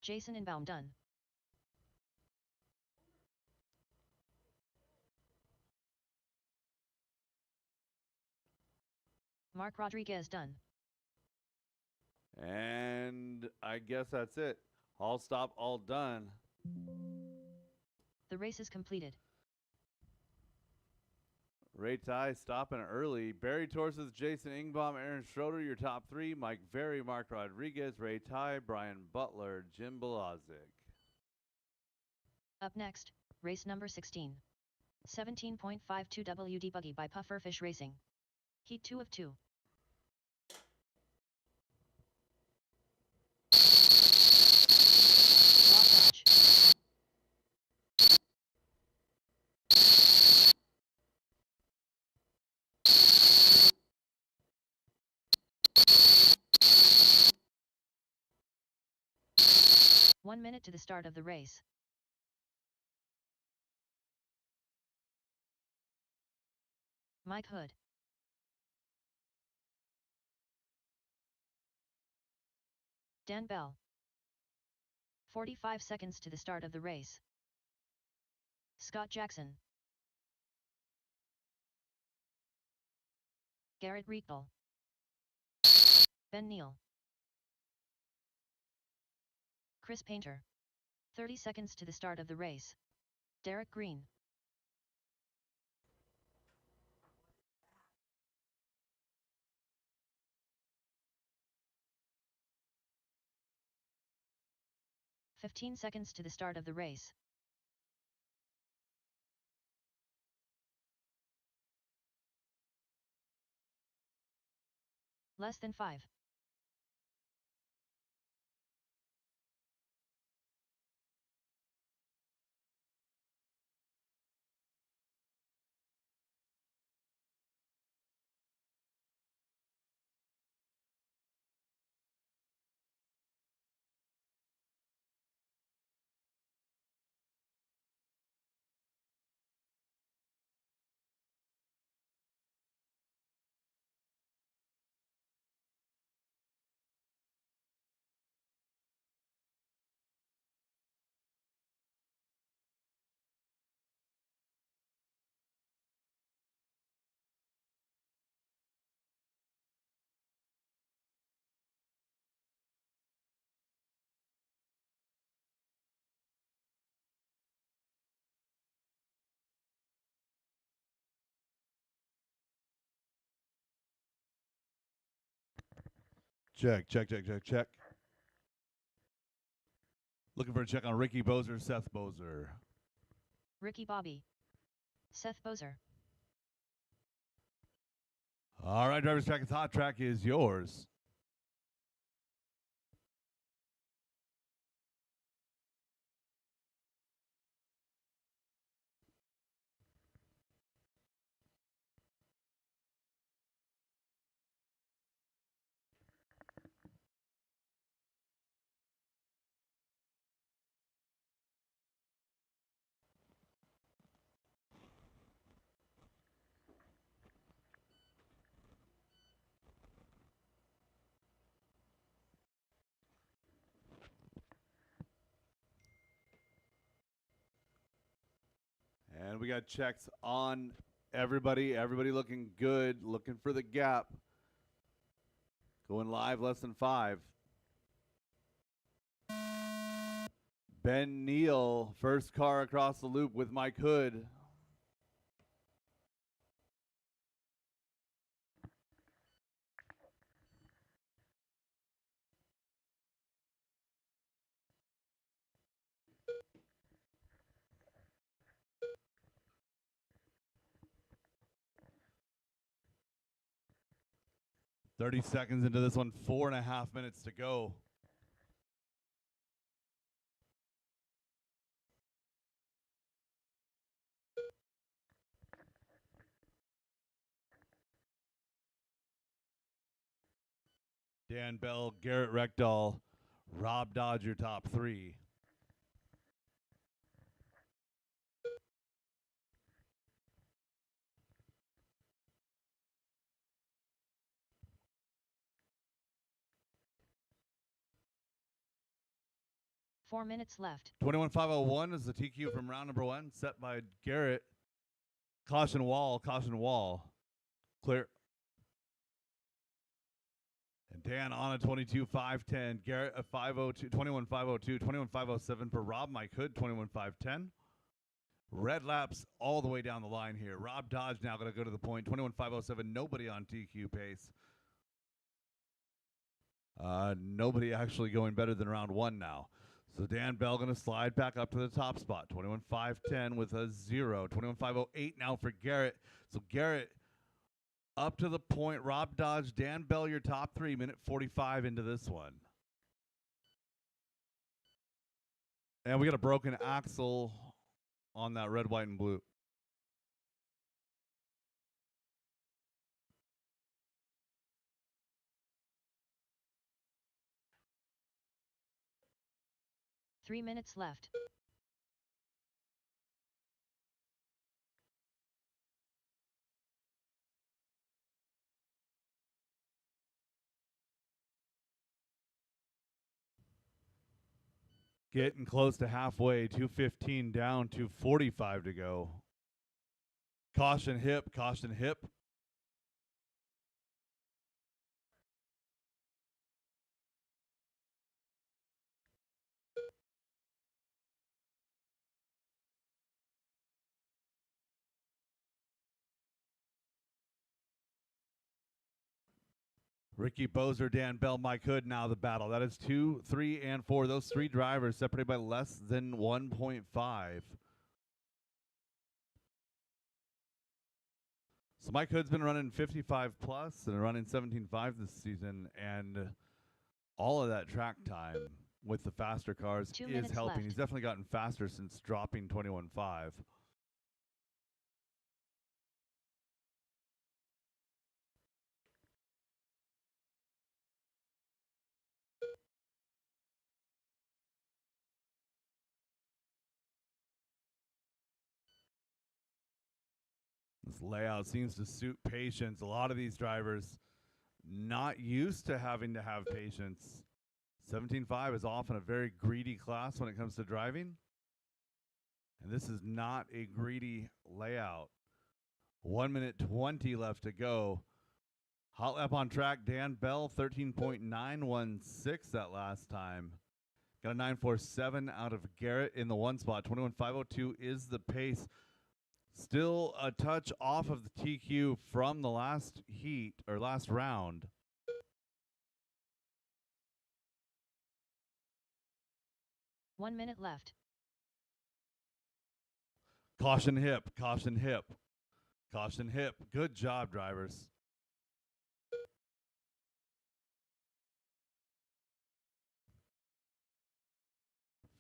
Jason Inbaum done. Mark Rodriguez done. And I guess that's it. All stop, all done. The race is completed. Ray Ty stopping early. Barry Torses, Jason Ingbaum, Aaron Schroeder, your top 3. Mike Very, Mark Rodriguez, Ray Ty, Brian Butler, Jim Balazic. Up next, race number 16. 17.52 WD Buggy by Pufferfish Racing. Heat 2 of 2. Block match. One minute to the start of the race. Mike Hood. Dan Bell. 45 seconds to the start of the race. Scott Jackson. Garrett Riegel. Ben Neal. Chris Painter. 30 seconds to the start of the race. Derek Green. "15 seconds to the start of the race. Less than 5. Check, check, check, check, check. Looking for a check on Ricky Bozer, Seth Bozer. Ricky Bobby. Seth Bozer. All right, driver's track. Hot track is yours. And we got checks on everybody. Everybody looking good, looking for the gap. Going live, less than 5. Ben Neal, first car across the loop with Mike Hood. "30 seconds into this one, 4.5 minutes to go. Dan Bell, Garrett Reckdahl, Rob Dodge, your top 3. "4 minutes left. 21.501 is the TQ from round number 1, set by Garrett. Caution wall, caution wall. Clear. And Dan on a 22.510. Garrett a 502, 21.502, 21.507 for Rob. Mike Hood, 21.510. Red laps all the way down the line here. Rob Dodge now going to go to the point. 21.507. Nobody on TQ pace. Nobody actually going better than round 1 now. So Dan Bell going to slide back up to the top spot. 21.510 with a 0. 21.508 now for Garrett. So Garrett up to the point. Rob Dodge, Dan Bell, your top 3. Minute 45 into this one. And we got a broken axle on that red, white, and blue. "3 minutes left. Getting close to halfway. 2:15 down, 2:45 to go. Caution hip, caution hip. Ricky Bozer, Dan Bell, Mike Hood, now the battle. That is 2, 3, and 4. Those three drivers separated by less than 1.5. So Mike Hood's been running 55 plus and running 17.5 this season, and all of that track time with the faster cars 2 is minutes helping. left. He's definitely gotten faster since dropping 21.5. This layout seems to suit patience. A lot of these drivers not used to having to have patience. 17.5 is often a very greedy class when it comes to driving. And this is not a greedy layout. 1 minute 20 left to go. Hot lap on track, Dan Bell, 13.916 that last time. Got a 947 out of Garrett in the one spot. 21.502 is the pace. Still a touch off of the TQ from the last heat or last round. One minute left. Caution hip, caution hip, caution hip. Good job, drivers.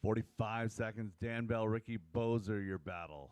.45 seconds. Dan Bell, Ricky Bozer, your battle.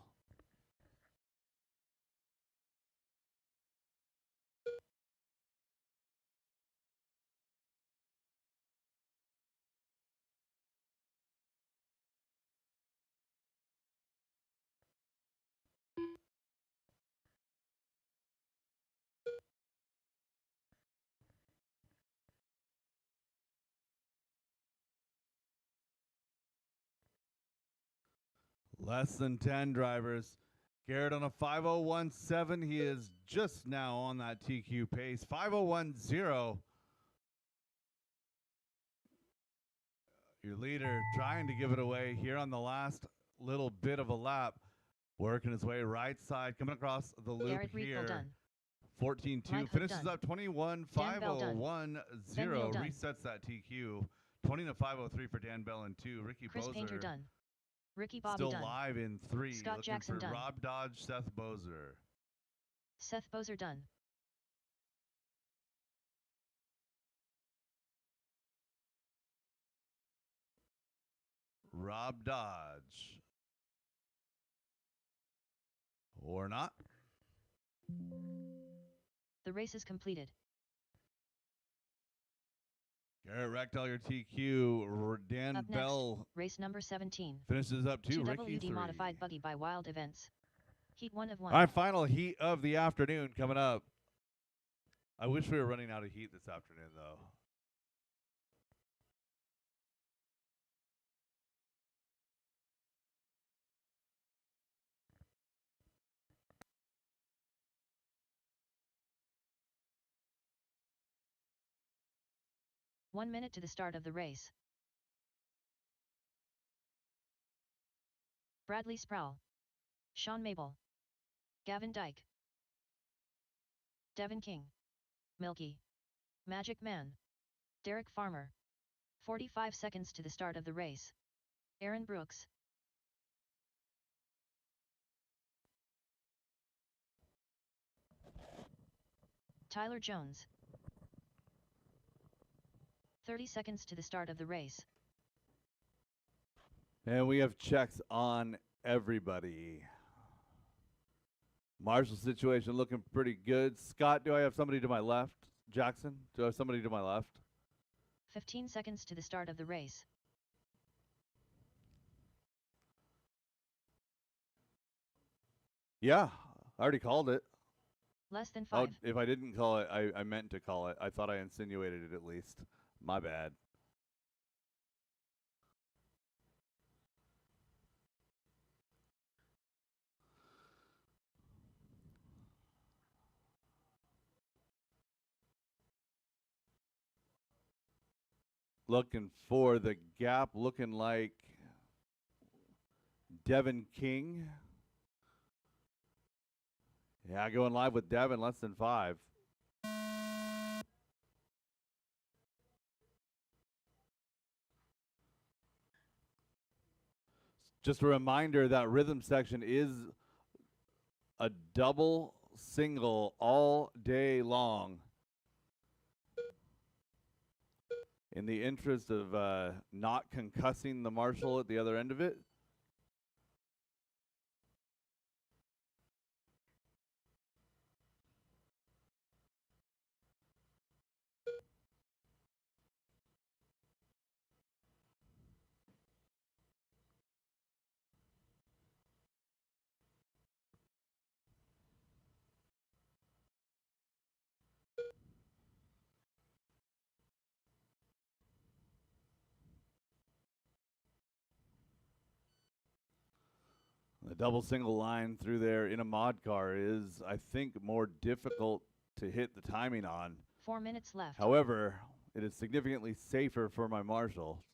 Less than 10 drivers. Garrett on a 5:01.7. He is just now on that TQ pace. 5:01.0. Your leader trying to give it away here on the last little bit of a lap. Working his way right side, coming across the loop Garrett Riedel here. done. 14.2. Mike Hood Finishes done. up 21.501.0. Ben Neal done. Resets that TQ. 20 to 5:03 for Dan Bell in 2. Ricky Chris Painter Bozer done. Ricky Bobby still done. live in 3. Scott Looking Jackson for done. Rob Dodge, Seth Bozer. Seth Bozer done. Rob Dodge. Or not. The race is completed. Garrett Rectal, your TQ. Dan Up next, Bell race number 17. finishes up 2. 2 Ricky WD 3. modified buggy by Wild Events. Heat 1 of 1. All right, final heat of the afternoon coming up. I wish we were running out of heat this afternoon, though. One minute to the start of the race. Bradley Sproul. Sean Mabel. Gavin Dyke. Devin King. Milky. Magic Man. Derek Farmer. 45 seconds to the start of the race. Aaron Brooks. Tyler Jones. 30 seconds to the start of the race. And we have checks on everybody. Marshall situation looking pretty good. Scott, do I have somebody to my left? Jackson, do I have somebody to my left? 15 seconds to the start of the race. Yeah, I already called it. Less than Oh, 5. if I didn't call it, I meant to call it. I thought I insinuated it at least. My bad. Looking for the gap, looking like Devin King. Yeah, going live with Devin, less than 5. Just a reminder that rhythm section is a double single all day long. In the interest of not concussing the marshal at the other end of it. The double single line through there in a mod car is, I think, more difficult to hit the timing on. 4 minutes left. However, it is significantly safer for my marshal.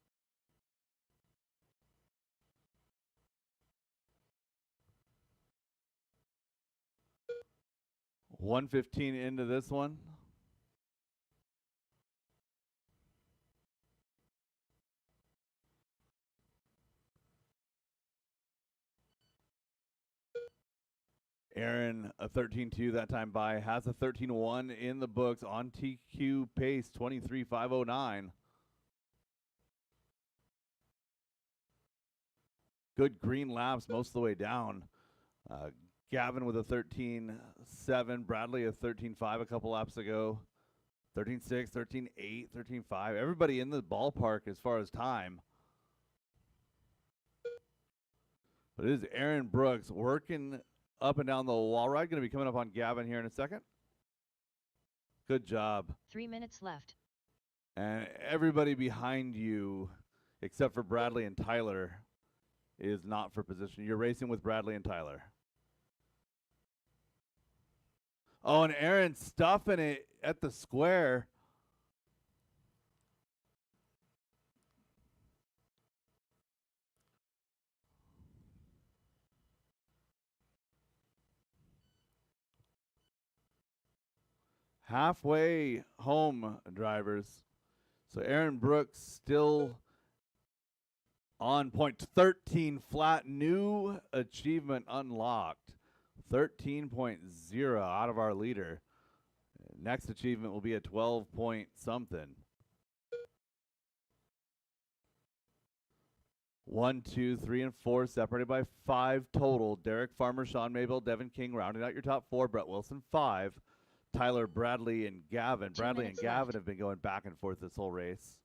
$115 into this one. Aaron, a 13-2 that time by, has a 13-1 in the books on TQ pace, 23.509. Good green laps most of the way down. Gavin with a 13.7, Bradley a 13.5 a couple laps ago. 13.6, 13.8, 13.5. Everybody in the ballpark as far as time. But it is Aaron Brooks working up and down the wall ride. Going to be coming up on Gavin here in a second. Good job. 3 minutes left. And everybody behind you, except for Bradley and Tyler, is not for position. You're racing with Bradley and Tyler. Oh, and Aaron stuffing it at the square. Halfway home, drivers. So Aaron Brooks still on point. 13 flat, new achievement unlocked. 13.0 out of our leader. Next achievement will be a 12 point something. 1, 2, 3, and 4 separated by 5 total. Derek Farmer, Sean Mabel, Devin King rounding out your top 4. Brett Wilson 5. Tyler, Bradley, and Gavin. Bradley and Gavin left. have been going back and forth this whole race.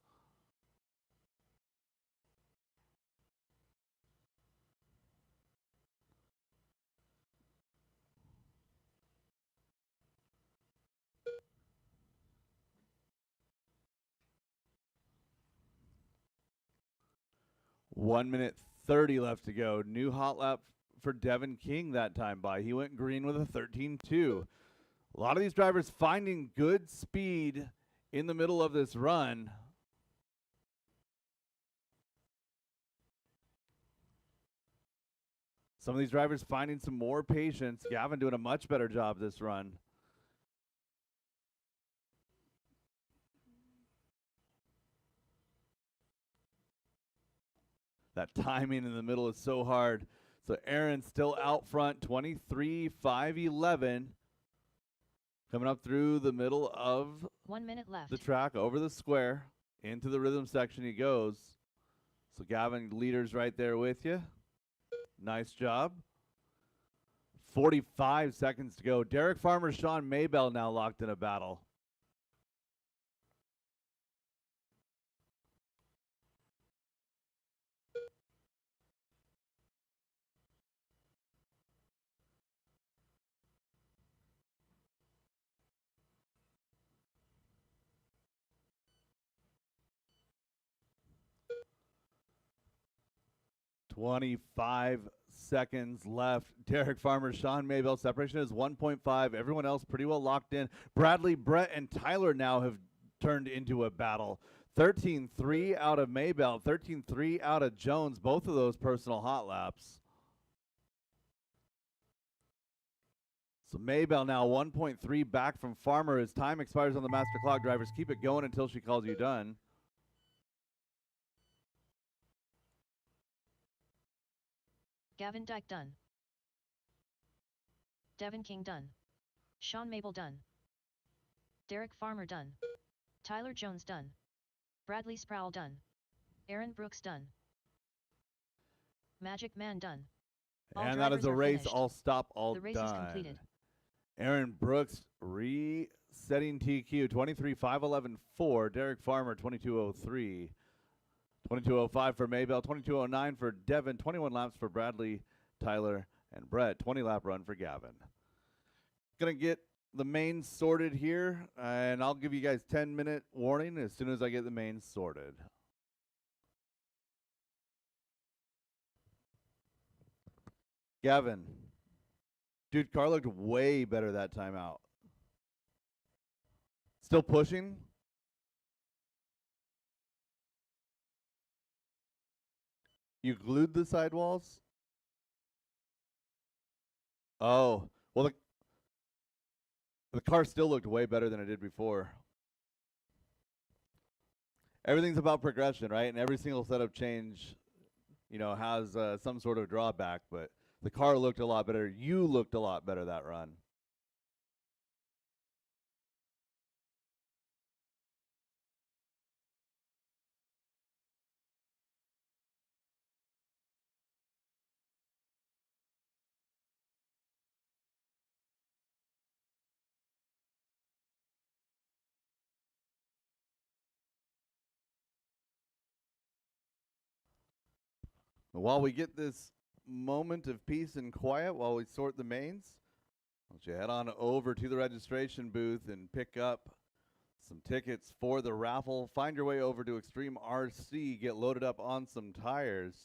One minute 30 left to go. New hot lap for Devin King that time by. He went green with a 13.2. A lot of these drivers finding good speed in the middle of this run. Some of these drivers finding some more patience. Gavin doing a much better job this run. That timing in the middle is so hard. So Aaron still out front, 23.511. Coming up through the middle of 1 minute left. the track, over the square, into the rhythm section he goes. So Gavin, leaders right there with you. Nice job. 45 seconds to go. Derek Farmer, Sean Maybell now locked in a battle. $25 seconds left. Derek Farmer, Sean Maybell. Separation is 1.5. Everyone else pretty well locked in. Bradley, Brett, and Tyler now have turned into a battle. 13.3 out of Maybell. 13.3 out of Jones. Both of those personal hot laps. So Maybell now 1.3 back from Farmer. As time expires on the master clock, drivers keep it going until she calls you done. Gavin Dyke done. Devin King done. Sean Mabel done. Derek Farmer done. Tyler Jones done. Bradley Sproul done. Aaron Brooks done. Magic Man done. All And that is drivers a are race, finished. all stop, all The race done. is completed. Aaron Brooks resetting TQ 23.511.4. Derek Farmer 22.03. 22.05 for Maybell. 22.09 for Devin. 21 laps for Bradley, Tyler, and Brett. 20 lap run for Gavin. Gonna get the mains sorted here, and I'll give you guys 10-minute warning as soon as I get the mains sorted. Gavin. Dude, car looked way better that time out. Still pushing? You glued the sidewalls? Oh, well, the car still looked way better than it did before. Everything's about progression, right? And every single setup change, you know, has some sort of drawback, but the car looked a lot better. You looked a lot better that run. While we get this moment of peace and quiet while we sort the mains, why don't you head on over to the registration booth and pick up some tickets for the raffle. Find your way over to Extreme RC, get loaded up on some tires.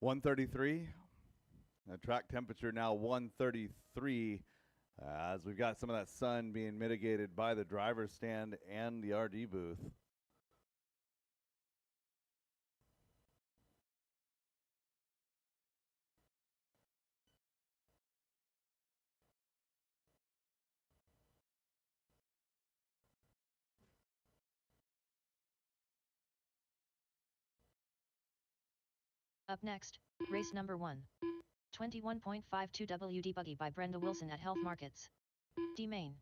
.133. Track temperature now 133. As we've got some of that sun being mitigated by the driver's stand and the RD booth. Up next, race number 1. 21.52 WD Buggy by Brenda Wilson at Health Markets. D Main.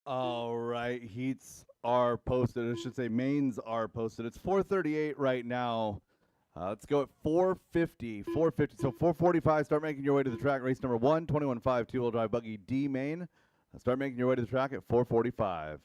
All right, heats are posted. I should say mains are posted. It's 4:38 right now. Let's go at 4:50. 4:50. So 4:45. Start making your way to the track. Race number 1, 21.5 two-wheel drive buggy D main. Start making your way to the track at 4:45.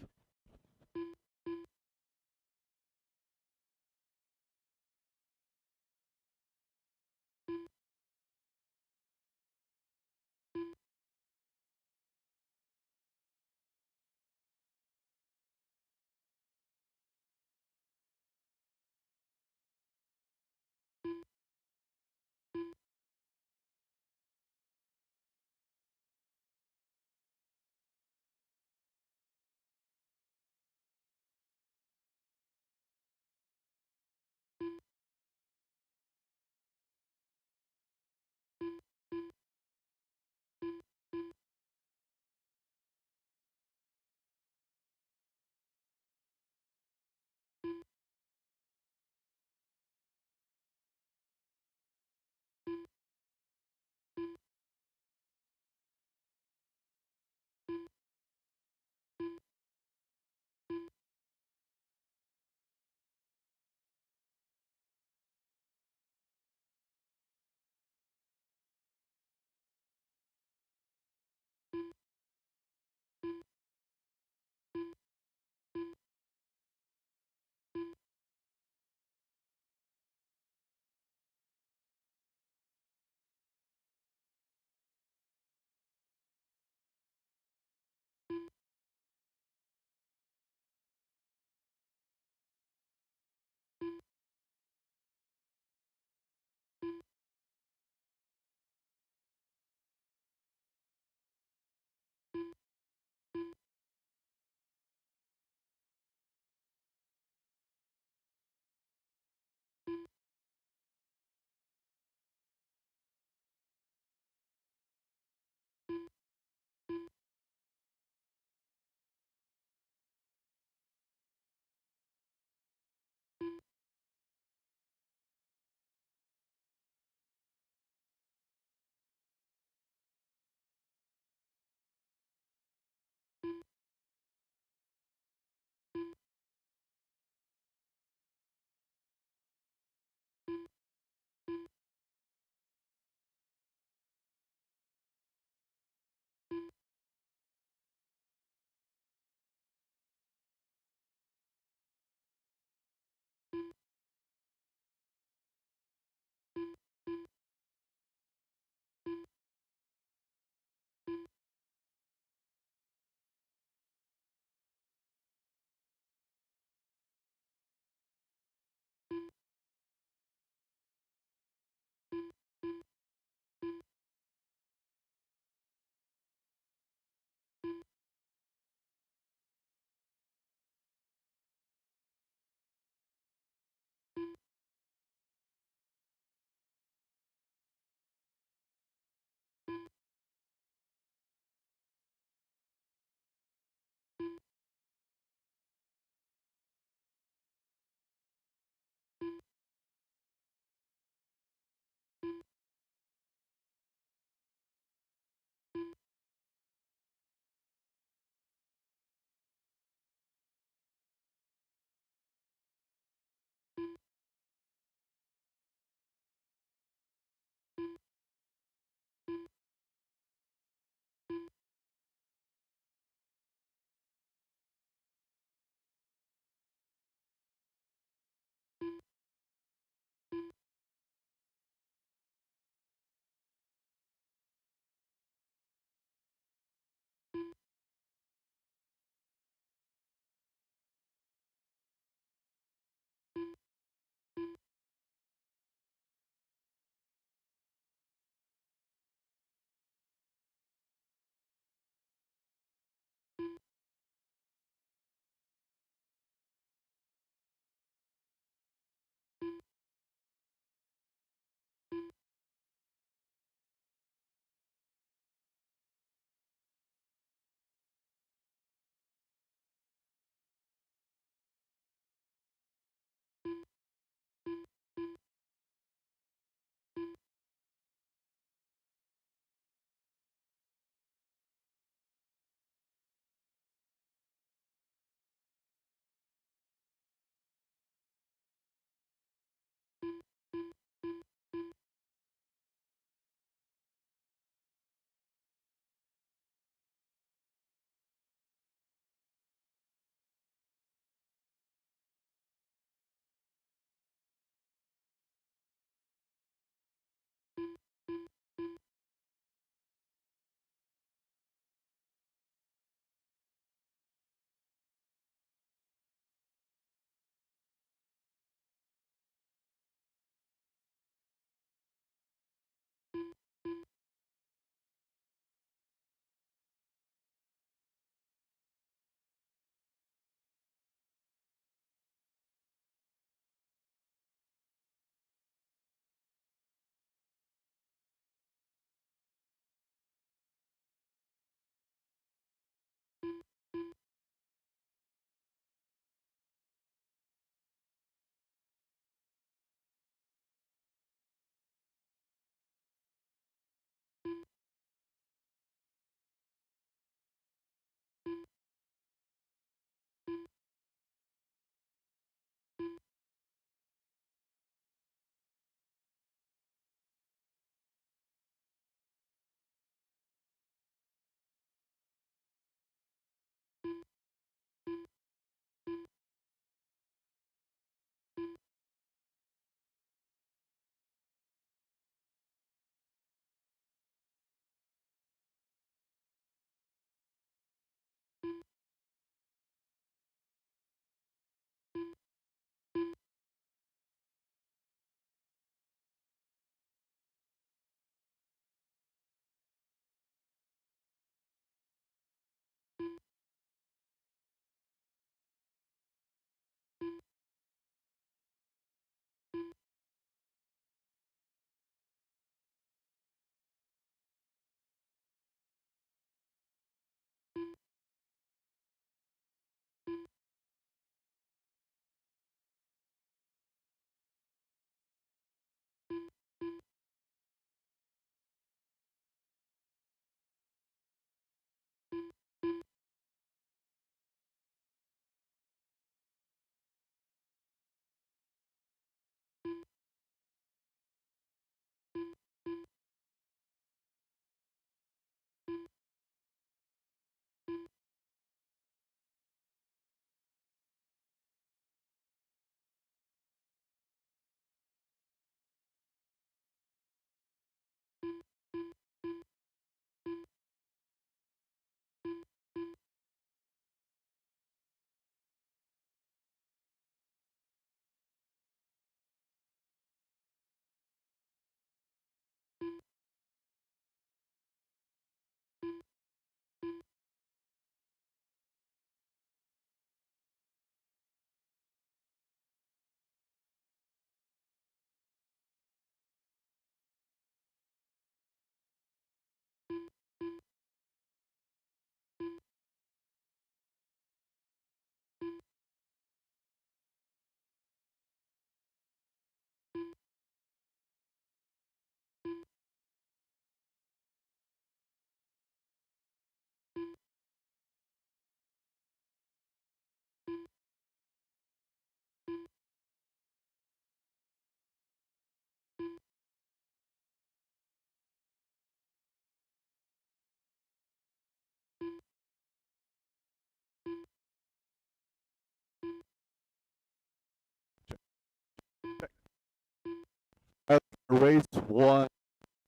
race 1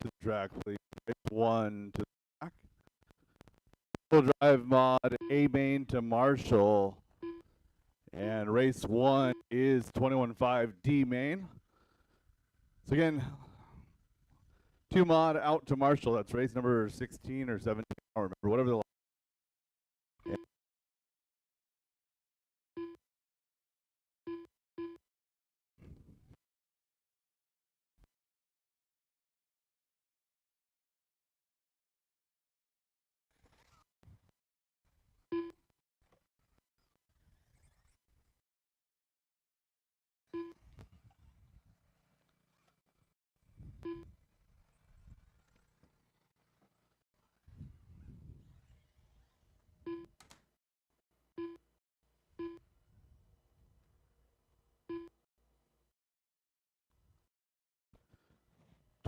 to the track, please. Race 1 to the track. Full drive mod A main to Marshall. And race 1 is 21.5 D main. So again, 2 mod out to Marshall. That's race number 16 or 17. I don't remember. Whatever the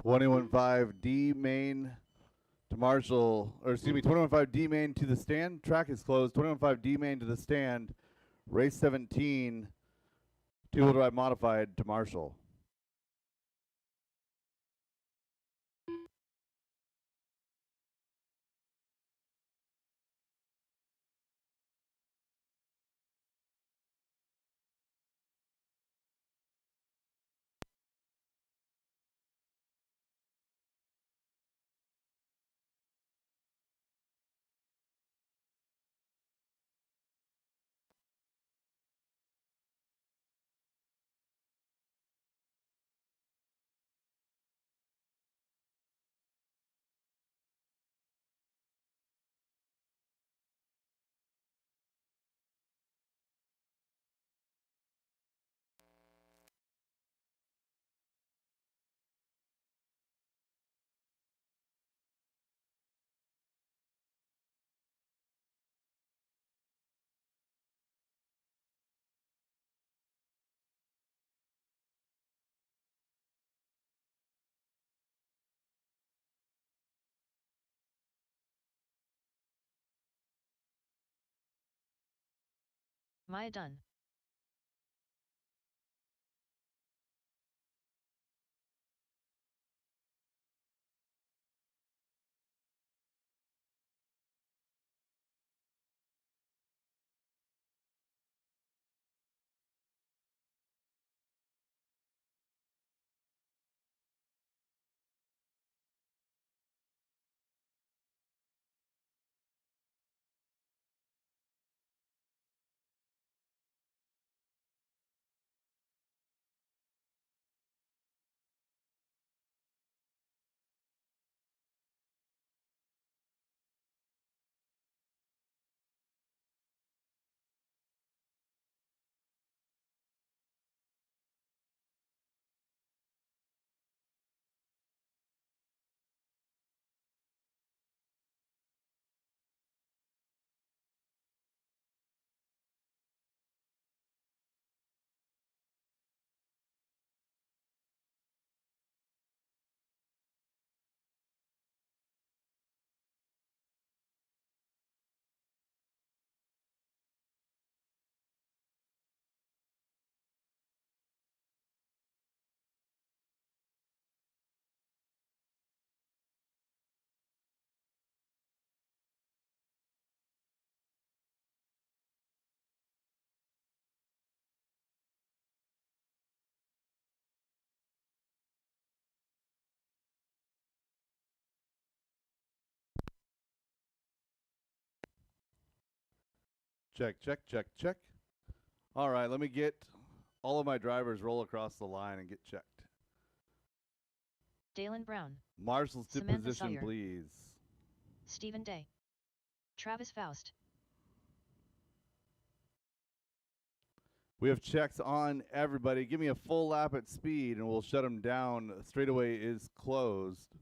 21.5 D main to Marshall, or excuse me, 21.5 D main to the stand. Track is closed. 21.5 D main to the stand. Race 17, 2-wheel drive modified to Marshall. Maya done. Check, check, check, check. All right, let me get all of my drivers roll across the line and get checked. Dalen Brown. Marshall's to Samantha position, Sawyer. please. Stephen Day. Travis Faust. We have checks on everybody. Give me a full lap at speed, and we'll shut them down. Straightaway is closed.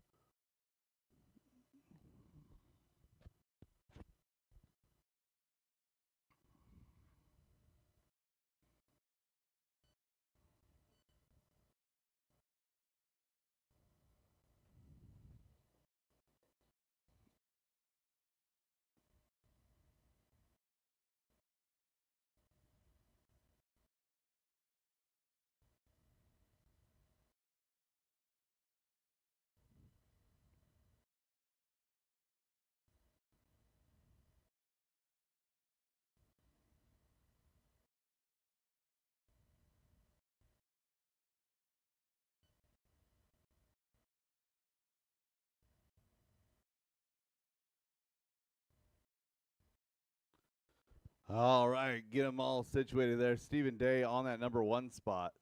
All right, get them all situated there. Stephen Day on that number 1 spot.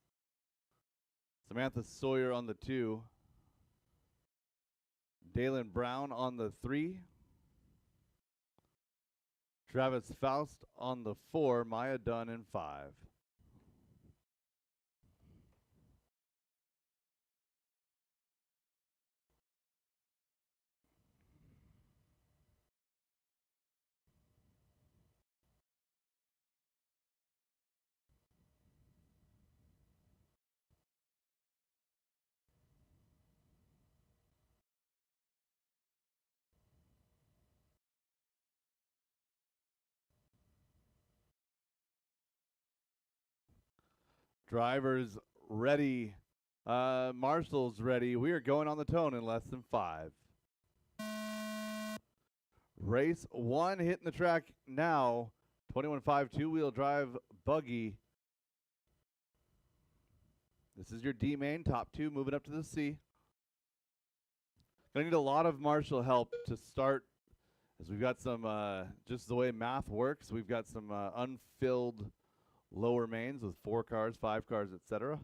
Samantha Sawyer on the 2. Dalen Brown on the 3. Travis Faust on the 4. Maya Dunn in 5. Drivers ready. Marshall's ready. We are going on the tone in less than 5. Race 1 hitting the track now. 21.5 two-wheel drive buggy. This is your D main, top 2 moving up to the C. Gonna need a lot of Marshall help to start, as we've got some, just the way math works, we've got some unfilled lower mains with 4 cars, 5 cars, etc.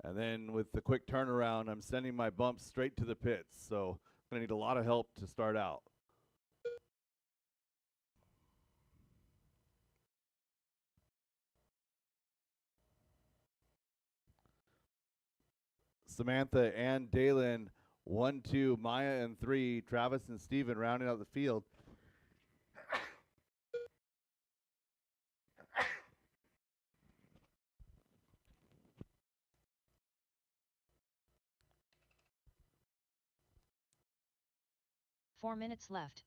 And then with the quick turnaround, I'm sending my bumps straight to the pits. So I'm gonna need a lot of help to start out. Samantha and Dalen, 1, 2, Maya and 3, Travis and Steven rounding out the field. Four minutes left.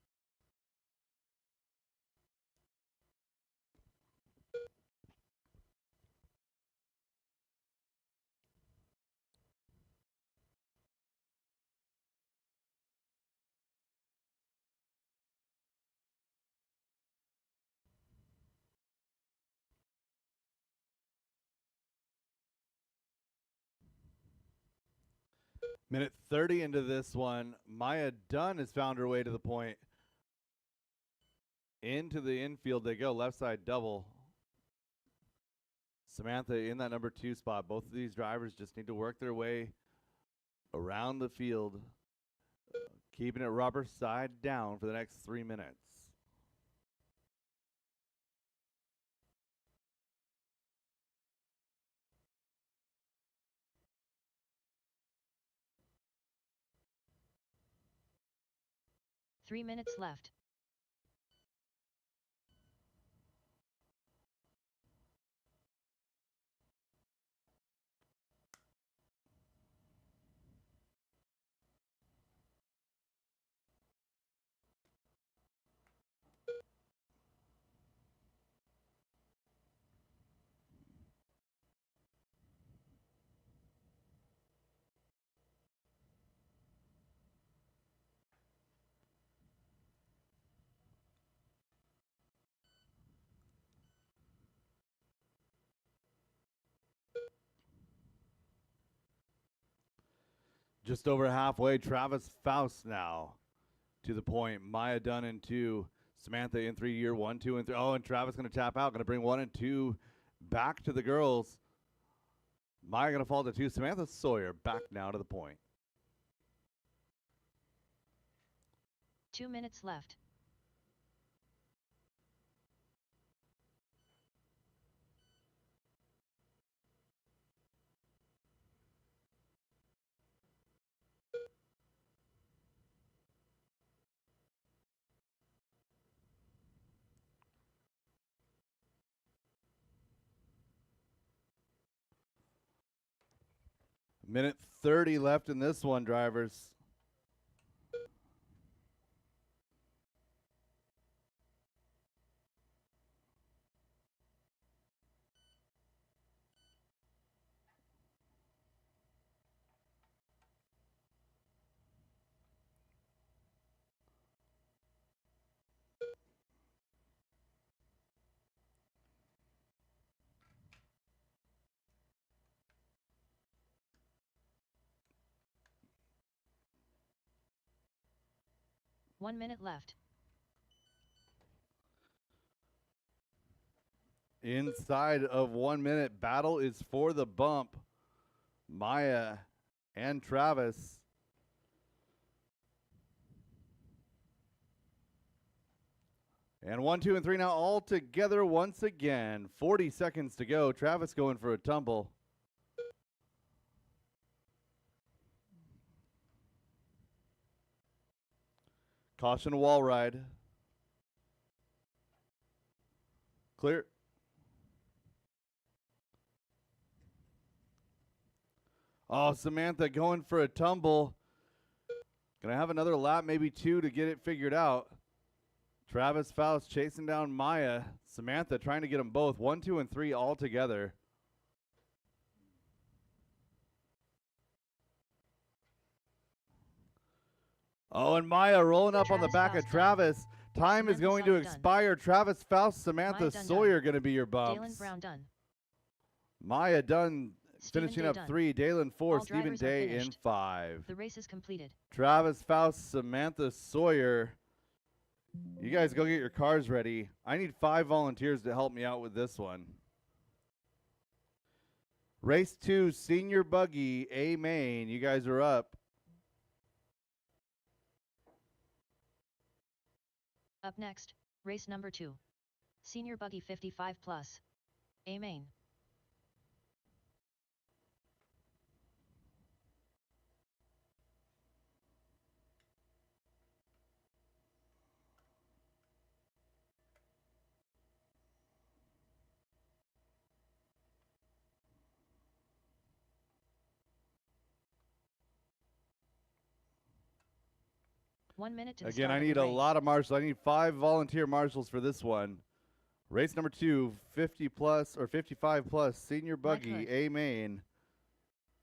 Minute 30 into this one, Maya Dunn has found her way to the point. Into the infield they go, left side double. Samantha in that number 2 spot. Both of these drivers just need to work their way around the field, keeping it rubber side down for the next 3 minutes. Three minutes left. Just over halfway, Travis Faust now to the point. Maya Dunn in 2, Samantha in 3, year 1, 2, and 3. Oh, and Travis going to tap out, going to bring 1 and 2 back to the girls. Maya going to fall to 2. Samantha Sawyer back now to the point. 2 minutes left. Minute 30 left in this one, drivers. One minute left. Inside of 1 minute, battle is for the bump. Maya and Travis. And 1, 2, and 3 now all together once again. 40 seconds to go. Travis going for a tumble. Caution wall ride. Clear. Oh, Samantha going for a tumble. Gonna have another lap, maybe 2 to get it figured out. Travis Faust chasing down Maya. Samantha trying to get them both. 1, 2, and 3 all together. Oh, and Maya rolling up on the back of Travis. Time is going to expire. Travis Faust, Samantha Sawyer going to be your bumps. Dalen Brown done. Maya done, Stephen finishing Day up done. 3. Dalen 4. All Stephen drivers are Day in finished. 5. The race is completed. Travis Faust, Samantha Sawyer. You guys go get your cars ready. I need 5 volunteers to help me out with this one. Race 2, Senior Buggy, A Main. You guys are up. Up next, race number 2. Senior Buggy 55 plus. A main. One minute to the Again, start I of the need a race. lot of marshals. I need 5 volunteer marshals for this one. Race number 2, 50 plus or 55 plus, Senior Buggy, Hood. A Main.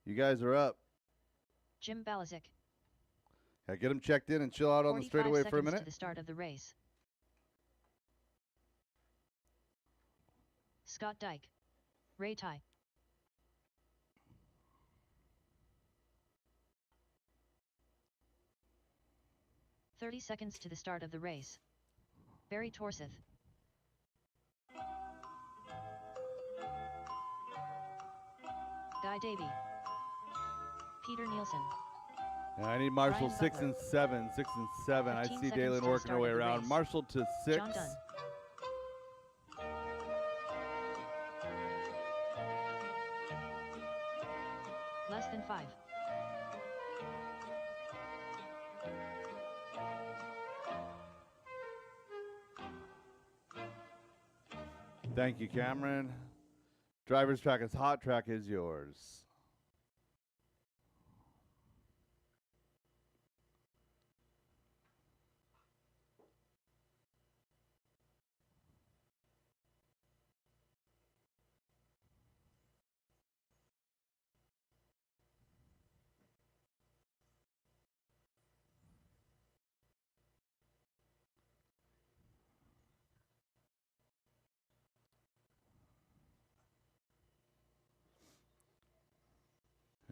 You guys are up. Jim Balazic. Yeah, get them checked in and chill out on the 45 straightaway for a seconds minute. to the start of the race. Scott Dyke. Ray Ty. "30 seconds to the start of the race. Barry Torseth. Guy Davey. Peter Nielsen. Yeah, I need Marshall Brian 6 Butler. and 7, 6 and 7. I 15 see seconds Dalen to the working her start way of the around. race. Marshall to 6. John Dunn. Less than 5. Thank you, Cameron. Driver's track is hot. Track is yours.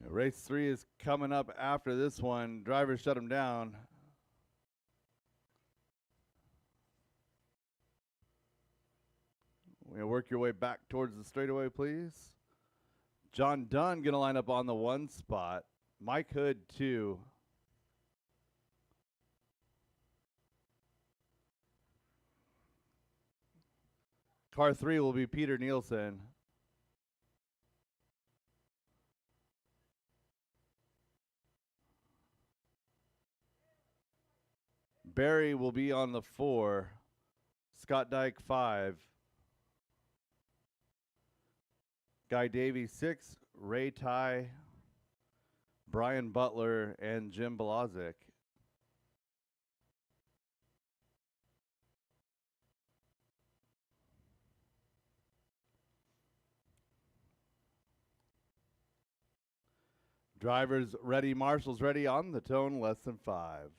Race 3 is coming up after this one. Drivers shut them down. Work your way back towards the straightaway, please. John Dunn going to line up on the 1 spot. Mike Hood 2. Car 3 will be Peter Nielsen. Barry will be on the 4. Scott Dyke 5. Guy Davies 6. Ray Ty. Brian Butler and Jim Balazic. Drivers ready, marshals ready, on the tone, less than 5.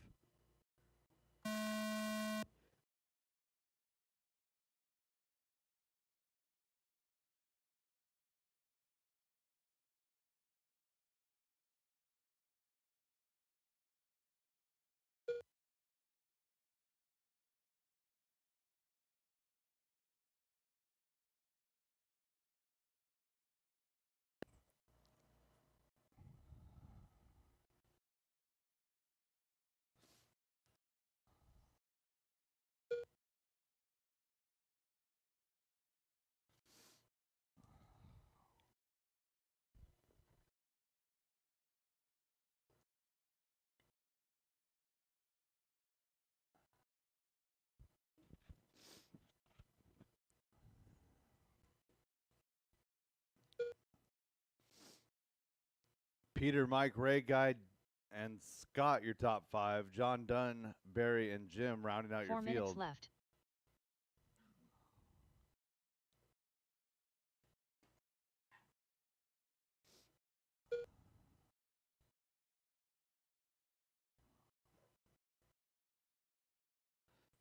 Peter, Mike, Ray, Guy, and Scott, your top 5. John Dunn, Barry, and Jim rounding out 4 your minutes field. left.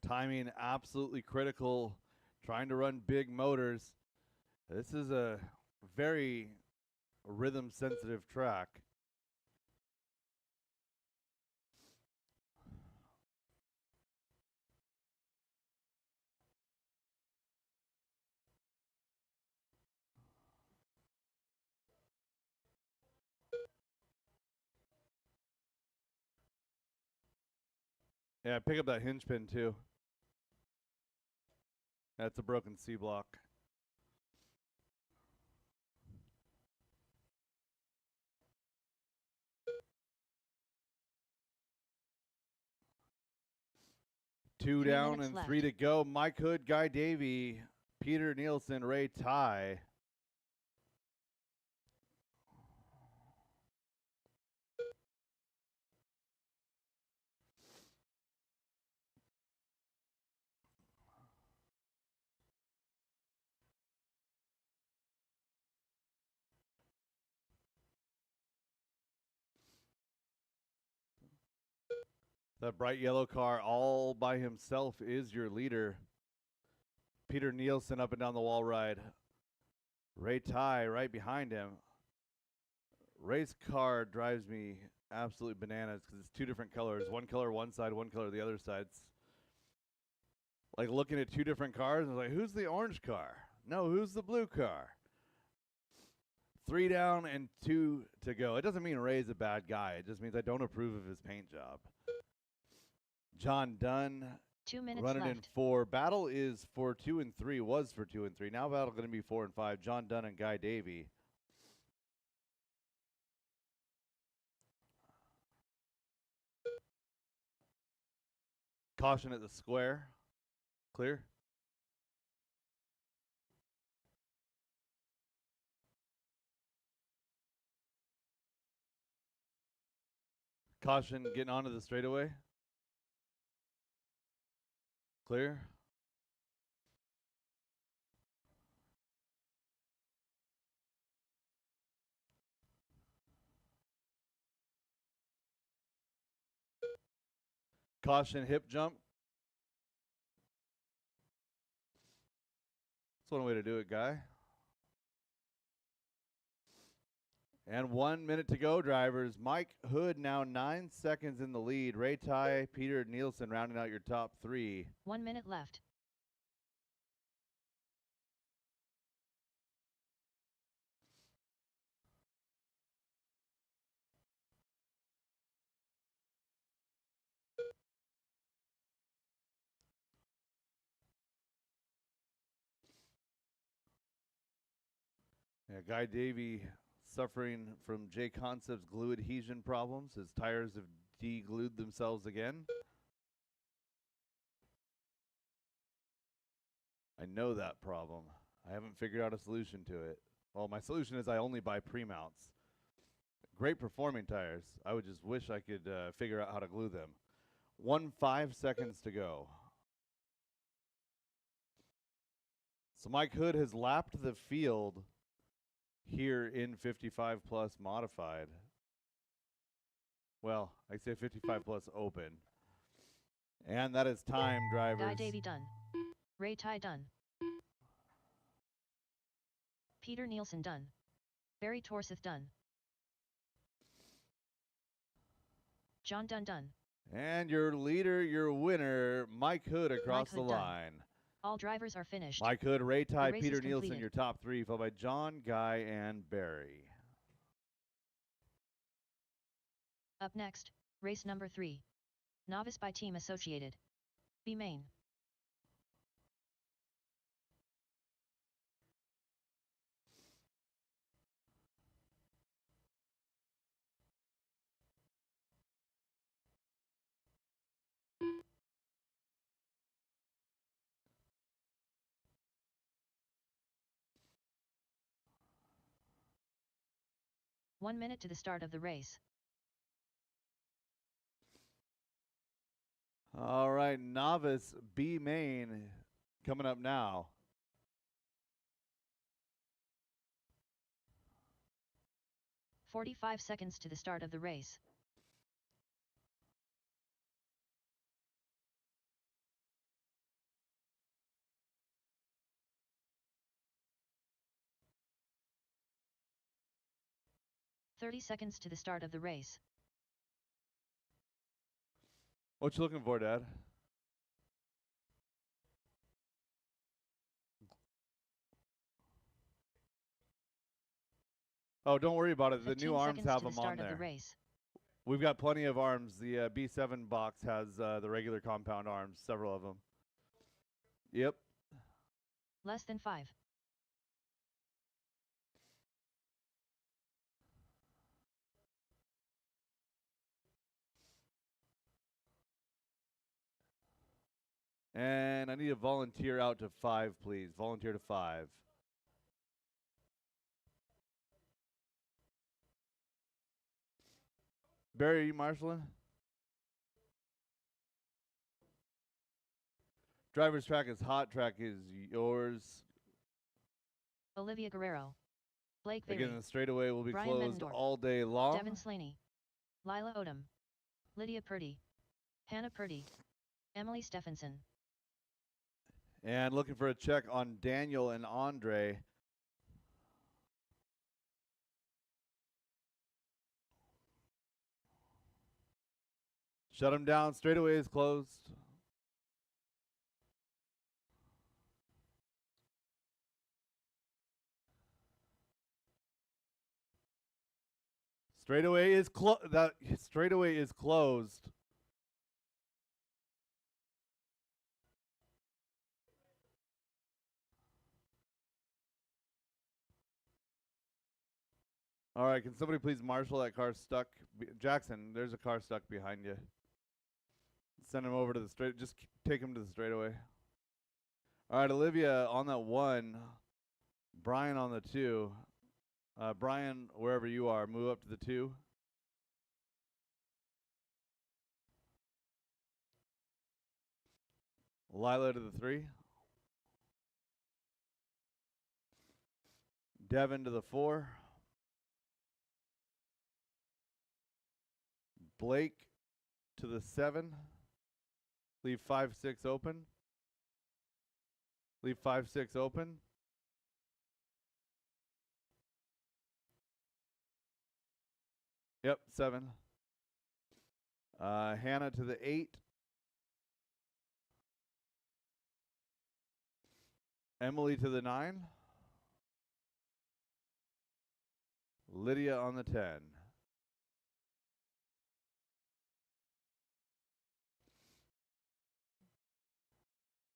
Timing absolutely critical. Trying to run big motors. This is a very rhythm sensitive track. Yeah, pick up that hinge pin too. That's a broken C block. Two 3 down minutes and left. 3 to go. Mike Hood, Guy Davey, Peter Nielsen, Ray Ty. That bright yellow car all by himself is your leader. Peter Nielsen up and down the wall ride. Ray Ty right behind him. Ray's car drives me absolutely bananas because it's 2 different colors. One color one side, one color the other side. It's like looking at 2 different cars and it's like, who's the orange car? No, who's the blue car? 3 down and 2 to go. It doesn't mean Ray's a bad guy. It just means I don't approve of his paint job. John Dunn 2 minutes running left. in 4. Battle is for 2 and 3. Was for 2 and 3. Now battle going to be 4 and 5. John Dunn and Guy Davey. Caution at the square. Clear. Caution getting onto the straightaway. Clear. Caution hip jump. That's one way to do it, Guy. And 1 minute to go, drivers. Mike Hood now 9 seconds in the lead. Ray Ty, Peter Nielsen rounding out your top 3. 1 minute left. Yeah, Guy Davey suffering from J Concept's glue adhesion problems. His tires have de-glued themselves again. I know that problem. I haven't figured out a solution to it. Well, my solution is I only buy pre-mounts. Great performing tires. I would just wish I could figure out how to glue them. 5 seconds to go. So Mike Hood has lapped the field here in 55 plus modified. Well, I say 55 plus open. And that is time, drivers. Guy Davey done. Ray Ty done. Peter Nielsen done. Barry Torseth done. John Dunn done. And your leader, your winner, Mike Hood across Mike the Hood done. line. All drivers are finished. Mike Hood, Ray Ty, race Peter is Nielsen, completed. your top 3, followed by John, Guy, and Barry. Up next, race number 3. Novice by Team Associated. B main. 1 minute to the start of the race. All right, novice B main coming up now. "45 seconds to the start of the race. "30 seconds to the start of the race. What you looking for, Dad? Oh, don't worry about it. The 15 new arms seconds have to the them on start of the there. race. We've got plenty of arms. The B7 box has the regular compound arms, several of them. Yep. Less than 5. And I need a volunteer out to 5, please. Volunteer to 5. Barry, are you marshaling? Driver's track is hot. Track is yours. Olivia Guerrero. Blake Again, Berry. the straightaway will be Brian closed Medendorf. all day long. Devin Slaney. Lila Odom. Lydia Purdy. Hannah Purdy. Emily Stephenson. And looking for a check on Daniel and Andre. Shut him down. Straightaway is closed. Straightaway is straightaway is closed. All right, can somebody please marshal that car stuck? Jackson, there's a car stuck behind you. Send him over to the straight. Just take him to the straightaway. All right, Olivia on that 1. Brian on the 2. Brian, wherever you are, move up to the 2. Lila to the 3. Devin to the 4. Blake to the 7. Leave 5-6 open. Leave 5-6 open. Yep, 7. Hannah to the 8. Emily to the 9. Lydia on the 10.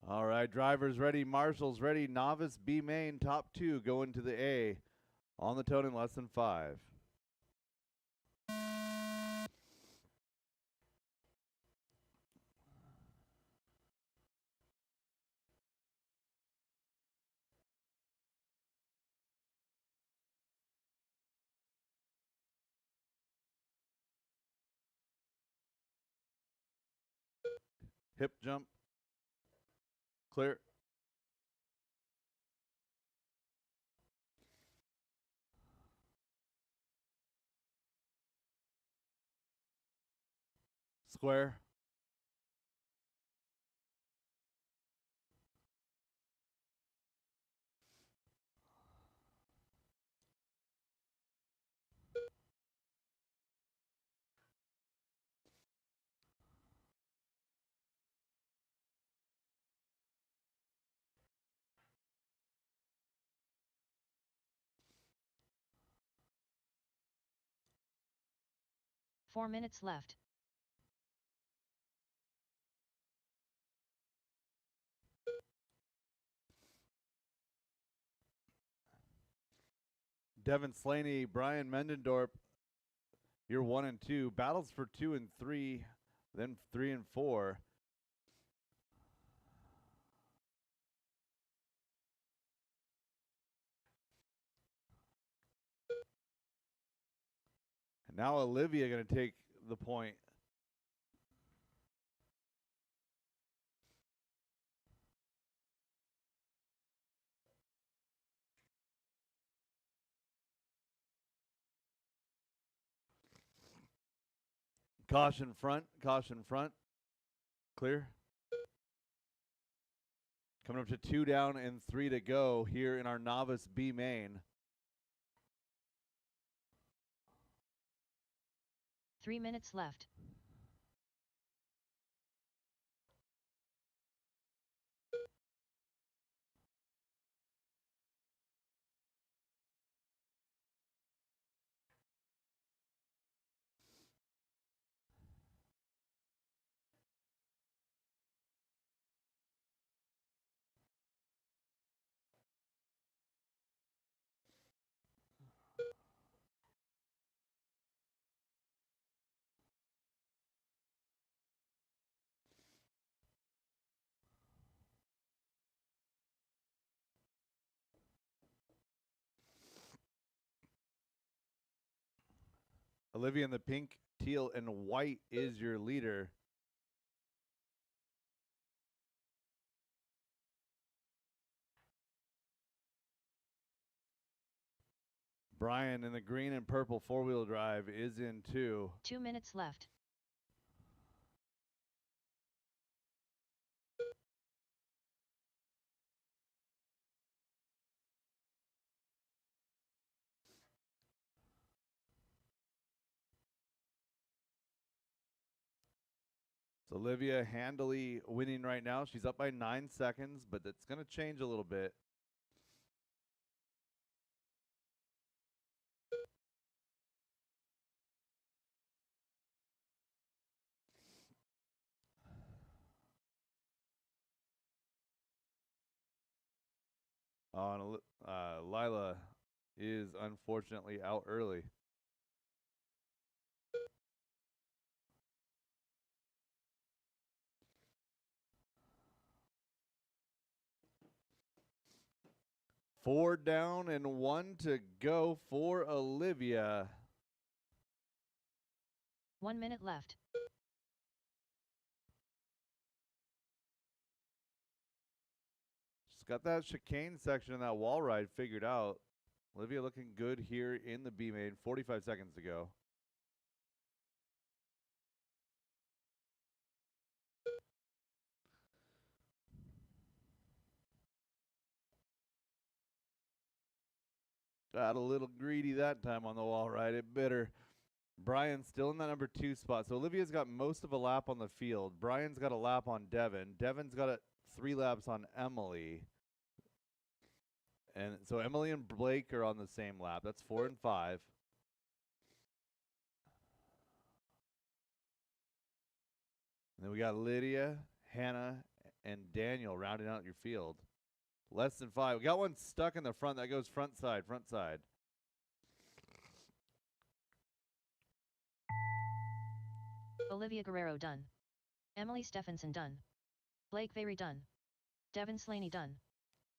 All right, drivers ready, marshals ready, novice B main, top 2 going to the A. On the tone in less than 5. Hip jump. Clear. Square. Four minutes left. Devin Slaney, Brian Medendorf, you're 1 and 2. Battles for 2 and 3, then 3 and 4. Now Olivia going to take the point. Caution front, caution front. Clear. Coming up to 2 down and 3 to go here in our novice B main. 3 minutes left. Olivia in the pink, teal, and white is your leader. Brian in the green and purple four-wheel drive is in 2. 2 minutes left. So Olivia handily winning right now. She's up by 9 seconds, but it's going to change a little bit. Lila is unfortunately out early. Four down and 1 to go for Olivia. 1 minute left. She's got that chicane section and that wall ride figured out. Olivia looking good here in the B main. 45 seconds to go. Got a little greedy that time on the wall ride. It bitter. Brian's still in that number 2 spot. So Olivia's got most of a lap on the field. Brian's got a lap on Devin. Devin's got 3 laps on Emily. And so Emily and Blake are on the same lap. That's 4 and 5. And then we got Lydia, Hannah, and Daniel rounding out your field. Less than 5. We got one stuck in the front. That goes front side, front side. Olivia Guerrero done. Emily Stephenson done. Blake Very done. Devin Slaney done.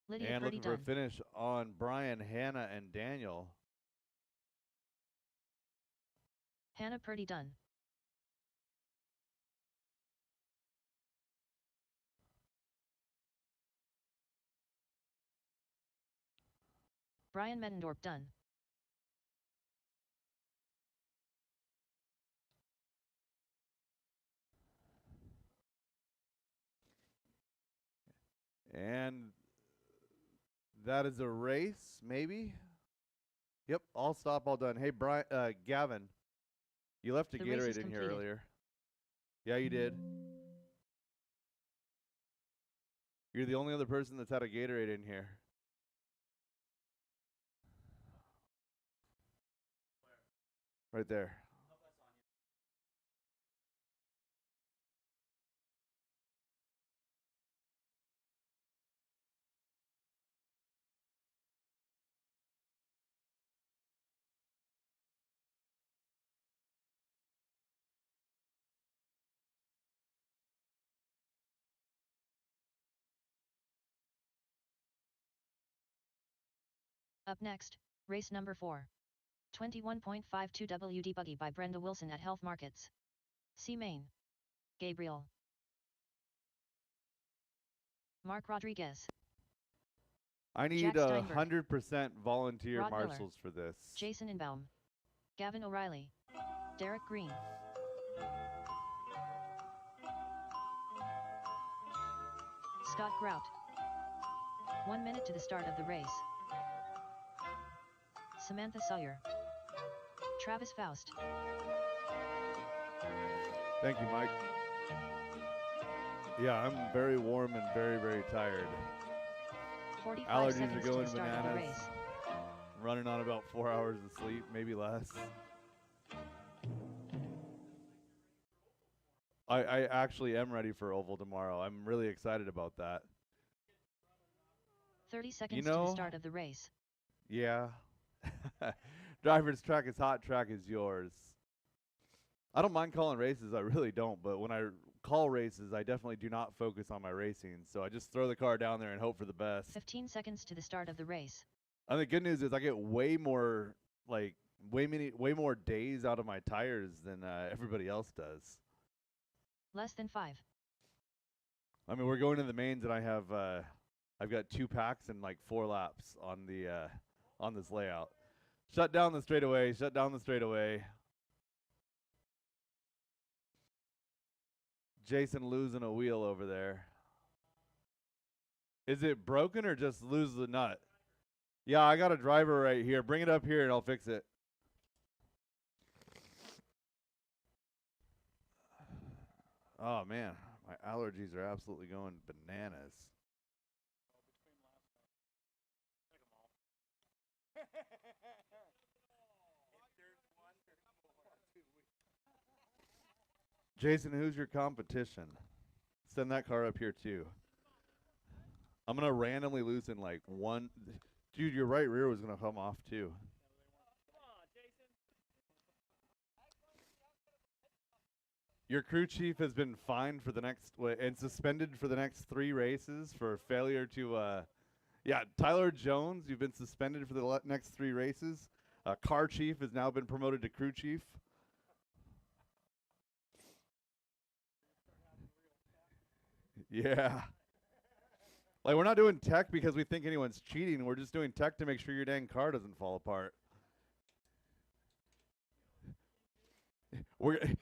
Lydia And Purdy looking for a done. finish on Brian, Hannah, and Daniel. Hannah Purdy done. Brian Mettendorp done. And that is a race, maybe? Yep, all stop, all done. Hey, Brian, Gavin, you left a The race is Gatorade in here completed. earlier. Yeah, you did. You're the only other person that's had a Gatorade in here. Right there. Up next, race number 4. 21.52 WD Buggy by Brenda Wilson at Health Markets. C. Main. Gabriel. Mark Rodriguez. I need Jack Steinberg. 100% volunteer Rod Miller. marshals for this. Jason Inbaum. Gavin O'Reilly. Derek Green. Scott Grout. 1 minute to the start of the race. Samantha Sawyer. Travis Faust. Thank you, Mike. Yeah, I'm very warm and very, very tired. 45 Allergies seconds are to going the start of the bananas. race. Running on about 4 hours of sleep, maybe less. I actually am ready for Oval tomorrow. I'm really excited about that. 30 seconds to know- the start of the race. Yeah. Driver's track is hot, track is yours. I don't mind calling races, I really don't, but when I call races, I definitely do not focus on my racing. So I just throw the car down there and hope for the best. 15 seconds to the start of the race. And the good news is I get way more more days out of my tires than everybody else does. Less than 5. I mean, we're going to the mains, and I've got 2 packs and like 4 laps on the on this layout. Shut down the straightaway. Shut down the straightaway. Jason losing a wheel over there. Is it broken or just lose the nut? Yeah, I got a driver right here. Bring it up here and I'll fix it. Oh, man. My allergies are absolutely going bananas. Jason, who's your competition? Send that car up here, too. I'm going to randomly loosen like one. Dude, your right rear was going to come off, too. Your crew chief has been fined for the next and suspended for the next 3 races for failure to Tyler Jones, you've been suspended for the next 3 races. Car chief has now been promoted to crew chief. Yeah. Like, we're not doing tech because we think anyone's cheating. We're just doing tech to make sure your dang car doesn't fall apart.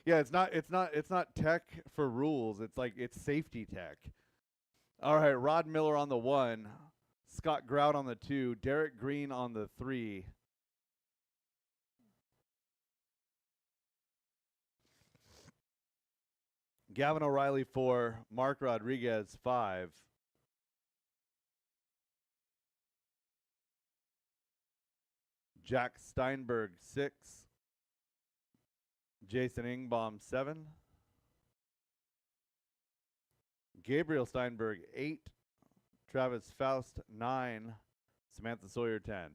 It's not tech for rules. It's safety tech. All right, Rod Miller on the 1, Scott Grout on the 2, Derek Green on the 3. Gavin O'Reilly 4, Mark Rodriguez 5. Jack Steinberg 6. Jason Ingbaum 7. Gabriel Steinberg 8. Travis Faust 9. Samantha Sawyer 10.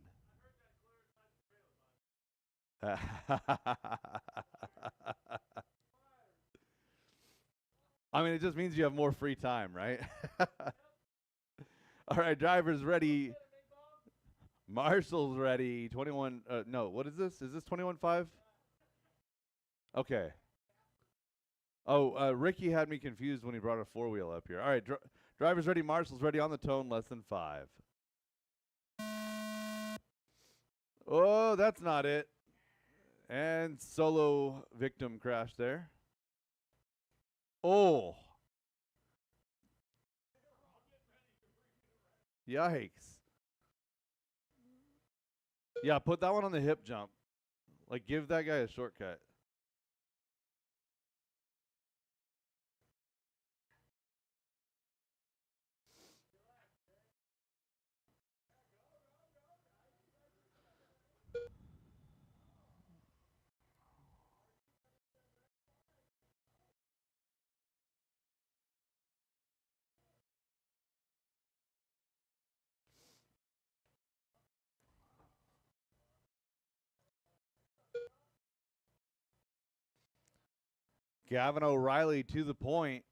I mean, it just means you have more free time, right? All right, drivers ready. Marshall's ready. 21. No, what is this? Is this 21.5? Okay. Oh, Ricky had me confused when he brought a 4-wheel up here. All right, drivers ready. Marshall's ready on the tone. Less than 5. Oh, that's not it. And solo victim crash there. Oh. Yikes. Yeah, put that one on the hip jump. Like, give that guy a shortcut. Gavin O'Reilly to the point.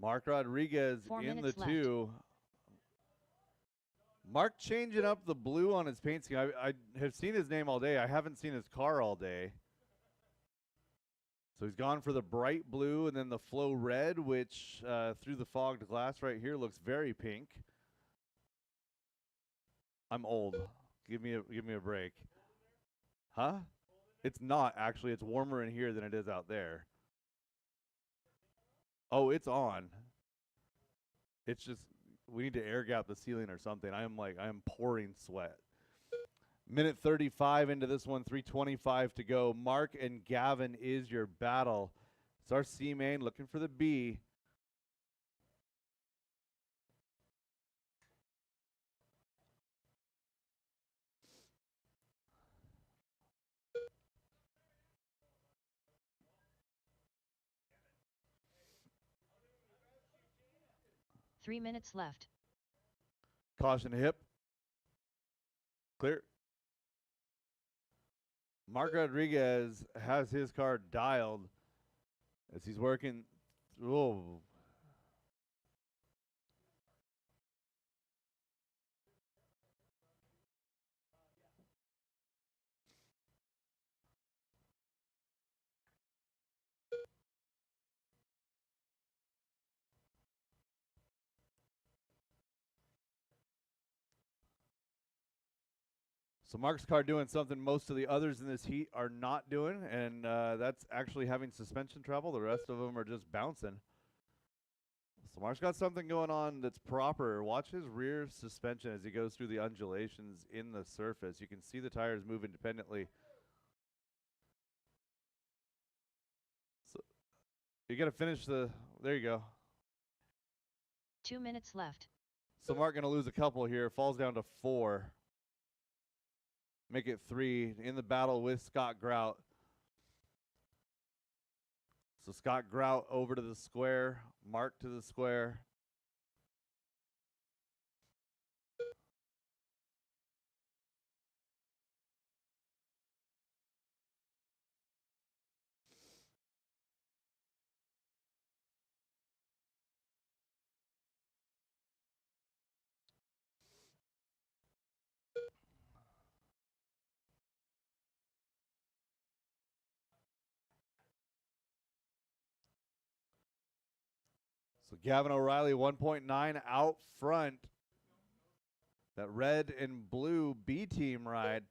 Mark Rodriguez 4 in the minutes left. 2. Mark changing up the blue on his paint scheme. I have seen his name all day. I haven't seen his car all day. So he's gone for the bright blue and then the flow red, which through the fogged glass right here looks very pink. I'm old. Give me a break. Huh? It's not actually. It's warmer in here than it is out there. Oh, it's on. It's just we need to air gap the ceiling or something. I am pouring sweat. Minute 35 into this one, 3:25 to go. Mark and Gavin is your battle. It's our C main looking for the B. Three minutes left. Caution hip. Clear. Mark Rodriguez has his car dialed as he's working. Oh. So Mark's car doing something most of the others in this heat are not doing, and that's actually having suspension trouble. The rest of them are just bouncing. So Mark's got something going on that's proper. Watch his rear suspension as he goes through the undulations in the surface. You can see the tires move independently. So you got to finish there you go. 2 minutes left. So Mark going to lose a couple here. Falls down to 4. Make it 3 in the battle with Scott Grout. So Scott Grout over to the square, Mark to the square. So Gavin O'Reilly 1.9 out front. That red and blue B team ride.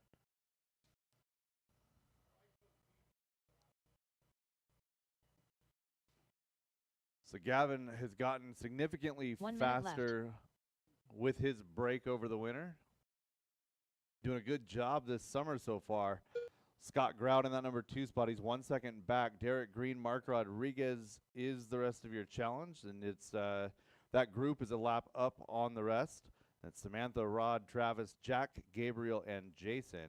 So Gavin has gotten significantly 1 minute faster with his break over the winter. Doing a good job this summer so far. Scott Grout in that number 2 spot. He's 1 second back. Derek Green, Mark Rodriguez is the rest of your challenge, and it's that group is a lap up on the rest. That's Samantha, Rod, Travis, Jack, Gabriel, and Jason.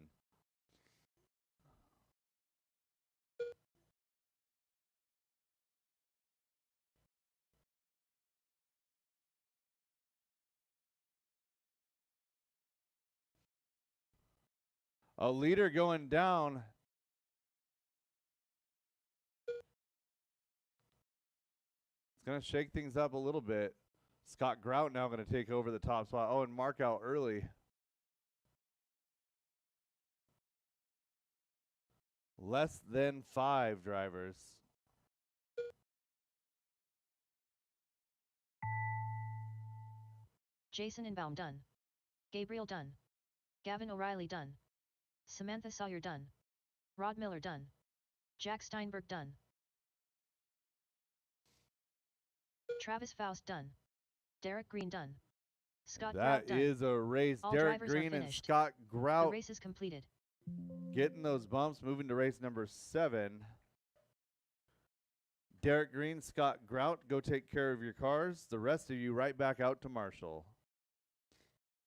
A leader going down. It's going to shake things up a little bit. Scott Grout now going to take over the top spot. Oh, and Mark out early. Less than 5 drivers. Jason Inbaum done. Gabriel done. Gavin O'Reilly done. Samantha Sawyer done. Rod Miller done. Jack Steinberg done. Travis Faust done. Derek Green done. Scott Grout That done. is a race. All Derek drivers are Green and finished. Scott The Grout race is completed. getting those bumps, moving to race number 7. Derek Green, Scott Grout, go take care of your cars. The rest of you right back out to Marshall.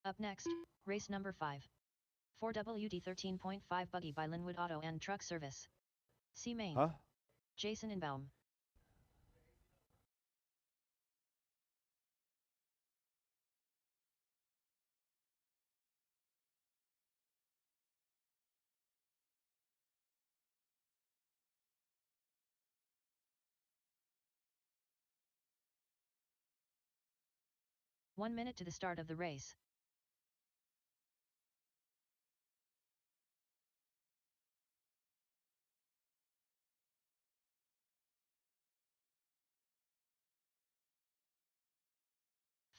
Up next, race number 5. 4WD 13.5 buggy by Linwood Auto and Truck Service. C main. Huh? Jason Inbaum. One minute to the start of the race.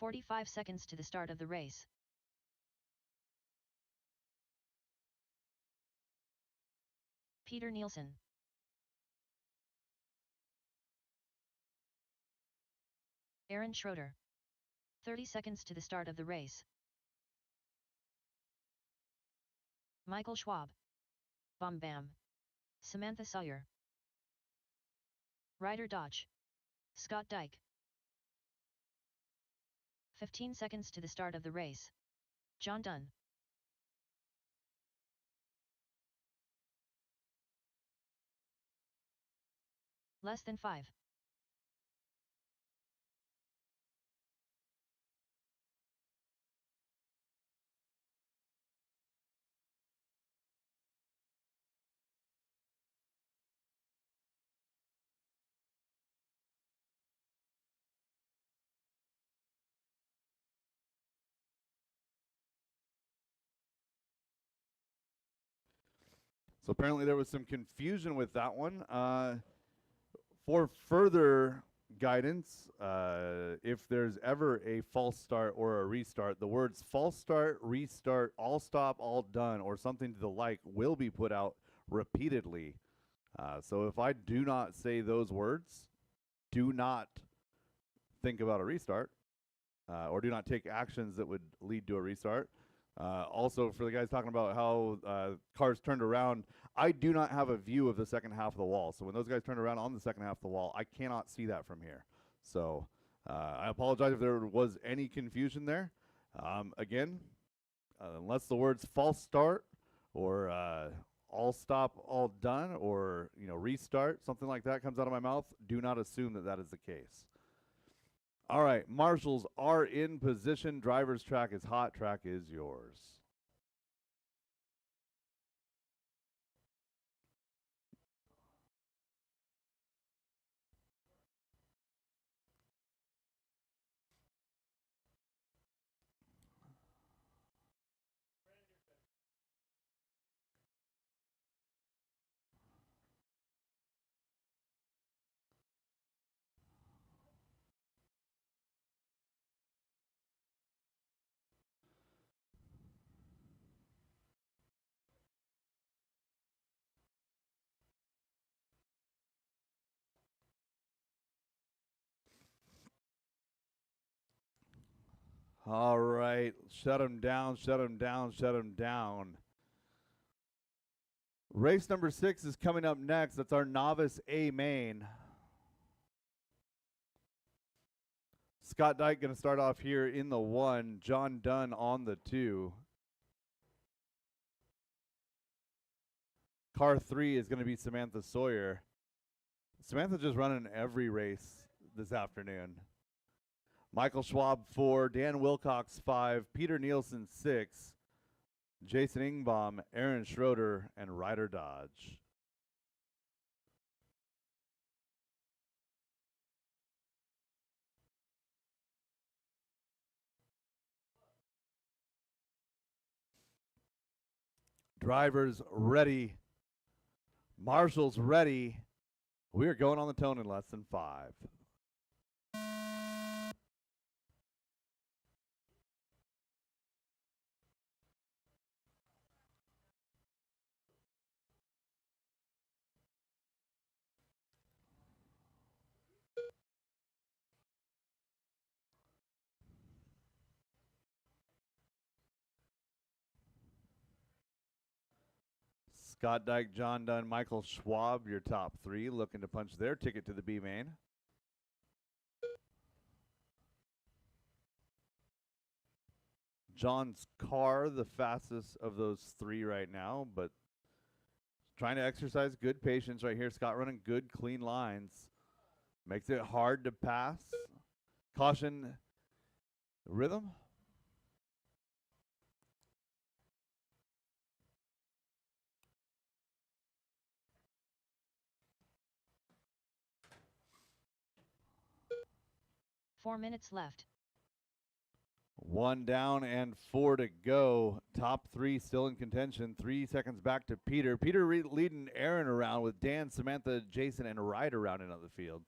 45 seconds to the start of the race. Peter Nielsen. Aaron Schroeder. 30 seconds to the start of the race. Michael Schwab. Bam Bam. Samantha Sawyer. Ryder Dodge. Scott Dyke. 15 seconds to the start of the race. John Dunn. Less than 5. So apparently there was some confusion with that one. For further guidance, if there's ever a false start or a restart, the words false start, restart, all stop, all done, or something to the like will be put out repeatedly. So if I do not say those words, do not think about a restart, or do not take actions that would lead to a restart. Also, for the guys talking about how cars turned around, I do not have a view of the second half of the wall. So when those guys turned around on the second half of the wall, I cannot see that from here. So I apologize if there was any confusion there. Again, unless the words false start or all stop, all done, or restart, something like that comes out of my mouth, do not assume that that is the case. All right, marshals are in position. Driver's track is hot. Track is yours. All right, shut them down, shut them down, shut them down. Race number 6 is coming up next. That's our novice A main. Scott Dyke going to start off here in the 1. John Dunn on the 2. Car 3 is going to be Samantha Sawyer. Samantha just running every race this afternoon. Michael Schwab 4, Dan Wilcox 5, Peter Nielsen 6, Jason Ingbaum, Aaron Schroeder, and Ryder Dodge. Drivers ready. Marshals ready. We are going on the tone in less than 5. Scott Dyke, John Dunn, Michael Schwab, your top 3, looking to punch their ticket to the B main. John's car, the fastest of those 3 right now, but trying to exercise good patience right here. Scott running good, clean lines. Makes it hard to pass. Caution, rhythm. Four minutes left. 1 down and 4 to go. Top 3 still in contention. 3 seconds back to Peter. Peter leading Aaron around with Dan, Samantha, Jason, and Ryder rounding out the field.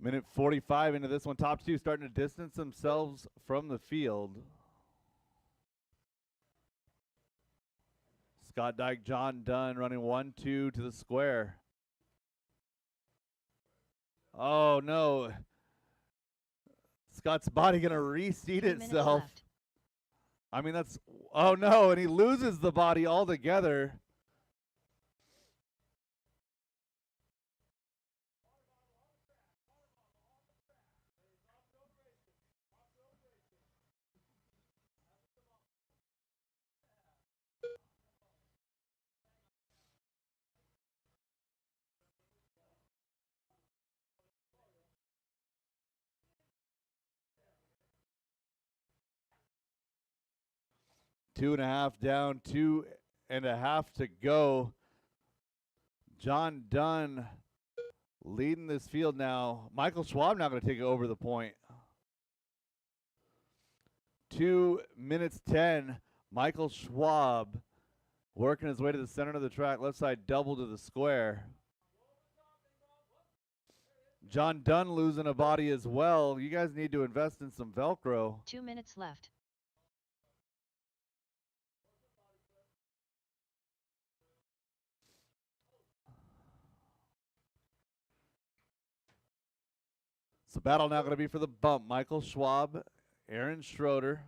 Minute 45 into this one. Top two starting to distance themselves from the field. Scott Dyke, John Dunn running 1-2 to the square. Oh, no. Scott's body going to reseat 3 minutes itself. left. I mean, that's, oh no, and he loses the body altogether. Two and a half down, 2.5 to go. John Dunn leading this field now. Michael Schwab now going to take over the point. 2 minutes 10. Michael Schwab working his way to the center of the track. Left side double to the square. John Dunn losing a body as well. You guys need to invest in some Velcro. 2 minutes left. So battle now going to be for the bump. Michael Schwab, Aaron Schroeder.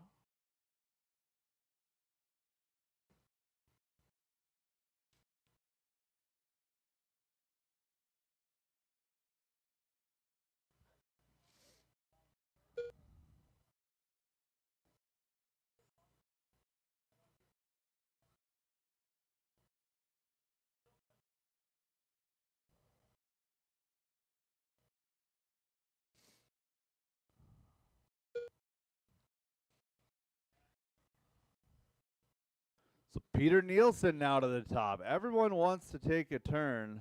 So Peter Nielsen now to the top. Everyone wants to take a turn.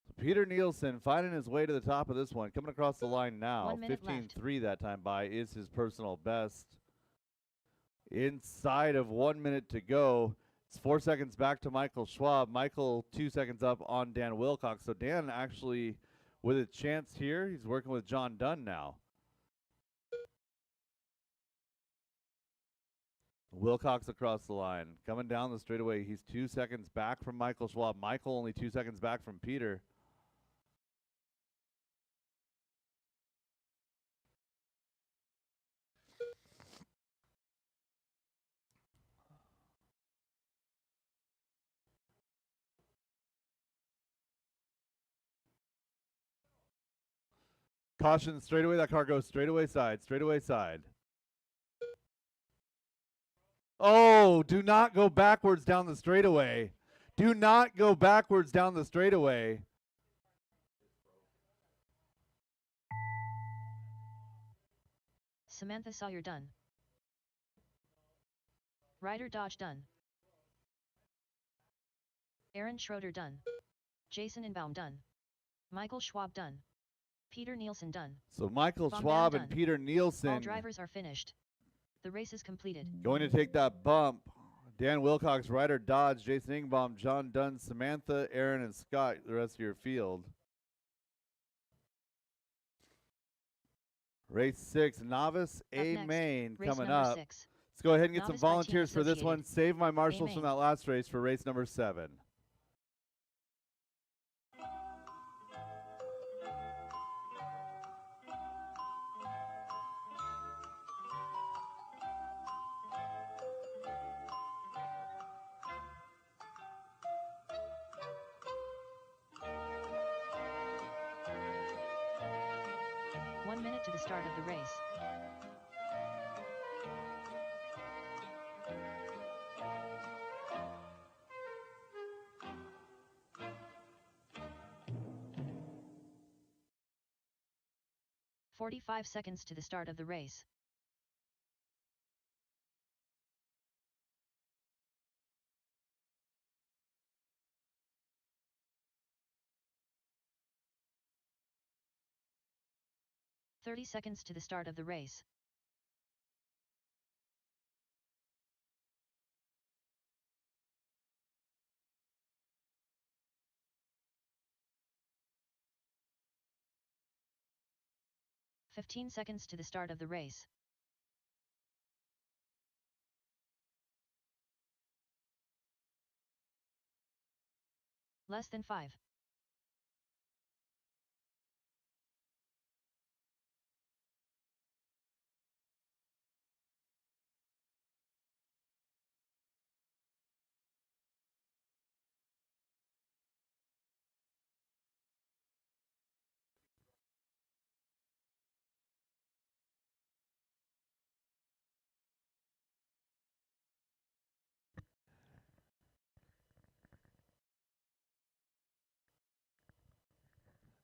So Peter Nielsen finding his way to the top of this one. Coming across the line now. 1 minute left. 15-3 that time by is his personal best. Inside of 1 minute to go. It's 4 seconds back to Michael Schwab. Michael 2 seconds up on Dan Wilcox. So Dan actually with a chance here. He's working with John Dunn now. Wilcox across the line. Coming down the straightaway. He's 2 seconds back from Michael Schwab. Michael only 2 seconds back from Peter. Caution, straightaway. That car goes straightaway side, straightaway side. Oh, do not go backwards down the straightaway. Do not go backwards down the straightaway. Samantha Sawyer done. Ryder Dodge done. Aaron Schroeder done. Jason Inbaum done. Michael Schwab done. Peter Nielsen done. So Michael Von Schwab Batten and done. Peter All Nielsen drivers are finished. The race is completed. going to take that bump. Dan Wilcox, Ryder Dodge, Jason Ingbaum, John Dunn, Samantha, Aaron, and Scott, the rest of your field. Race 6, Novice Up A next, Main race coming number up. 6. Let's go ahead and get Novice some by Team volunteers for this one. Associated. Save my marshals from Main. that last race for race number 7. One minute to the start of the race. "45 seconds to the start of the race. "30 seconds to the start of the race. 15 seconds to the start of the race. Less than 5.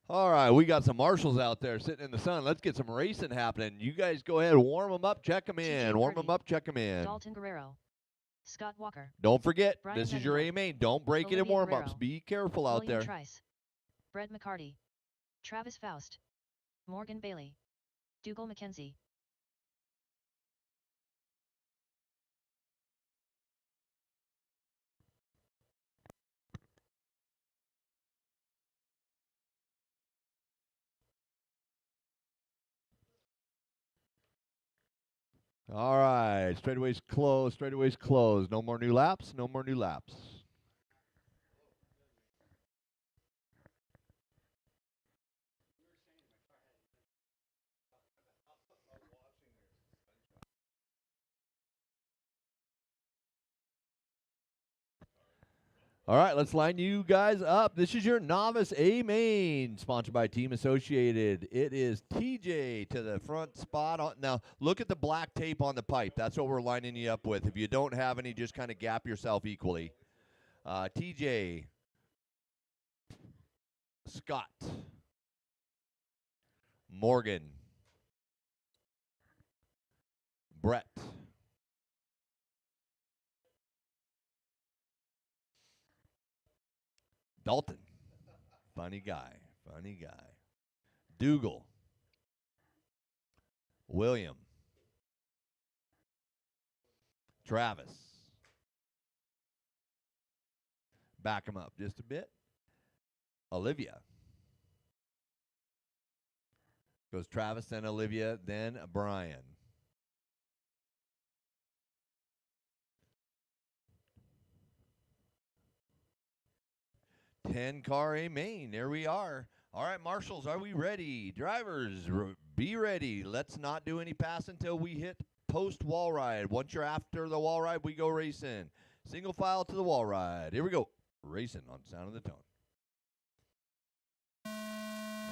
All right, we got some marshals out there sitting in the sun. Let's get some racing happening. You guys go ahead, warm them up, check them in. Warm them up, check them in. Dalton Guerrero. Scott Walker. Don't forget, Brian this is your Mendenhall. A main. Don't break it in Olivia warm-ups. Guerrero. Be careful out William there. Trice. Brett McCarty. Travis Faust. Morgan Bailey. Dougal McKenzie. All right, straightaways closed, straightaways closed. No more new laps, no more new laps. All right, let's line you guys up. This is your novice A main, sponsored by Team Associated. It is TJ to the front spot. Now, look at the black tape on the pipe. That's what we're lining you up with. If you don't have any, just kind of gap yourself equally. TJ, Scott, Morgan, Brett, Dalton, funny guy, funny guy. Dougal, William, Travis. Back him up just a bit. Olivia. Goes Travis, then Olivia, then Brian. Ten-car A main. There we are. All right, marshals, are we ready? Drivers, be ready. Let's not do any pass until we hit post wall ride. Once you're after the wall ride, we go racing. Single file to the wall ride. Here we go. Racing on Sound of the Tone.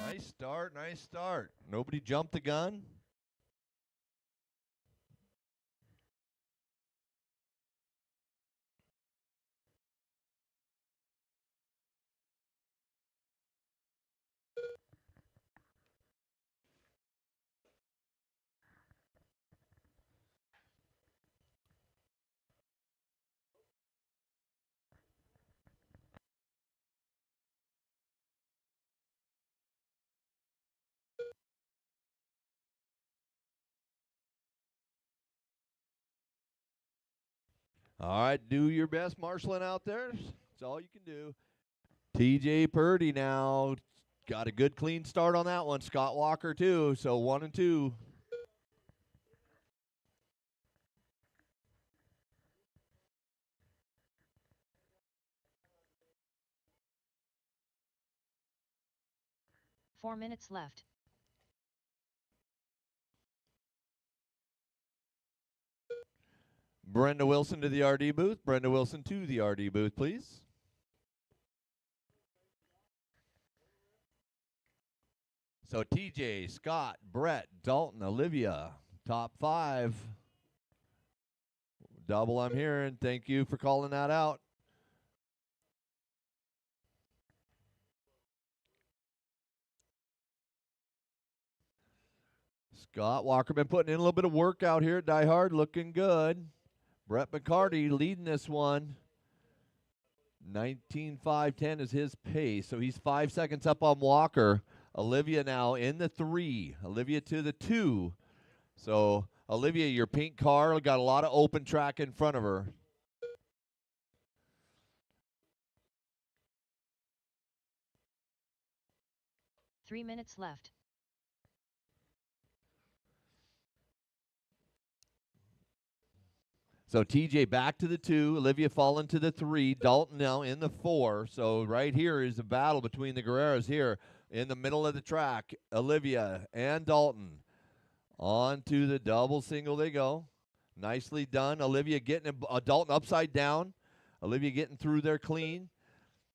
Nice start, nice start. Nobody jumped the gun. All right, do your best marshaling out there. That's all you can do. TJ Purdy now got a good clean start on that one. Scott Walker too, so 1 and 2. Four minutes left. Brenda Wilson to the RD booth. Brenda Wilson to the RD booth, please. So TJ, Scott, Brett, Dalton, Olivia, top 5. Double I'm hearing. Thank you for calling that out. Scott Walker been putting in a little bit of work out here at DieHard, looking good. Brett McCarty leading this one. 19.510 is his pace, so he's 5 seconds up on Walker. Olivia now in the 3. Olivia to the 2. So, Olivia, your pink car got a lot of open track in front of her. Three minutes left. So TJ back to the 2, Olivia falling to the 3, Dalton now in the 4. So right here is a battle between the Guerreras here in the middle of the track. Olivia and Dalton on to the double single they go. Nicely done. Olivia getting Dalton upside down. Olivia getting through there clean.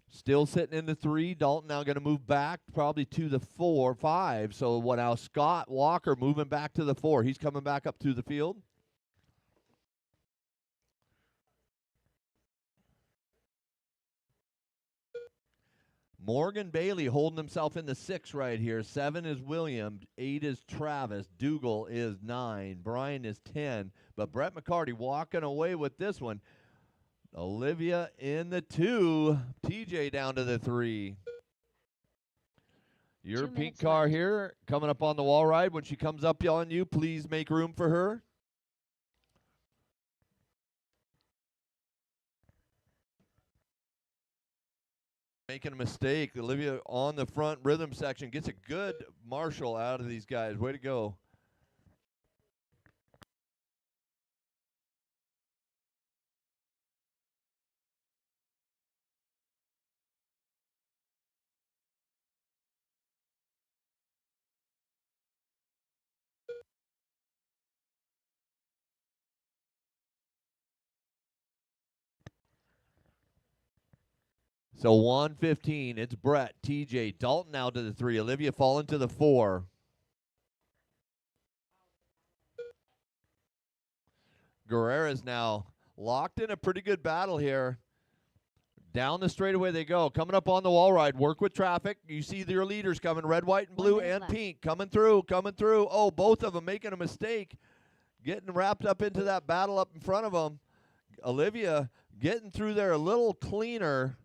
Still sitting in the 3. Dalton now going to move back probably to the 4, 5. So what now? Scott Walker moving back to the 4. He's coming back up through the field. Morgan Bailey holding himself in the 6 right here. 7 is William. 8 is Travis. Dougal is 9. Brian is 10. But Brett McCarty walking away with this one. Olivia in the 2. TJ down to the 3. Your 2 pink minutes car left. here coming up on the wall ride. When she comes up on you, please make room for her. Making a mistake. Olivia on the front rhythm section gets a good marshal out of these guys. Way to go. So 115. It's Brett, TJ, Dalton now to the 3. Olivia falling to the 4. Guerrera's now locked in a pretty good battle here. Down the straightaway they go. Coming up on the wall ride. Work with traffic. You see your leaders coming. Red, white, and 1 blue minute and left. pink. Coming through. Coming through. Oh, both of them making a mistake. Getting wrapped up into that battle up in front of them. Olivia getting through there a little cleaner.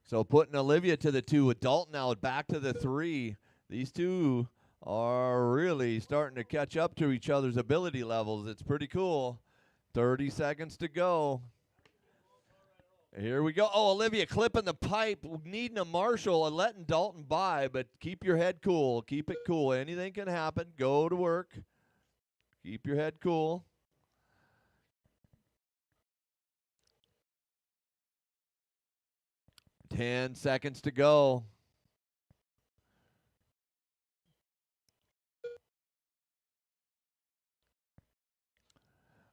So putting Olivia to the 2 with Dalton now back to the 3. These two are really starting to catch up to each other's ability levels. It's pretty cool. 30 seconds to go. Here we go. Oh, Olivia clipping the pipe, needing a marshal and letting Dalton by, but keep your head cool. Keep it cool. Anything can happen. Go to work. Keep your head cool. Ten seconds to go.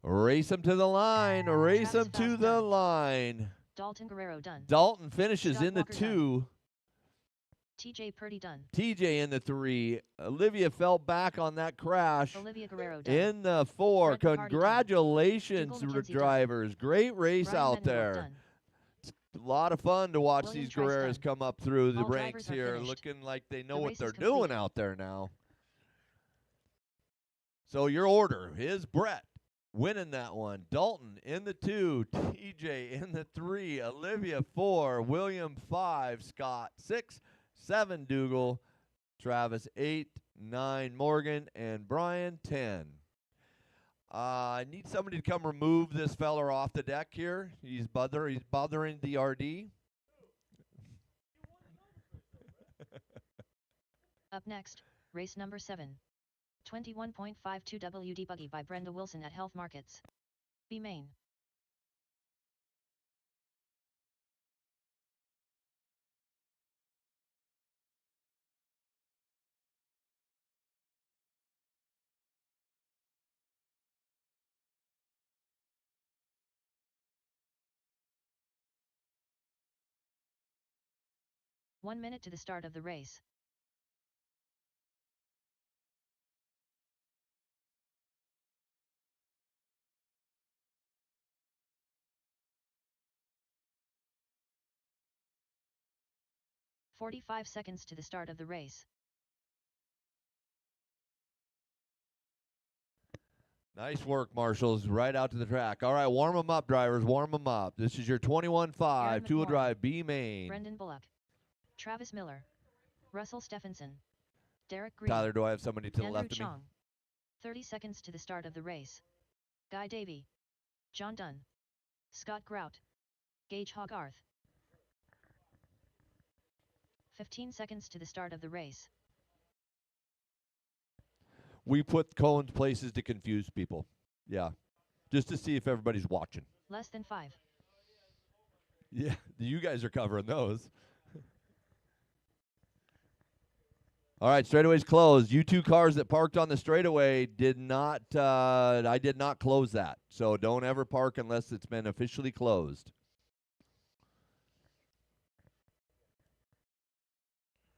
Race them to the line. Race Travis them to Falk the done. line. Dalton Guerrero done. Dalton finishes Scott in the Walker done. 2. TJ Purdy done. TJ in the 3. Olivia fell back on that crash. Olivia Guerrero done. In the 4. Brett McCarty done. Congratulations, Dougal McKenzie done. drivers. Great race Brian out Mendenhall there. done. A lot of fun to watch William these Trice Guerreras done. come up through the All ranks drivers are here, finished. looking like they know The what race they're is doing complete. out there now. So your order is Brett winning that one. Dalton in the 2, TJ in the 3, Olivia 4, William 5, Scott 6, 7 Dougal, Travis 8, 9 Morgan, and Brian 10. I need somebody to come remove this feller off the deck here. He's bothering the RD. Up next, race number 7. 21.52 WD Buggy by Brenda Wilson at Health Markets. B Main. One minute to the start of the race. "45 seconds to the start of the race. Nice work, Marshals. Right out to the track. All right, warm them up, drivers. Warm them up. This is your 21.5 Aaron two-wheel McMorran, drive B main. Brendan Bullock, Travis Miller, Russell Stephenson, Derek Green, Tyler, do I have somebody to the Andrew left of me? Chong. 30 seconds to the start of the race. Guy Davey, John Dunn, Scott Grout, Gage Hogarth. 15 seconds to the start of the race. We put cones places to confuse people. Yeah. Just to see if everybody's watching. Less than 5. Yeah, you guys are covering those. All right, straightaway's closed. You two cars that parked on the straightaway did not, I did not close that. So don't ever park unless it's been officially closed.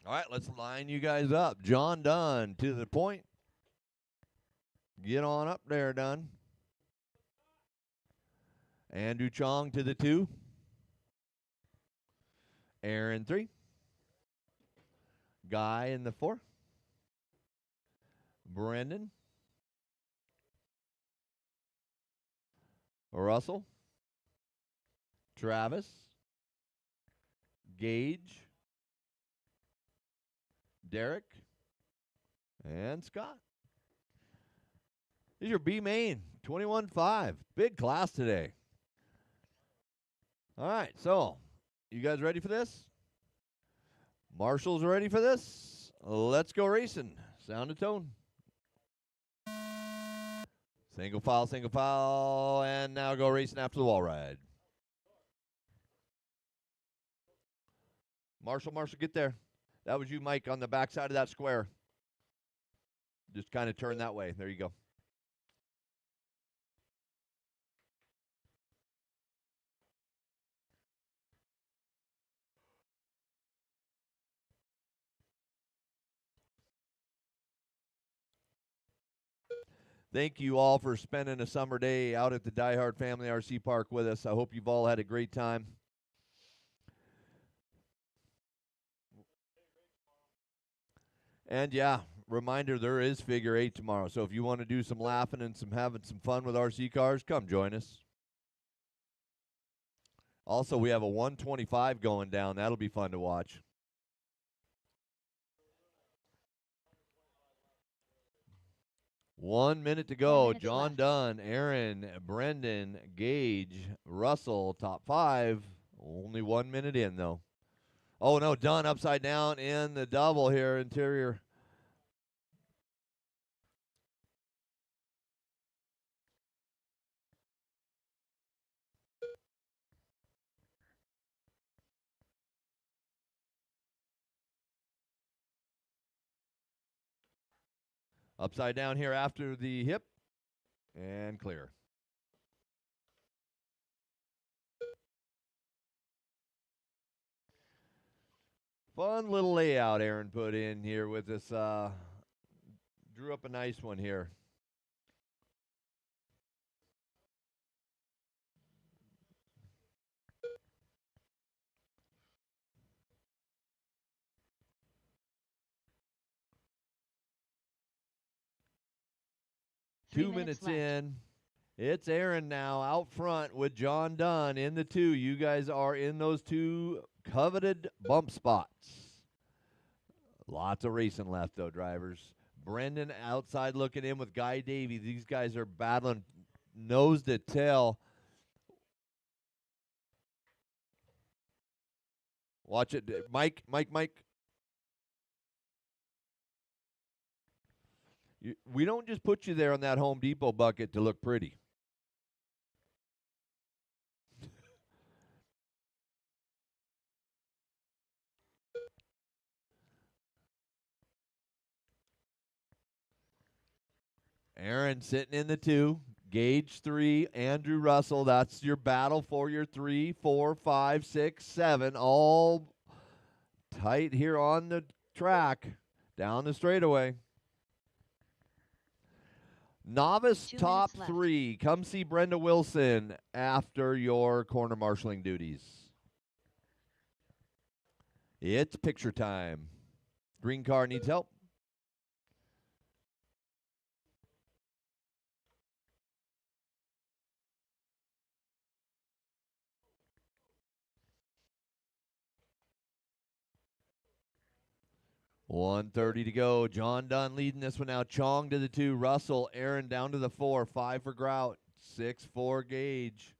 All right, let's line you guys up. John Dunn to the point. Get on up there, Dunn. Andrew Chong to the 2. Aaron 3. Guy in the 4. Brendan. Russell. Travis. Gage. Derek. And Scott. Here's your B main, 21.5. Big class today. All right, so you guys ready for this? Marshall's ready for this? Let's go racing. Sound and tone. Single file, and now go racing after the wall ride. Marshall, get there. That was you, Mike, on the back side of that square. Just kind of turn that way. There you go. Thank you all for spending a summer day out at the DieHard Family RC Park with us. I hope you've all had a great time. And yeah, reminder, there is figure 8 tomorrow. So if you want to do some laughing and having some fun with RC cars, come join us. Also, we have a 125 going down. That'll be fun to watch. One minute to go. John left. Dunn, Aaron, Brendan, Gage, Russell, top 5. Only 1 minute in, though. Oh, no, Dunn upside down in the double here, interior. Upside down here after the hip, and clear. Fun little layout Aaron put in here with this. Drew up a nice one here. Two minutes left. in. It's Aaron now out front with John Dunn in the 2. You guys are in those 2 coveted bump spots. Lots of racing left, though, drivers. Brendan outside looking in with Guy Davey. These guys are battling nose to tail. Watch it. Mike. We don't just put you there on that Home Depot bucket to look pretty. Aaron sitting in the 2. Gage 3. Andrew Russell. That's your battle for your 3, 4, 5, 6, 7. All tight here on the track. Down the straightaway. Novice 2 top minutes left. 3. Come see Brenda Wilson after your corner marshaling duties. It's picture time. Green car needs help. $1:30 to go. John Dunn leading this one now. Chong to the 2. Russell, Aaron down to the 4. 5 for Grout. 6 for Gage.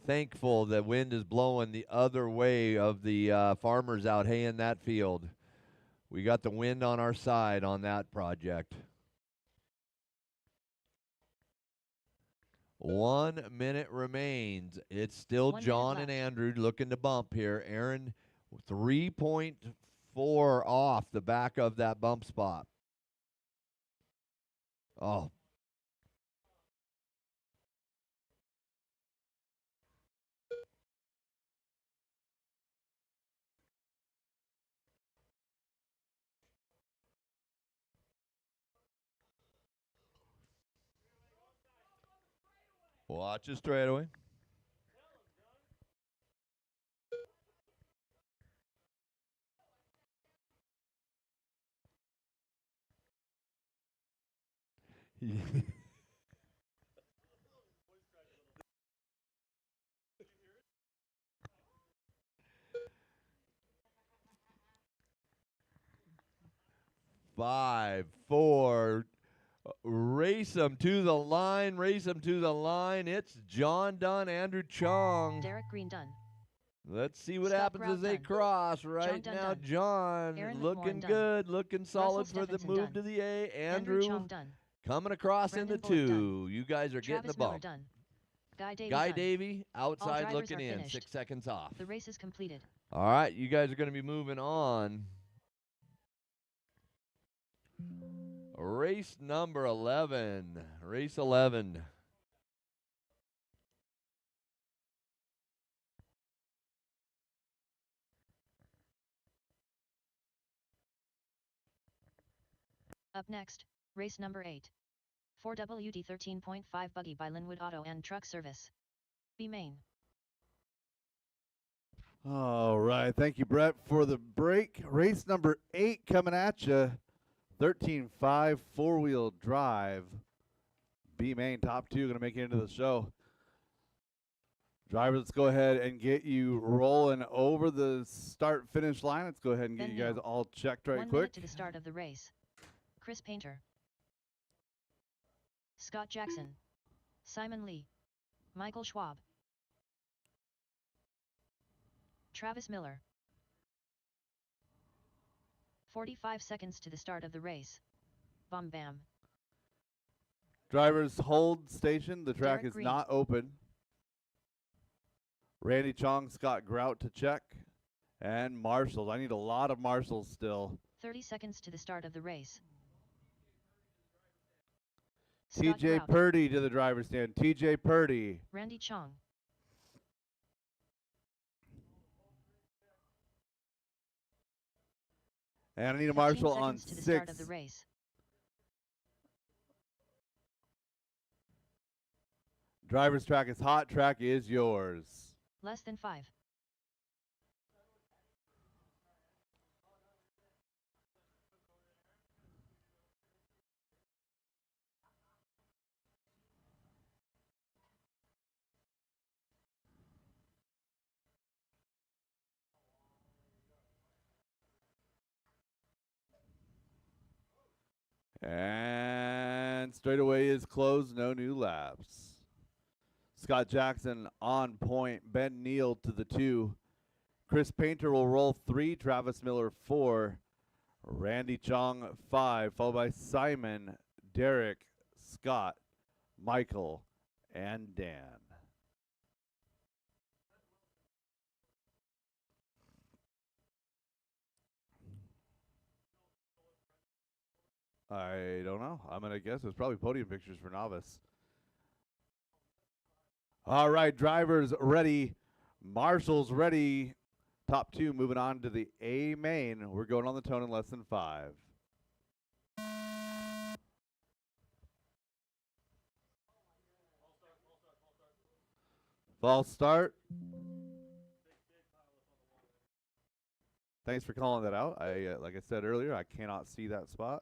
thankful the wind is blowing the other way of the farmers out haying that field. We got the wind on our side on that project. 1 minute remains. It's still 1 minute John and left. Andrew looking to bump here. Aaron 3.4 off the back of that bump spot. Oh. Watch it straightaway. Five, four, race them to the line, race them to the line. It's John Dunn, Andrew Chong. Derek Green done. Let's see what Scott happens Grout as they done. cross right Dunn now. done. John Aaron looking McMorrin done. good, looking solid for the Stephenson move done. to the A. Andrew Andrew Chong done. coming across in the Brendan Bullock done. two. You guys are getting the Travis Miller bump. done. Guy Davey Guy done. Davey outside drivers looking are in. finished. 6 seconds off. The race is completed. All right, you guys are going to be moving on. Race number 11. Race 11. Up next, race number 8. 4WD 13.5 buggy by Linwood Auto and Truck Service. B Main. All right. Thank you, Brett, for the break. Race number 8 coming at you. 13.5 four-wheel drive. B main top 2 going to make it into the show. Drivers, let's go ahead and get you rolling over the start-finish line. Let's go ahead and get Ben you guys Neal. all checked right 1 quick. minute to the start of the race. Chris Painter. Scott Jackson. Simon Lee. Michael Schwab. Travis Miller. 45 seconds to the start of the race. Bam bam. Drivers, hold station. The track Derek is Green. not open. Randy Chong, Scott Grout to check. And marshals. I need a lot of marshals still. 30 seconds to the start of the race. Scott TJ Grout. Purdy to the driver's stand. TJ Purdy. Randy Chong. And I need a 15 marshal on seconds to the start 6. of the race. Driver's track is hot. Track is yours. Less than 5. And straightaway is closed. No new laps. Scott Jackson on point. Ben Neal to the 2. Chris Painter will roll 3. Travis Miller 4. Randy Chong 5. Followed by Simon, Derek, Scott, Michael, and Dan. I don't know. I'm going to guess it's probably podium pictures for novice. All right, drivers ready. Marshals ready. Top 2 moving on to the A main. We're going on the tone in less than 5. False start. Thanks for calling that out. Like I said earlier, I cannot see that spot.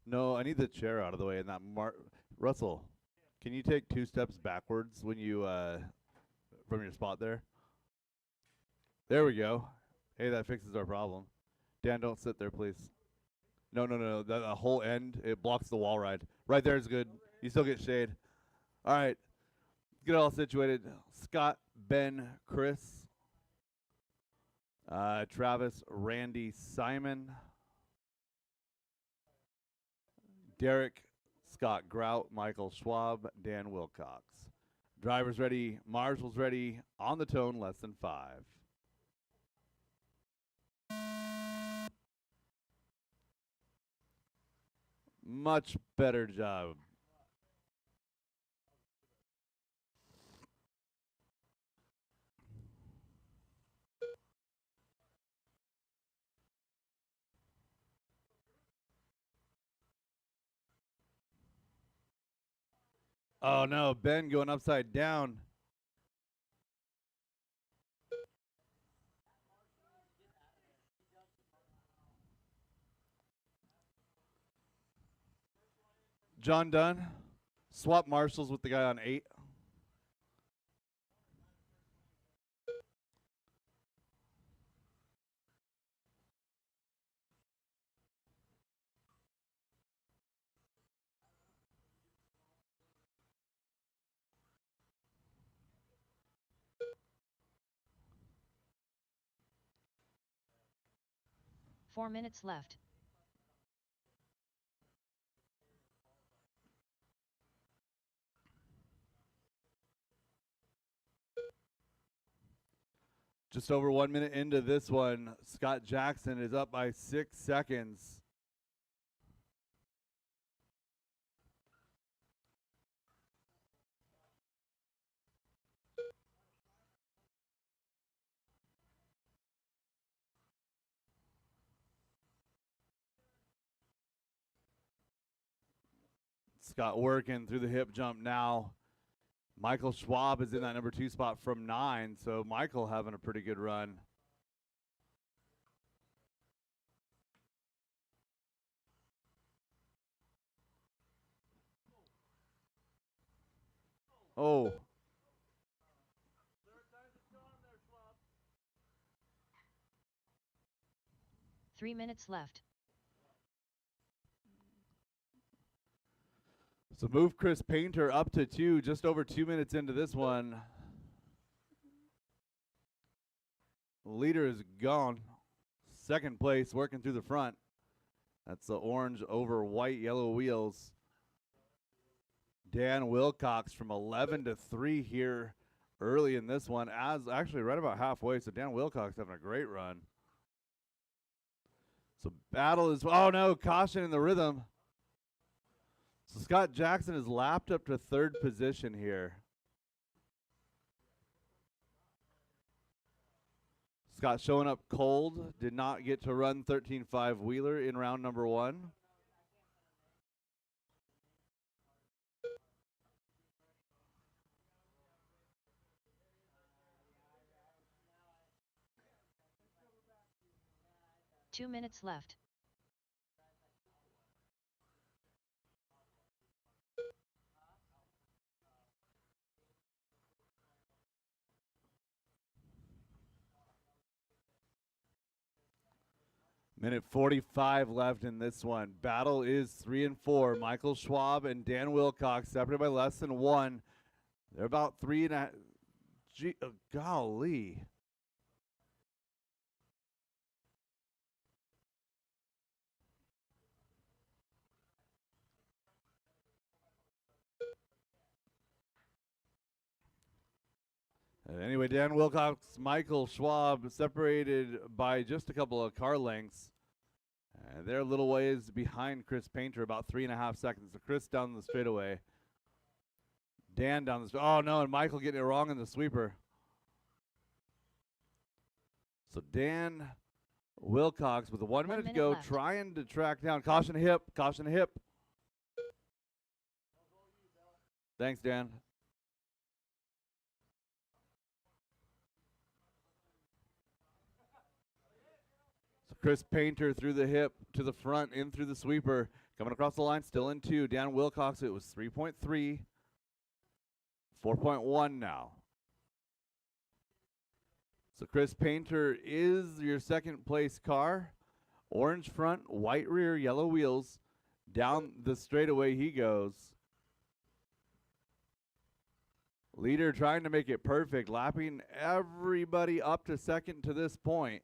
No, I need the chair out of the way. And that Russell, can you take 2 steps backwards when you from your spot there? There we go. Hey, that fixes our problem. Dan, don't sit there, please. No. The whole end, it blocks the wall ride. Right there is good. You still get shade. All right. Get it all situated. Scott, Ben, Chris, Travis, Randy, Simon, Derek, Scott Grout, Michael Schwab, Dan Wilcox. Drivers ready. Marshall's ready. On the tone, less than 5. Much better job. Oh no, Ben going upside down. John Dunn, swap marshals with the guy on 8. Four minutes left. Just over 1 minute into this one, Scott Jackson is up by 6 seconds. Scott working through the hip jump now. Michael Schwab is in that number 2 spot from 9, so Michael having a pretty good run. Oh. 3 minutes left. So move Chris Painter up to 2, just over 2 minutes into this one. Leader is gone. Second place, working through the front. That's the orange over white, yellow wheels. Dan Wilcox from 11 to 3 here early in this one, as actually right about halfway. So Dan Wilcox having a great run. So battle is, oh no, caution in the rhythm. So Scott Jackson is lapped up to 3rd position here. Scott showing up cold, did not get to run 13.5 wheeler in round number 1. Two minutes left. Minute 45 left in this one. Battle is 3 and 4. Michael Schwab and Dan Wilcox separated by less than 1. They're about 3.5. Golly. Anyway, Dan Wilcox, Michael Schwab separated by just a couple of car lengths. They're a little ways behind Chris Painter, about 3.5 seconds. So Chris down the straightaway. Dan down the oh no, and Michael getting it wrong in the sweeper. So Dan Wilcox with 1 minute to go, left. trying to track down. Caution hip, caution hip. Thanks, Dan. Chris Painter through the hip to the front, in through the sweeper. Coming across the line, still in 2. Dan Wilcox, it was 3.3. 4.1 now. So Chris Painter is your second place car. Orange front, white rear, yellow wheels. Down the straightaway he goes. Leader trying to make it perfect, lapping everybody up to second to this point.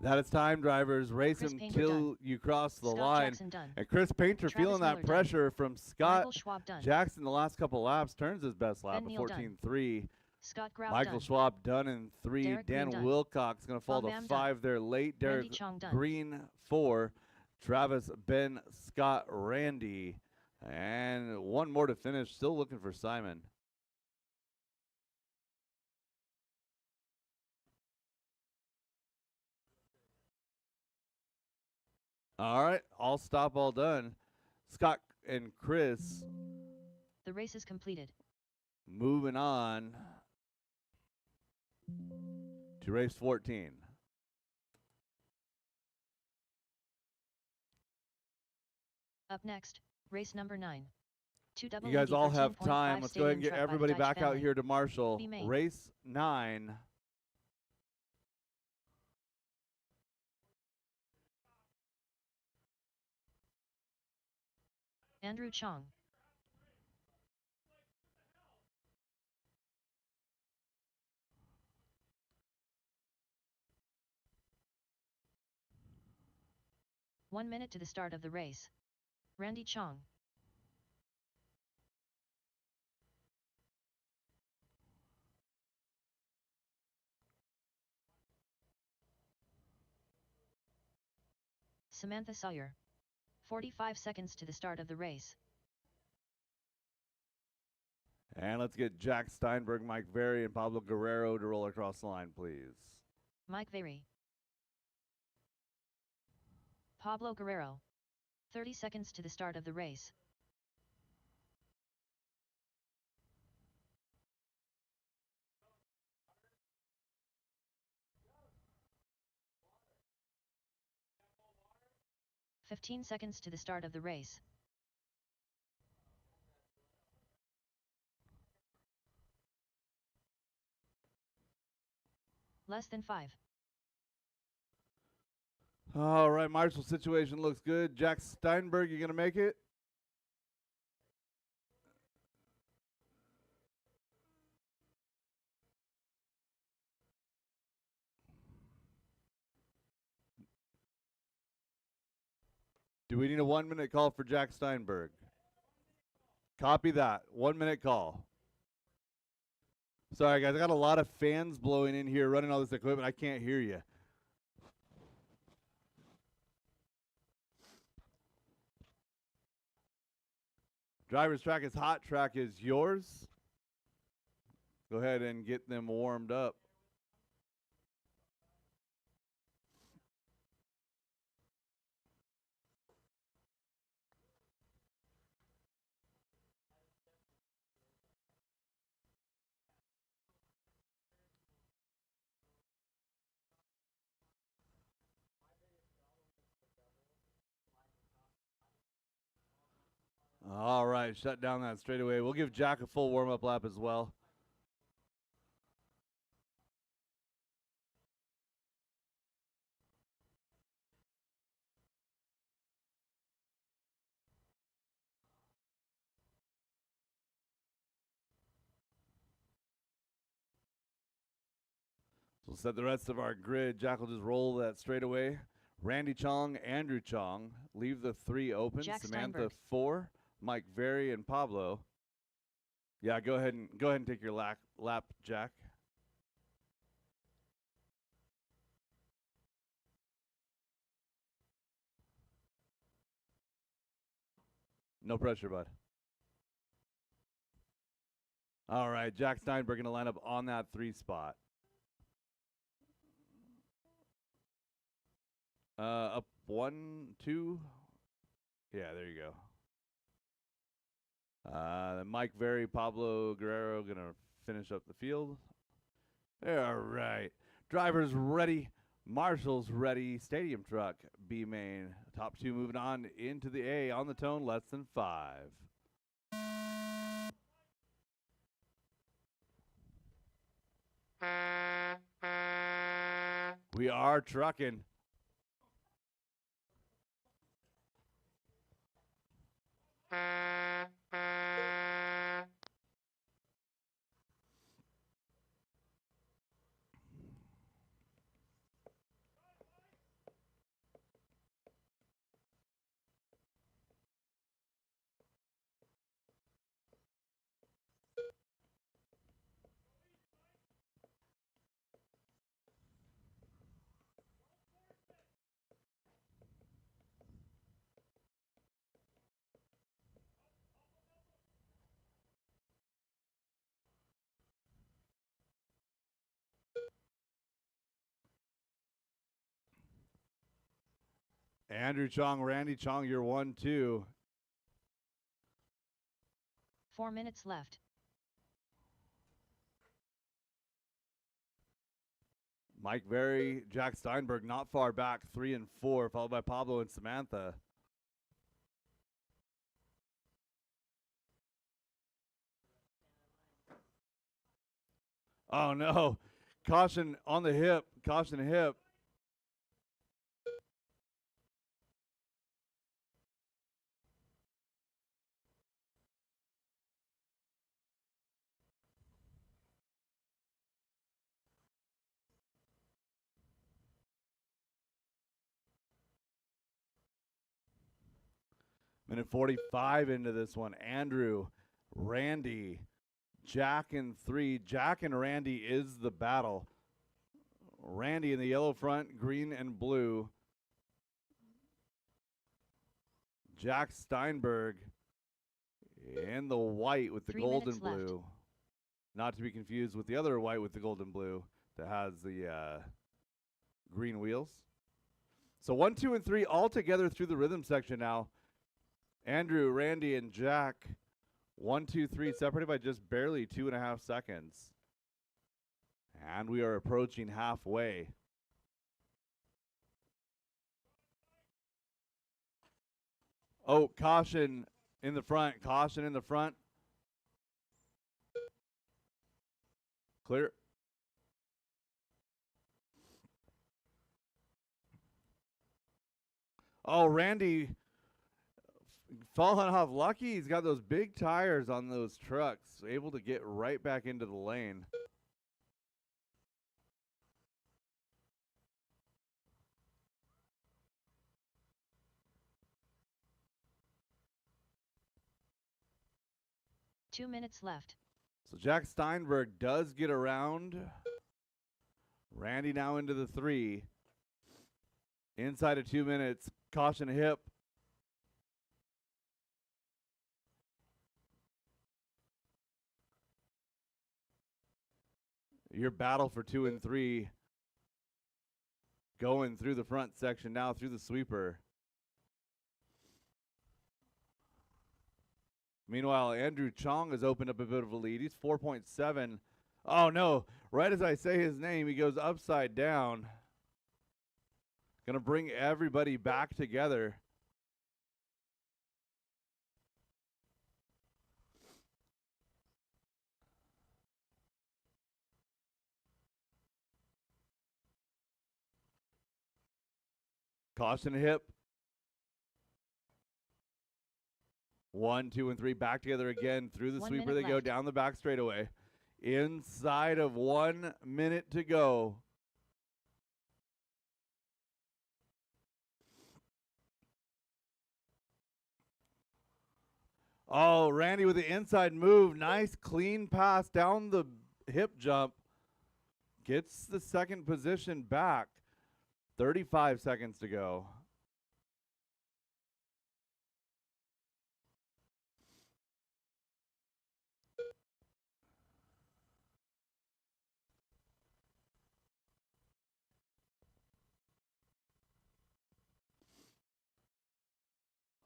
That is time, drivers. Race Chris him Painter till done. you cross the Scott line. Jackson done. And Chris Painter Travis feeling Miller that done. pressure from Scott Michael Schwab done. Jackson the last couple laps. Turns his best lap Ben of Neal done. 14.3. Scott Grau Michael done. Schwab done in 3. Derek Dan Green done. Wilcox going to fall Bam to Bam 5 there late. Derek Randy Chong done. Green 4. Travis, Ben, Scott, Randy. And one more to finish. Still looking for Simon. All right, all stop, all done. Scott and Chris The race is completed. moving on to race 14. Up next, race number 9. Two double You guys Indy all have 13.5 time. Let's go ahead and get stadium truck by the everybody Dodge back out family. here to Marshall. Be main. Race 9. Andrew Chong. One minute to the start of the race. Randy Chong. Samantha Sawyer. 45 seconds to the start of the race. And let's get Jack Steinberg, Mike Very, and Pablo Guerrero to roll across the line, please. Mike Very. Pablo Guerrero. 30 seconds to the start of the race. "15 seconds to the start of the race. Less than 5. All right, Marshall situation looks good. Jack Steinberg, you going to make it? Do we need a 1 minute call for Jack Steinberg? Copy that. 1 minute call. Sorry, guys. I got a lot of fans blowing in here running all this equipment. I can't hear you. Driver's track is hot. Track is yours. Go ahead and get them warmed up. All right, shut down that straightaway. We'll give Jack a full warm-up lap as well. So we'll set the rest of our grid. Jack will just roll that straightaway. Randy Chong, Andrew Chong. Leave the 3 open. Jack Samantha Steinberg. 4, Mike Very, and Pablo. Yeah, go ahead and take your lap, Jack. No pressure, bud. All right, Jack Steinberg going to line up on that 3 spot. Up 1, 2. Yeah, there you go. Mike Very, Pablo Guerrero going to finish up the field. All right. Drivers ready Marshall's ready. Stadium truck, B main. Top 2 moving on into the A on the tone, less than 5. We are trucking. Andrew Chong, Randy Chong, you're 1-2. 4 minutes left. Mike Very, Jack Steinberg not far back, 3 and 4, followed by Pablo and Samantha. Oh no. Caution on the hip. Caution hip. Minute 45 into this one. Andrew, Randy, Jack in 3. Jack and Randy is the battle. Randy in the yellow front, green and blue. Jack Steinberg in the white with the 3 gold minutes and left. blue. Not to be confused with the other white with the gold and blue that has the green wheels. So 1, 2, and 3 all together through the rhythm section now. Andrew, Randy, and Jack, 1, 2, 3, separated by just barely 2.5 seconds. And we are approaching halfway. Oh, caution in the front. Caution in the front. Clear. Oh, Randy falling off lucky. He's got those big tires on those trucks, able to get right back into the lane. Two minutes left. So Jack Steinberg does get around. Randy now into the 3. Inside of 2 minutes. Caution hip. Your battle for 2 and 3 going through the front section now through the sweeper. Meanwhile, Andrew Chong has opened up a bit of a lead. He's 4.7. Oh, no. Right as I say his name, he goes upside down. Going to bring everybody back together. Caution hip. 1, 2, and 3 back together again through the 1 sweeper. minute They go left. down the back straightaway. Inside of 1 minute to go. Oh, Randy with the inside move. Nice clean pass down the hip jump. Gets the second position back. 35 seconds to go.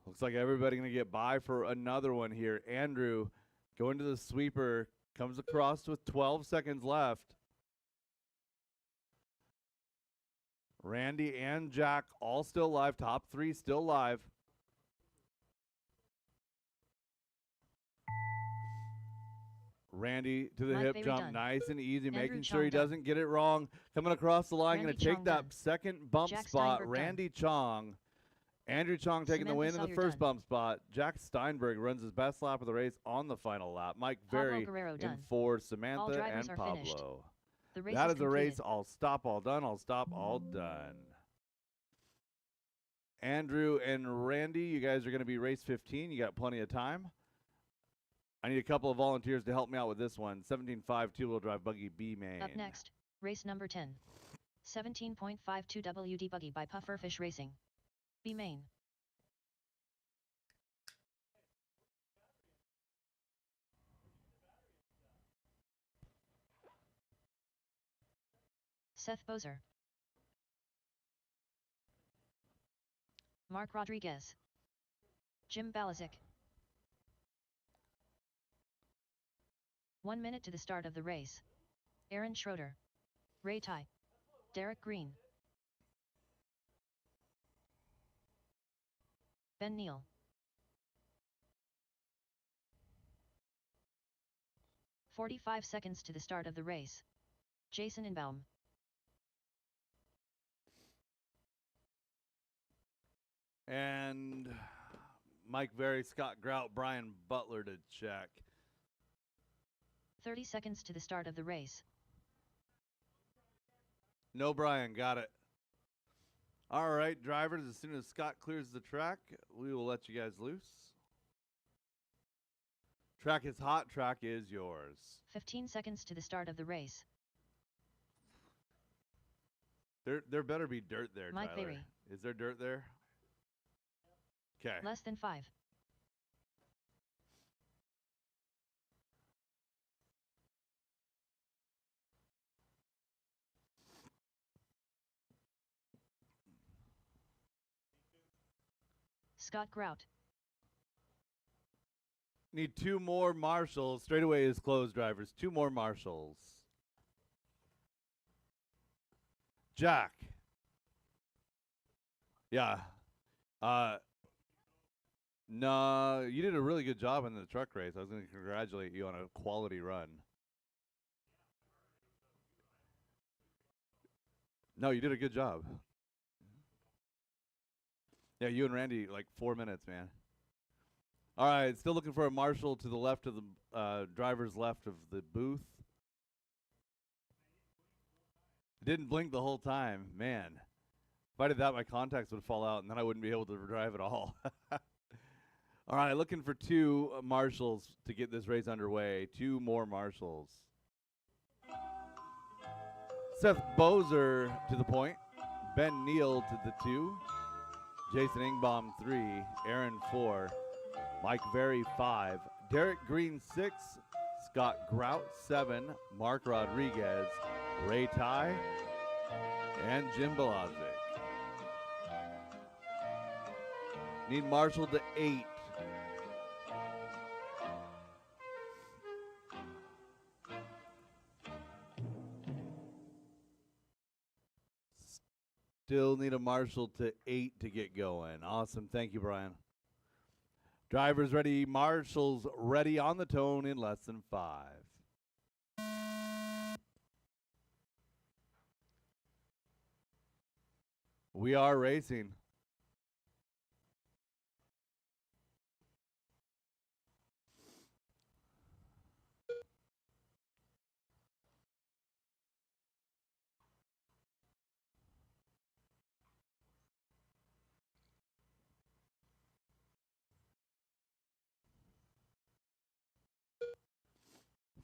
Looks like everybody going to get by for another one here. Andrew going to the sweeper. Comes across with 12 seconds left. Randy and Jack all still live. Top 3 still live. Randy to the Mike hip Berry jump, done. nice and easy, Andrew making sure he Chong done. doesn't get it wrong. Coming across the line, going Randy to take Chong that done. second bump Jack spot. Steinberg done. Randy Chong. Andrew Chong taking the Samantha win in the Sawyer first done. bump spot. Jack Steinberg runs his best lap of the race on the final lap. Mike Pablo Berry Guerrero in done. for Samantha drivers and are Pablo. finished. The race That is is a race. completed. All stop, all done. All stop, all done. Andrew and Randy, you guys are going to be race 15. You got plenty of time. I need a couple of volunteers to help me out with this one. 17.5 two-wheel drive buggy B main. Up next, race number 10. 17.52 WD Buggy by Pufferfish Racing. B main. Seth Bozer. Mark Rodriguez. Jim Balazic. 1 minute to the start of the race. Aaron Schroeder. Ray Ty. Derek Green. Ben Neal. "45 seconds to the start of the race. Jason Inbaum. And Mike Berry, Scott Grout, Brian Butler to check. 30 seconds to the start of the race. No Brian, got it. All right, drivers, as soon as Scott clears the track, we will let you guys loose. Track is hot, track is yours. 15 seconds to the start of the race. There better be dirt there, Mike Tyler. Berry. Is there dirt there? Okay. Less than 5. Scott Grout. Need 2 more marshals. Straightaway is closed, drivers. 2 more marshals. Jack. Yeah. No, you did a really good job in the truck race. I was going to congratulate you on a quality run. No, you did a good job. Yeah, you and Randy, like 4 minutes, man. All right, still looking for a marshal to the left of the driver's left of the booth. Didn't blink the whole time, man. If I did that, my contacts would fall out, and then I wouldn't be able to drive at all. All right, looking for 2 marshals to get this race underway. 2 more marshals. Seth Bozer to the point. Ben Neal to the 2. Jason Ingbaum 3. Aaron 4. Mike Berry 5. Derek Green 6. Scott Grout 7. Mark Rodriguez. Ray Ty. And Jim Balazic. Need marshal to 8. Still need a marshal to 8 to get going. Awesome. Thank you, Brian. Drivers ready. Marshals ready on the tone in less than 5. We are racing.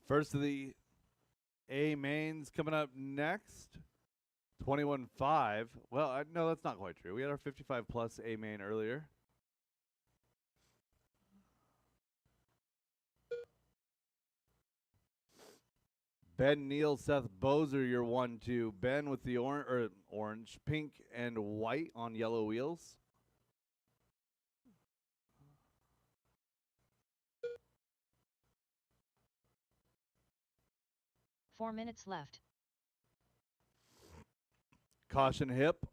First of the A mains coming up next. 21.5. Well, no, that's not quite true. We had our 55 plus A main earlier. Ben Neal, Seth Bozer, your 1-2. Ben with the orange, pink, and white on yellow wheels. Caution hip.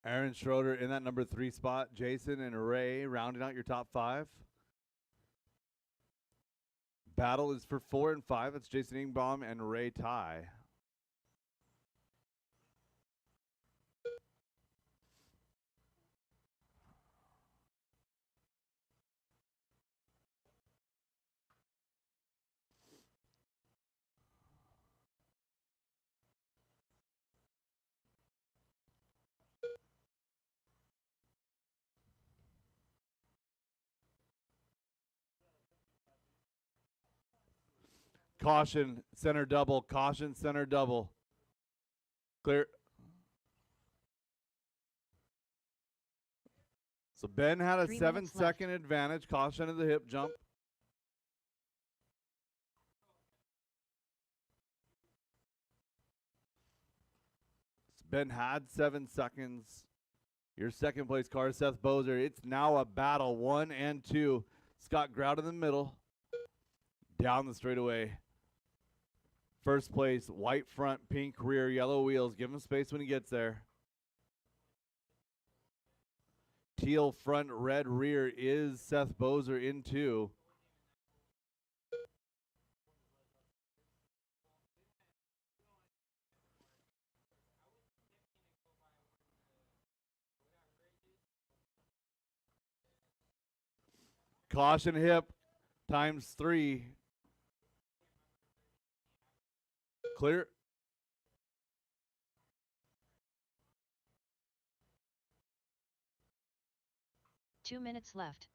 Aaron Schroeder in that number 3 spot. Jason and Ray rounding out your top 5. Battle is for 4 and 5. That's Jason Ingbaum and Ray Ty. Caution, center double. Caution, center double. Clear. So Ben had a 3 minutes 7-second advantage. Caution of the hip jump. So Ben had 7 seconds. Your second place car, Seth Bozer. It's now a battle, 1 and 2. Scott Grout in the middle. Down the straightaway. First place, white front, pink rear, yellow wheels. Give him space when he gets there. Teal front, red rear is Seth Bozer in 2. Caution hip times 3. Clear. Two minutes left.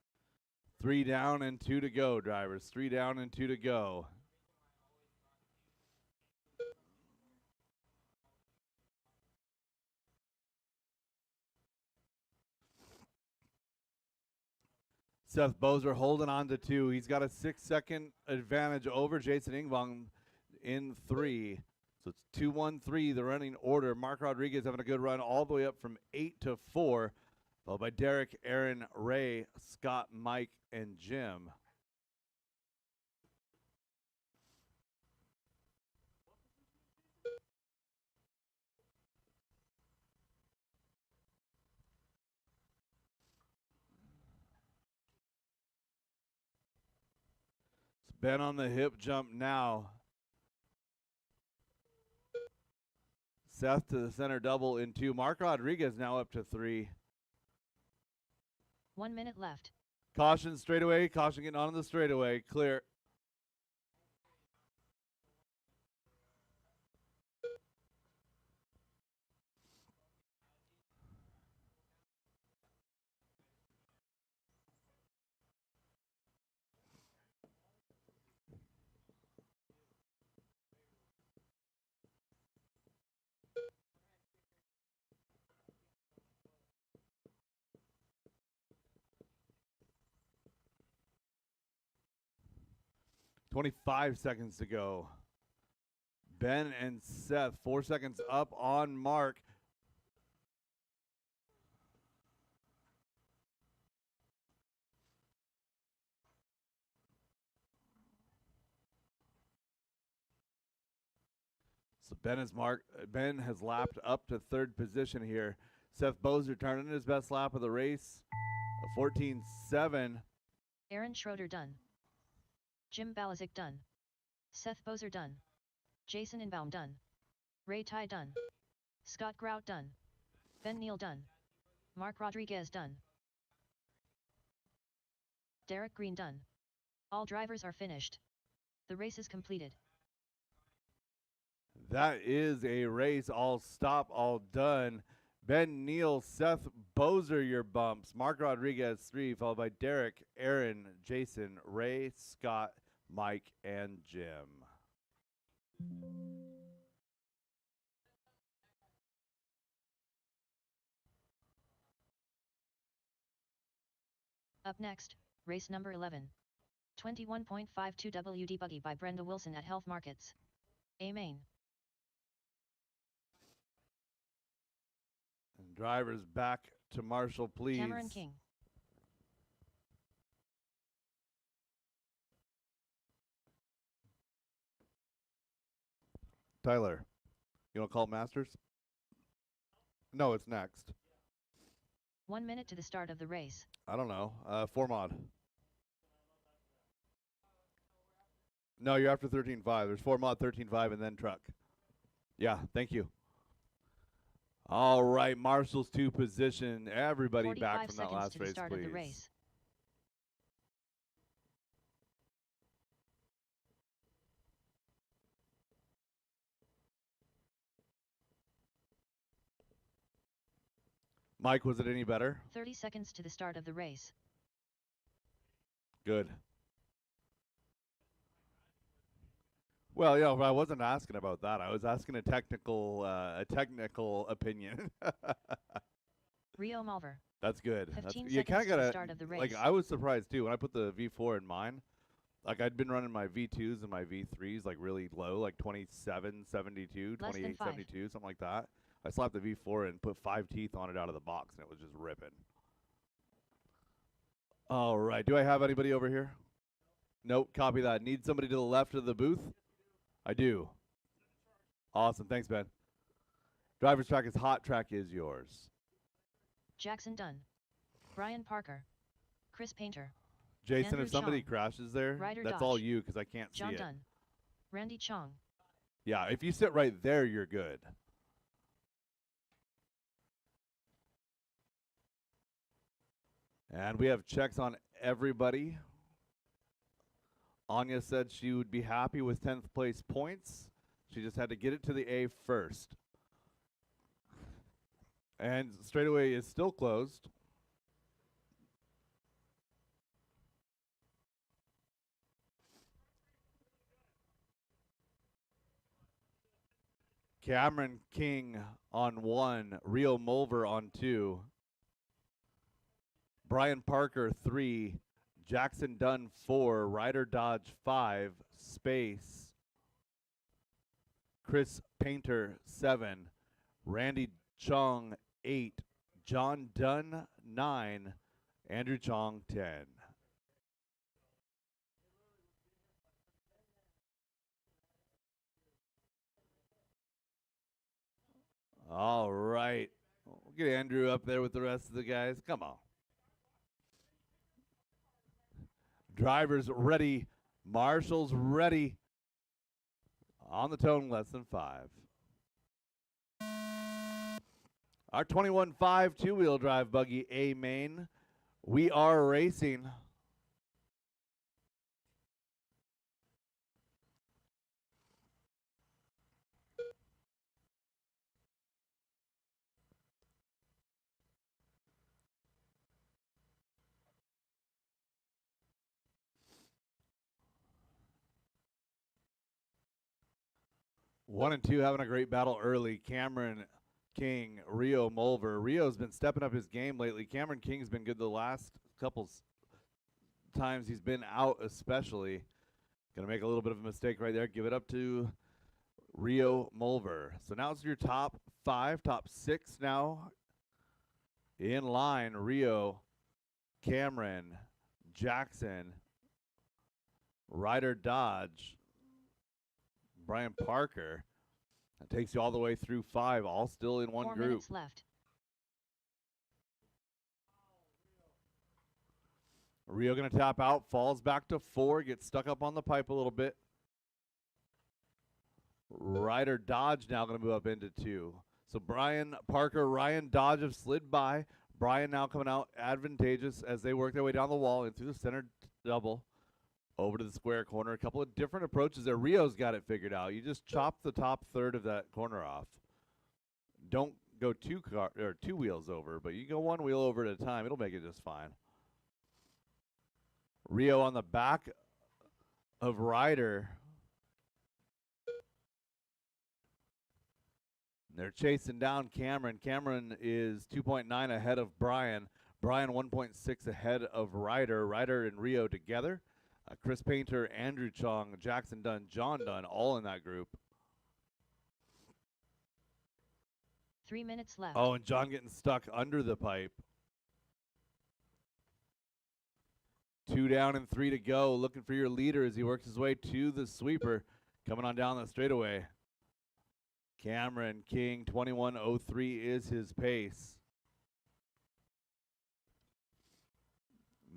3 down and 2 to go, drivers. 3 down and 2 to go. Seth Bozer holding on to 2. He's got a 6-second advantage over Jason Ingbaum in 3. So it's 2-1-3, the running order. Mark Rodriguez having a good run all the way up from 8 to 4, followed by Derek, Aaron, Ray, Scott, Mike, and Jim. Ben on the hip jump now. Seth to the center double in 2. Mark Rodriguez now up to 3. 1 minute left. Caution straightaway. Caution getting on the straightaway. Clear. $25 seconds to go. Ben and Seth, 4 seconds up on Mark. So Ben has lapped up to 3rd position here. Seth Bozer turning his best lap of the race. A 14.7. Aaron Schroeder done. Jim Balazic done. Seth Bozer done. Jason Inbaum done. Ray Ty done. Scott Grout done. Ben Neal done. Mark Rodriguez done. Derek Green done. All drivers are finished. The race is completed. That is a race, all stop, all done. Ben Neal, Seth Bozer, your bumps. Mark Rodriguez, 3, followed by Derek, Aaron, Jason, Ray, Scott, Mike, and Jim. Up next, race number 11. 21.52 WD Buggy by Brenda Wilson at Health Markets. A main. And drivers back to Marshall, please. Cameron King. Tyler, you want to call Masters? No, it's next. 1 minute to the start of the race. I don't know. 4 mod. No, you're after 13.5. There's 4 mod, 13.5, and then truck. Yeah, thank you. All right, Marshall's 2 position. Everybody 45 back from that seconds last to the race, start please. of the race. Mike, was it any better? 30 seconds to the start of the race. Good. Well, yeah, I wasn't asking about that. I was asking a technical opinion. Rio Mulver. That's good. 15 you kind seconds of to the gotta, start of the like, race. I was surprised too when I put the V4 in mine. Like, I'd been running my V2s and my V3s like really low, like 27, 72, Less than 28, 5. 72, something like that. I slapped the V4 and put 5 teeth on it out of the box, and it was just ripping. All right. Do I have anybody over here? Nope. Copy that. Need somebody to the left of the booth? I do. Awesome. Thanks, Ben. Driver's track is hot. Track is yours. Jackson Dunn. Brian Parker. Chris Painter. Jason, Andrew if somebody Chong. crashes there, Ryder that's Dodge. all you because I can't John see it. Dunn. Randy Chong. Yeah, if you sit right there, you're good. And we have checks on everybody. Anya said she would be happy with 10th place points. She just had to get it to the A first. And straightaway is still closed. Cameron King on 1, Rio Mulver on 2, Brian Parker 3, Jackson Dunn 4, Ryder Dodge 5, Space, Chris Painter 7, Randy Chong 8, John Dunn 9, Andrew Chong 10. All right. We'll get Andrew up there with the rest of the guys. Come on. Drivers ready. Marshall's ready. On the tone, less than 5. Our 21.5 two-wheel drive buggy A main. We are racing. One and two having a great battle early. Cameron King, Rio Mulver. Rio's been stepping up his game lately. Cameron King's been good the last couple times he's been out, especially. Gonna make a little bit of a mistake right there. Give it up to Rio Mulver. So now it's your top 5, top 6 now. In line, Rio, Cameron, Jackson, Ryder Dodge, Brian Parker. That takes you all the way through 5, all still in one 4 group. minutes left. Rio going to tap out, falls back to 4, gets stuck up on the pipe a little bit. Ryder Dodge now going to move up into 2. So Brian Parker, Ryan Dodge have slid by. Brian now coming out advantageous as they work their way down the wall and through the center double. Over to the square corner. A couple of different approaches there. Rio's got it figured out. You just chop the top third of that corner off. Don't go two wheels over, but you go one wheel over at a time. It'll make it just fine. Rio on the back of Ryder. They're chasing down Cameron. Cameron is 2.9 ahead of Brian. Brian 1.6 ahead of Ryder. Ryder and Rio together. Chris Painter, Andrew Chong, Jackson Dunn, John Dunn, all in that group. 3 minutes left. Oh, and John getting stuck under the pipe. 2 down and 3 to go. Looking for your leader as he works his way to the sweeper. Coming on down the straightaway. Cameron King, 21:03 is his pace.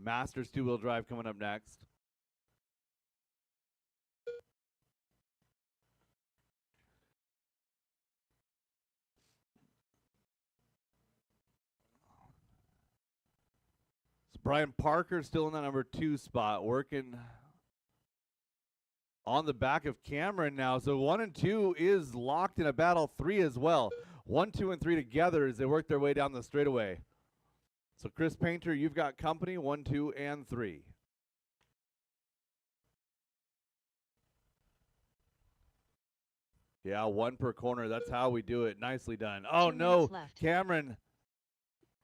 Masters two-wheel drive coming up next. So Brian Parker still in that number 2 spot, working on the back of Cameron now. So 1 and 2 is locked in a battle. 3 as well. 1, 2, and 3 together as they work their way down the straightaway. So Chris Painter, you've got company 1, 2, and 3. Yeah, 1 per corner. That's how we do it. Nicely done. Oh, 2 no. minutes left. Cameron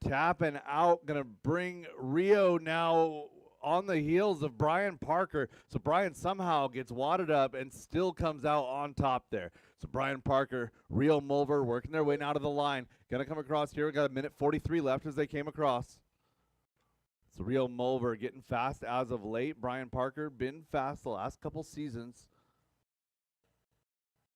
tapping out. Going to bring Rio now on the heels of Brian Parker. So Brian somehow gets wadded up and still comes out on top there. So Brian Parker, Rio Mulver working their way now to the line. Going to come across here. We got a minute 43 left as they came across. So Rio Mulver getting fast as of late. Brian Parker been fast the last couple seasons.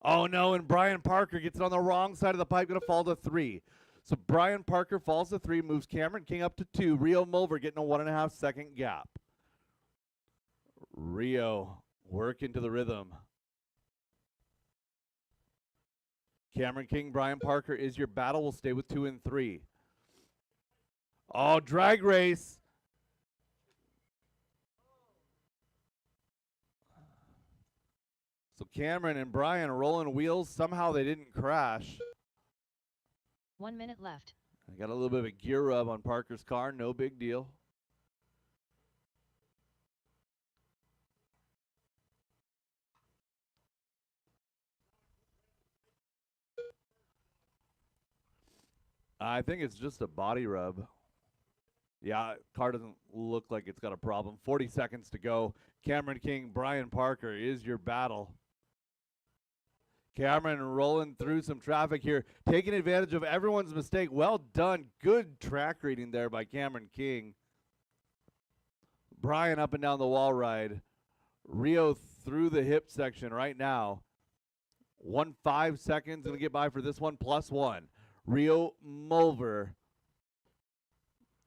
Oh, no, and Brian Parker gets it on the wrong side of the pipe, going to fall to 3. So Brian Parker falls to 3, moves Cameron King up to 2. Rio Mulver getting a 1.5 second gap. Rio working to the rhythm. Cameron King, Brian Parker is your battle. We'll stay with 2 and 3. Oh, drag race. So Cameron and Brian rolling wheels. Somehow they didn't crash. 1 minute left. I got a little bit of a gear rub on Parker's car. No big deal. I think it's just a body rub. Yeah, car doesn't look like it's got a problem. 40 seconds to go. Cameron King, Brian Parker is your battle. Cameron rolling through some traffic here, taking advantage of everyone's mistake. Well done. Good track reading there by Cameron King. Brian up and down the wall ride. Rio through the hip section right now. 1.5 seconds going to get by for this one, +1. Rio Mulver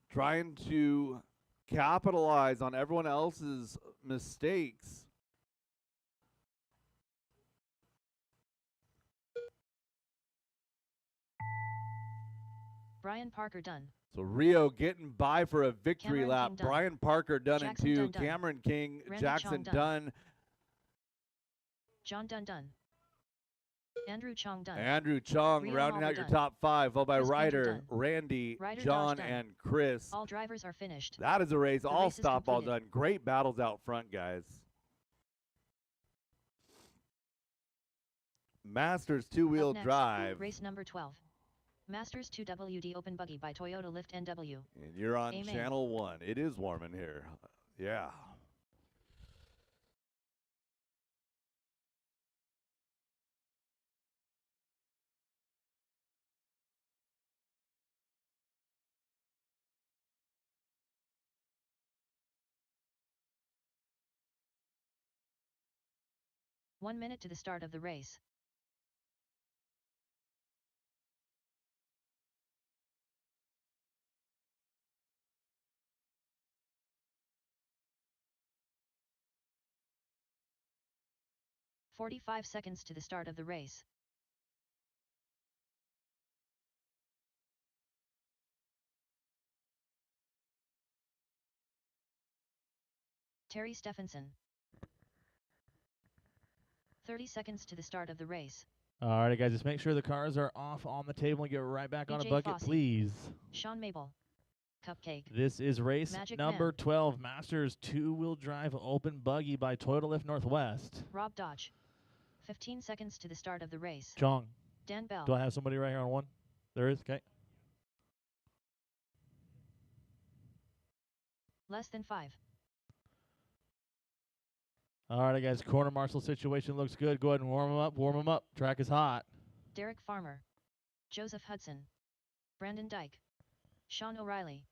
trying to capitalize on everyone else's mistakes. Brian Parker done. So Rio getting by for a victory Cameron lap. King done. Brian Parker done Jackson in 2. Dunn done. Cameron King, Randy Jackson Chong done. Dunn. John Dunn done. Andrew Chong done. Andrew Chong Rio rounding Mulver out your done. top 5, followed by Chris Painter Ryder, done. Randy, Ryder John, Dodge done. and Chris. All drivers are finished. That is a race. The All race is stop, all completed. done. Great battles out front, guys. Masters Up two-wheel next, drive. Race number 12. Masters 2WD Open Buggy by Toyota Lift NW. And you're on Amen. channel 1. It is warm in here. Yeah. One minute to the start of the race. "45 seconds to the start of the race. Terry Stephenson. 30 seconds to the start of the race. Alrighty, guys, just make sure the cars are off on the table and get right back on a BJ bucket, Fossey. please. Sean Mabel. Cupcake. This is race Magic number Man. 12, Masters two-wheel drive open buggy by Toyota Lift Northwest. Rob Dodge. 15 seconds to the start of the race. Chong, Dan Bell. do I have somebody right here on 1? There is, okay. Less than 5. Alrighty, guys, corner marshal situation looks good. Go ahead and warm them up, warm them up. Track is hot. Derek Farmer. Joseph Hudson. Brandon Dyke. Sean O'Reilly.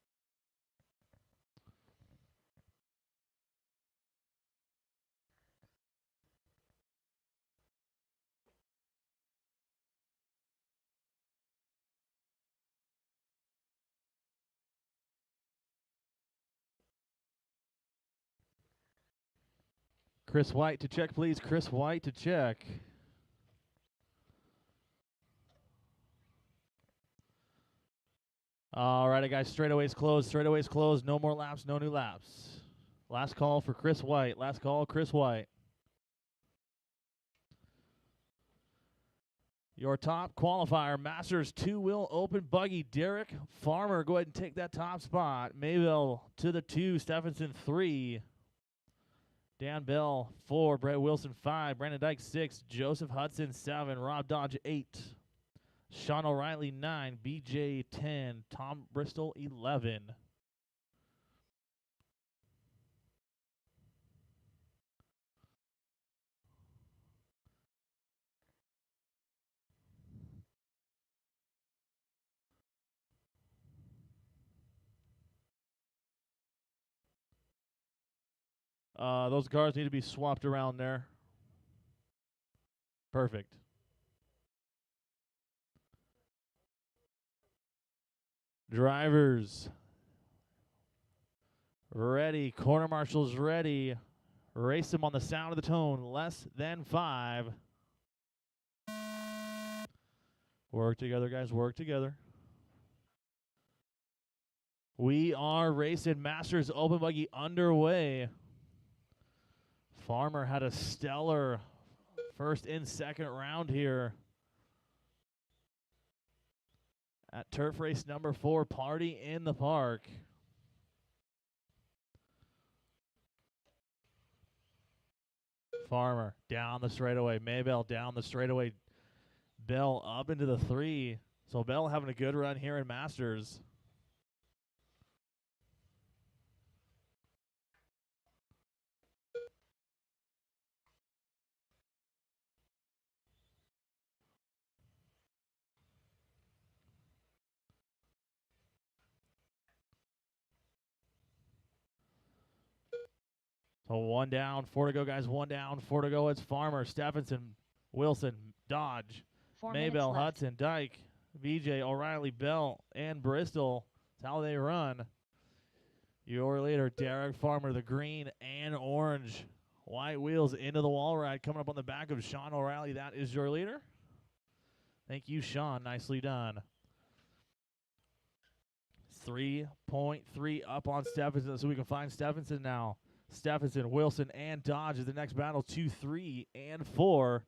Chris White to check, please. Chris White to check. All right, guys. Straightaways closed. Straightaways closed. No more laps. No new laps. Last call for Chris White. Last call, Chris White. Your top qualifier, Masters 2-wheel open buggy, Derek Farmer. Go ahead and take that top spot. Mayville to the 2, Stephenson 3. Dan Bell 4, Brett Wilson 5, Brandon Dyke 6, Joseph Hudson 7, Rob Dodge 8, Sean O'Reilly 9, BJ 10, Tom Bristol 11. Those cars need to be swapped around there. Perfect. Drivers ready. Corner marshals ready. Race them on the sound of the tone. Less than 5. Work together, guys. Work together. We are racing Masters Open Buggy underway. Farmer had a stellar first and second round here at turf race number 4, Party in the Park. Farmer down the straightaway. Maybell down the straightaway. Bell up into the 3. So Bell having a good run here in Masters. So 1 down, 4 to go, guys. 1 down, 4 to go. It's Farmer, Stephenson, Wilson, Dodge, 4 minutes Maybell, left. Hudson, Dyke, VJ, O'Reilly, Bell, and Bristol. That's how they run. Your leader, Derek Farmer, the green and orange. White wheels into the wall ride coming up on the back of Sean O'Reilly. That is your leader. Thank you, Sean. Nicely done. 3.3 up on Stephenson, so we can find Stephenson now. Stephenson, Wilson, and Dodge is the next battle. 2, 3, and 4.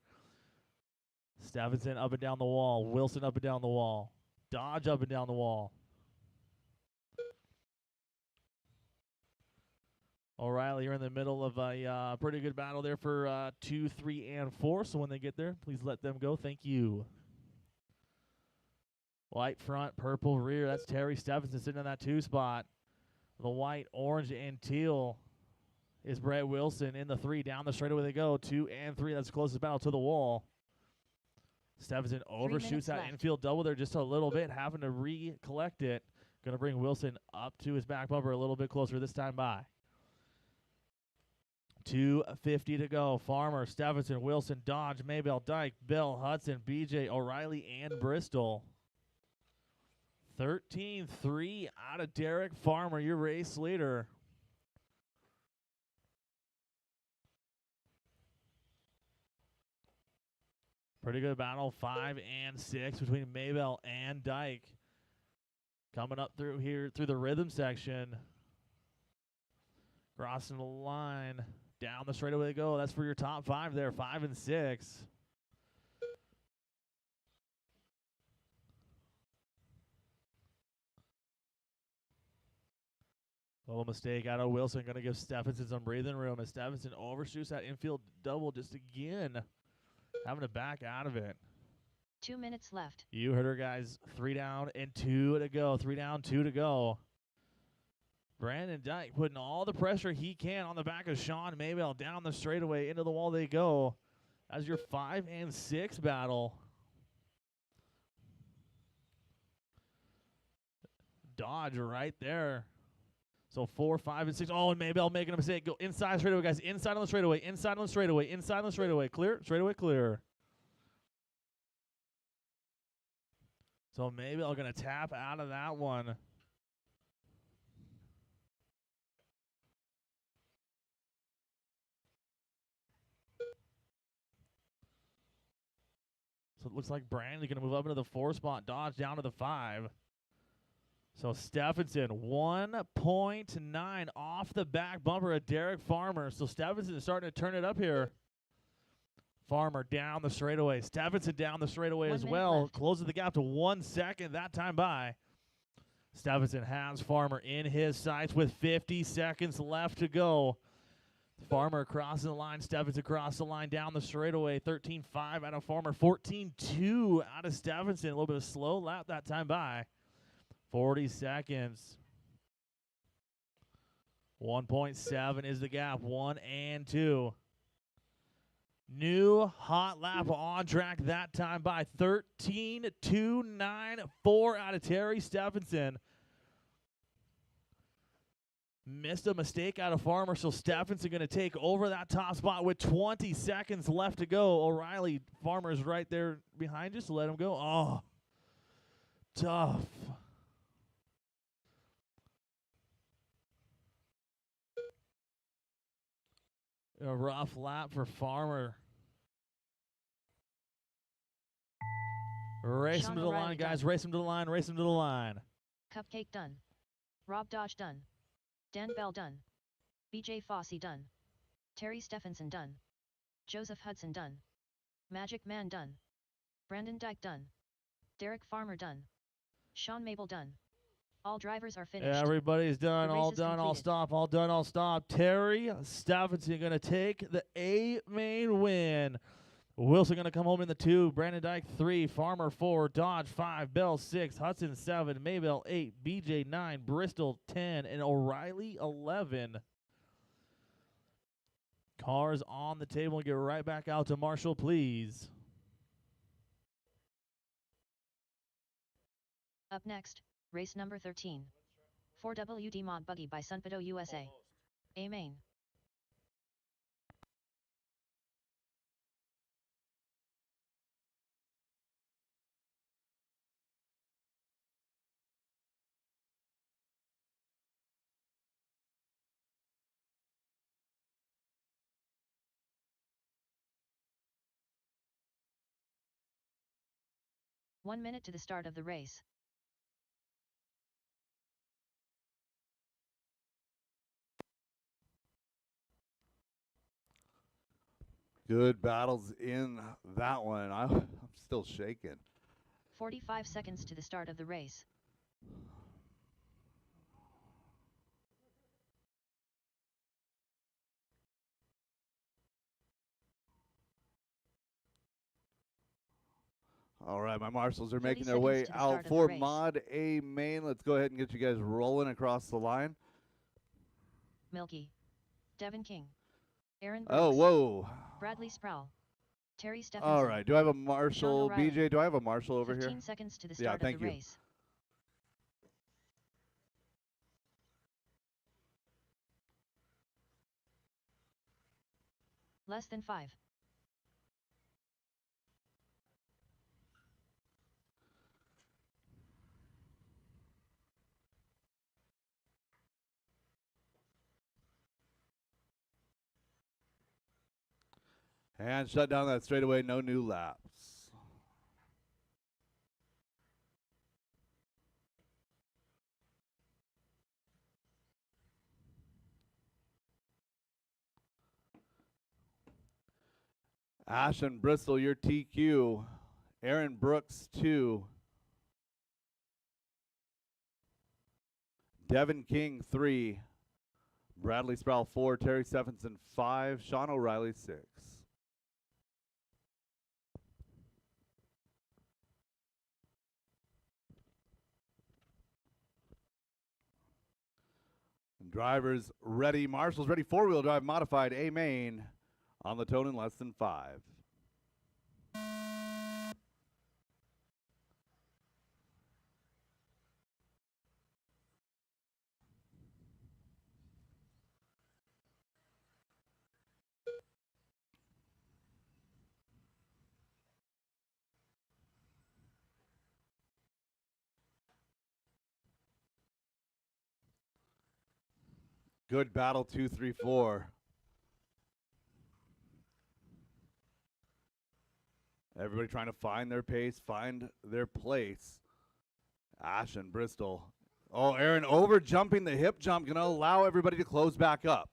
Stephenson up and down the wall. Wilson up and down the wall. Dodge up and down the wall. O'Reilly, you're in the middle of a pretty good battle there for 2, 3, and 4. So when they get there, please let them go. Thank you. White front, purple rear. That's Terry Stephenson sitting in that 2 spot. The white, orange, and teal is Brett Wilson in the 3. Down the straightaway they go. 2 and 3. That's the closest battle to the wall. Stephenson overshoots that left. infield double there just a little bit, having to recollect it. Going to bring Wilson up to his back bumper a little bit closer this time by. 2:50 to go. Farmer, Stephenson, Wilson, Dodge, Maybell, Dyke, Bell, Hudson, BJ, O'Reilly, and Bristol. 13-3 out of Derek Farmer, your race leader. Pretty good battle, 5 and 6 between Maybell and Dyke. Coming up through here through the rhythm section. Crossing the line. Down the straightaway they go. That's for your top 5 there, 5 and 6. Little mistake out of Wilson. Going to give Stephenson some breathing room as Stephenson overshoots that infield double just again. Having to back out of it. 2 minutes left. You heard her, guys. 3 down and 2 to go. 3 down, 2 to go. Brandon Dyke putting all the pressure he can on the back of Sean Maybell. Down the straightaway, into the wall they go. As your 5 and 6 battle. Dodge right there. So 4, 5, and 6. Oh, and Maybell making a mistake. Go inside the straightaway, guys. Inside on the straightaway. Inside on the straightaway. Inside on the straightaway. Clear. Straightaway clear. So Maybell going to tap out of that one. So it looks like Brandon's going to move up into the 4 spot. Dodge down to the 5. So Stephenson, 1.9 off the back bumper of Derek Farmer. So Stephenson is starting to turn it up here. Farmer down the straightaway. Stephenson down the straightaway 1 as minute well. left. Closes the gap to 1 second that time by. Stephenson has Farmer in his sights with 50 seconds left to go. Farmer crossing the line. Stephenson across the line down the straightaway. 13.5 out of Farmer. 14.2 out of Stephenson. A little bit of slow lap that time by. 40 seconds. 1.7 is the gap. 1 and 2. New hot lap on track that time by 13.294 out of Terry Stephenson. Missed a mistake out of Farmer, so Stephenson going to take over that top spot with 20 seconds left to go. O'Reilly, Farmer's right there behind you, so let him go. Oh, tough. A rough lap for Farmer. Race him Sean to the O'Reilly line, guys. done. Race him to the line. Race him to the line. Cupcake done. Rob Dodge done. Dan Bell done. BJ Fossey done. Terry Stephenson done. Joseph Hudson done. Magic Man done. Brandon Dyke done. Derek Farmer done. Sean Mabel done. All drivers are finished. Everybody's done. The All race is done. All completed. stop. All done. All stop. Terry Stephenson going to take the main win. Wilson going to come home in the 2. Brandon Dyke 3. Farmer 4. Dodge 5. Bell 6. Hudson 7. Maybell 8. BJ 9. Bristol 10. And O'Reilly 11. Cars on the table. Get right back out to Marshall, please. Up next, race number 13. 4WD Mod Buggy by Sunpedo USA. A main. One minute to the start of the race. Good battles in that one. I'm still shaking. 45 seconds to the start of the race. All right, my marshals are 30 making their seconds way to the start out of the for race. Mod A main. Let's go ahead and get you guys rolling across the line. Milky. Devin King. Aaron Oh, Brooks. whoa. Bradley Sproul. Terry Stephenson. All right, do I have a marshal? O'Reilly. BJ, do I have a marshal over 15 here? seconds to the Yeah, start thank of the you. race. Less than 5. And shut down that straightaway, no new laps. Ashton Bristol, your TQ. Aaron Brooks, 2. Devin King, 3. Bradley Sproul, 4. Terry Stephenson, 5. Sean O'Reilly, 6. Drivers ready. Marshall's ready. 4-wheel drive modified A main on the tone in less than 5. Good battle, 2, 3, 4. Everybody trying to find their pace, find their place. Ashton, Bristol. Oh, Aaron over jumping the hip jump, going to allow everybody to close back up.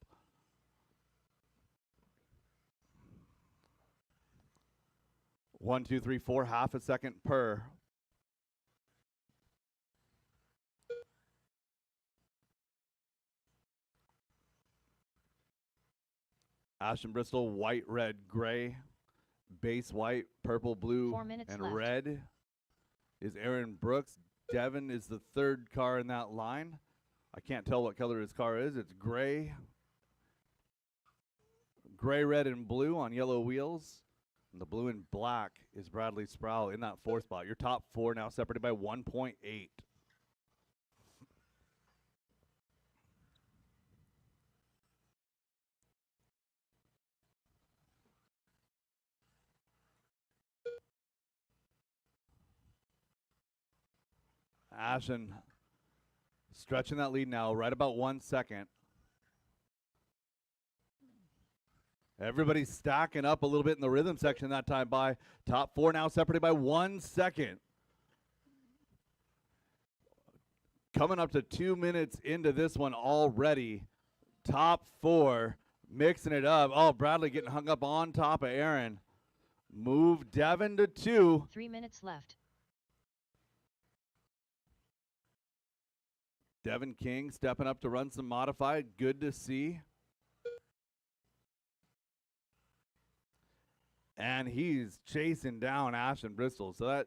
One, two, three, four, half a second per. Ashton, Bristol, white, red, gray. Base white, purple, blue, 4 minutes and left. red is Aaron Brooks. Devin is the third car in that line. I can't tell what color his car is. It's gray. Gray, red, and blue on yellow wheels. And the blue and black is Bradley Sproul in that fourth spot. Your top four now separated by 1.8. Ashton stretching that lead now, right about 1 second. Everybody's stacking up a little bit in the rhythm section that time by. Top four now separated by 1 second. Coming up to 2 minutes into this one already. Top four mixing it up. Oh, Bradley getting hung up on top of Aaron. Move Devin to 2. 3 minutes left. Devin King stepping up to run some modified. Good to see. And he's chasing down Ashton Bristol. So that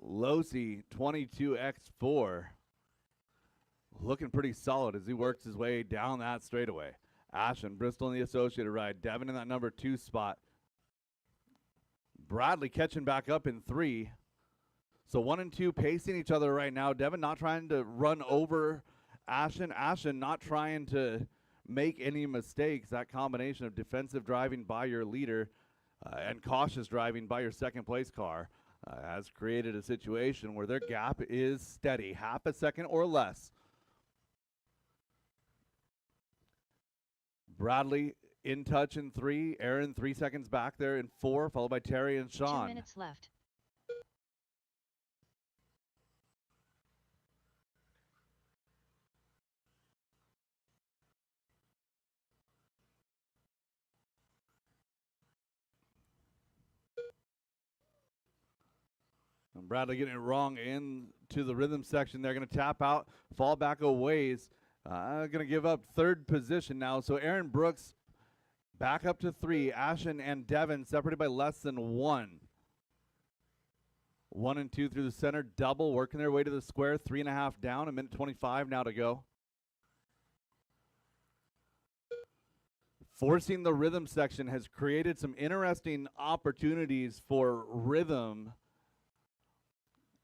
Losi 22X4 looking pretty solid as he works his way down that straightaway. Ashton Bristol in the associated ride. Devin in that number 2 spot. Bradley catching back up in 3. So 1 and 2 pacing each other right now. Devin not trying to run over Ashton. Ashton not trying to make any mistakes. That combination of defensive driving by your leader and cautious driving by your second place car has created a situation where their gap is steady, half a second or less. Bradley in touch in 3. Aaron 3 seconds back there in 4, followed by Terry and Sean. 2 minutes left. And Bradley getting it wrong into the rhythm section. They're going to tap out, fall back a ways. Going to give up third position now. So Aaron Brooks back up to 3. Ashton and Devin separated by less than 1. 1 and 2 through the center. Double working their way to the square. 3.5 down. 1:25 now to go. Forcing the rhythm section has created some interesting opportunities for rhythm.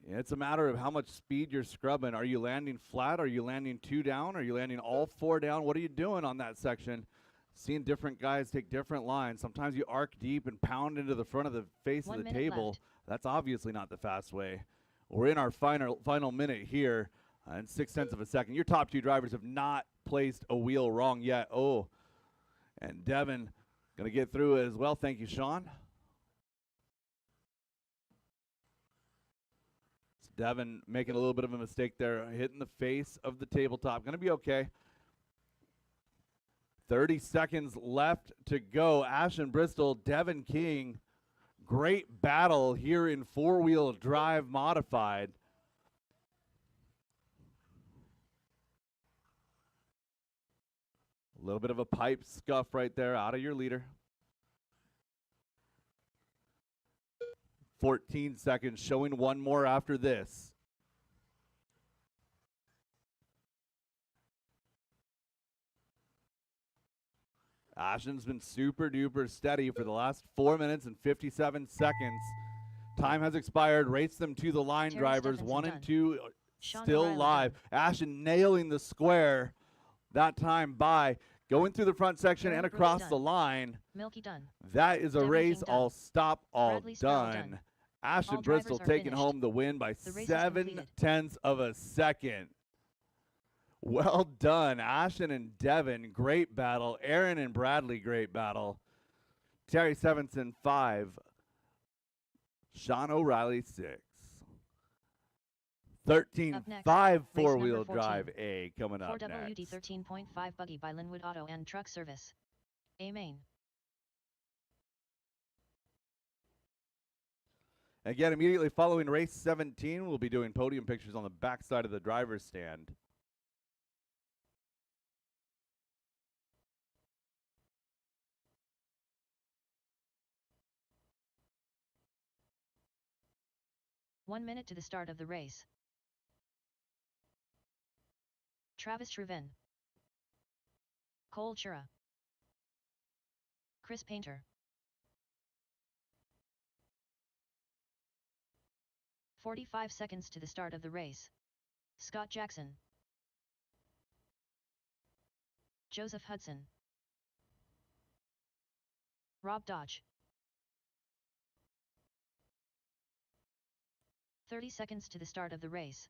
It's a matter of how much speed you're scrubbing. Are you landing flat? Are you landing 2 down? Are you landing all 4 down? What are you doing on that section? Seeing different guys take different lines. Sometimes you arc deep and pound into the front of the face of the table. Left. That's obviously not the fast way. We're in our final minute here in 0.6 of a second. Your top 2 drivers have not placed a wheel wrong yet. Oh, and Devin going to get through it as well. Thank you, Sean. Devin making a little bit of a mistake there, hitting the face of the tabletop. Going to be okay. 30 seconds left to go. Ashton Bristol, Devin King. Great battle here in 4-wheel drive modified. A little bit of a pipe scuff right there out of your leader. 14 seconds, showing one more after this. Ashton's been super duper steady for the last 4 minutes and 57 seconds. Time has expired. Race them to the line, Terry drivers. Stephenson 1 done. and 2 Sean still O'Reilly live. Ashton nailing the square that time by going through the front section Aaron and Brooks across done. the line. Milky done. That is a Devin race King done. all stop, all Bradley Sproul done. done. Ashton All drivers Bristol are taking finished. home the win by The race is 7 completed. tenths of a second. Well done, Ashton and Devin, great battle. Aaron and Bradley, great battle. Terry Stevenson, 5. Sean O'Reilly 6. Up next, 13.5 race four-wheel number 14. drive A coming up 4WD next. 13.5 buggy by Linwood Auto and Truck Service. A main. Again, immediately following race 17, we'll be doing podium pictures on the backside of the driver's stand. One minute to the start of the race. Travis Shriven. Cole Chura. Chris Painter. 45 seconds to the start of the race. Scott Jackson. Joseph Hudson. Rob Dodge. 30 seconds to the start of the race.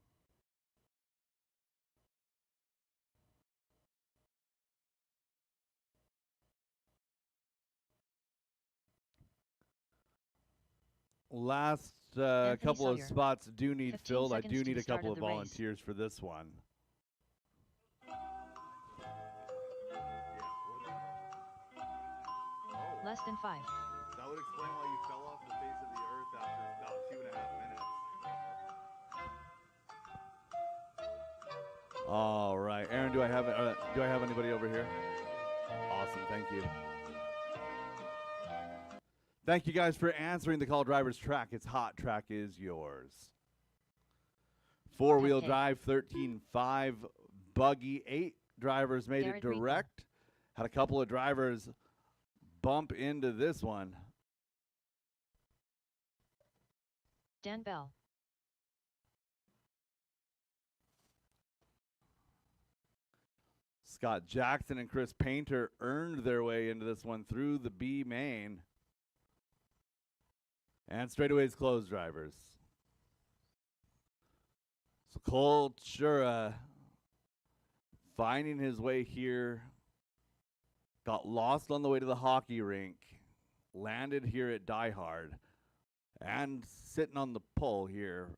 Last Anthony couple of Sawyer. spots do need 15 filled. I seconds do to need the a start couple of of the race. volunteers for this one. Less than 5. That would explain why you fell off the face of the earth after about 2.5 minutes. All right, Aaron, do I have anybody over here? Awesome, thank you. Thank you guys for answering the call. Driver's track. It's hot. Track is yours. Four-wheel Okay. drive, 13.5 buggy. 8 drivers made Garrett it Rico. direct. Had a couple of drivers bump into this one. Dan Bell. Scott Jackson and Chris Painter earned their way into this one through the B main. And straightaways closed, drivers. So Cole Chura finding his way here. Got lost on the way to the hockey rink. Landed here at DieHard. And sitting on the pole here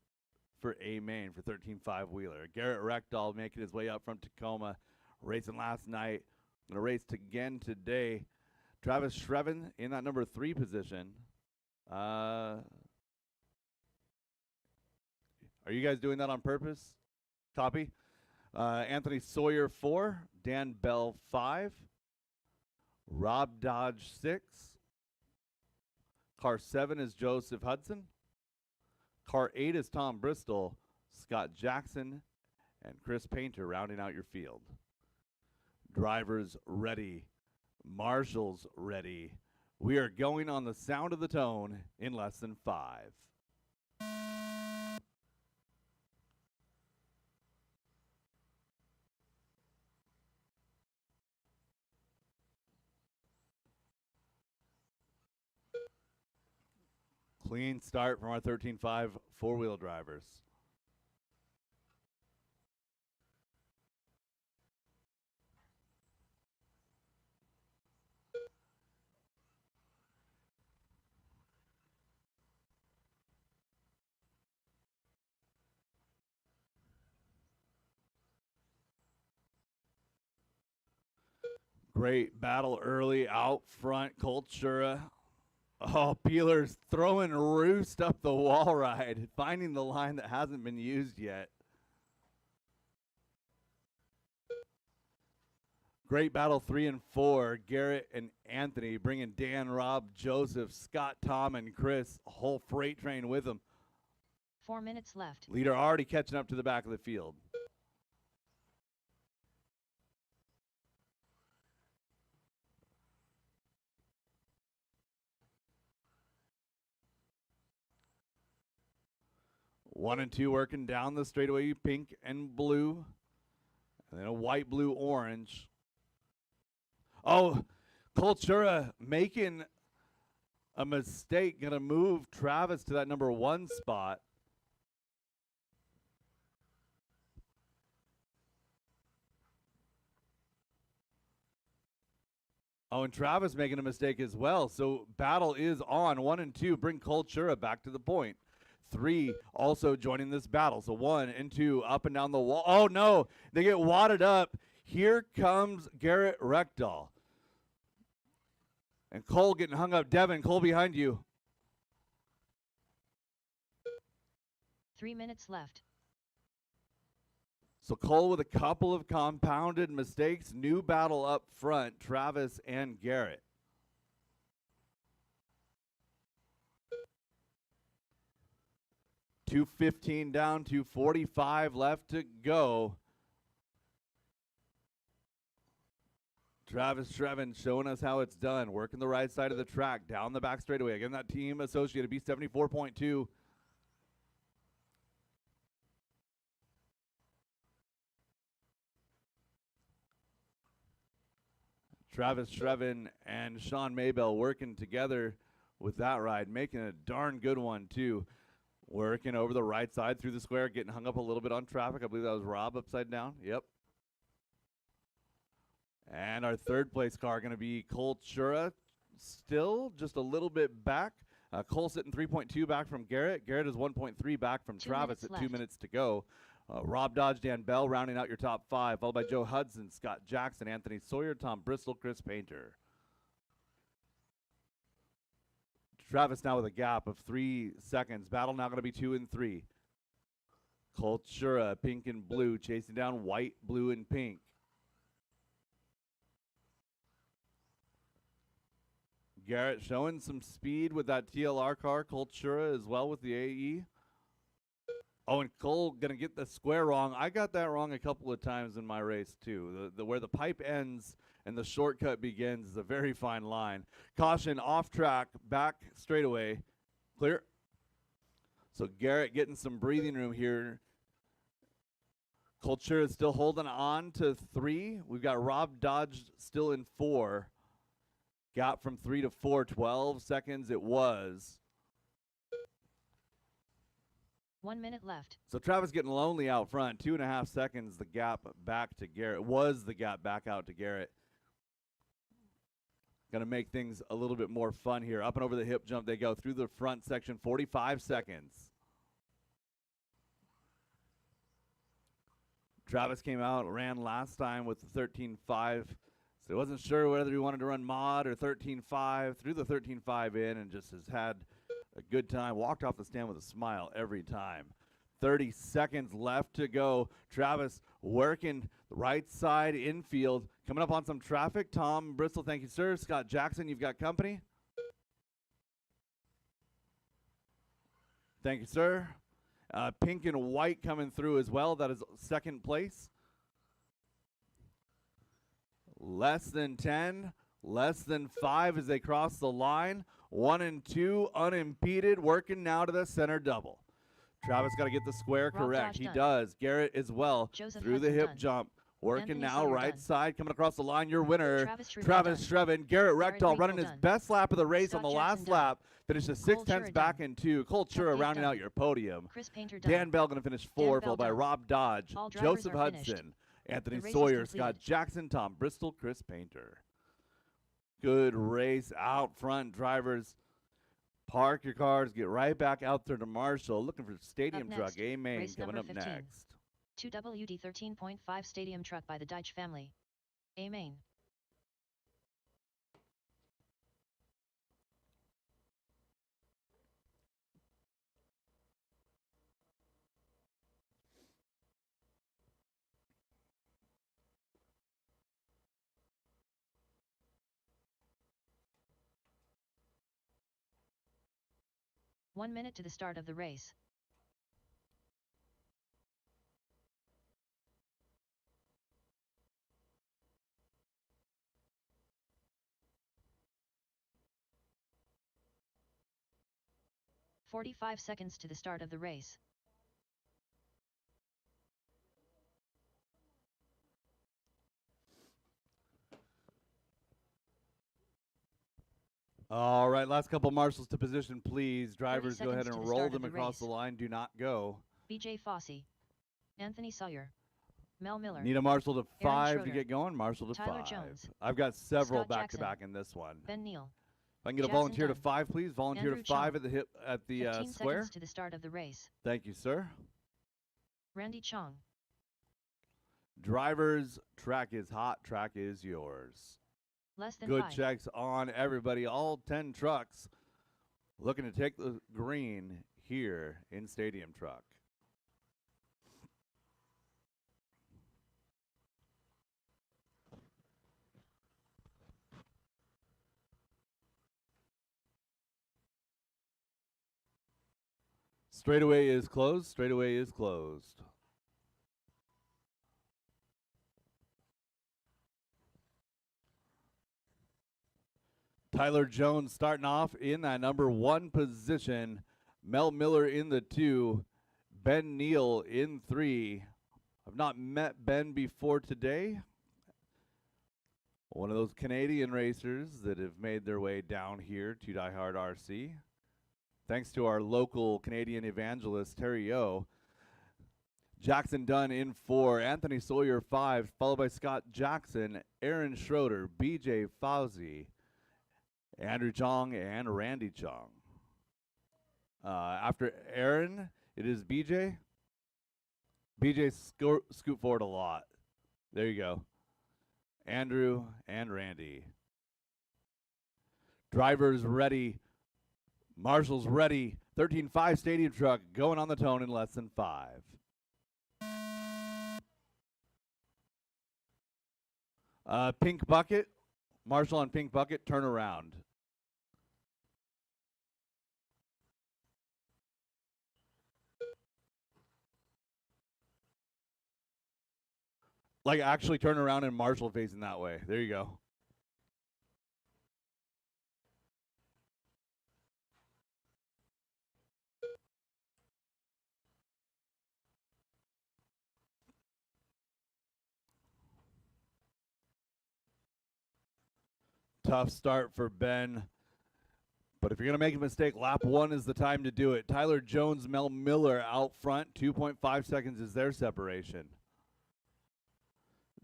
for A main for 13.5 wheeler. Garrett Reckdahl making his way up from Tacoma. Racing last night. Gonna race again today. Travis Shriven in that number 3 position. Are you guys doing that on purpose? Copy. Anthony Sawyer 4, Dan Bell 5, Rob Dodge 6, car 7 is Joseph Hudson, car 8 is Tom Bristol, Scott Jackson, and Chris Painter rounding out your field. Drivers ready, marshals ready. We are going on the sound of the tone in less than 5. Clean start from our 13.5 four-wheel drivers. Great battle early out front, Cultura. Oh, Peeler's throwing roost up the wall ride, finding the line that hasn't been used yet. Great battle 3 and 4. Garrett and Anthony bringing Dan, Rob, Joseph, Scott, Tom, and Chris, a whole freight train with them. 4 minutes left. Leader already catching up to the back of the field. One and 2 working down the straightaway, pink and blue. And then a white, blue, orange. Oh, Cultura making a mistake. Going to move Travis to that number 1 spot. Oh, and Travis making a mistake as well. So battle is on. 1 and 2 bring Cultura back to the point. 3 also joining this battle. So 1 and 2 up and down the wall. Oh, no. They get wadded up. Here comes Garrett Reckdahl. And Cole getting hung up. Devin, Cole behind you. 3 minutes left. So Cole with a couple of compounded mistakes. New battle up front, Travis and Garrett. $2:15 down, $2:45 left to go. Travis Trevin showing us how it's done. Working the right side of the track, down the back straightaway. Again, that team associated B74.2. Travis Trevin and Sean Maybell working together with that ride, making a darn good one, too. Working over the right side through the square, getting hung up a little bit on traffic. I believe that was Rob upside down. Yep. And our third place car going to be Cultura, still just a little bit back. Cole sitting 3.2 back from Garrett. Garrett is 1.3 back from 2 Travis minutes at 2 left. minutes to go. Rob Dodge, Dan Bell rounding out your top 5, followed by Joe Hudson, Scott Jackson, Anthony Sawyer, Tom Bristol, Chris Painter. Travis now with a gap of 3 seconds. Battle now going to be 2 and 3. Cultura, pink and blue, chasing down white, blue, and pink. Garrett showing some speed with that TLR car. Cultura as well with the AE. Oh, and Cole going to get the square wrong. I got that wrong a couple of times in my race, too. Where the pipe ends and the shortcut begins is a very fine line. Caution, off track, back straightaway. Clear. So Garrett getting some breathing room here. Cultura is still holding on to 3. We've got Rob Dodge still in 4. Gap from 3 to 4, 12 seconds it was. 1 minute left. So Travis getting lonely out front. 2.5 seconds, the gap back to Garrett. Was the gap back out to Garrett. Going to make things a little bit more fun here. Up and over the hip jump they go through the front section. 45 seconds. Travis came out, ran last time with the 13.5. So he wasn't sure whether he wanted to run mod or 13.5. Threw the 13.5 in and just has had a good time. Walked off the stand with a smile every time. 30 seconds left to go. Travis working the right side infield. Coming up on some traffic. Tom Bristol, thank you, sir. Scott Jackson, you've got company. Thank you, sir. Pink and white coming through as well. That is second place. Less than 10, less than 5 as they cross the line. 1 and 2 unimpeded, working now to the center double. Travis got to get the square Rob correct. Dodge He done. does. Garrett as well. Joseph Through the Hudson hip done. jump. Working Anthony now Sawyer right done. side. Coming across the line, your winner. Travis Trevin. Garrett Jared Reckdahl running Riegel his done. best lap of the race Scott on the Jackson last done. lap. Finishes 6 Cole tenths Chura back done. in 2. Cultura Dave rounding done. out your podium. Chris Painter done. Dan Bell going to finish 4, Bell followed by done. Rob Dodge, All drivers Joseph are finished. Hudson, Anthony The race is Sawyer, Scott completed. Jackson, Tom Bristol, Chris Painter. Good race out front, drivers. Park your cars, get right back out there to Marshall. Looking for stadium Up truck, next, Amen, race coming number up 15. next. 2WD 13.5 stadium truck by the Deitch family. Amen. One minute to the start of the race. "45 seconds to the start of the race. All right, last couple marshals to position, please. Drivers, go ahead seconds to and the roll start of them the across the race. line. Do not go. BJ Fossey. Anthony Sawyer. Mel Miller. Need a Marshall to 5 to Schroeder. get going. Marshall to Tyler 5. Jones. I've got several Scott Jackson. back-to-back in this one. Ben Neal. If I can get a Jackson volunteer to Dunn. 5, please. Volunteer Andrew to 5 Chung. at the hip at the 15 square. seconds to the start of the race. Thank you, sir. Randy Chong. Drivers, track is hot. Track is yours. Less than Good 5. checks on everybody. All 10 trucks looking to take the green here in Stadium Truck. Straightaway is closed. Straightaway is closed. Tyler Jones starting off in that number 1 position. Mel Miller in the 2. Ben Neal in 3. I've not met Ben before today. One of those Canadian racers that have made their way down here to DieHard RC. Thanks to our local Canadian evangelist, Terry O. Jackson Dunn in 4. Anthony Sawyer 5, followed by Scott Jackson, Aaron Schroeder, BJ Fauzi, Andrew Chong, and Randy Chong. After Aaron, it is BJ. BJ scoot forward a lot. There you go. Andrew and Randy. Drivers ready. Marshall's ready. 13.5 Stadium Truck going on the tone in less than 5. Pink bucket. Marshall on pink bucket. Turn around. Like actually turn around and Marshall facing that way. There you go. Tough start for Ben. But if you're going to make a mistake, lap 1 is the time to do it. Tyler Jones, Mel Miller out front. 2.5 seconds is their separation.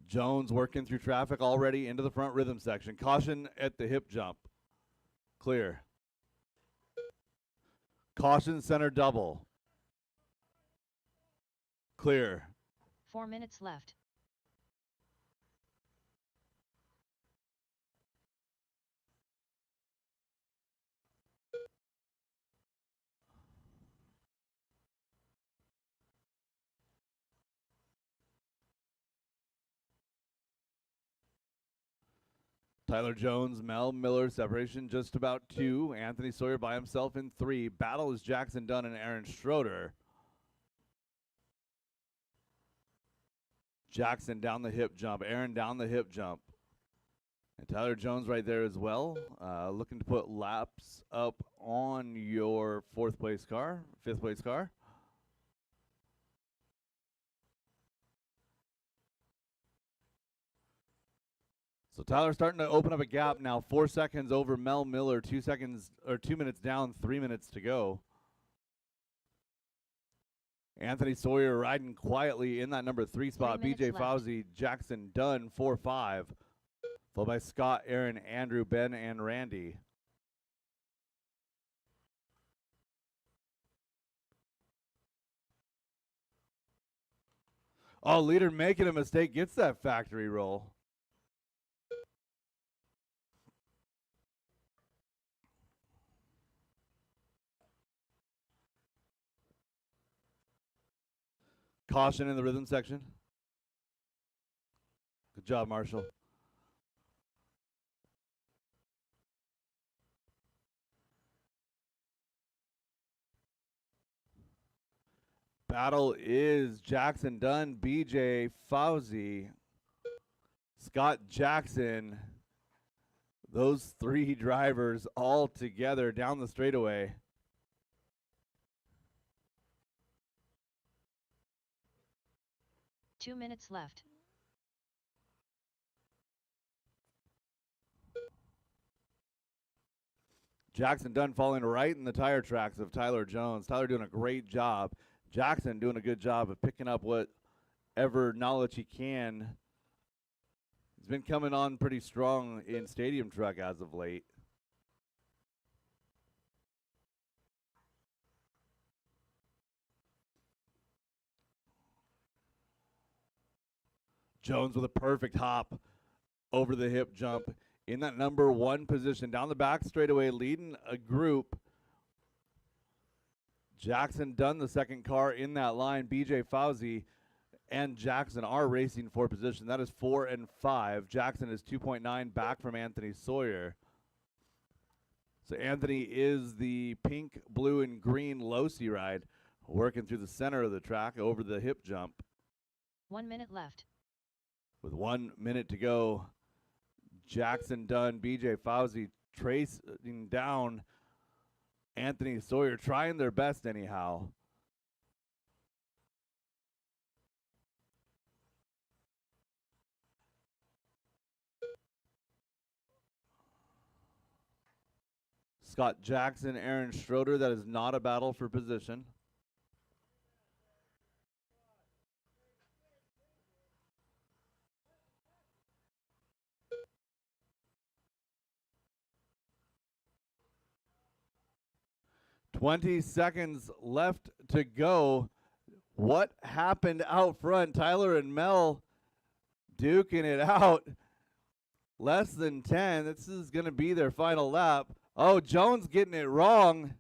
Jones working through traffic already into the front rhythm section. Caution at the hip jump. Clear. Caution center double. Clear. 4 minutes left. Tyler Jones, Mel Miller, separation just about 2. Anthony Sawyer by himself in 3. Battle is Jackson Dunn and Aaron Schroeder. Jackson down the hip jump. Aaron down the hip jump. And Tyler Jones right there as well. Looking to put laps up on your 4th place car, 5th place car. So Tyler's starting to open up a gap now. 4 seconds over Mel Miller. 2 seconds or 2 minutes down. 3 minutes to go. Anthony Sawyer riding quietly in that number 3 spot. 3 BJ minutes left. Fauzi, Jackson Dunn, 4-5. Followed by Scott, Aaron, Andrew, Ben, and Randy. Oh, leader making a mistake gets that factory roll. Caution in the rhythm section. Good job, Marshall. Battle is Jackson Dunn, BJ Fauzi, Scott Jackson. Those 3 drivers all together down the straightaway. Two minutes left. Jackson Dunn falling right in the tire tracks of Tyler Jones. Tyler doing a great job. Jackson doing a good job of picking up what whatever knowledge he can. He's been coming on pretty strong in Stadium Truck as of late. Jones with a perfect hop over the hip jump in that number 1 position. Down the back straightaway, leading a group. Jackson Dunn, the second car in that line. BJ Fauzi and Jackson are racing for position. That is 4 and 5. Jackson is 2.9 back from Anthony Sawyer. So Anthony is the pink, blue, and green Losi ride, working through the center of the track over the hip jump. 1 minute left. With 1 minute to go, Jackson Dunn, BJ Fauzi tracing down Anthony Sawyer, trying their best anyhow. Scott Jackson, Aaron Schroeder, that is not a battle for position. $20 seconds left to go. What happened out front? Tyler and Mel duking it out. Less than 10. This is going to be their final lap. Oh, Jones getting it wrong.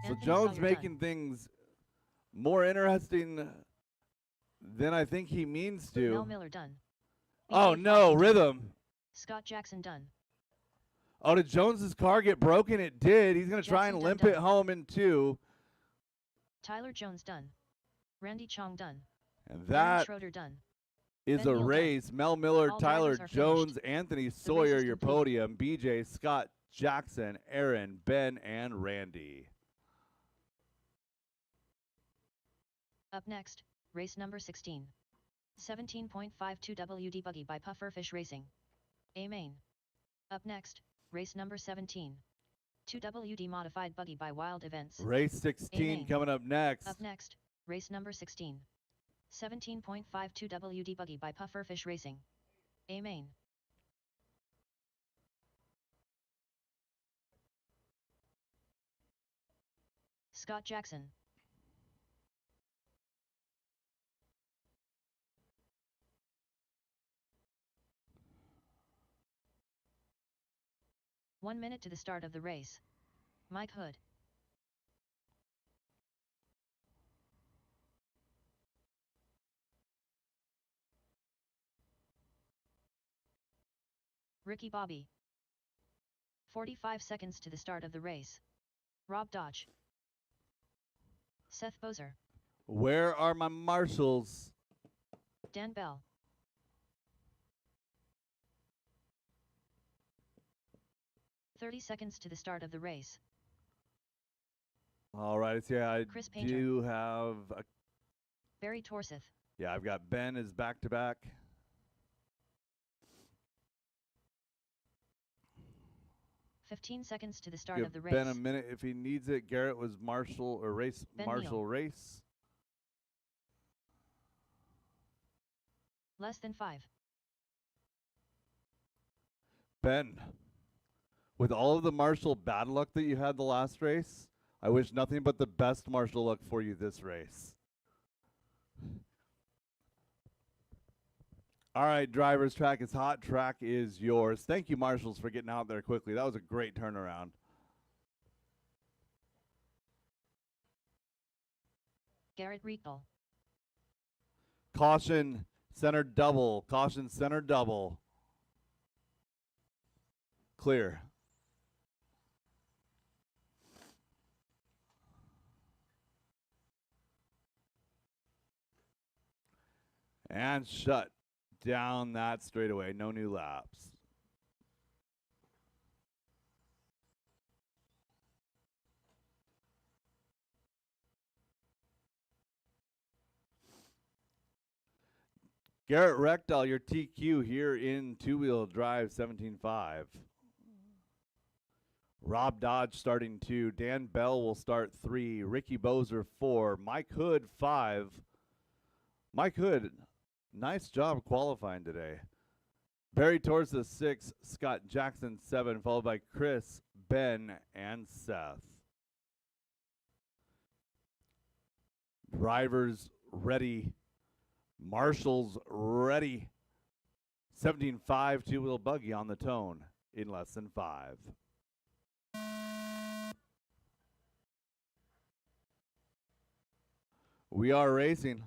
So Anthony Jones Sawyer making things more interesting than I think he means to. Mel Miller done. Oh, BJ no, Fauzi done. rhythm. Scott Jackson done. Oh, did Jones's car get broken? It did. He's going to try Jackson and Dunn limp done. it home in 2. Tyler Jones done. Randy Chong done. And Aaron that Schroeder done. is Ben a Neal done. race. Mel Miller, All Tyler drivers are Jones, finished. Anthony race Sawyer, is your complete. podium. BJ, Scott Jackson, Aaron, Ben, and Randy. Up next, race number 16. 17.52 WD Buggy by Pufferfish Racing. A main. Up next, race number 17. 2 WD Modified Buggy by Wild Events. Race 16 Amen. coming up next. Up next, race number 16. 17.52 WD Buggy by Pufferfish Racing. A main. Scott Jackson. One minute to the start of the race. Mike Hood. Ricky Bobby. 45 seconds to the start of the race. Rob Dodge. Seth Bozer. Where are my marshals? Dan Bell. "30 seconds to the start of the race. All right, yeah, I Chris Painter. do have a, Barry Torseth. yeah, I've got Ben as back-to-back. 15 seconds to the start Give of the race. Ben a minute if he needs it. Garrett was Marshall or race Ben Marshall Neal. race. Less than 5. Ben, with all of the Marshall bad luck that you had the last race, I wish nothing but the best Marshall luck for you this race. All right, drivers, track is hot. Track is yours. Thank you, Marshals, for getting out there quickly. That was a great turnaround. Garrett Riegel. Caution, center double. Caution, center double. Clear. And shut down that straightaway. No new laps. Garrett Rectal, your TQ here in two-wheel drive 17.5. Rob Dodge starting 2. Dan Bell will start 3. Ricky Bozer 4. Mike Hood 5. Mike Hood, nice job qualifying today. Barry Torsa 6. Scott Jackson 7, followed by Chris, Ben, and Seth. Drivers ready. Marshals ready. 17.5 two-wheel buggy on the tone in less than 5. We are racing.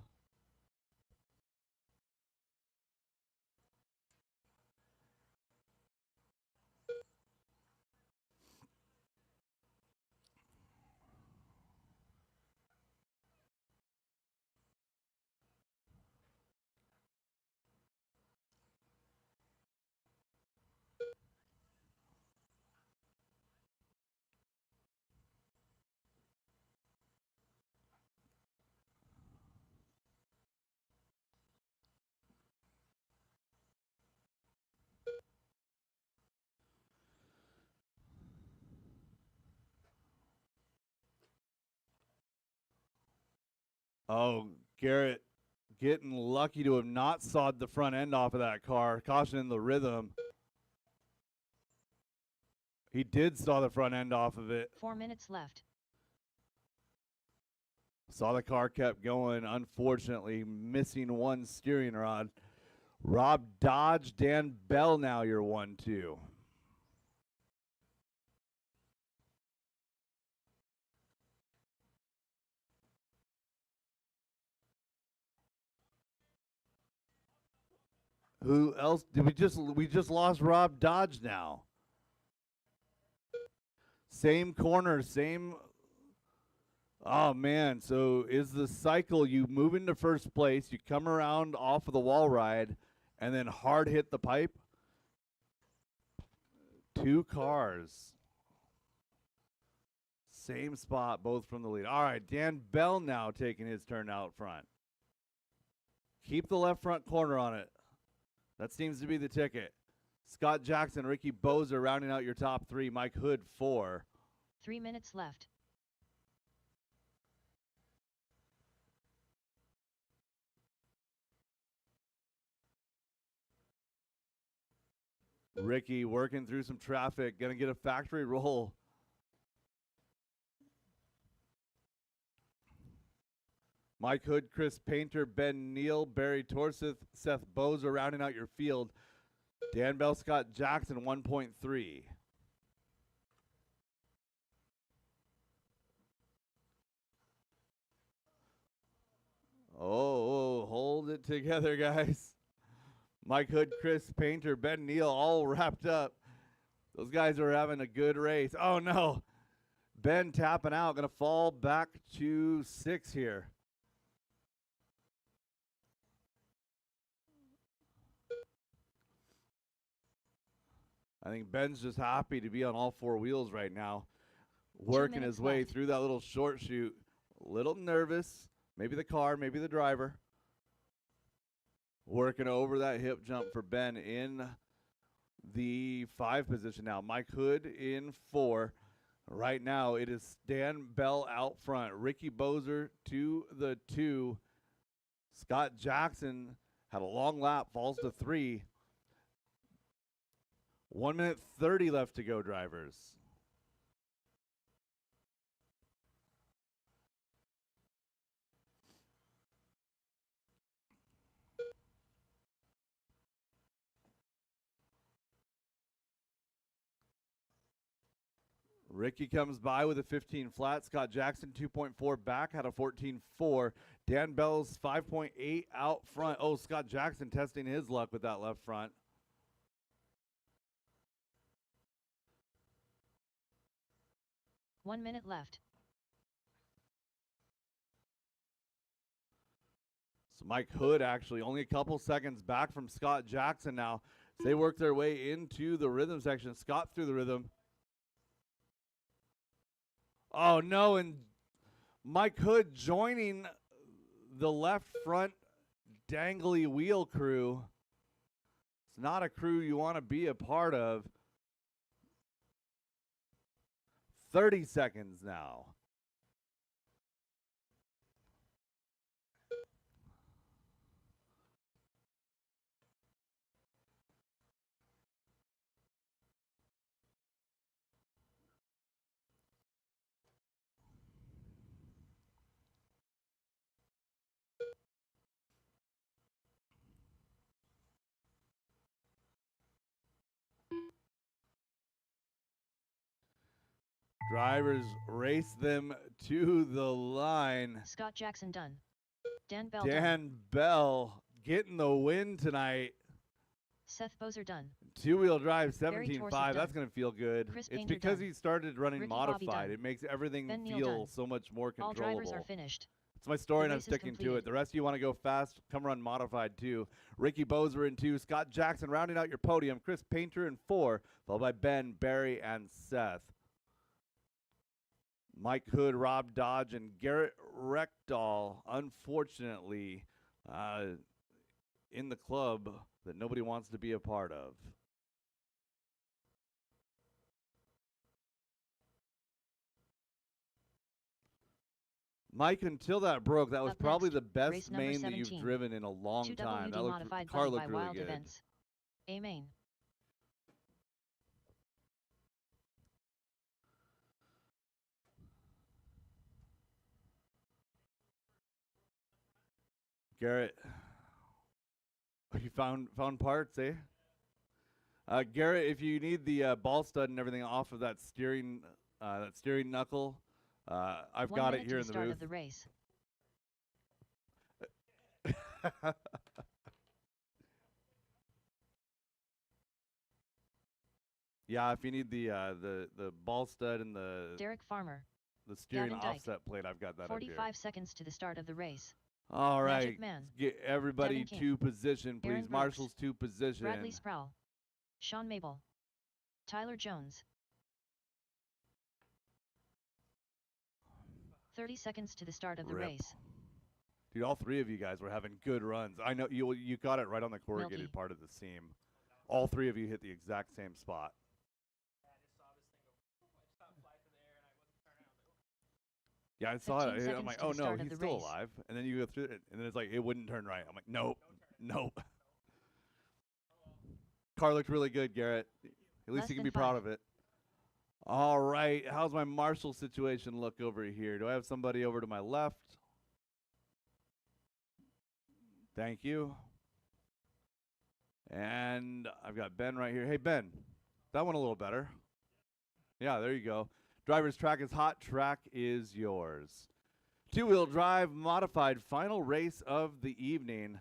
Oh, Garrett getting lucky to have not sawed the front end off of that car. Caution in the rhythm. He did saw the front end off of it. 4 minutes left. Saw the car kept going. Unfortunately, missing one steering rod. Rob Dodge, Dan Bell now your 1-2. Who else did we just lost Rob Dodge now? Same corner, same. Oh man, so is the cycle you move into first place, you come around off of the wall ride, and then hard hit the pipe? 2 cars. Same spot, both from the lead. All right, Dan Bell now taking his turn out front. Keep the left front corner on it. That seems to be the ticket. Scott Jackson, Ricky Bozer rounding out your top 3. Mike Hood, 4. 3 minutes left. Ricky working through some traffic, gonna get a factory roll. Mike Hood, Chris Painter, Ben Neal, Barry Torseth, Seth Bozer rounding out your field. Dan Bell, Scott Jackson, 1.3. Oh, hold it together, guys. Mike Hood, Chris Painter, Ben Neal, all wrapped up. Those guys are having a good race. Oh, no. Ben tapping out, going to fall back to 6 here. I think Ben's just happy to be on all 4 wheels right now, working his way through that little short shoot. A little nervous. Maybe the car, maybe the driver. Working over that hip jump for Ben in the 5 position now. Mike Hood in 4. Right now it is Dan Bell out front. Ricky Bozer to the 2. Scott Jackson had a long lap, falls to 3. 1 minute 30 left to go, drivers. Ricky comes by with a 15 flat. Scott Jackson 2.4 back, had a 14.4. Dan Bell's 5.8 out front. Oh, Scott Jackson testing his luck with that left front. One minute left. So Mike Hood actually only a couple seconds back from Scott Jackson now. They work their way into the rhythm section. Scott through the rhythm. Oh, no, and Mike Hood joining the left front dangly wheel crew. It's not a crew you want to be a part of. 30 seconds now. Drivers race them to the line. Scott Jackson done. Dan Bell done. Dan Bell getting the win tonight. Seth Bozer done. Two-wheel drive, Barry 17.5. Torses That's done. going to feel good. Chris It's Painter because done. he started running Ricky Bobby modified. done. It makes everything Ben Neal feel done. so much more All controllable. drivers are finished. It's my story, The and I'm race is sticking to it. completed. The rest of you want to go fast, come run modified too. Ricky Bozer in 2, Scott Jackson rounding out your podium, Chris Painter in 4, followed by Ben, Barry, and Seth. Mike Hood, Rob Dodge, and Garrett Reckdahl, unfortunately, in the club that nobody wants to be a part of. Mike, until that broke, that was Up probably next, the best race number main that you've 17. driven in a long 2 time. WD That looked, modified car bunny by looked really Wild good. Events. A main. Garrett, you found parts, eh? Garrett, if you need the ball stud and everything off of that steering knuckle, I've 1 got it minute here to in the the start booth. of the race. Yeah, if you need the ball stud and the Derek Farmer. steering Gavin Dyke. offset plate, I've got that up here. 45 seconds to the start of the race. All right, Magic Man. get everybody Devin King. to position, Aaron please. Brooks. Marshals to position. Bradley Sproul. Sean Mabel. Tyler Jones. 30 seconds to the start of the Rip. race. Dude, all three of you guys were having good runs. I know you got it right on the corrugated Milky. part of the seam. All three of you hit the exact same spot. Yeah, I saw 15 it. I'm seconds like, to oh the no, start of he's the still race. alive. And then you go through it, and then it's like, it wouldn't turn right. I'm like, nope, nope. Car looked really good, Garrett. At least Less you can than be proud 5. of it. All right, how's my Marshall situation look over here? Do I have somebody over to my left? Thank you. And I've got Ben right here. Hey, Ben, that one a little better. Yeah, there you go. Driver's track is hot. Track is yours. Two-wheel drive modified final race of the evening.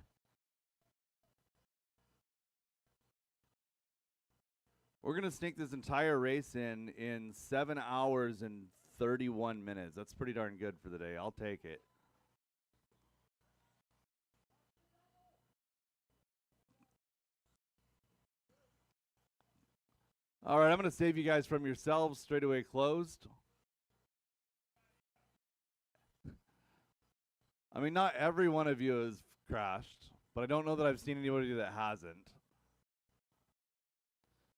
We're going to sneak this entire race in 7 hours and 31 minutes. That's pretty darn good for the day. I'll take it. All right, I'm going to save you guys from yourselves. Straightaway closed. I mean, not every one of you has crashed, but I don't know that I've seen anybody that hasn't.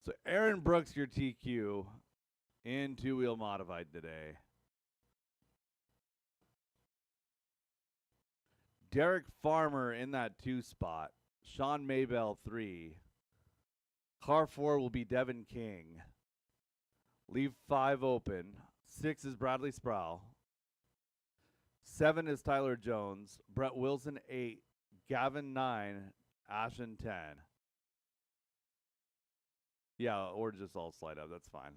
So Aaron Brooks, your TQ, in two-wheel modified today. Derek Farmer in that 2 spot. Sean Maybell 3. Car 4 will be Devin King. Leave 5 open. 6 is Bradley Sproul. 7 is Tyler Jones. Brett Wilson 8. Gavin 9. Ashen 10. Yeah, or just all slide up. That's fine.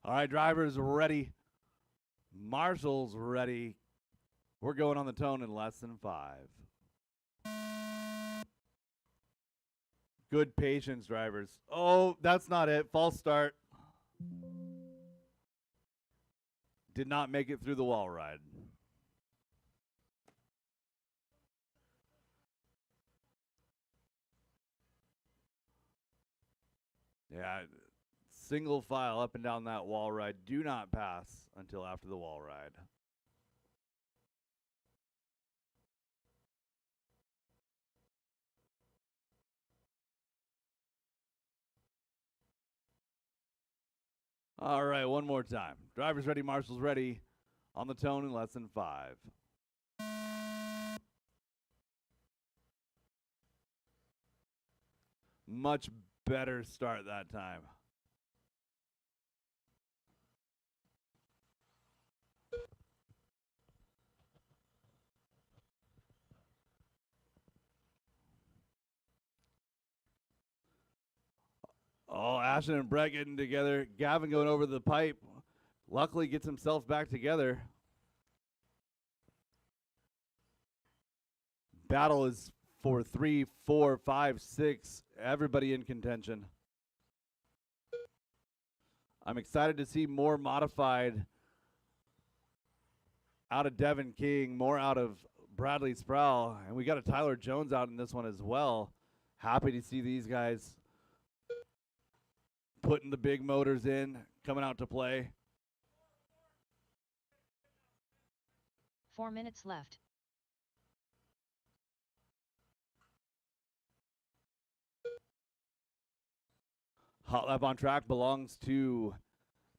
All right, drivers ready. Marshall's ready. We're going on the tone in less than 5. Good patience, drivers. Oh, that's not it. False start. Did not make it through the wall ride. Yeah, single file up and down that wall ride. Do not pass until after the wall ride. All right, one more time. Drivers ready, marshals ready. On the tone in less than 5. Much better start that time. Oh, Ashton and Brett getting together. Gavin going over the pipe. Luckily gets himself back together. Battle is for 3, 4, 5, 6. Everybody in contention. I'm excited to see more modified out of Devin King, more out of Bradley Sproul. And we got a Tyler Jones out in this one as well. Happy to see these guys putting the big motors in, coming out to play. 4 minutes left. Hot lap on track belongs to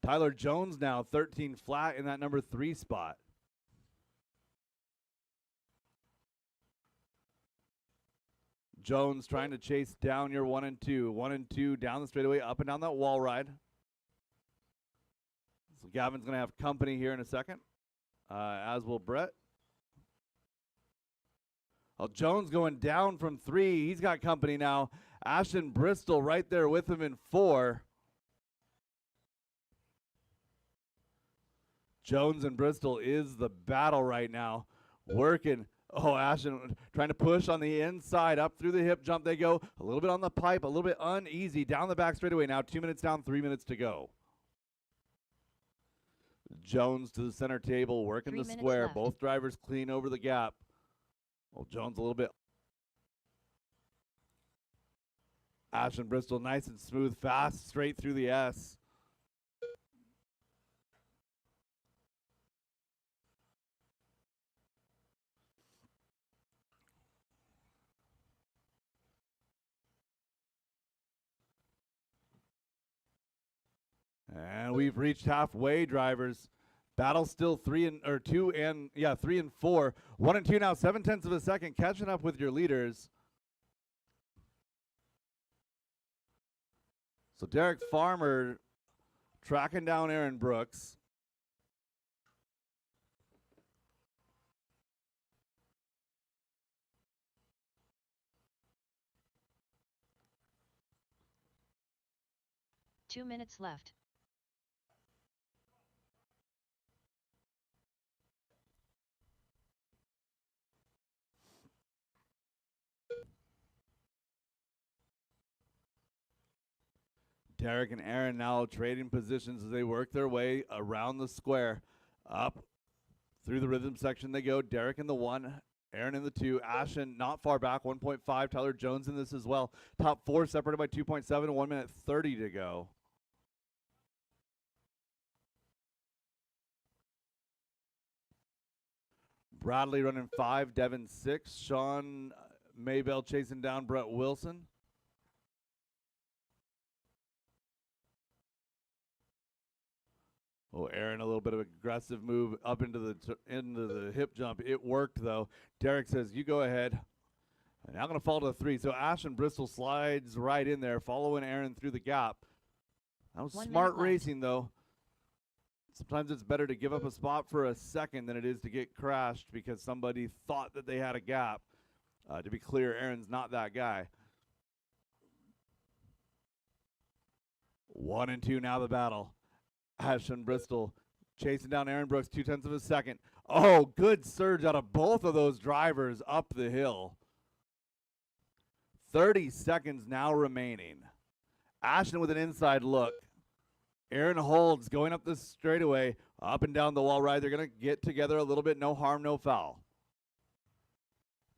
Tyler Jones now, 13 flat in that number 3 spot. Jones trying to chase down your 1 and 2. 1 and 2 down the straightaway, up and down that wall ride. So Gavin's going to have company here in a second, as will Brett. Well, Jones going down from 3. He's got company now. Ashton Bristol right there with him in 4. Jones and Bristol is the battle right now. Working. Oh, Ashton trying to push on the inside. Up through the hip jump they go. A little bit on the pipe. A little bit uneasy. Down the back straightaway now. 2 minutes down, 3 minutes to go. Jones to the center table. Working the square. Left. Both drivers clean over the gap. Well, Jones a little bit. Ashton Bristol nice and smooth. Fast straight through the S. And we've reached halfway, drivers. Battle still 3 and 4. 1 and 2 now, 7/10 of a second, catching up with your leaders. So Derek Farmer tracking down Aaron Brooks. Two minutes left. Derek and Aaron now trading positions as they work their way around the square. Up through the rhythm section they go. Derek in the 1, Aaron in the 2. Ashton not far back, 1.5. Tyler Jones in this as well. Top 4 separated by 2.7, 1 minute 30 to go. Bradley running 5, Devin 6. Sean Maybell chasing down Brett Wilson. Oh, Aaron, a little bit of aggressive move up into the hip jump. It worked, though. Derek says, you go ahead. And now going to fall to 3. So Ashton Bristol slides right in there, following Aaron through the gap. That was smart racing, though. Sometimes it's better to give up a spot for a second than it is to get crashed because somebody thought that they had a gap. To be clear, Aaron's not that guy. 1 and 2 now the battle. Ashton Bristol chasing down Aaron Brooks, 0.2 of a second. Oh, good surge out of both of those drivers up the hill. 30 seconds now remaining. Ashton with an inside look. Aaron holds going up the straightaway, up and down the wall ride. They're going to get together a little bit. No harm, no foul.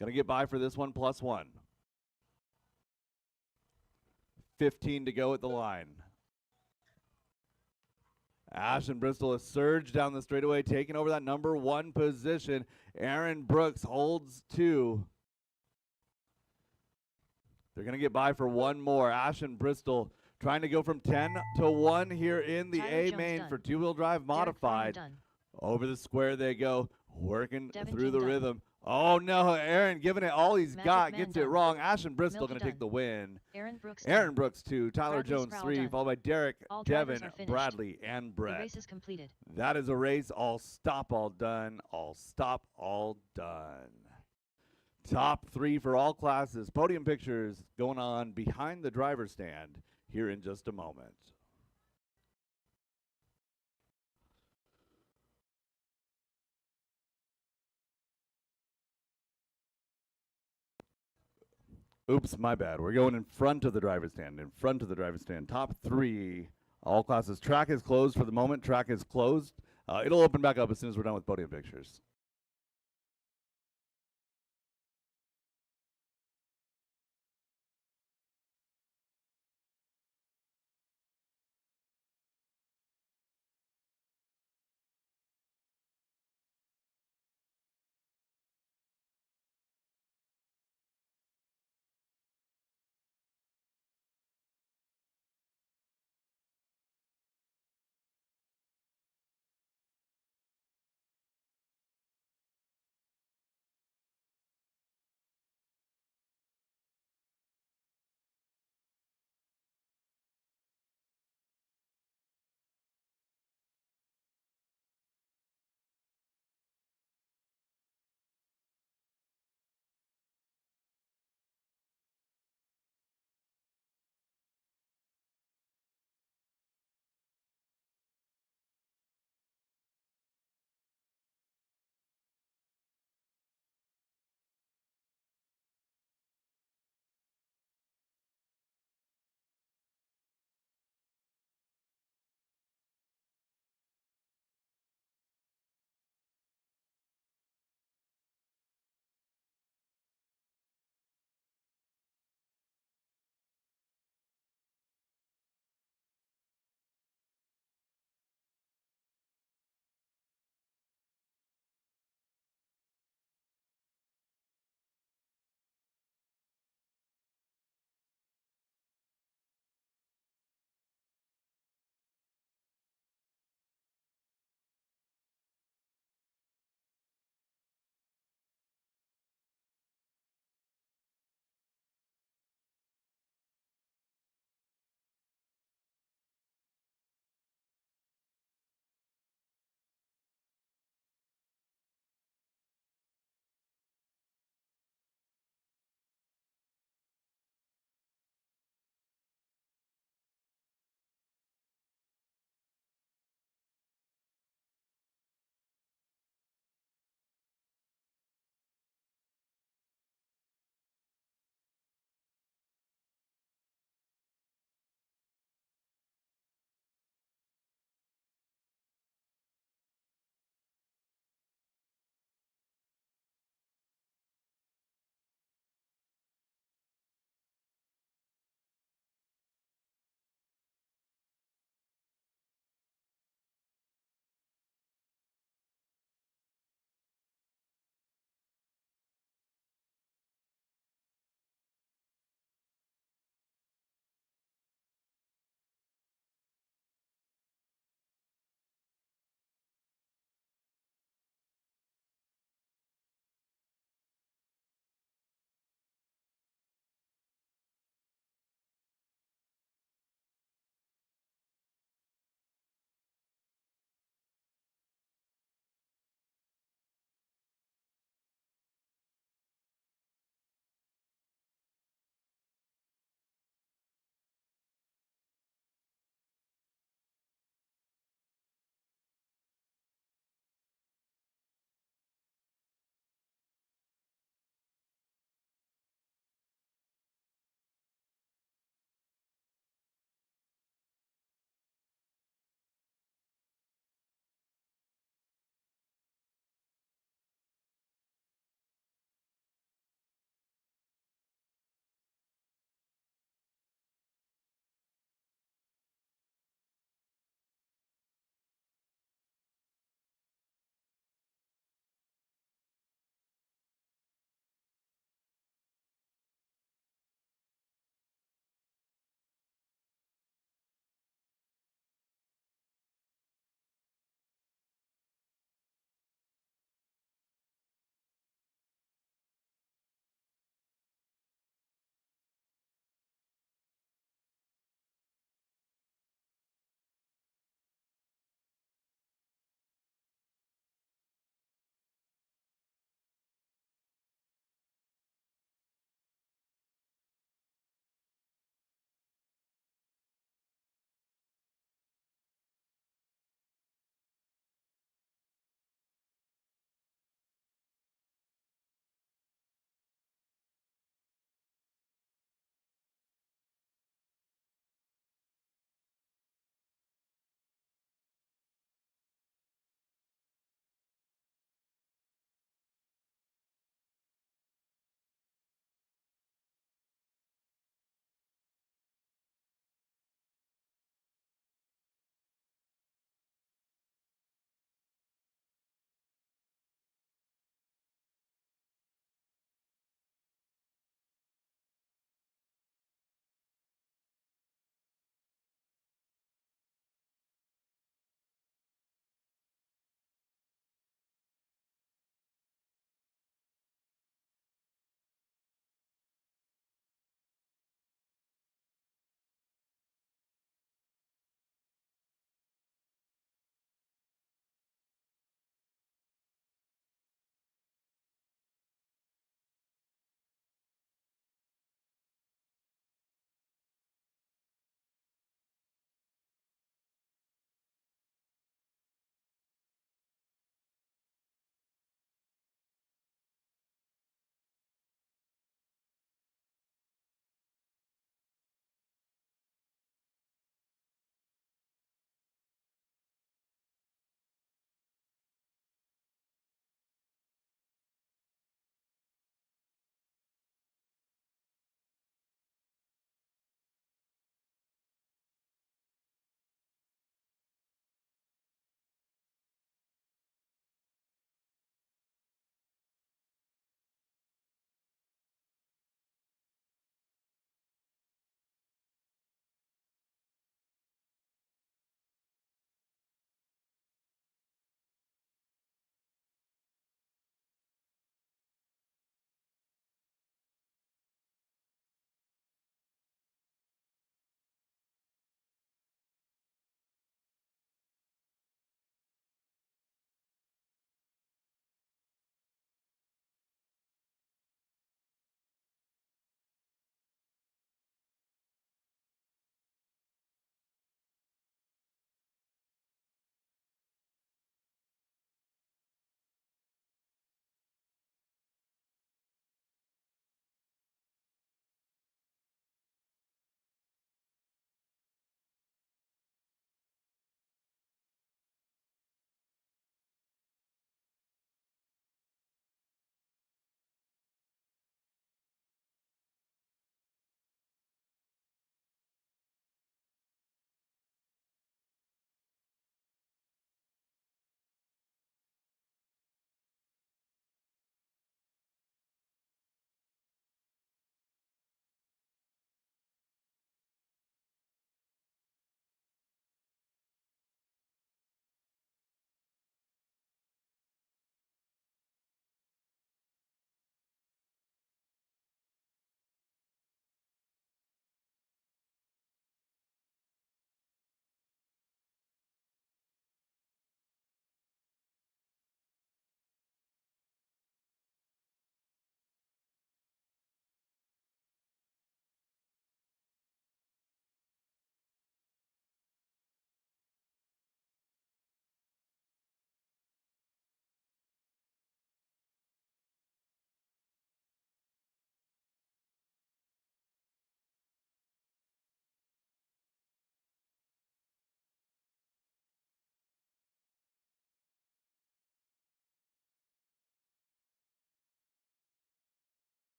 Going to get by for this one, +1. 15 to go at the line. Ashton Bristol has surged down the straightaway, taking over that number 1 position. Aaron Brooks holds 2. They're going to get by for one more. Ashton Bristol Trying to go from 10 to 1 here in the Tyler A Jones main done. for two-wheel drive Derek Farmer modified. done. Over the square they go, working Devin through King the done. rhythm. Oh no, Aaron giving it all he's Magic got, Man gets it done. wrong. Ashton Bristol Milky going to take done. the win. Aaron Brooks Aaron done. Brooks 2, Tyler Bradley Jones Sproul 3, done. followed by Derek, All drivers Devin, are finished. Bradley, and The Brett. race is completed. That is a race. All stop, all done. All stop, all done. Top 3 for all classes. Podium pictures going on behind the driver's stand here in just a moment. Oops, my bad. We're going in front of the driver's stand. In front of the driver's stand. Top 3, all classes. Track is closed for the moment. Track is closed. It'll open back up as soon as we're done with podium pictures.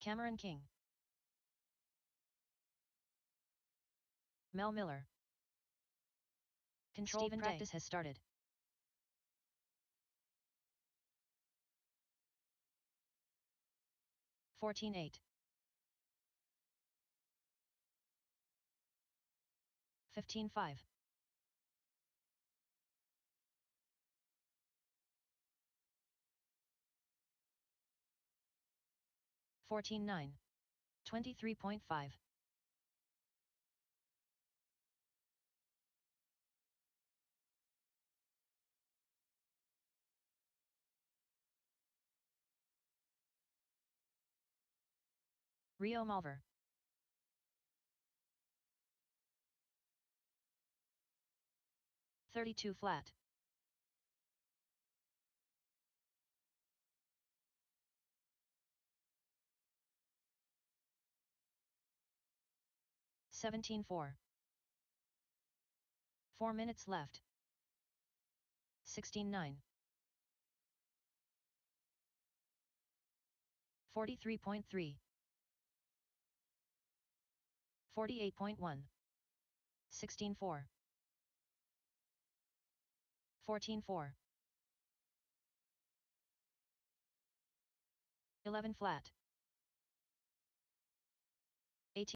Cameron King. Mel Miller. Controlled Stephen Day. practice has started. $14.8. 15.5. 14.9. 23.5. Rio Malver. $32 flat. $17.4. 4 minutes left. 16.9. 43.3. 48.1. 16.4. 14.4. 11 flat.